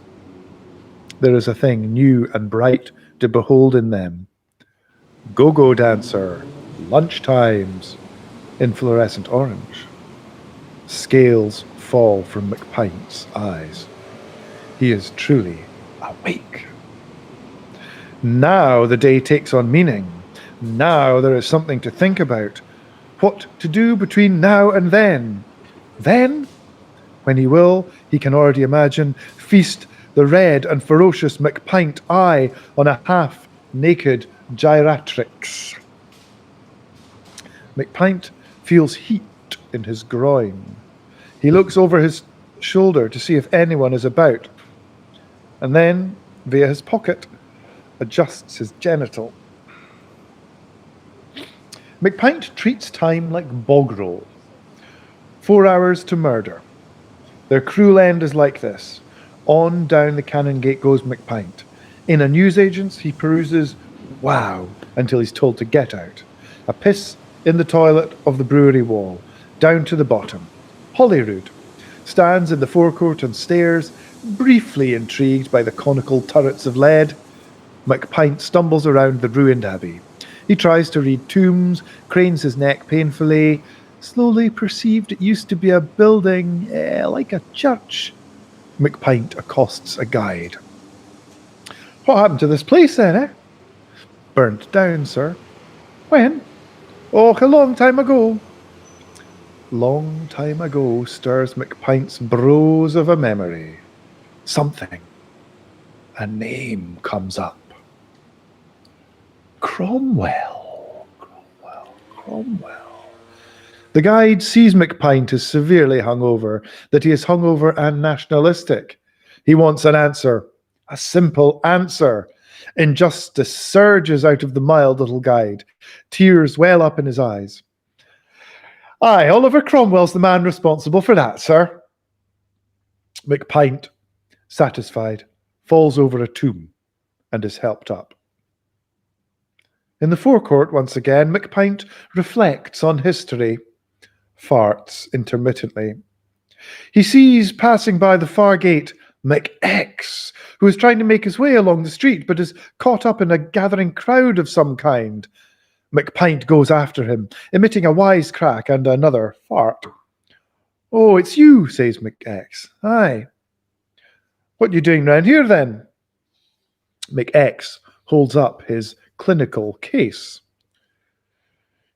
There is a thing new and bright to behold in them. Go-go dancer, lunch times, in fluorescent orange. Scales fall from McPint's eyes. He is truly awake. Now the day takes on meaning. Now there is something to think about. What to do between now and then. Then, when he will, he can already imagine, feast the red and ferocious McPint eye on a half-naked giratrix. McPint feels heat in his groin. He looks over his shoulder to see if anyone is about, and then, via his pocket, adjusts his genital. McPint treats time like bog roll. 4 hours to murder. Their cruel end is like this. On down the Canongate goes McPint. In a newsagent's, he peruses wow until he's told to get out. A piss in the toilet of the brewery wall, down to the bottom. Holyrood stands in the forecourt and stares, briefly intrigued by the conical turrets of lead. McPint stumbles around the ruined abbey. He tries to read tombs, cranes his neck painfully, slowly perceived it used to be a building like a church. McPint accosts a guide. What happened to this place then, eh? Burnt down, sir. When? Oh, a long time ago. Long time ago stirs McPint's brose of a memory. Something. A name comes up. Cromwell. The guide sees McPint as severely hungover, that he is hungover and nationalistic. He wants an answer, a simple answer. Injustice surges out of the mild little guide. Tears well up in his eyes. Aye, Oliver Cromwell's the man responsible for that, sir. McPint, satisfied, falls over a tomb and is helped up. In the forecourt once again, McPint reflects on history, farts intermittently. He sees passing by the far gate McX, who is trying to make his way along the street but is caught up in a gathering crowd of some kind. McPint goes after him, emitting a wisecrack and another fart. Oh, it's you, says McX. Aye. What are you doing round here then? McX holds up his clinical case.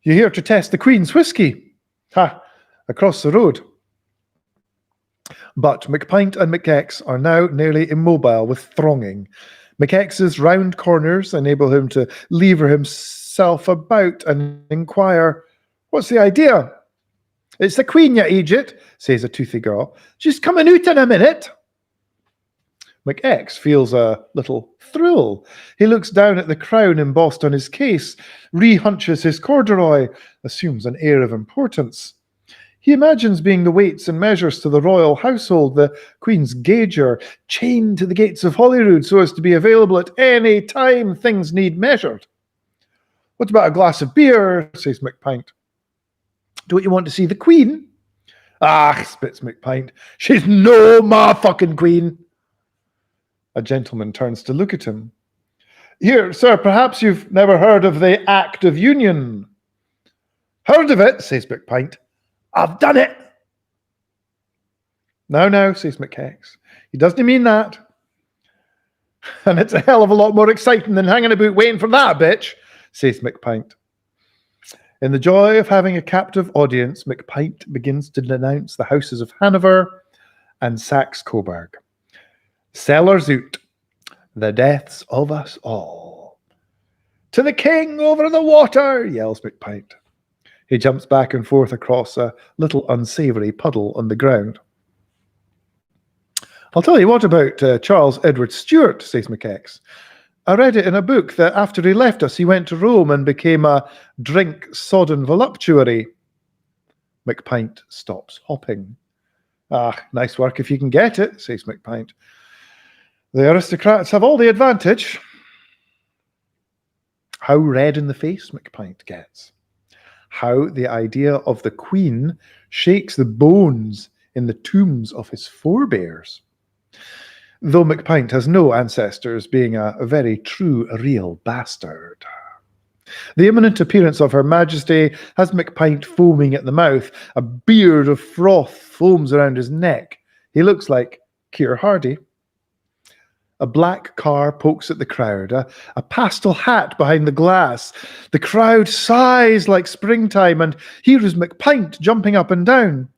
You're here to test the Queen's whiskey. Ha! Across the road. But McPint and McX are now nearly immobile with thronging. McX's round corners enable him to lever himself about and inquire, what's the idea? It's the Queen, you idiot, says a toothy girl. She's coming out in a minute. McX feels a little thrill. He looks down at the crown embossed on his case, rehunches his corduroy, assumes an air of importance. He imagines being the weights and measures to the royal household, the Queen's gauger, chained to the gates of Holyrood so as to be available at any time things need measured. What about a glass of beer, says McPint. Don't you want to see the Queen? Ah, spits McPint. She's no motherfucking Queen. A gentleman turns to look at him. Here, sir, perhaps you've never heard of the Act of Union. Heard of it, says McPint. I've done it. Now, says McX. He doesn't mean that. And it's a hell of a lot more exciting than hanging about waiting for that bitch, says McPint. In the joy of having a captive audience, McPint begins to denounce the houses of Hanover and Saxe-Coburg. Cellars out, the deaths of us all. To the king over the water, yells McPint. He jumps back and forth across a little unsavoury puddle on the ground. I'll tell you what about Charles Edward Stuart, says McX. I read it in a book that after he left us, he went to Rome and became a drink-sodden voluptuary. McPint stops hopping. Ah, nice work if you can get it, says McPint. The aristocrats have all the advantage. How red in the face McPint gets. How the idea of the Queen shakes the bones in the tombs of his forebears. Though McPint has no ancestors, being a very true, real bastard. The imminent appearance of Her Majesty has McPint foaming at the mouth. A beard of froth foams around his neck. He looks like Keir Hardie. A black car pokes at the crowd, a pastel hat behind the glass. The crowd sighs like springtime, and here is McPint jumping up and down,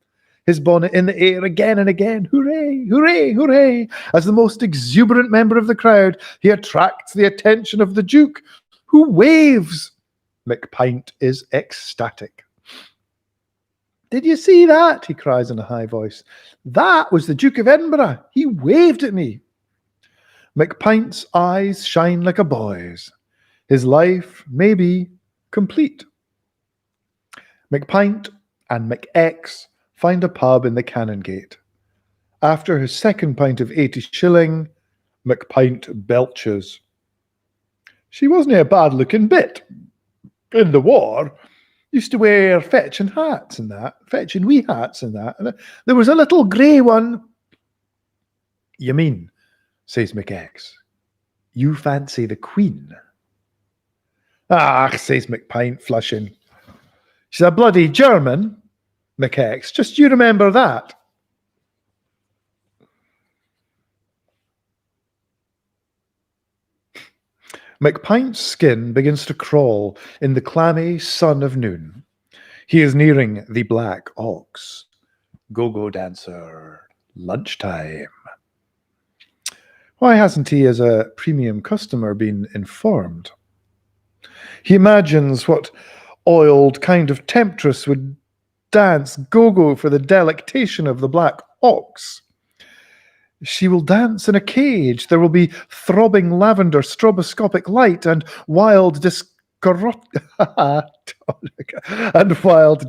his bonnet in the air again and again. Hooray, hooray, hooray. As the most exuberant member of the crowd, he attracts the attention of the Duke, who waves. McPint is ecstatic. Did you see that? He cries in a high voice. That was the Duke of Edinburgh. He waved at me. McPint's eyes shine like a boy's. His life may be complete. McPint and McX find a pub in the Canongate. After his second pint of 80 shilling, McPint belches. She wasn't a bad-looking bit. In the war, used to wear fetching hats and that, fetching wee hats and that. And there was a little grey one. You mean, says McX, you fancy the Queen? Ah, says McPint, flushing. She's a bloody German, McX. Just you remember that. McPint's skin begins to crawl in the clammy sun of noon. He is nearing the Black Ox. Go-go dancer. Lunchtime. Why hasn't he, as a premium customer, been informed? He imagines what oiled kind of temptress would dance go-go for the delectation of the Black Ox. She will dance in a cage. There will be throbbing lavender stroboscopic light and wild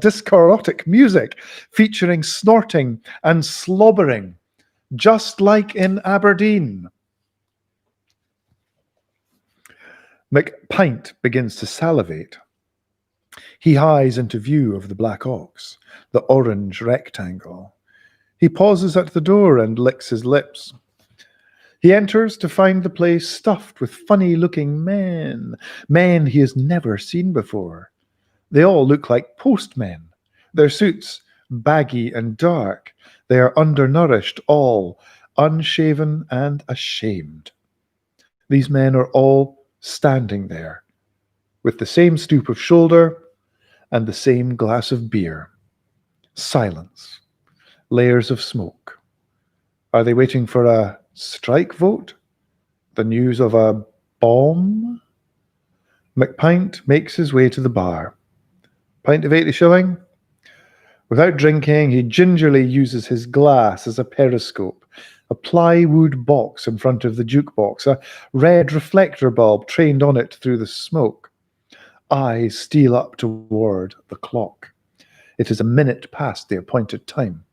discorotic music featuring snorting and slobbering, just like in Aberdeen. McPint begins to salivate. He hies into view of the Black Ox, the orange rectangle. He pauses at the door and licks his lips. He enters to find the place stuffed with funny-looking men he has never seen before. They all look like postmen, their suits baggy and dark. They are undernourished, all unshaven and ashamed. These men are all standing there, with the same stoop of shoulder and the same glass of beer. Silence. Layers of smoke. Are they waiting for a strike vote? The news of a bomb? McPint makes his way to the bar. Pint of 80 shilling? Without drinking, he gingerly uses his glass as a periscope, a plywood box in front of the jukebox, a red reflector bulb trained on it through the smoke. Eyes steal up toward the clock. It is a minute past the appointed time.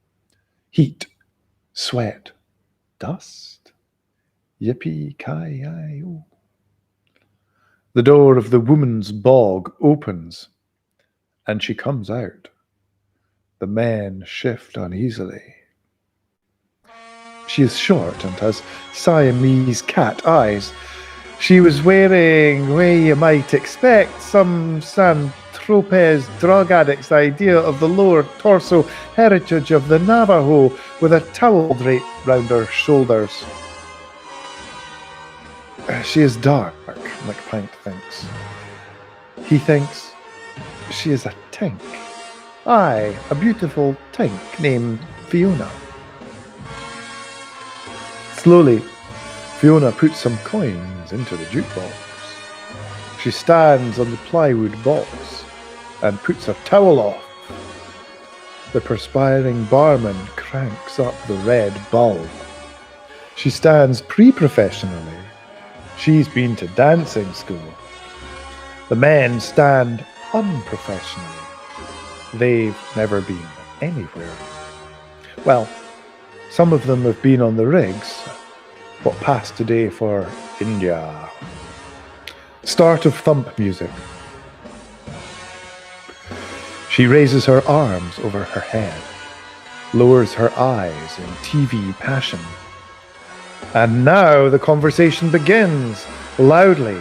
Heat, sweat, dust. Yippee-ki-yi-oh. The door of the woman's bog opens, and she comes out. The men shift uneasily. She is short and has Siamese cat eyes. She was wearing, where you might expect, some Tropez drug addict's idea of the lower torso heritage of the Navajo with a towel draped round her shoulders. She is dark, McPint thinks. He thinks she is a tink. Aye, a beautiful tink named Fiona. Slowly, Fiona puts some coins into the jukebox. She stands on the plywood box and puts her towel off. The perspiring barman cranks up the red bulb. She stands pre-professionally. She's been to dancing school. The men stand unprofessionally. They've never been anywhere. Well, some of them have been on the rigs. What passed today for India. Start of thump music. She raises her arms over her head, lowers her eyes in TV passion. And now the conversation begins, loudly.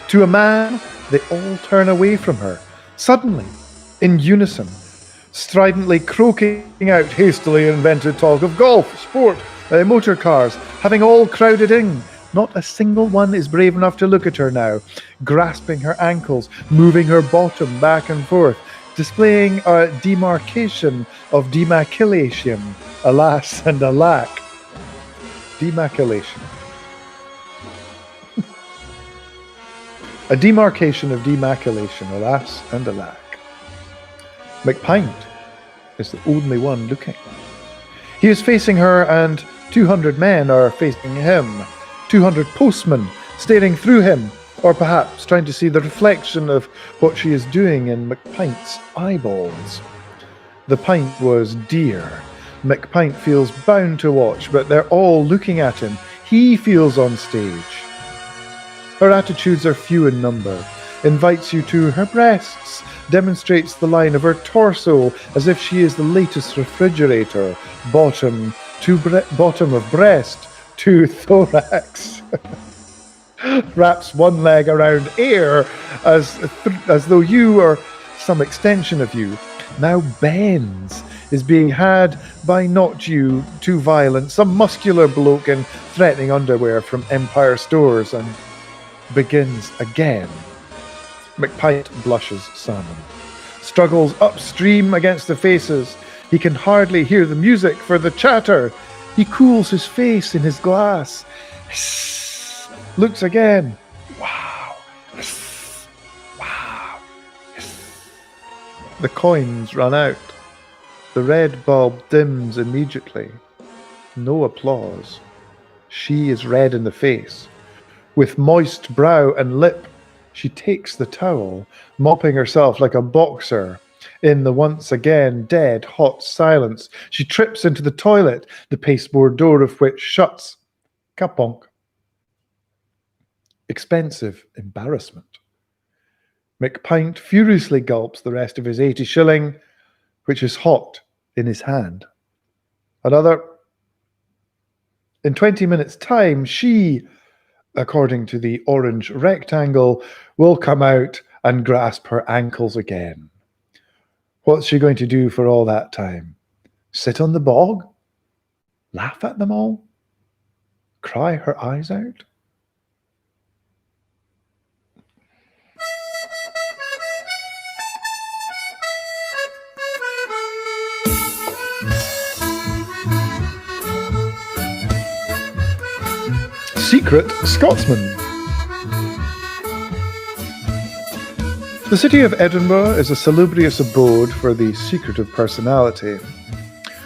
To a man, they all turn away from her, suddenly, in unison, stridently croaking out hastily invented talk of golf, sport, motor cars, having all crowded in. Not a single one is brave enough to look at her now, grasping her ankles, moving her bottom back and forth, displaying a demarcation of demaculation, alas and alack. Demaculation. A demarcation of demaculation, alas and alack. McPint is the only one looking. He is facing her and 200 men are facing him. 200 postmen staring through him, or perhaps trying to see the reflection of what she is doing in McPint's eyeballs. The pint was dear. McPint feels bound to watch, but they're all looking at him. He feels on stage. Her attitudes are few in number. Invites you to her breasts, demonstrates the line of her torso as if she is the latest refrigerator. Bottom of breast to thorax. Wraps one leg around air as though you are some extension of you. Now bends, is being had by not you, too violent, some muscular bloke in threatening underwear from Empire Stores, and begins again. McPint blushes salmon, struggles upstream against the faces. He can hardly hear the music for the chatter. He cools his face in his glass. Hiss, looks again. Wow. Hiss, wow. Hiss. The coins run out. The red bulb dims immediately. No applause. She is red in the face. With moist brow and lip, she takes the towel, mopping herself like a boxer. In the once again dead hot silence, she trips into the toilet, the pasteboard door of which shuts. Kaponk. Expensive embarrassment. McPint furiously gulps the rest of his 80 shilling, which is hot in his hand. Another. In 20 minutes' time, she, according to the orange rectangle, will come out and grasp her ankles again. What's she going to do for all that time? Sit on the bog? Laugh at them all? Cry her eyes out? Secret Scotsman. The city of Edinburgh is a salubrious abode for the secretive personality,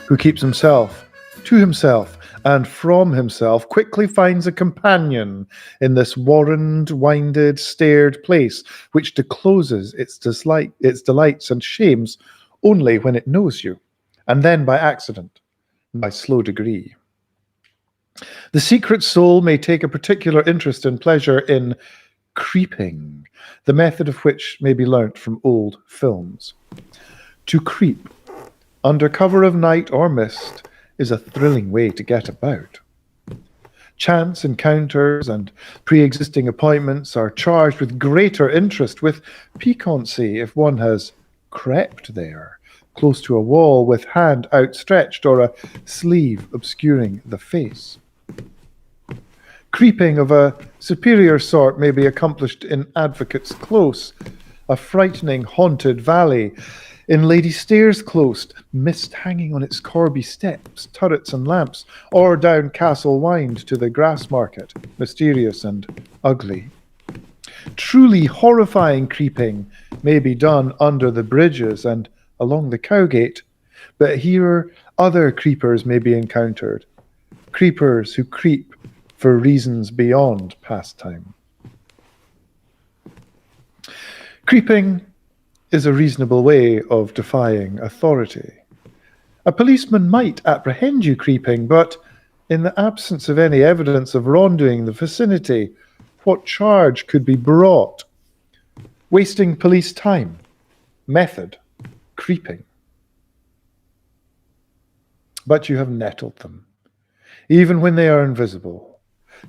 who keeps himself, to himself, and from himself, quickly finds a companion in this warrened, winded, stared place, which discloses its delights and shames only when it knows you, and then by accident, by slow degree. The secret soul may take a particular interest and pleasure in creeping, the method of which may be learnt from old films. To creep, under cover of night or mist, is a thrilling way to get about. Chance encounters and pre-existing appointments are charged with greater interest, with piquancy, if one has crept there, close to a wall with hand outstretched or a sleeve obscuring the face. Creeping of a superior sort may be accomplished in Advocate's Close, a frightening haunted valley, in Lady Stairs Close, mist hanging on its Corby steps, turrets and lamps, or down Castle Wynd to the grass market, mysterious and ugly. Truly horrifying creeping may be done under the bridges and along the Cowgate, but here other creepers may be encountered, creepers who creep for reasons beyond pastime. Creeping is a reasonable way of defying authority. A policeman might apprehend you creeping, but in the absence of any evidence of wrongdoing in the vicinity, what charge could be brought? Wasting police time. Method. Creeping. But you have nettled them, even when they are invisible.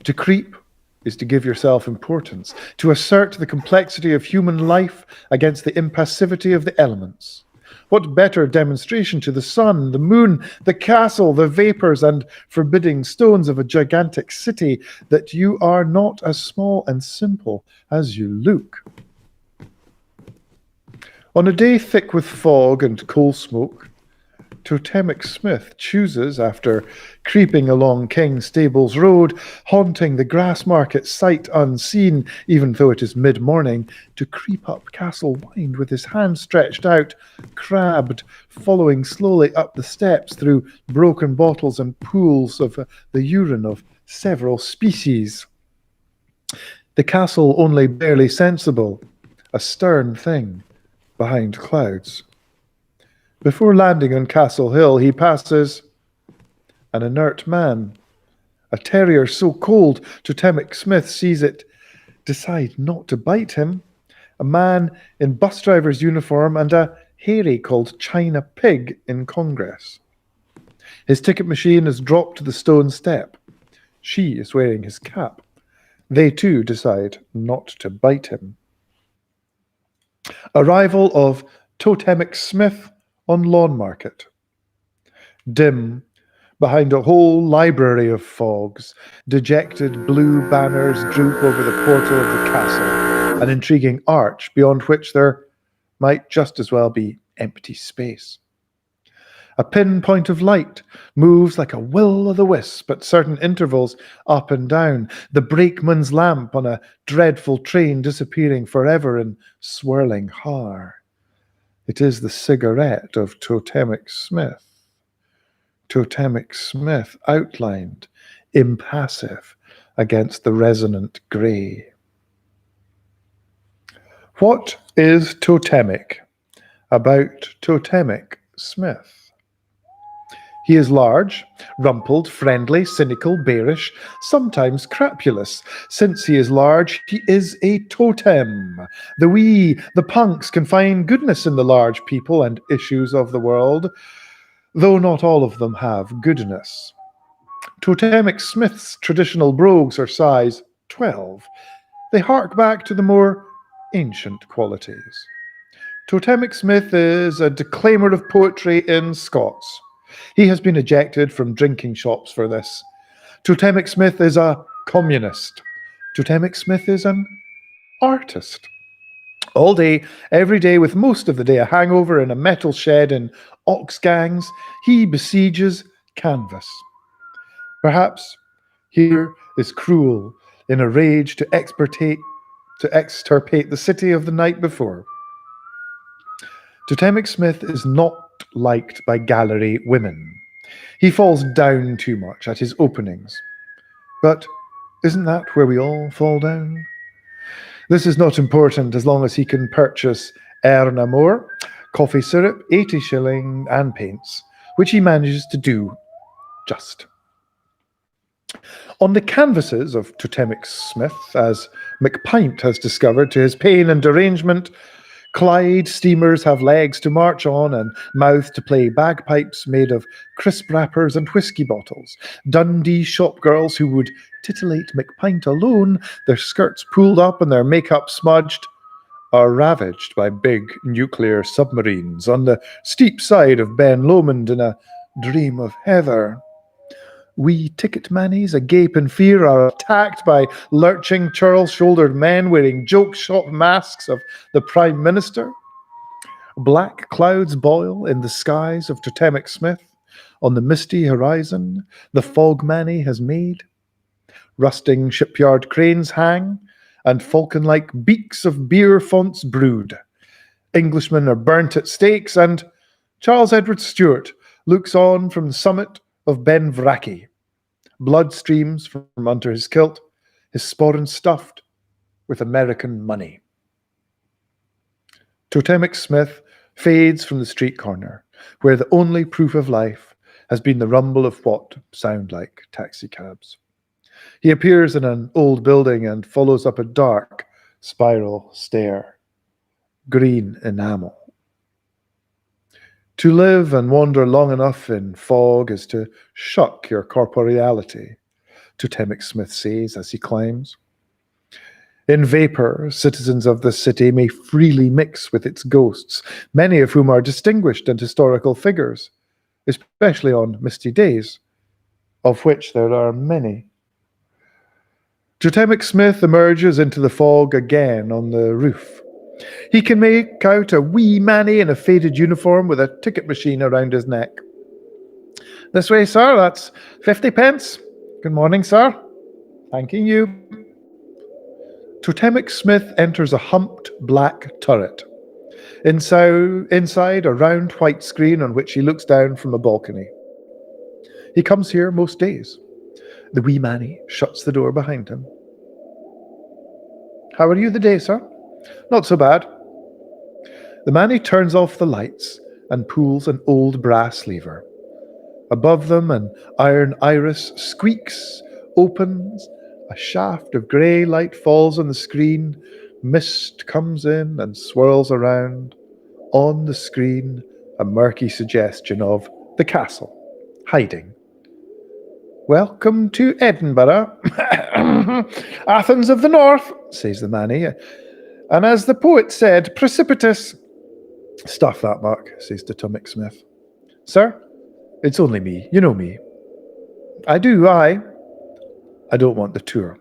To creep is to give yourself importance, to assert the complexity of human life against the impassivity of the elements. What better demonstration to the sun, the moon, the castle, the vapours and forbidding stones of a gigantic city that you are not as small and simple as you look? On a day thick with fog and coal smoke, Totemic Smith chooses, after creeping along King Stables Road, haunting the Grassmarket sight unseen, even though it is mid-morning, to creep up Castle Wynd with his hand stretched out, crabbed, following slowly up the steps through broken bottles and pools of the urine of several species. The castle only barely sensible, a stern thing behind clouds. Before landing on Castle Hill, he passes an inert man, a terrier so cold Totemic Smith sees it decide not to bite him, a man in bus driver's uniform and a hairy called China Pig in Congress. His ticket machine is dropped to the stone step. She is wearing his cap. They too decide not to bite him. Arrival of Totemic Smith on Lawn Market. Dim, behind a whole library of fogs, dejected blue banners droop over the portal of the castle, an intriguing arch beyond which there might just as well be empty space. A pinpoint of light moves like a will-o'-the-wisp at certain intervals up and down, the brakeman's lamp on a dreadful train disappearing forever in swirling har. It is the cigarette of Totemic Smith. Totemic Smith outlined, impassive, against the resonant grey. What is totemic about Totemic Smith? He is large, rumpled, friendly, cynical, bearish, sometimes crapulous. Since he is large, he is a totem. The punks can find goodness in the large people and issues of the world, though not all of them have goodness. Totemic Smith's traditional brogues are size 12. They hark back to the more ancient qualities. Totemic Smith is a declaimer of poetry in Scots. He has been ejected from drinking shops for this. Totemic Smith is a communist. Totemic Smith is an artist. All day, every day, with most of the day a hangover in a metal shed in ox gangs, he besieges canvas. Perhaps here is cruel in a rage to extirpate the city of the night before. Totemic Smith is not liked by gallery women. He falls down too much at his openings. But isn't that where we all fall down? This is not important as long as he can purchase Air Amour, coffee syrup, 80 shilling and paints, which he manages to do just. On the canvases of Totemic Smith, as McPint has discovered to his pain and derangement, Clyde steamers have legs to march on and mouth to play bagpipes made of crisp wrappers and whisky bottles. Dundee shopgirls who would titillate McPint alone, their skirts pulled up and their makeup smudged, are ravaged by big nuclear submarines on the steep side of Ben Lomond in a dream of heather. We ticket mannies, agape in fear, are attacked by lurching, churl-shouldered men wearing joke-shop masks of the Prime Minister. Black clouds boil in the skies of Totemic Smith. On the misty horizon, the fog manny has made. Rusting shipyard cranes hang, and falcon-like beaks of beer fonts brood. Englishmen are burnt at stakes, and Charles Edward Stuart looks on from the summit of Ben Vraki. Blood streams from under his kilt, his sporran stuffed with American money. Totemic Smith fades from the street corner, where the only proof of life has been the rumble of what sound like taxicabs. He appears in an old building and follows up a dark spiral stair. Green enamel. To live and wander long enough in fog is to shock your corporeality, Totemic Smith says as he climbs. In vapor, citizens of the city may freely mix with its ghosts, many of whom are distinguished and historical figures, especially on misty days, of which there are many. Totemic Smith emerges into the fog again on the roof. He can make out a wee manny in a faded uniform with a ticket machine around his neck. This way, sir, that's 50 pence. Good morning, sir. Thanking you. Totemic Smith enters a humped black turret. Inside a round white screen on which he looks down from a balcony. He comes here most days. The wee manny shuts the door behind him. How are you the day, sir? Not so bad. The manny turns off the lights and pulls an old brass lever. Above them, an iron iris squeaks, opens, a shaft of grey light falls on the screen, mist comes in and swirls around. On the screen, a murky suggestion of the castle, hiding. Welcome to Edinburgh, Athens of the North, says the manny. And as the poet said, precipitous. Stuff that, Mark, says Totemic Smith. Sir, it's only me. You know me. I do, I don't want the tour.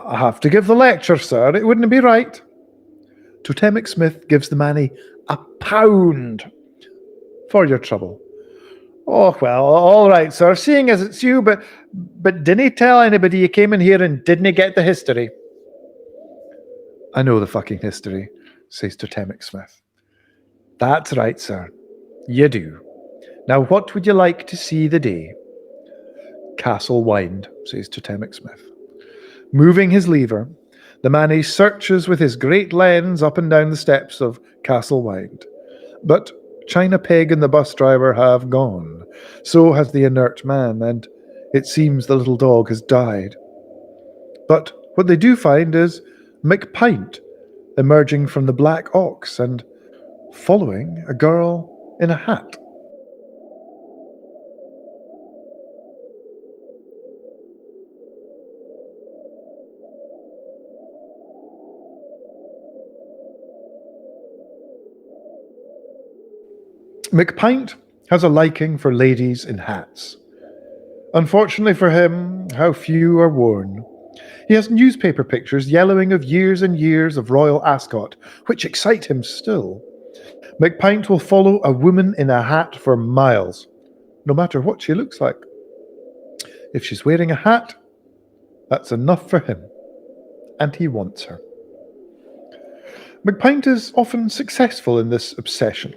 I have to give the lecture, sir. It wouldn't be right. Totemic Smith gives the manny £1 for your trouble. Oh, well, all right, sir, seeing as it's you, but didn't tell anybody you came in here and didn't get the history. I know the fucking history, says Totemic Smith. That's right, sir. You do. Now, what would you like to see the day? Castle Wind, says Totemic Smith. Moving his lever, the manny searches with his great lens up and down the steps of Castle Wind. But China Peg and the bus driver have gone. So has the inert man, and it seems the little dog has died. But what they do find is McPint emerging from the black ox and following a girl in a hat. McPint has a liking for ladies in hats. Unfortunately for him, how few are worn. He has newspaper pictures yellowing of years and years of Royal Ascot, which excite him still. McPint will follow a woman in a hat for miles, no matter what she looks like. If she's wearing a hat, that's enough for him, and he wants her. McPint is often successful in this obsession.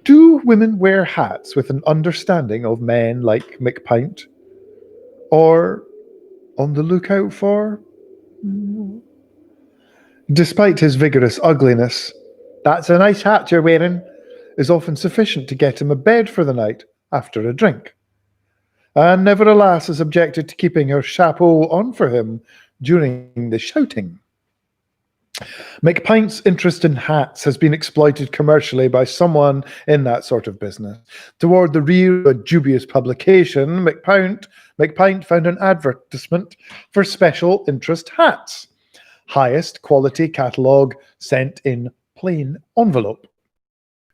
Do women wear hats with an understanding of men like McPint? Or on the lookout for? Despite his vigorous ugliness, that's a nice hat you're wearing, is often sufficient to get him a bed for the night after a drink. And never a lass is objected to keeping her chapeau on for him during the shouting. McPint's interest in hats has been exploited commercially by someone in that sort of business. Toward the rear of a dubious publication, McPint found an advertisement for special interest hats. Highest quality catalogue sent in plain envelope.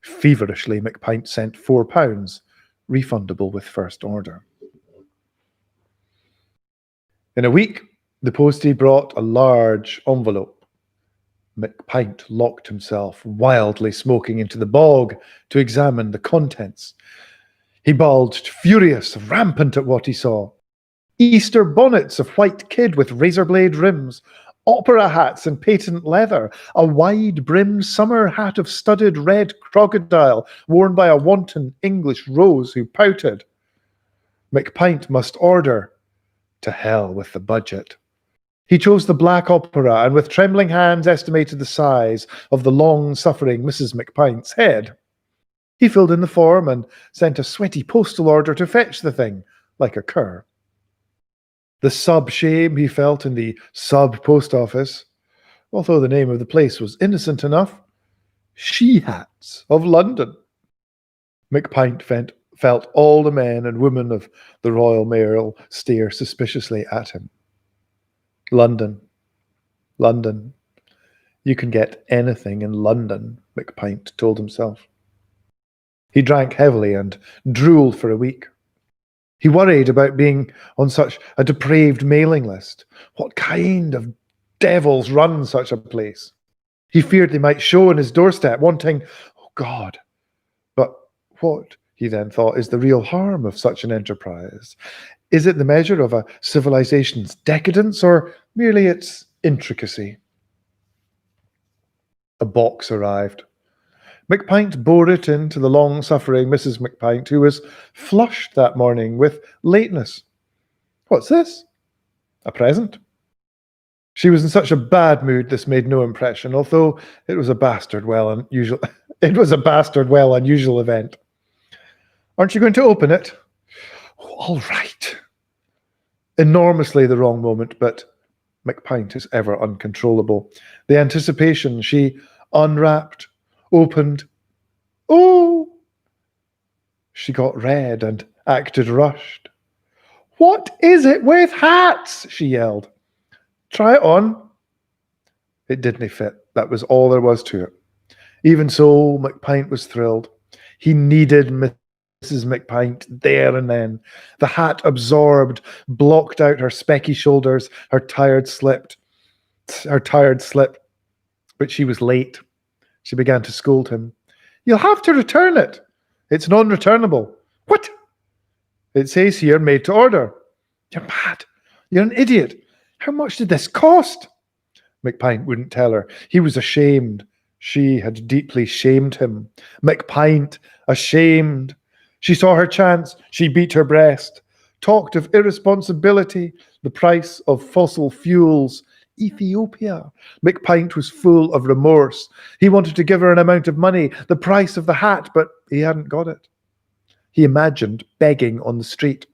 Feverishly, McPint sent £4, refundable with first order. In a week, the postie brought a large envelope. McPint locked himself, wildly smoking, into the bog to examine the contents. He bulged, furious, rampant at what he saw. Easter bonnets of white kid with razor-blade rims, opera hats in patent leather, a wide-brimmed summer hat of studded red crocodile worn by a wanton English rose who pouted. McPint must order. To hell with the budget. He chose the black opera and with trembling hands estimated the size of the long-suffering Mrs. McPint's head. He filled in the form and sent a sweaty postal order to fetch the thing, like a cur. The sub-shame he felt in the sub-post office, although the name of the place was innocent enough, She-Hats of London. McPint felt all the men and women of the Royal Mail stare suspiciously at him. London. London. You can get anything in London, McPint told himself. He drank heavily and drooled for a week. He worried about being on such a depraved mailing list. What kind of devils run such a place? He feared they might show on his doorstep, wanting, oh God. But what, he then thought, is the real harm of such an enterprise? Is it the measure of a civilization's decadence, or merely its intricacy? A box arrived. McPint bore it in to the long-suffering Mrs. McPint, who was flushed that morning with lateness. What's this? A present? She was in such a bad mood this made no impression, although it was a bastard well unusual event. Aren't you going to open it? Oh, all right. Enormously the wrong moment, but McPint is ever uncontrollable. The anticipation, she unwrapped, opened. Oh! She got red and acted rushed. What is it with hats? She yelled. Try it on. It didn't fit. That was all there was to it. Even so, McPint was thrilled. He needed Mrs. McPint there and then. The hat absorbed, blocked out her specky shoulders, her tired slip. But she was late. She began to scold him. You'll have to return it. It's non-returnable. What? It says here, made to order. You're mad. You're an idiot. How much did this cost? McPint wouldn't tell her. He was ashamed. She had deeply shamed him. McPint, ashamed. She saw her chance. She beat her breast. Talked of irresponsibility, the price of fossil fuels. Ethiopia. McPint was full of remorse. He wanted to give her an amount of money, the price of the hat, but he hadn't got it. He imagined begging on the street.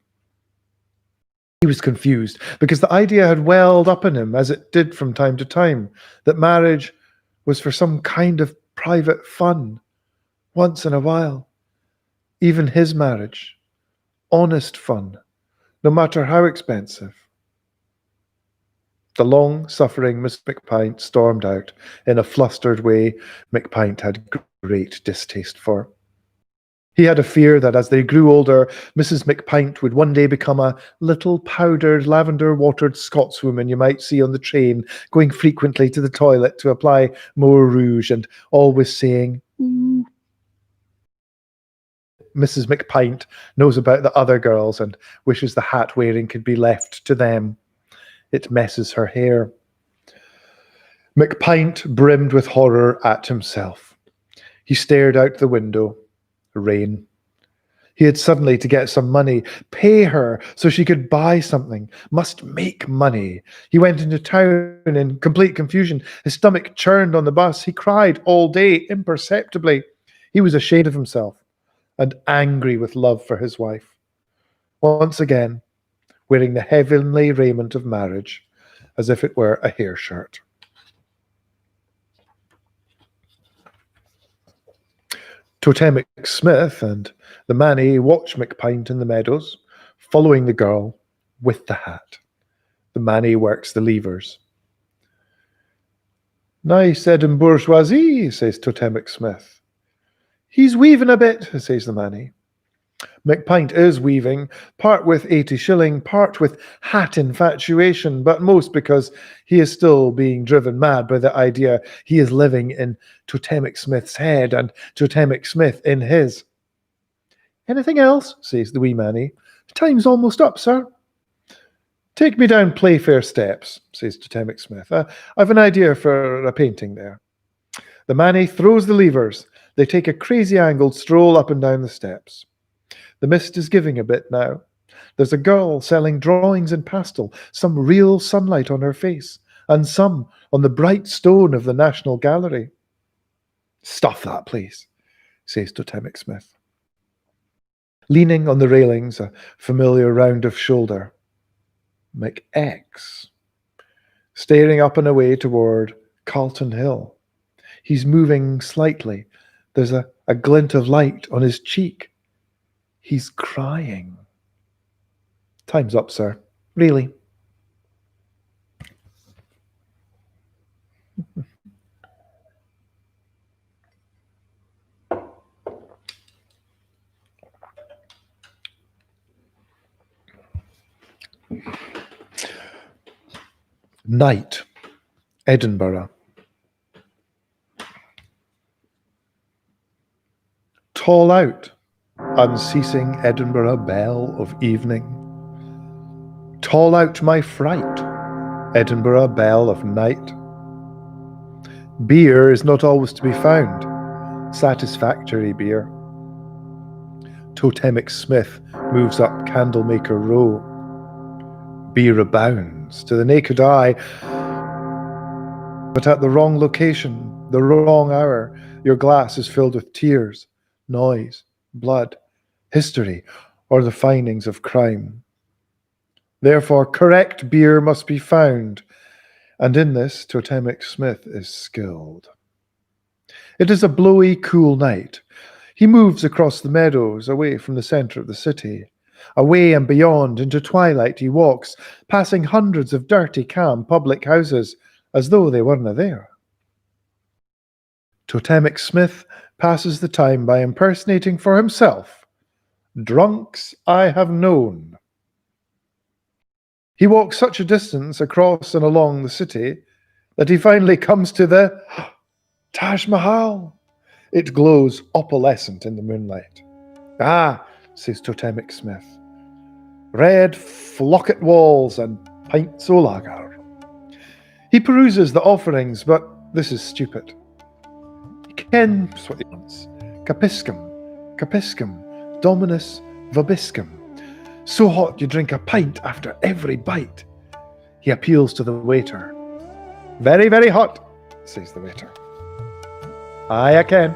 He was confused because the idea had welled up in him, as it did from time to time, that marriage was for some kind of private fun, once in a while. Even his marriage, honest fun, no matter how expensive. The long-suffering Miss McPint stormed out in a flustered way McPint had great distaste for. He had a fear that as they grew older, Mrs. McPint would one day become a little powdered, lavender-watered Scotswoman you might see on the train, going frequently to the toilet to apply more rouge and always saying, ooh. Mrs. McPint knows about the other girls and wishes the hat wearing could be left to them. It messes her hair. McPint brimmed with horror at himself. He stared out the window. Rain. He had suddenly to get some money, pay her so she could buy something, must make money. He went into town in complete confusion. His stomach churned on the bus. He cried all day, imperceptibly. He was ashamed of himself and angry with love for his wife. Once again, wearing the heavenly raiment of marriage, as if it were a hair shirt. Totemic Smith and the Manny watch McPint in the meadows, following the girl with the hat. The Manny works the levers. Nice Edinburgh, says Totemic Smith. He's weaving a bit, says the Manny. McPint is weaving, part with 80 shilling, part with hat infatuation, but most because he is still being driven mad by the idea he is living in Totemic Smith's head and Totemic Smith in his. Anything else? Says the wee Manny. Time's almost up, sir. Take me down Playfair steps, says Totemic Smith. I've an idea for a painting there. The Manny throws the levers. They take a crazy angled stroll up and down the steps. The mist is giving a bit now. There's a girl selling drawings in pastel, some real sunlight on her face, and some on the bright stone of the National Gallery. Stuff that, please, says Totemic Smith. Leaning on the railings, a familiar round of shoulder. McX, staring up and away toward Carlton Hill. He's moving slightly. There's a glint of light on his cheek. He's crying. Time's up, sir. Really. Night, Edinburgh. Tall out, unceasing Edinburgh bell of evening. Tall out my fright, Edinburgh bell of night. Beer is not always to be found, satisfactory beer. Totemic Smith moves up Candlemaker Row. Beer abounds to the naked eye, but at the wrong location, the wrong hour, your glass is filled with tears, noise, blood, history, or the findings of crime. Therefore, correct beer must be found, and in this Totemic Smith is skilled. It is a blowy, cool night. He moves across the meadows, away from the centre of the city. Away and beyond, into twilight he walks, passing hundreds of dirty, calm public houses, as though they weren't there. Totemic Smith passes the time by impersonating for himself drunks I have known. He walks such a distance across and along the city that he finally comes to the Taj Mahal. It glows opalescent in the moonlight. Ah, says Totemic Smith. Red flocket walls and pints o' lager. He peruses the offerings, but this is stupid. He kens what he wants. Capiscum, capiscum, dominus vobiscum. So hot you drink a pint after every bite. He appeals to the waiter. Very, very hot, says the waiter. Aye, I can.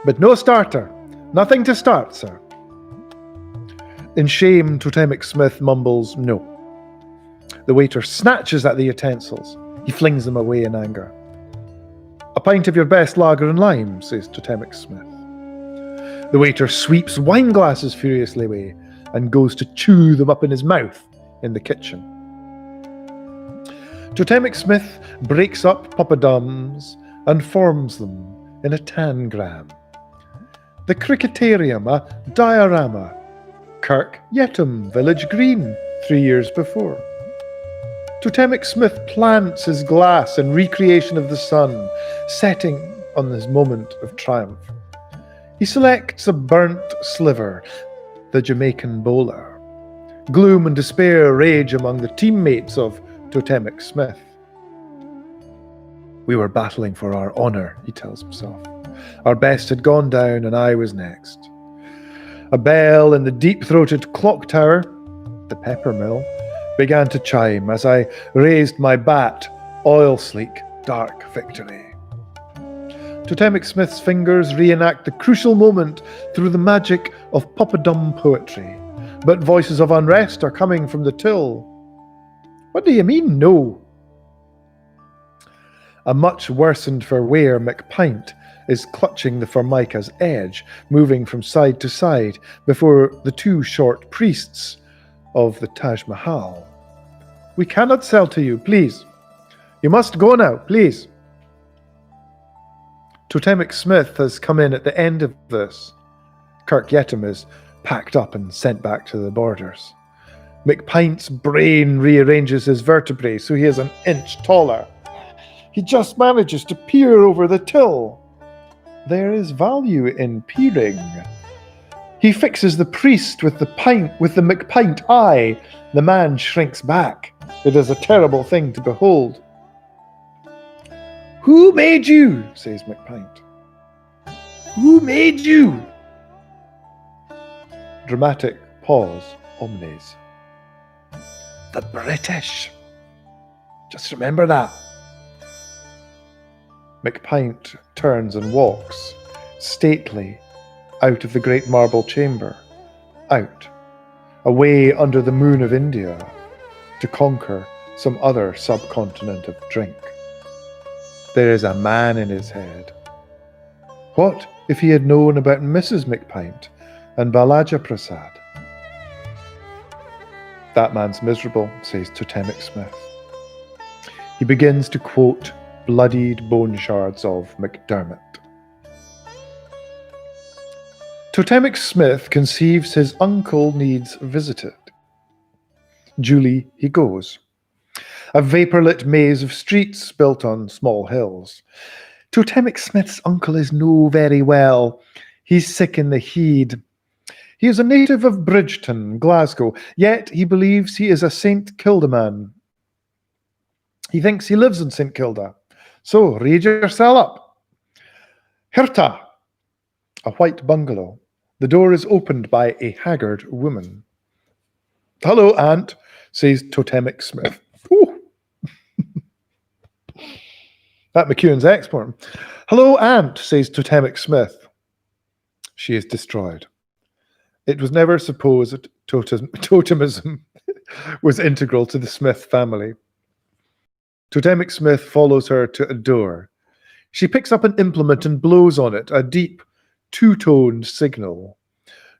But no starter. Nothing to start, sir. In shame, Totemic Smith mumbles no. The waiter snatches at the utensils. He flings them away in anger. A pint of your best lager and lime, says Totemic Smith. The waiter sweeps wine glasses furiously away and goes to chew them up in his mouth in the kitchen. Totemic Smith breaks up poppadums and forms them in a tangram. The cricketarium, a diorama. Kirk Yetholm, Village Green, 3 years before. Totemic Smith plants his glass in recreation of the sun, setting on this moment of triumph. He selects a burnt sliver, the Jamaican bowler. Gloom and despair rage among the teammates of Totemic Smith. We were battling for our honour, he tells himself. Our best had gone down and I was next. A bell in the deep-throated clock tower, the pepper mill, began to chime as I raised my bat, oil-sleek, dark victory. Totemic Smith's fingers reenact the crucial moment through the magic of poppadom poetry, but voices of unrest are coming from the till. What do you mean, no? A much worsened for wear McPint is clutching the formica's edge, moving from side to side before the two short priests of the Taj Mahal. "We cannot sell to you, please. You must go now, please." Totemic Smith has come in at the end of this. Kirk Yettam is packed up and sent back to the borders. McPint's brain rearranges his vertebrae so he is an inch taller. He just manages to peer over the till. There is value in peering. He fixes the priest with the McPint eye. The man shrinks back. It is a terrible thing to behold. "Who made you?" says McPint. "Who made you?" Dramatic pause, omnes. "The British. Just remember that." McPint turns and walks, stately, out of the great marble chamber, out, away under the moon of India, to conquer some other subcontinent of drink. There is a man in his head. What if he had known about Mrs. McPint and Balaja Prasad? "That man's miserable," says Totemic Smith. He begins to quote bloodied bone shards of McDermott. Totemic Smith conceives his uncle needs visited. Duly he goes. A vapour-lit maze of streets built on small hills. Totemic Smith's uncle is no very well. He's sick in the head. He is a native of Bridgeton, Glasgow, yet he believes he is a St Kilda man. He thinks he lives in St Kilda. So, read yourself up. Hirta, a white bungalow. The door is opened by a haggard woman. "Hello, aunt," says Totemic Smith. That McEwen's export. "Hello, aunt," says Totemic Smith. She is destroyed. It was never supposed totemism was integral to the Smith family. Totemic Smith follows her to a door. She picks up an implement and blows on it, a deep, two-toned signal.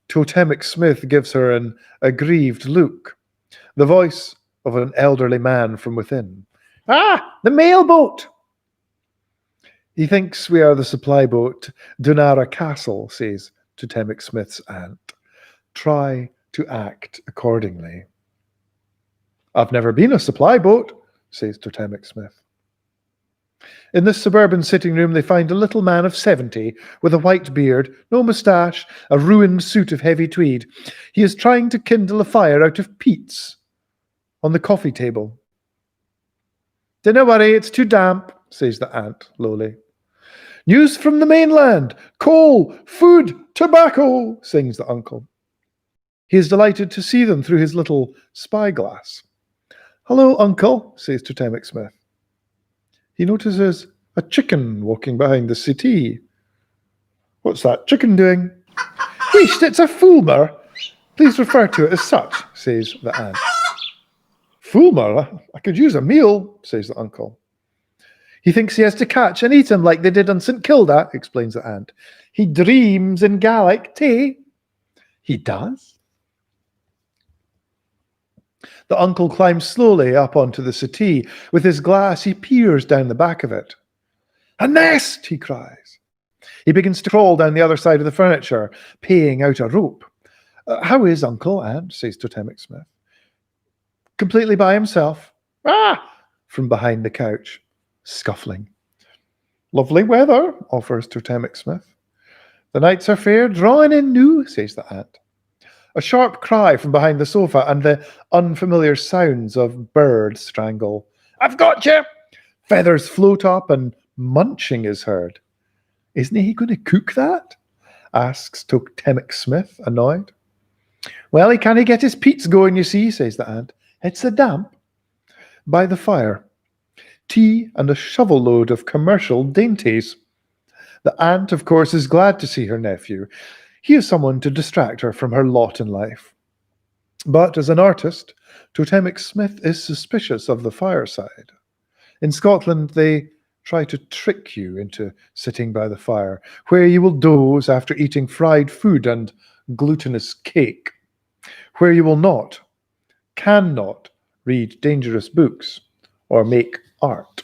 Totemic Smith gives her an aggrieved look. The voice of an elderly man from within. "Ah, the mail boat!" "He thinks we are the supply boat, Dunara Castle," says Totemic Smith's aunt. "Try to act accordingly." "I've never been a supply boat," says Totemic Smith. In this suburban sitting room they find a little man of 70 with a white beard, no moustache, a ruined suit of heavy tweed. He is trying to kindle a fire out of peats on the coffee table. "Dinna worry, it's too damp," says the aunt lowly. "News from the mainland! Coal, food, tobacco!" sings the uncle. He is delighted to see them through his little spyglass. "Hello, uncle," says Totemic Smith. He notices a chicken walking behind the settee. "What's that chicken doing?" "Wheesht, it's a fulmar. Please refer to it as such," says the aunt. "Fulmar? I could use a meal," says the uncle. "He thinks he has to catch and eat him like they did on St Kilda," explains the aunt. "He dreams in Gaelic tea." "He does?" The uncle climbs slowly up onto the settee. With his glass, he peers down the back of it. "A nest!" he cries. He begins to crawl down the other side of the furniture, paying out a rope. "How is Uncle, aunt?" says Totemic Smith. "Completely by himself." "Ah!" from behind the couch. Scuffling. "Lovely weather," offers Totemic Smith. "The nights are fair, drawing in new," says the aunt. A sharp cry from behind the sofa and the unfamiliar sounds of bird strangle. "I've got you!" Feathers float up and munching is heard. "Isn't he going to cook that?" asks Totemic Smith, annoyed. "Well, he can't get his peats going, you see," says the aunt. "It's the damp." By the fire, tea and a shovel load of commercial dainties. The aunt, of course, is glad to see her nephew. He is someone to distract her from her lot in life. But as an artist, Totemic Smith is suspicious of the fireside. In Scotland, they try to trick you into sitting by the fire, where you will doze after eating fried food and glutinous cake, where you will not, cannot read dangerous books or make art.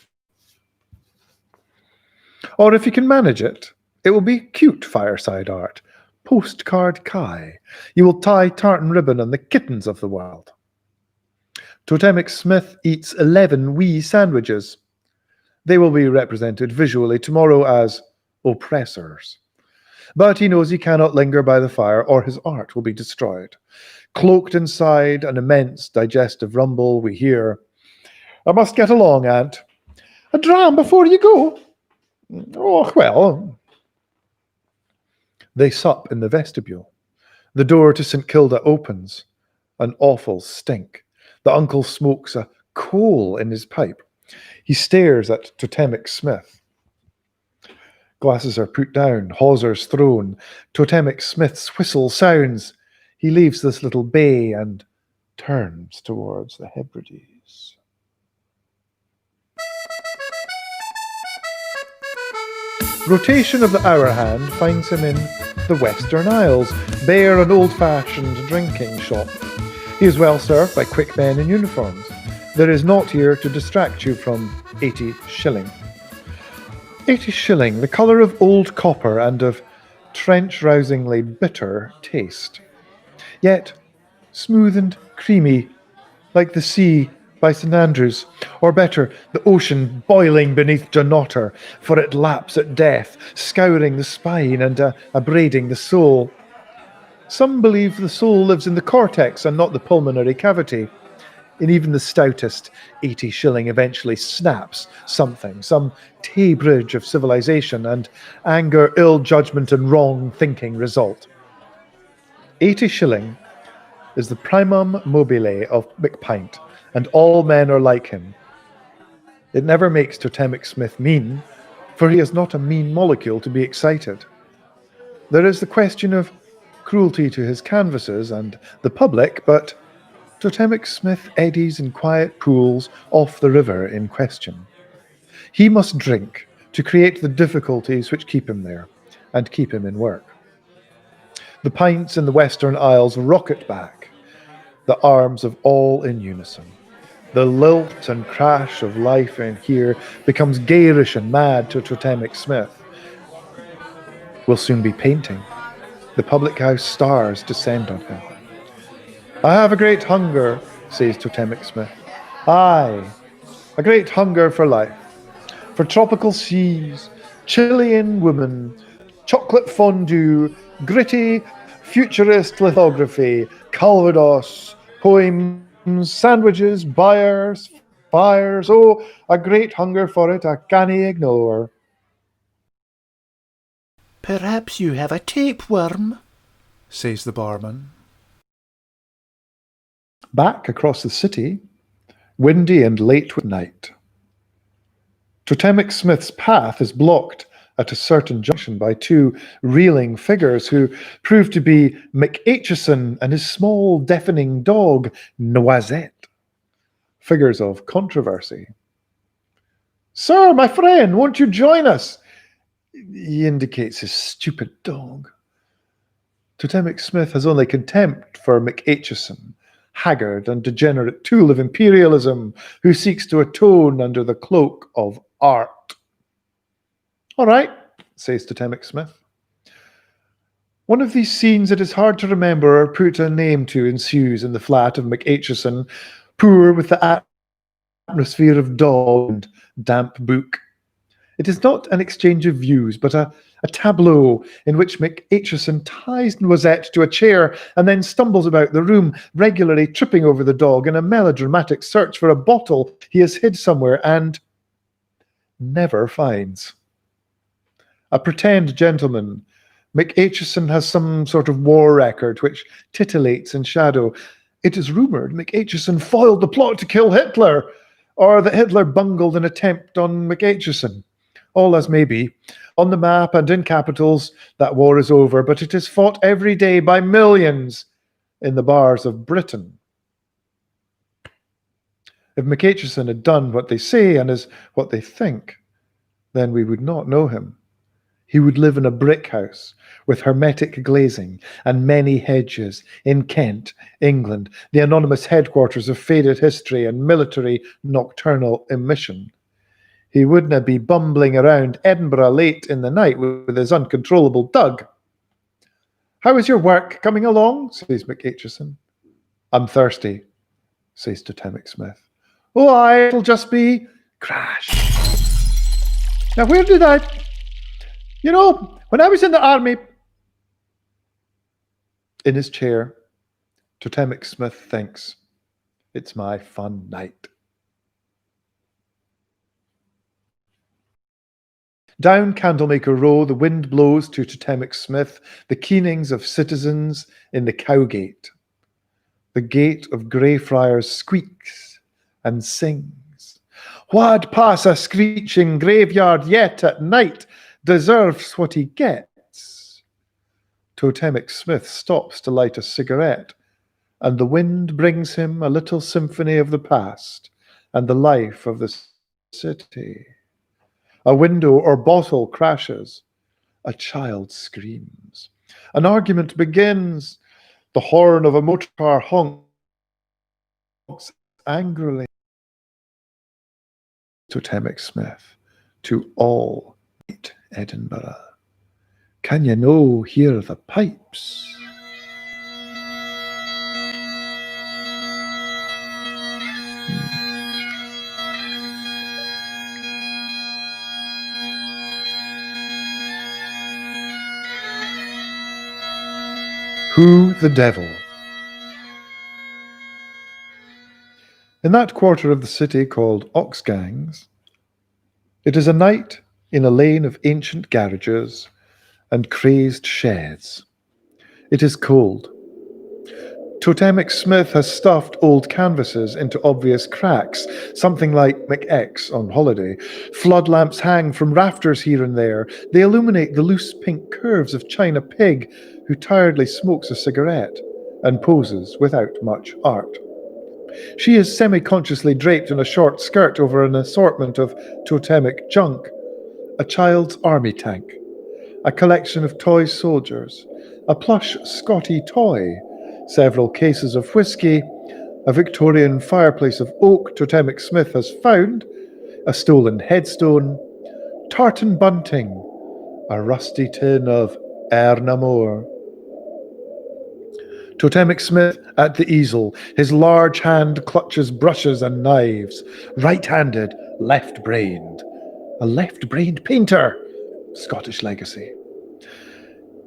Or if you can manage it, it will be cute fireside art, postcard Kai. You will tie tartan ribbon on the kittens of the world. Totemic Smith eats 11 wee sandwiches. They will be represented visually tomorrow as oppressors. But he knows he cannot linger by the fire or his art will be destroyed. Cloaked inside an immense digestive rumble, we hear, "I must get along, Aunt. A dram before you go." "Oh, well." They sup in the vestibule. The door to St. Kilda opens. An awful stink. The uncle smokes a coal in his pipe. He stares at Totemic Smith. Glasses are put down, hawsers thrown. Totemic Smith's whistle sounds. He leaves this little bay and turns towards the Hebrides. Rotation of the hour hand finds him in the Western Isles, bare and old-fashioned drinking shop. He is well served by quick men in uniforms. There is naught here to distract you from 80 shilling. 80 shilling, the colour of old copper and of trench-rousingly bitter taste. Yet smooth and creamy, like the sea by St. Andrews, or better, the ocean boiling beneath Dunnottar, for it laps at death, scouring the spine and abrading the soul. Some believe the soul lives in the cortex and not the pulmonary cavity. In even the stoutest 80 shilling eventually snaps something, some Tay-bridge of civilization, and anger, ill judgment, and wrong thinking result. 80 shilling is the primum mobile of McPint, and all men are like him. It never makes Totemic Smith mean, for he is not a mean molecule to be excited. There is the question of cruelty to his canvases and the public, but Totemic Smith eddies in quiet pools off the river in question. He must drink to create the difficulties which keep him there, and keep him in work. The pints in the Western Isles rocket back, the arms of all in unison. The lilt and crash of life in here becomes garish and mad to Totemic Smith. Will soon be painting. The public house stars descend on him. "I have a great hunger," says Totemic Smith. "Aye, a great hunger for life, for tropical seas, Chilean women, chocolate fondue, gritty, futurist lithography, Calvados, poems, sandwiches, buyers, fires. Oh, a great hunger for it I cannae ignore." "Perhaps you have a tapeworm," says the barman. Back across the city, windy and late with night. Totemic Smith's path is blocked at a certain junction by two reeling figures who prove to be McAitchison and his small deafening dog, Noisette. Figures of controversy. "Sir, my friend, won't you join us?" He indicates his stupid dog. Totemic Smith has only contempt for McAitchison, haggard and degenerate tool of imperialism who seeks to atone under the cloak of art. "All right," says Totemic Smith. One of these scenes it is hard to remember or put a name to ensues in the flat of McAitchison, poor with the atmosphere of dog and damp book. It is not an exchange of views, but a tableau in which McAitchison ties Noisette to a chair and then stumbles about the room, regularly tripping over the dog in a melodramatic search for a bottle he has hid somewhere and never finds. A pretend gentleman, McAitchison has some sort of war record which titillates in shadow. It is rumoured McAitchison foiled the plot to kill Hitler, or that Hitler bungled an attempt on McAitchison. All as may be. On the map and in capitals, that war is over, but it is fought every day by millions in the bars of Britain. If McAitchison had done what they say and is what they think, then we would not know him. He would live in a brick house with hermetic glazing and many hedges in Kent, England, the anonymous headquarters of faded history and military nocturnal emission. He wouldna be bumbling around Edinburgh late in the night with his uncontrollable Doug. How is your work coming along? Says McAitchison. I'm thirsty, says Totemic Smith. Oh, aye, it'll just be crash. Now, where did I... You know, when I was in the army... In his chair, Totemic Smith thinks, it's my fun night. Down Candlemaker Row, the wind blows to Totemic Smith the keenings of citizens in the Cowgate. The gate of Greyfriars squeaks and sings. Wha'd pass a screeching graveyard yet at night deserves what he gets. Totemic Smith stops to light a cigarette, and the wind brings him a little symphony of the past and the life of the city. A window or bottle crashes. A child screams. An argument begins. The horn of a motor car honks angrily. Totemic Smith, to all Edinburgh. Can you no hear the pipes? Who the devil? In that quarter of the city called Oxgangs, it is a night in a lane of ancient garages and crazed sheds. It is cold. Totemic Smith has stuffed old canvases into obvious cracks, something like McX on holiday. Flood lamps hang from rafters here and there. They illuminate the loose pink curves of China Pig, who tiredly smokes a cigarette and poses without much art. She is semi-consciously draped in a short skirt over an assortment of totemic junk, a child's army tank, a collection of toy soldiers, a plush Scotty toy, several cases of whiskey, a Victorian fireplace of oak Totemic Smith has found, a stolen headstone, tartan bunting, a rusty tin of Ernamore. Totemic Smith at the easel, his large hand clutches brushes and knives, right-handed, left-brained. A left-brained painter, Scottish legacy.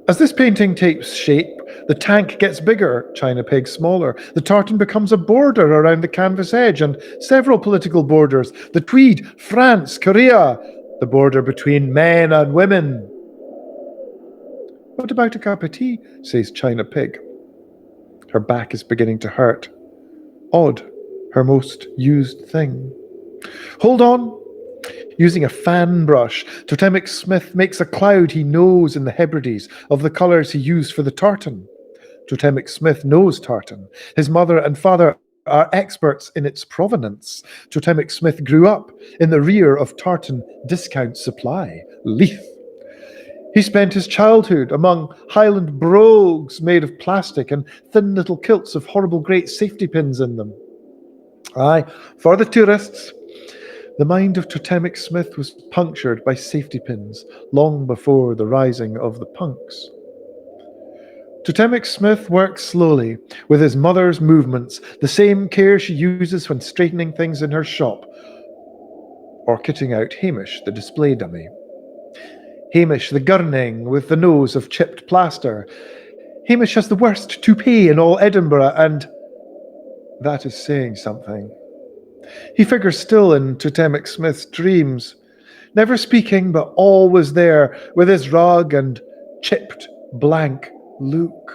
As this painting takes shape, the tank gets bigger, China Pig smaller. The tartan becomes a border around the canvas edge and several political borders. The Tweed, France, Korea, the border between men and women. What about a cup of tea, says China Pig. Her back is beginning to hurt. Odd, her most used thing. Hold on. Using a fan brush, Totemic Smith makes a cloud he knows in the Hebrides of the colours he used for the tartan. Totemic Smith knows tartan. His mother and father are experts in its provenance. Totemic Smith grew up in the rear of tartan discount supply, Leith. He spent his childhood among Highland brogues made of plastic and thin little kilts of horrible great safety pins in them. Aye, for the tourists. The mind of Totemic Smith was punctured by safety pins long before the rising of the punks. Totemic Smith works slowly, with his mother's movements, the same care she uses when straightening things in her shop, or kitting out Hamish, the display dummy. Hamish, the gurning with the nose of chipped plaster. Hamish has the worst toupee in all Edinburgh, and that is saying something. He figures still in Totemic Smith's dreams, never speaking but always there with his rug and chipped, blank look.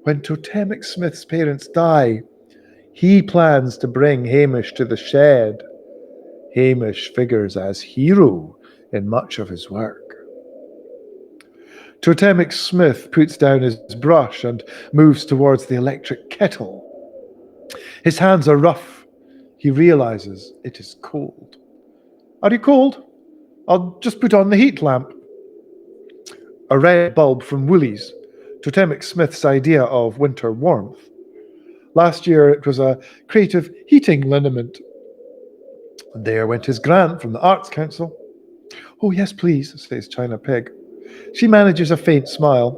When Totemic Smith's parents die, he plans to bring Hamish to the shed. Hamish figures as hero in much of his work. Totemic Smith puts down his brush and moves towards the electric kettle. His hands are rough. He realizes it is cold. Are you cold? I'll just put on the heat lamp. A red bulb from Woolies, Totemic Smith's idea of winter warmth. Last year it was a creative heating liniment. There went his grant from the Arts Council. Oh, yes, please, says China Pig. She manages a faint smile.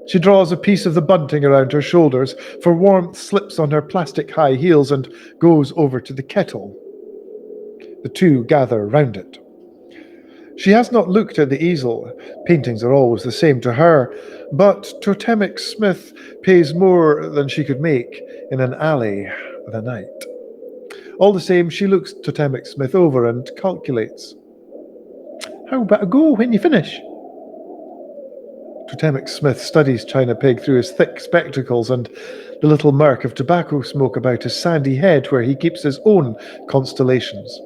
She draws a piece of the bunting around her shoulders, for warmth slips on her plastic high heels and goes over to the kettle. The two gather round it. She has not looked at the easel. Paintings are always the same to her, but Totemic Smith pays more than she could make in an alley the night. All the same, she looks Totemic Smith over and calculates. How about a go when you finish? Totemic Smith studies China Pig through his thick spectacles and the little murk of tobacco smoke about his sandy head where he keeps his own constellations.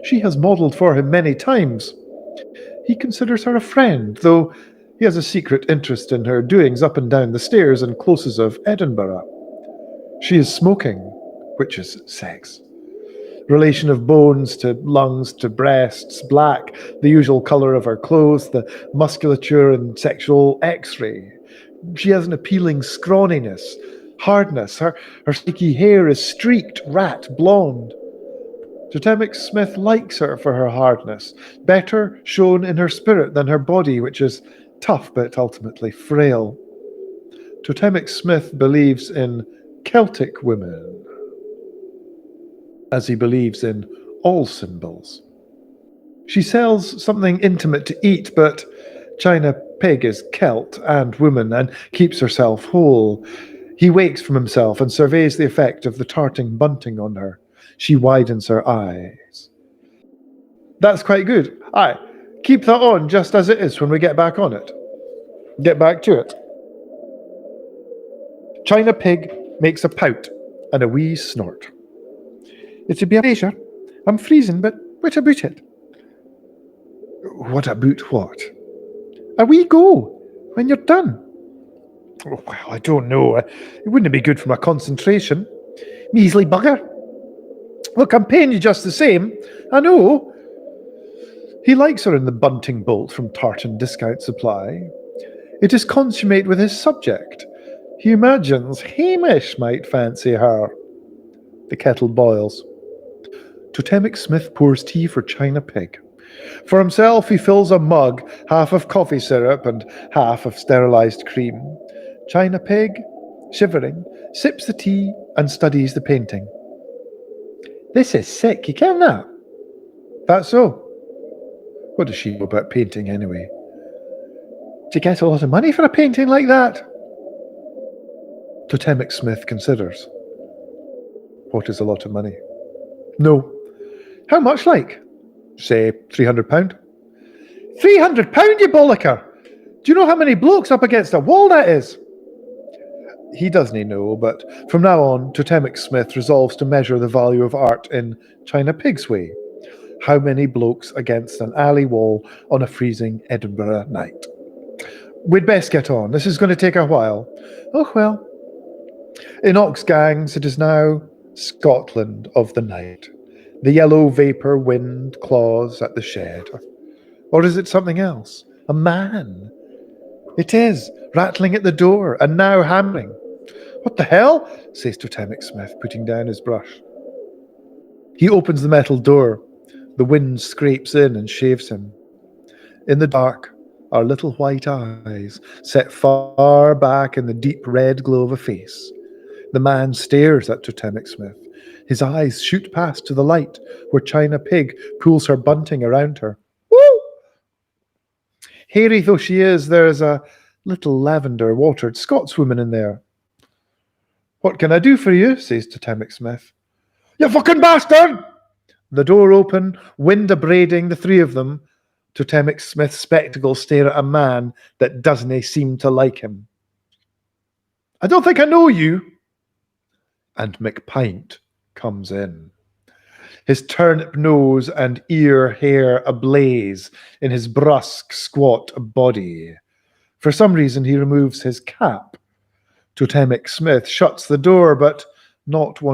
She has modelled for him many times. He considers her a friend, though he has a secret interest in her doings up and down the stairs and closes of Edinburgh. She is smoking, which is sex. Relation of bones to lungs to breasts, black, the usual colour of her clothes, the musculature and sexual X-ray. She has an appealing scrawniness, hardness. Her sticky hair is streaked rat blonde. Totemic Smith likes her for her hardness, better shown in her spirit than her body, which is tough but ultimately frail. Totemic Smith believes in Celtic women, as he believes in all symbols. She sells something intimate to eat, but China Pig is Celt and woman and keeps herself whole. He wakes from himself and surveys the effect of the tartan bunting on her. She widens her eyes. That's quite good. Aye, keep that on just as it is when we get back on it. Get back to it. China Pig makes a pout and a wee snort. It'd be a pleasure. I'm freezing, but what about it? What about what? A wee go, when you're done. Oh, well, I don't know. It wouldn't be good for my concentration. Measly bugger. Look, I'm paying you just the same. I know. He likes her in the bunting bolt from Tartan Discount Supply. It is consummate with his subject. He imagines Hamish might fancy her. The kettle boils. Totemic Smith pours tea for China Pig. For himself, he fills a mug, half of coffee syrup and half of sterilised cream. China Pig, shivering, sips the tea and studies the painting. This is sick, you ken that? That's so. What does she know about painting anyway? Do you get a lot of money for a painting like that? Totemic Smith considers. What is a lot of money? No. How much like? Say, £300. £300, you bollocker! Do you know how many blokes up against a wall that is? He doesn't know, but from now on, Totemic Smith resolves to measure the value of art in China Pig's way. How many blokes against an alley wall on a freezing Edinburgh night? We'd best get on. This is going to take a while. Oh, well. In Ox gangs, it is now Scotland of the night. The yellow vapour wind claws at the shed. Or is it something else? A man? It is, rattling at the door, and now hammering. What the hell? Says Totemic Smith, putting down his brush. He opens the metal door. The wind scrapes in and shaves him. In the dark are little white eyes, set far back in the deep red glow of a face. The man stares at Totemic Smith. His eyes shoot past to the light where China Pig pulls her bunting around her. Woo! Hairy though she is, there is a little lavender-watered Scotswoman in there. What can I do for you? Says Totemic Smith. You fucking bastard! The door open, wind abrading the three of them. Totemic Smith's spectacles stare at a man that doesn't seem to like him. I don't think I know you. And McPint comes in. His turnip nose and ear hair ablaze in his brusque, squat body. For some reason, he removes his cap. Totemic Smith shuts the door, but not for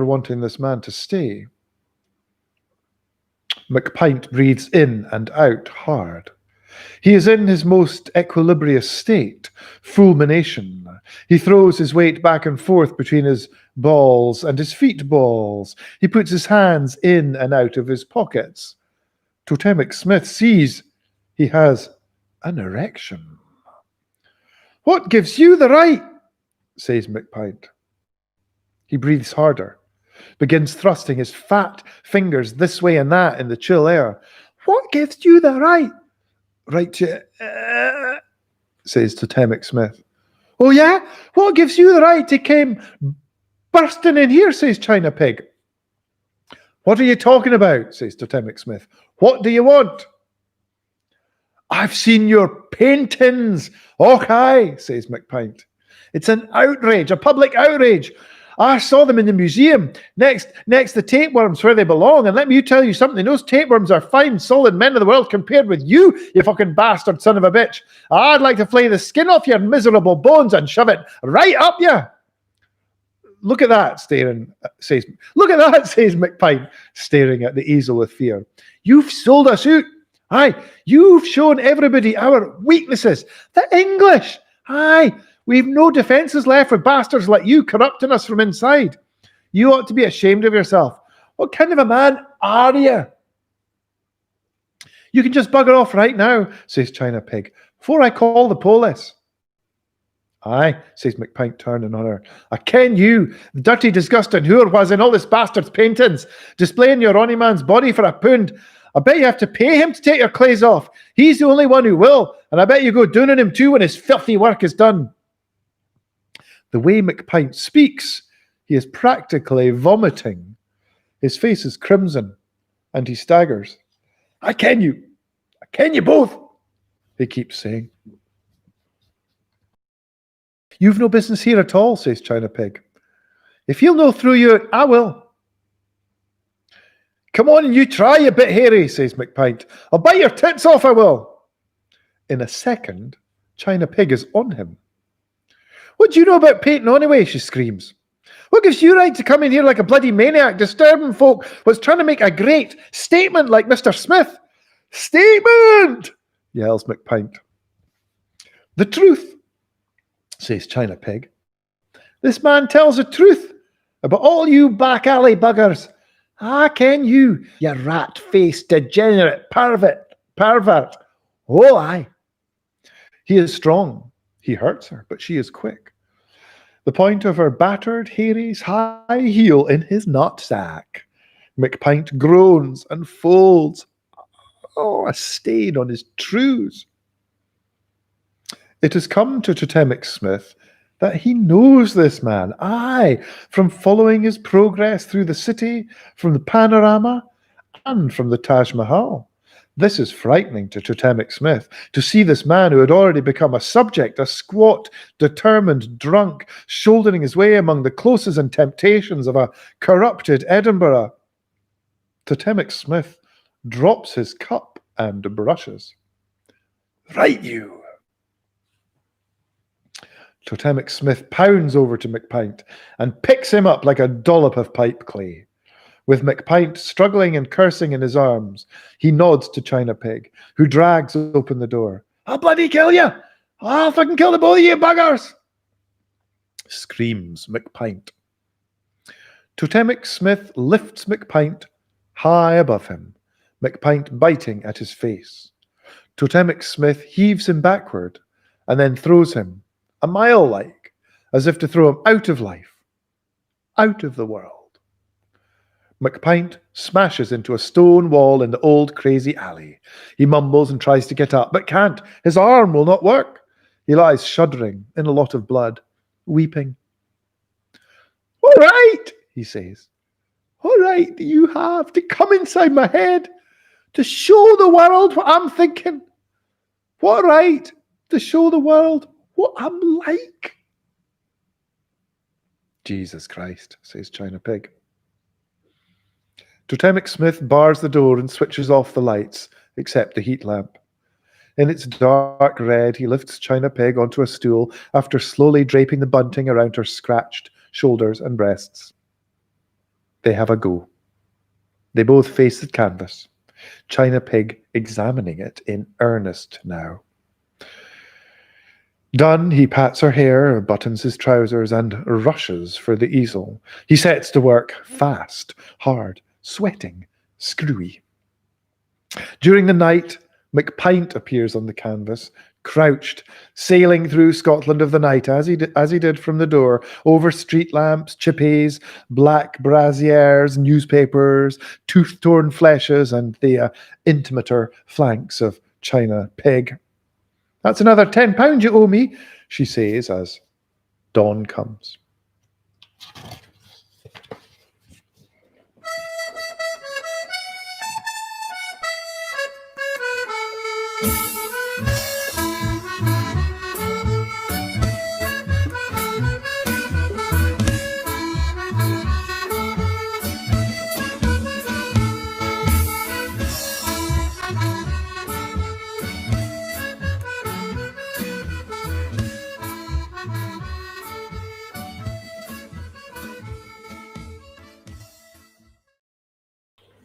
wanting this man to stay. McPint breathes in and out hard. He is in his most equilibrious state, fulmination. He throws his weight back and forth between his balls and his feet balls. He puts his hands in and out of his pockets. Totemic Smith sees he has an erection. What gives you the right? Says McPint. He breathes harder, begins thrusting his fat fingers this way and that in the chill air. What gives you the right? Right to, says Totemic Smith. Oh yeah? What gives you the right to come bursting in here, says China Pig. What are you talking about, says Totemic Smith. What do you want? I've seen your paintings. Okay, says McPint. It's an outrage, a public outrage. I saw them in the museum next to tapeworms where they belong. And let me tell you something. Those tapeworms are fine, solid men of the world compared with you, you fucking bastard son of a bitch. I'd like to flay the skin off your miserable bones and shove it right up you. Look at that, says McPint, staring at the easel with fear. You've sold us out. Aye, you've shown everybody our weaknesses. The English. Aye, we've no defences left for bastards like you corrupting us from inside. You ought to be ashamed of yourself. What kind of a man are you? You can just bugger off right now, says China Pig, before I call the police. Aye, says McPint, turning on her. I ken you, the dirty, disgusting whore was in all this bastard's paintings, displaying your Ronnie man's body for £1. I bet you have to pay him to take your clothes off. He's the only one who will, and I bet you go down on him too when his filthy work is done. The way McPint speaks, he is practically vomiting. His face is crimson, and he staggers. I ken you both, he keeps saying. You've no business here at all, says China Pig. If he'll no throw you out, I will. Come on and you try, you bit hairy, says McPint. I'll bite your tits off, I will. In a second, China Pig is on him. What do you know about painting anyway, she screams. What gives you right to come in here like a bloody maniac, disturbing folk what's trying to make a great statement like Mr. Smith? Statement, yells McPint. The truth, says China Pig. This man tells the truth about all you back alley buggers. I ken you rat-faced, degenerate pervert. Oh, aye. He is strong. He hurts her, but she is quick. The point of her battered, hairy's high heel in his nutsack. McPint groans and folds. Oh, a stain on his trews. It has come to Totemic Smith that he knows this man, aye, from following his progress through the city, from the panorama, and from the Taj Mahal. This is frightening to Totemic Smith, to see this man who had already become a subject, a squat, determined drunk, shouldering his way among the closes and temptations of a corrupted Edinburgh. Totemic Smith drops his cup and brushes. Right, you. Totemic Smith pounds over to McPint and picks him up like a dollop of pipe clay. With McPint struggling and cursing in his arms, he nods to China Pig, who drags open the door. I'll bloody kill you! I'll fucking kill the both of you buggers! Screams McPint. Totemic Smith lifts McPint high above him, McPint biting at his face. Totemic Smith heaves him backward and then throws him a mile like, as if to throw him out of life, out of the world. McPint smashes into a stone wall in the old crazy alley. He mumbles and tries to get up, but can't. His arm will not work. He lies shuddering in a lot of blood, weeping. All right, he says. All right, you have to come inside my head to show the world what I'm thinking. What right to show the world what I'm like? Jesus Christ, says China Pig. Totemic Smith bars the door and switches off the lights, except the heat lamp. In its dark red, he lifts China Pig onto a stool after slowly draping the bunting around her scratched shoulders and breasts. They have a go. They both face the canvas. China Pig examining it in earnest now. Done, he pats her hair, buttons his trousers, and rushes for the easel. He sets to work, fast, hard, sweating, screwy. During the night, McPint appears on the canvas, crouched, sailing through Scotland of the night, as he did from the door, over street lamps, chippies, black brassieres, newspapers, tooth-torn fleshes, and the intimater flanks of China Pig. "That's another £10 you owe me," she says as dawn comes.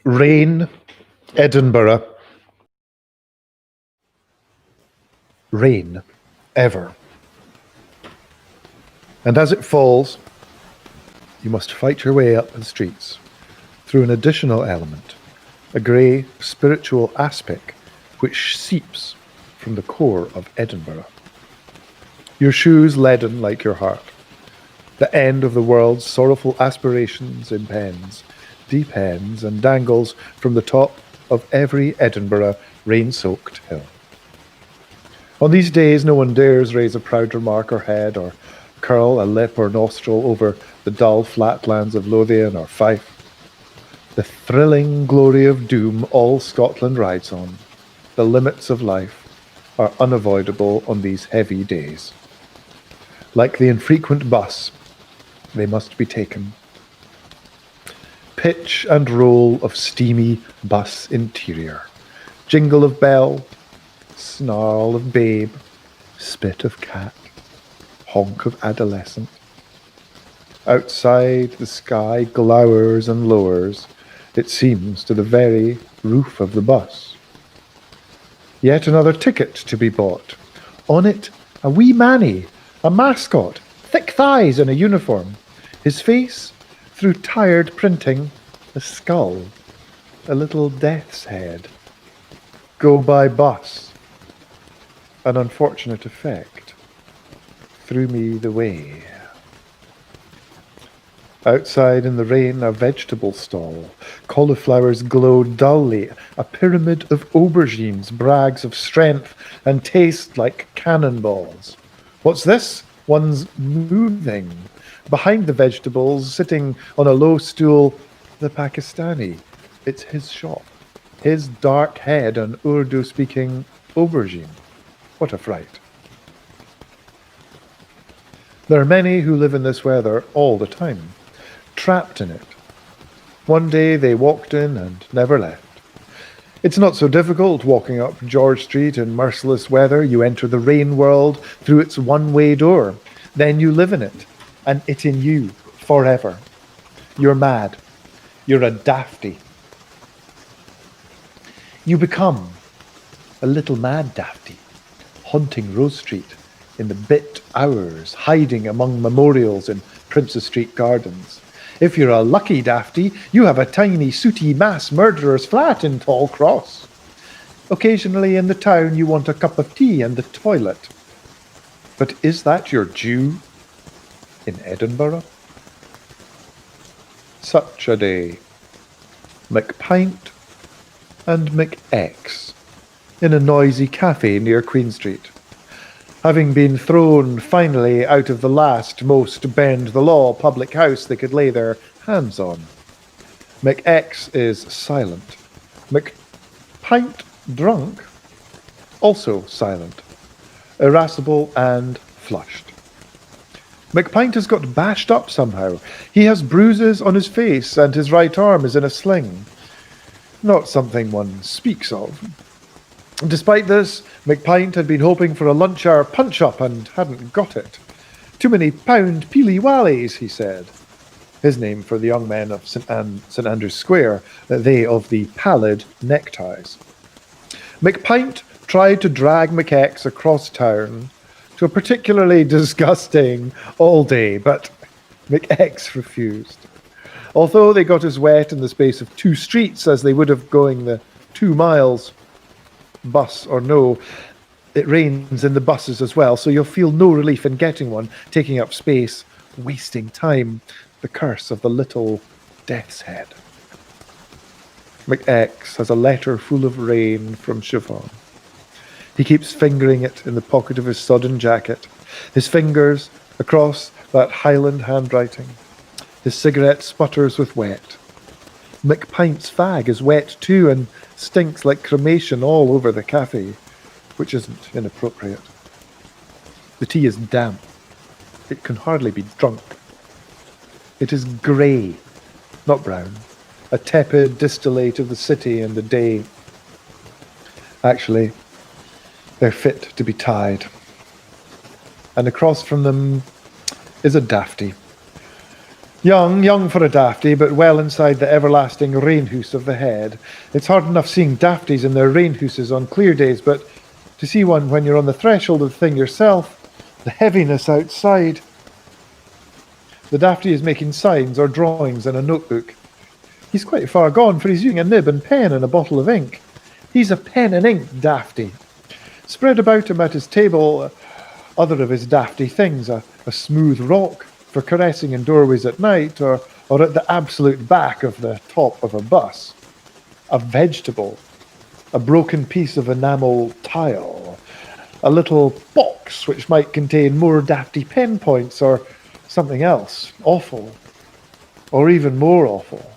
Rain, Edinburgh. Rain, ever. And as it falls, you must fight your way up the streets through an additional element, a grey spiritual aspic which seeps from the core of Edinburgh. Your shoes leaden like your heart. The end of the world's sorrowful aspirations impends, depends, and dangles from the top of every Edinburgh rain-soaked hill. On these days, no one dares raise a proud remark or head, or curl a lip or nostril over the dull flatlands of Lothian or Fife. The thrilling glory of doom all Scotland rides on, the limits of life, are unavoidable on these heavy days. Like the infrequent bus, they must be taken. Pitch and roll of steamy bus interior, jingle of bell, snarl of babe, spit of cat, honk of adolescent. Outside the sky glowers and lowers, it seems, to the very roof of the bus. Yet another ticket to be bought. On it, a wee manny, a mascot, thick thighs and a uniform. His face, through tired printing, a skull, a little death's head. Go by bus. An unfortunate effect. Threw me the way. Outside in the rain, a vegetable stall. Cauliflowers glow dully. A pyramid of aubergines brags of strength and taste like cannonballs. What's this? One's moving. Behind the vegetables, sitting on a low stool, the Pakistani. It's his shop. His dark head an Urdu-speaking aubergine. What a fright. There are many who live in this weather all the time, trapped in it. One day they walked in and never left. It's not so difficult walking up George Street in merciless weather. You enter the rain world through its one-way door. Then you live in it, and it in you, forever. You're mad. You're a dafty. You become a little mad dafty, haunting Rose Street in the bit hours, hiding among memorials in Princess Street gardens. If you're a lucky dafty, you have a tiny, sooty mass murderer's flat in Tall Cross. Occasionally in the town you want a cup of tea and the toilet. But is that your due in Edinburgh? Such a day. McPint and McX in a noisy cafe near Queen Street. Having been thrown finally out of the last most bend-the-law public house they could lay their hands on. McX is silent. McPint, drunk, also silent, irascible and flushed. McPint has got bashed up somehow. He has bruises on his face and his right arm is in a sling. Not something one speaks of. Despite this, McPint had been hoping for a lunch-hour punch-up and hadn't got it. Too many pound peely-wallies, he said. his name for the young men of St. Andrew's Square, they of the pallid neckties. McPint tried to drag McX across town to a particularly disgusting all day, but McX refused. Although they got as wet in the space of 2 streets as they would have going the 2 miles, bus or no, it rains in the buses as well, so you'll feel no relief in getting one, taking up space, wasting time, the curse of the little death's head. McX has a letter full of rain from Siobhan. He keeps fingering it in the pocket of his sodden jacket, his fingers across that Highland handwriting. His cigarette sputters with wet. McPint's fag is wet too and stinks like cremation all over the cafe, which isn't inappropriate. The tea is damp. It can hardly be drunk. It is grey, not brown, a tepid distillate of the city and the day. Actually, they're fit to be tied. And across from them is a dafty. Young for a dafty, but well inside the everlasting rainhoose of the head. It's hard enough seeing dafties in their rainhooses on clear days, but to see one when you're on the threshold of the thing yourself, the heaviness outside. The dafty is making signs or drawings in a notebook. He's quite far gone, for he's using a nib and pen and a bottle of ink. He's a pen and ink dafty. Spread about him at his table, other of his dafty things, a smooth rock for caressing in doorways at night, or at the absolute back of the top of a bus. A vegetable, a broken piece of enamel tile, a little box which might contain more dafty pen points, or something else, awful, or even more awful.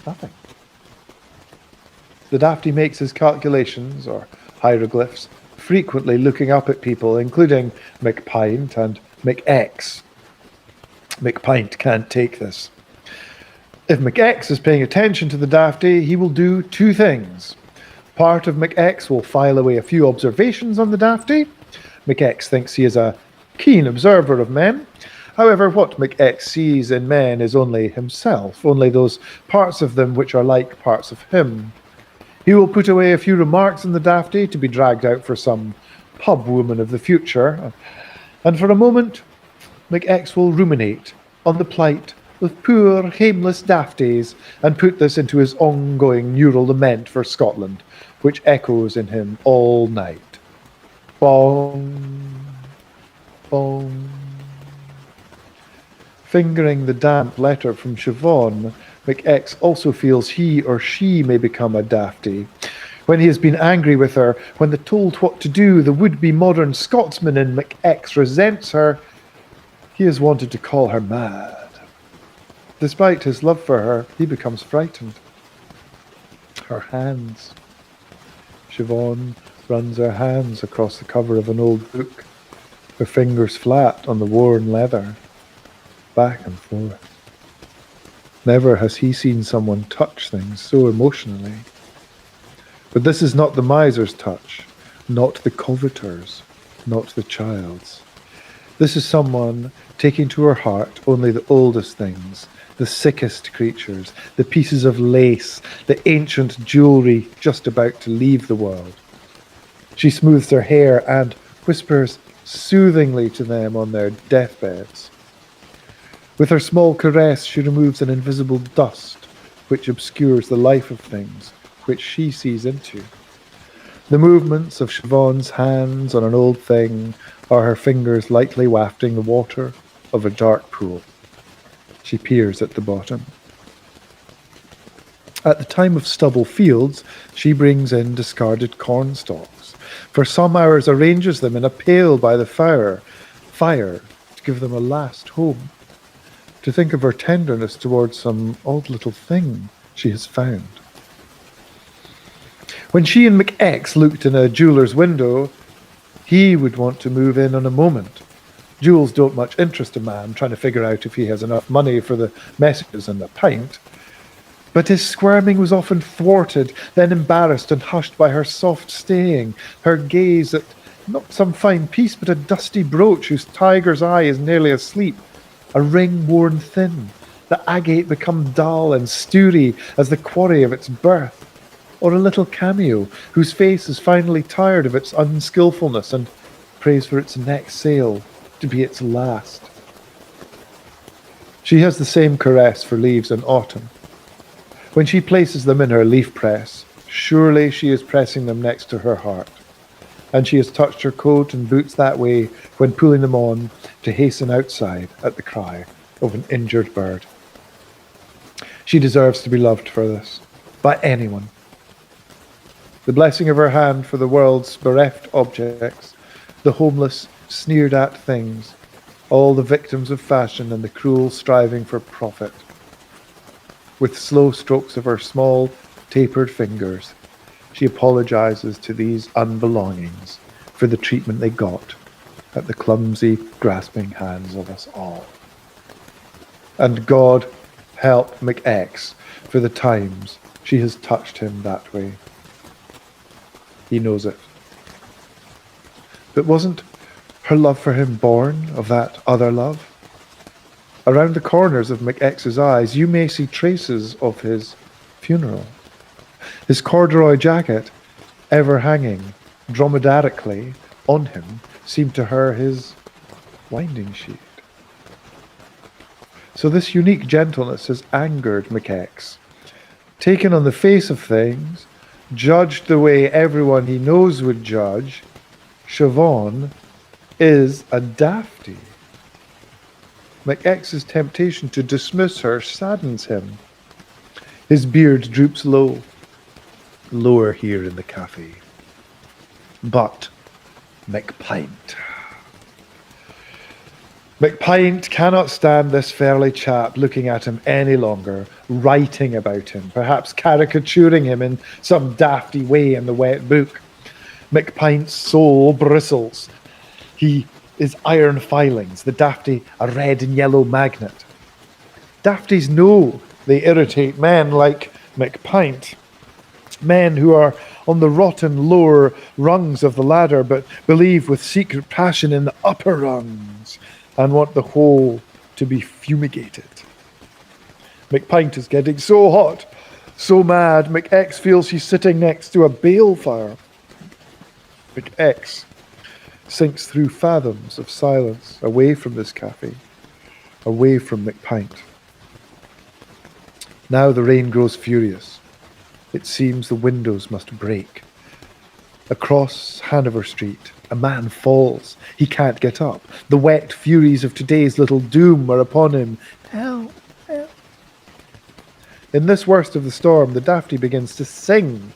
Nothing. The dafty makes his calculations, or hieroglyphs, frequently looking up at people, including McPint and McX. McPint can't take this. If McX is paying attention to the dafty, he will do 2 things. Part of McX will file away a few observations on the dafty. McX thinks he is a keen observer of men. However, what McX sees in men is only himself, only those parts of them which are like parts of him. He will put away a few remarks on the dafty to be dragged out for some pub woman of the future, and for a moment McX will ruminate on the plight of poor, hameless dafties and put this into his ongoing neural lament for Scotland, which echoes in him all night. Bong, bong. Fingering the damp letter from Siobhan, McX also feels he or she may become a dafty. When he has been angry with her, when they're told what to do, the would-be modern Scotsman in McX resents her. He has wanted to call her mad. Despite his love for her, he becomes frightened. Her hands. Siobhan runs her hands across the cover of an old book, her fingers flat on the worn leather, back and forth. Never has he seen someone touch things so emotionally. But this is not the miser's touch, not the coveter's, not the child's. This is someone taking to her heart only the oldest things, the sickest creatures, the pieces of lace, the ancient jewellery just about to leave the world. She smooths her hair and whispers soothingly to them on their deathbeds. With her small caress, she removes an invisible dust which obscures the life of things which she sees into. The movements of Siobhan's hands on an old thing are her fingers lightly wafting the water of a dark pool. She peers at the bottom. At the time of stubble fields, she brings in discarded corn stalks. For some hours arranges them in a pail by the fire to give them a last home. To think of her tenderness towards some odd little thing she has found. When she and McX looked in a jeweller's window, he would want to move in on a moment. Jewels don't much interest a man trying to figure out if he has enough money for the messages and the pint. But his squirming was often thwarted, then embarrassed and hushed by her soft staying, her gaze at not some fine piece, but a dusty brooch whose tiger's eye is nearly asleep, a ring worn thin, the agate become dull and stewy as the quarry of its birth, or a little cameo whose face is finally tired of its unskilfulness and prays for its next sail to be its last. She has the same caress for leaves in autumn. When she places them in her leaf press, surely she is pressing them next to her heart, and she has touched her coat and boots that way when pulling them on to hasten outside at the cry of an injured bird. She deserves to be loved for this, by anyone. The blessing of her hand for the world's bereft objects, the homeless, sneered at things, all the victims of fashion and the cruel striving for profit. With slow strokes of her small, tapered fingers, she apologizes to these unbelongings for the treatment they got at the clumsy, grasping hands of us all. And God help McX for the times she has touched him that way. He knows it. But wasn't her love for him born of that other love? Around the corners of McX's eyes, you may see traces of his funeral. His corduroy jacket, ever hanging dromedarically on him, seemed to her his winding sheet. So this unique gentleness has angered McX. Taken on the face of things, judged the way everyone he knows would judge, Siobhan is a dafty. McX's temptation to dismiss her saddens him. His beard droops low, lower here in the cafe. But McPint cannot stand this fairly chap looking at him any longer, writing about him, perhaps caricaturing him in some dafty way in the wet book. McPint's soul bristles. He is iron filings, the dafty a red and yellow magnet. Dafties know they irritate men like McPint, men who are on the rotten lower rungs of the ladder but believe with secret passion in the upper rungs and want the whole to be fumigated. McPint is getting so hot, so mad, McX feels she's sitting next to a bale fire. McX sinks through fathoms of silence, away from this cafe, away from McPint. Now the rain grows furious. It seems the windows must break. Across Hanover Street, a man falls. He can't get up. The wet furies of today's little doom are upon him. Help, help. In this worst of the storm, the dafty begins to sing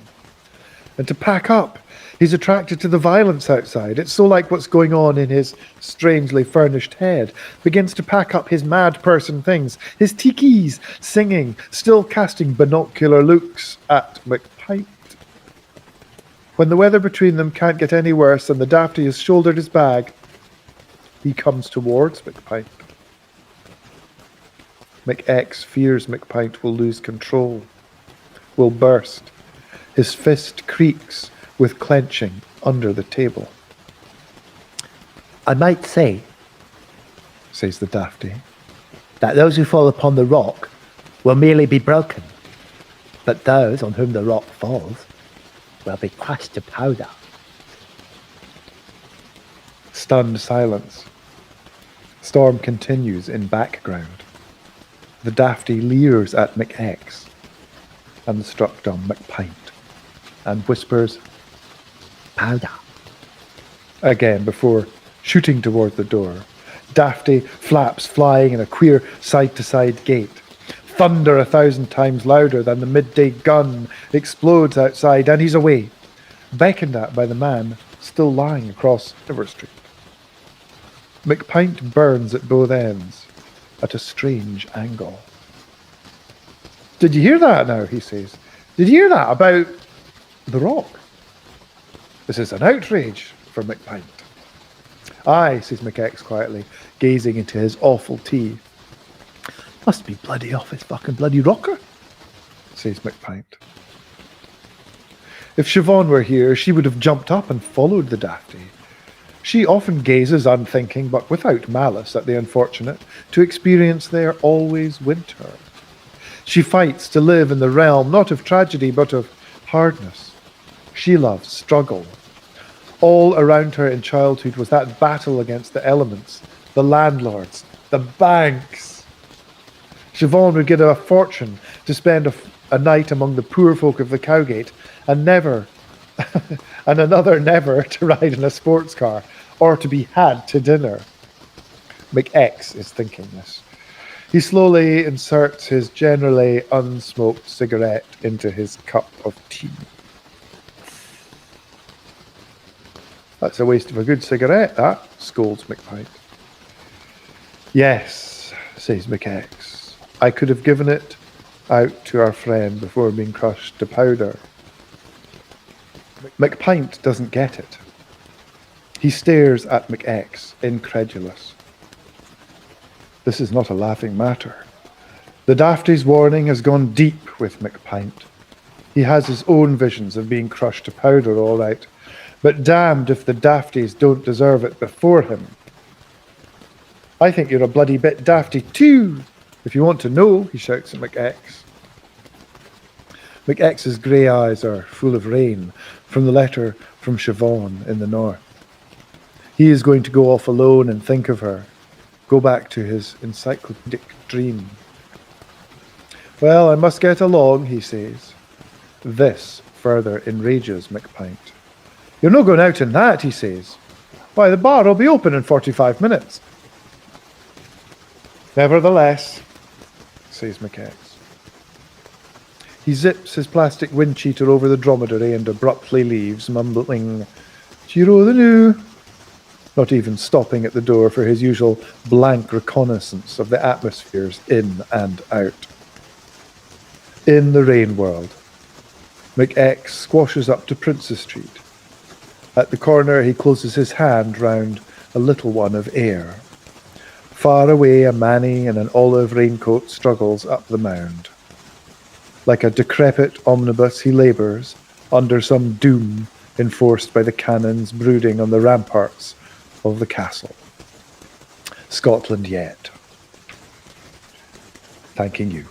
and to pack up. He's attracted to the violence outside. It's so like what's going on in his strangely furnished head. Begins to pack up his mad person things. His tikis, singing, still casting binocular looks at McPint. When the weather between them can't get any worse and the dafty has shouldered his bag, he comes towards McPint. McX fears McPint will lose control, will burst. His fist creaks with clenching under the table. I might say, says the dafty, that those who fall upon the rock will merely be broken, but those on whom the rock falls will be crushed to powder. Stunned silence. Storm continues in background. The dafty leers at McX and the struck dumb McPint and whispers, Powder. again before shooting towards the door. Dafty flaps flying in a queer side-to-side gait. Thunder 1,000 times louder than the midday gun explodes outside, and he's away, beckoned at by the man still lying across River Street. McPint burns at both ends, at a strange angle. Did you hear that now, he says. Did you hear that about the rock? This is an outrage for McPint. Aye, says McX quietly, gazing into his awful tea. Must be bloody off his fucking bloody rocker, says McPint. If Siobhan were here, she would have jumped up and followed the dafty. She often gazes unthinking, but without malice, at the unfortunate, to experience their always winter. She fights to live in the realm not of tragedy, but of hardness. She loves struggle. All around her in childhood was that battle against the elements, the landlords, the banks. Siobhan would give a fortune to spend a night among the poor folk of the Cowgate, and never, and another never to ride in a sports car or to be had to dinner. McX is thinking this. He slowly inserts his generally unsmoked cigarette into his cup of tea. That's a waste of a good cigarette, that, scolds McPint. Yes, says McX. I could have given it out to our friend before being crushed to powder. McPint doesn't get it. He stares at McX, incredulous. This is not a laughing matter. The Dafty's warning has gone deep with McPint. He has his own visions of being crushed to powder, all right, but damned if the Dafties don't deserve it before him. I think you're a bloody bit dafty too, if you want to know, he shouts at McX. McX's grey eyes are full of rain from the letter from Siobhan in the north. He is going to go off alone and think of her, go back to his encyclopedic dream. Well, I must get along, he says. This further enrages McPint. You're not going out in that, he says. Why, the bar will be open in 45 minutes. Nevertheless, says McX. He zips his plastic wind cheater over the dromedary and abruptly leaves, mumbling, Cheero the new, not even stopping at the door for his usual blank reconnaissance of the atmospheres in and out. In the rain world, McX squashes up to Princes Street. At the corner, he closes his hand round a little one of air. Far away, a manny in an olive raincoat struggles up the mound. Like a decrepit omnibus, he labours under some doom enforced by the cannons brooding on the ramparts of the castle. Scotland yet. Thanking you.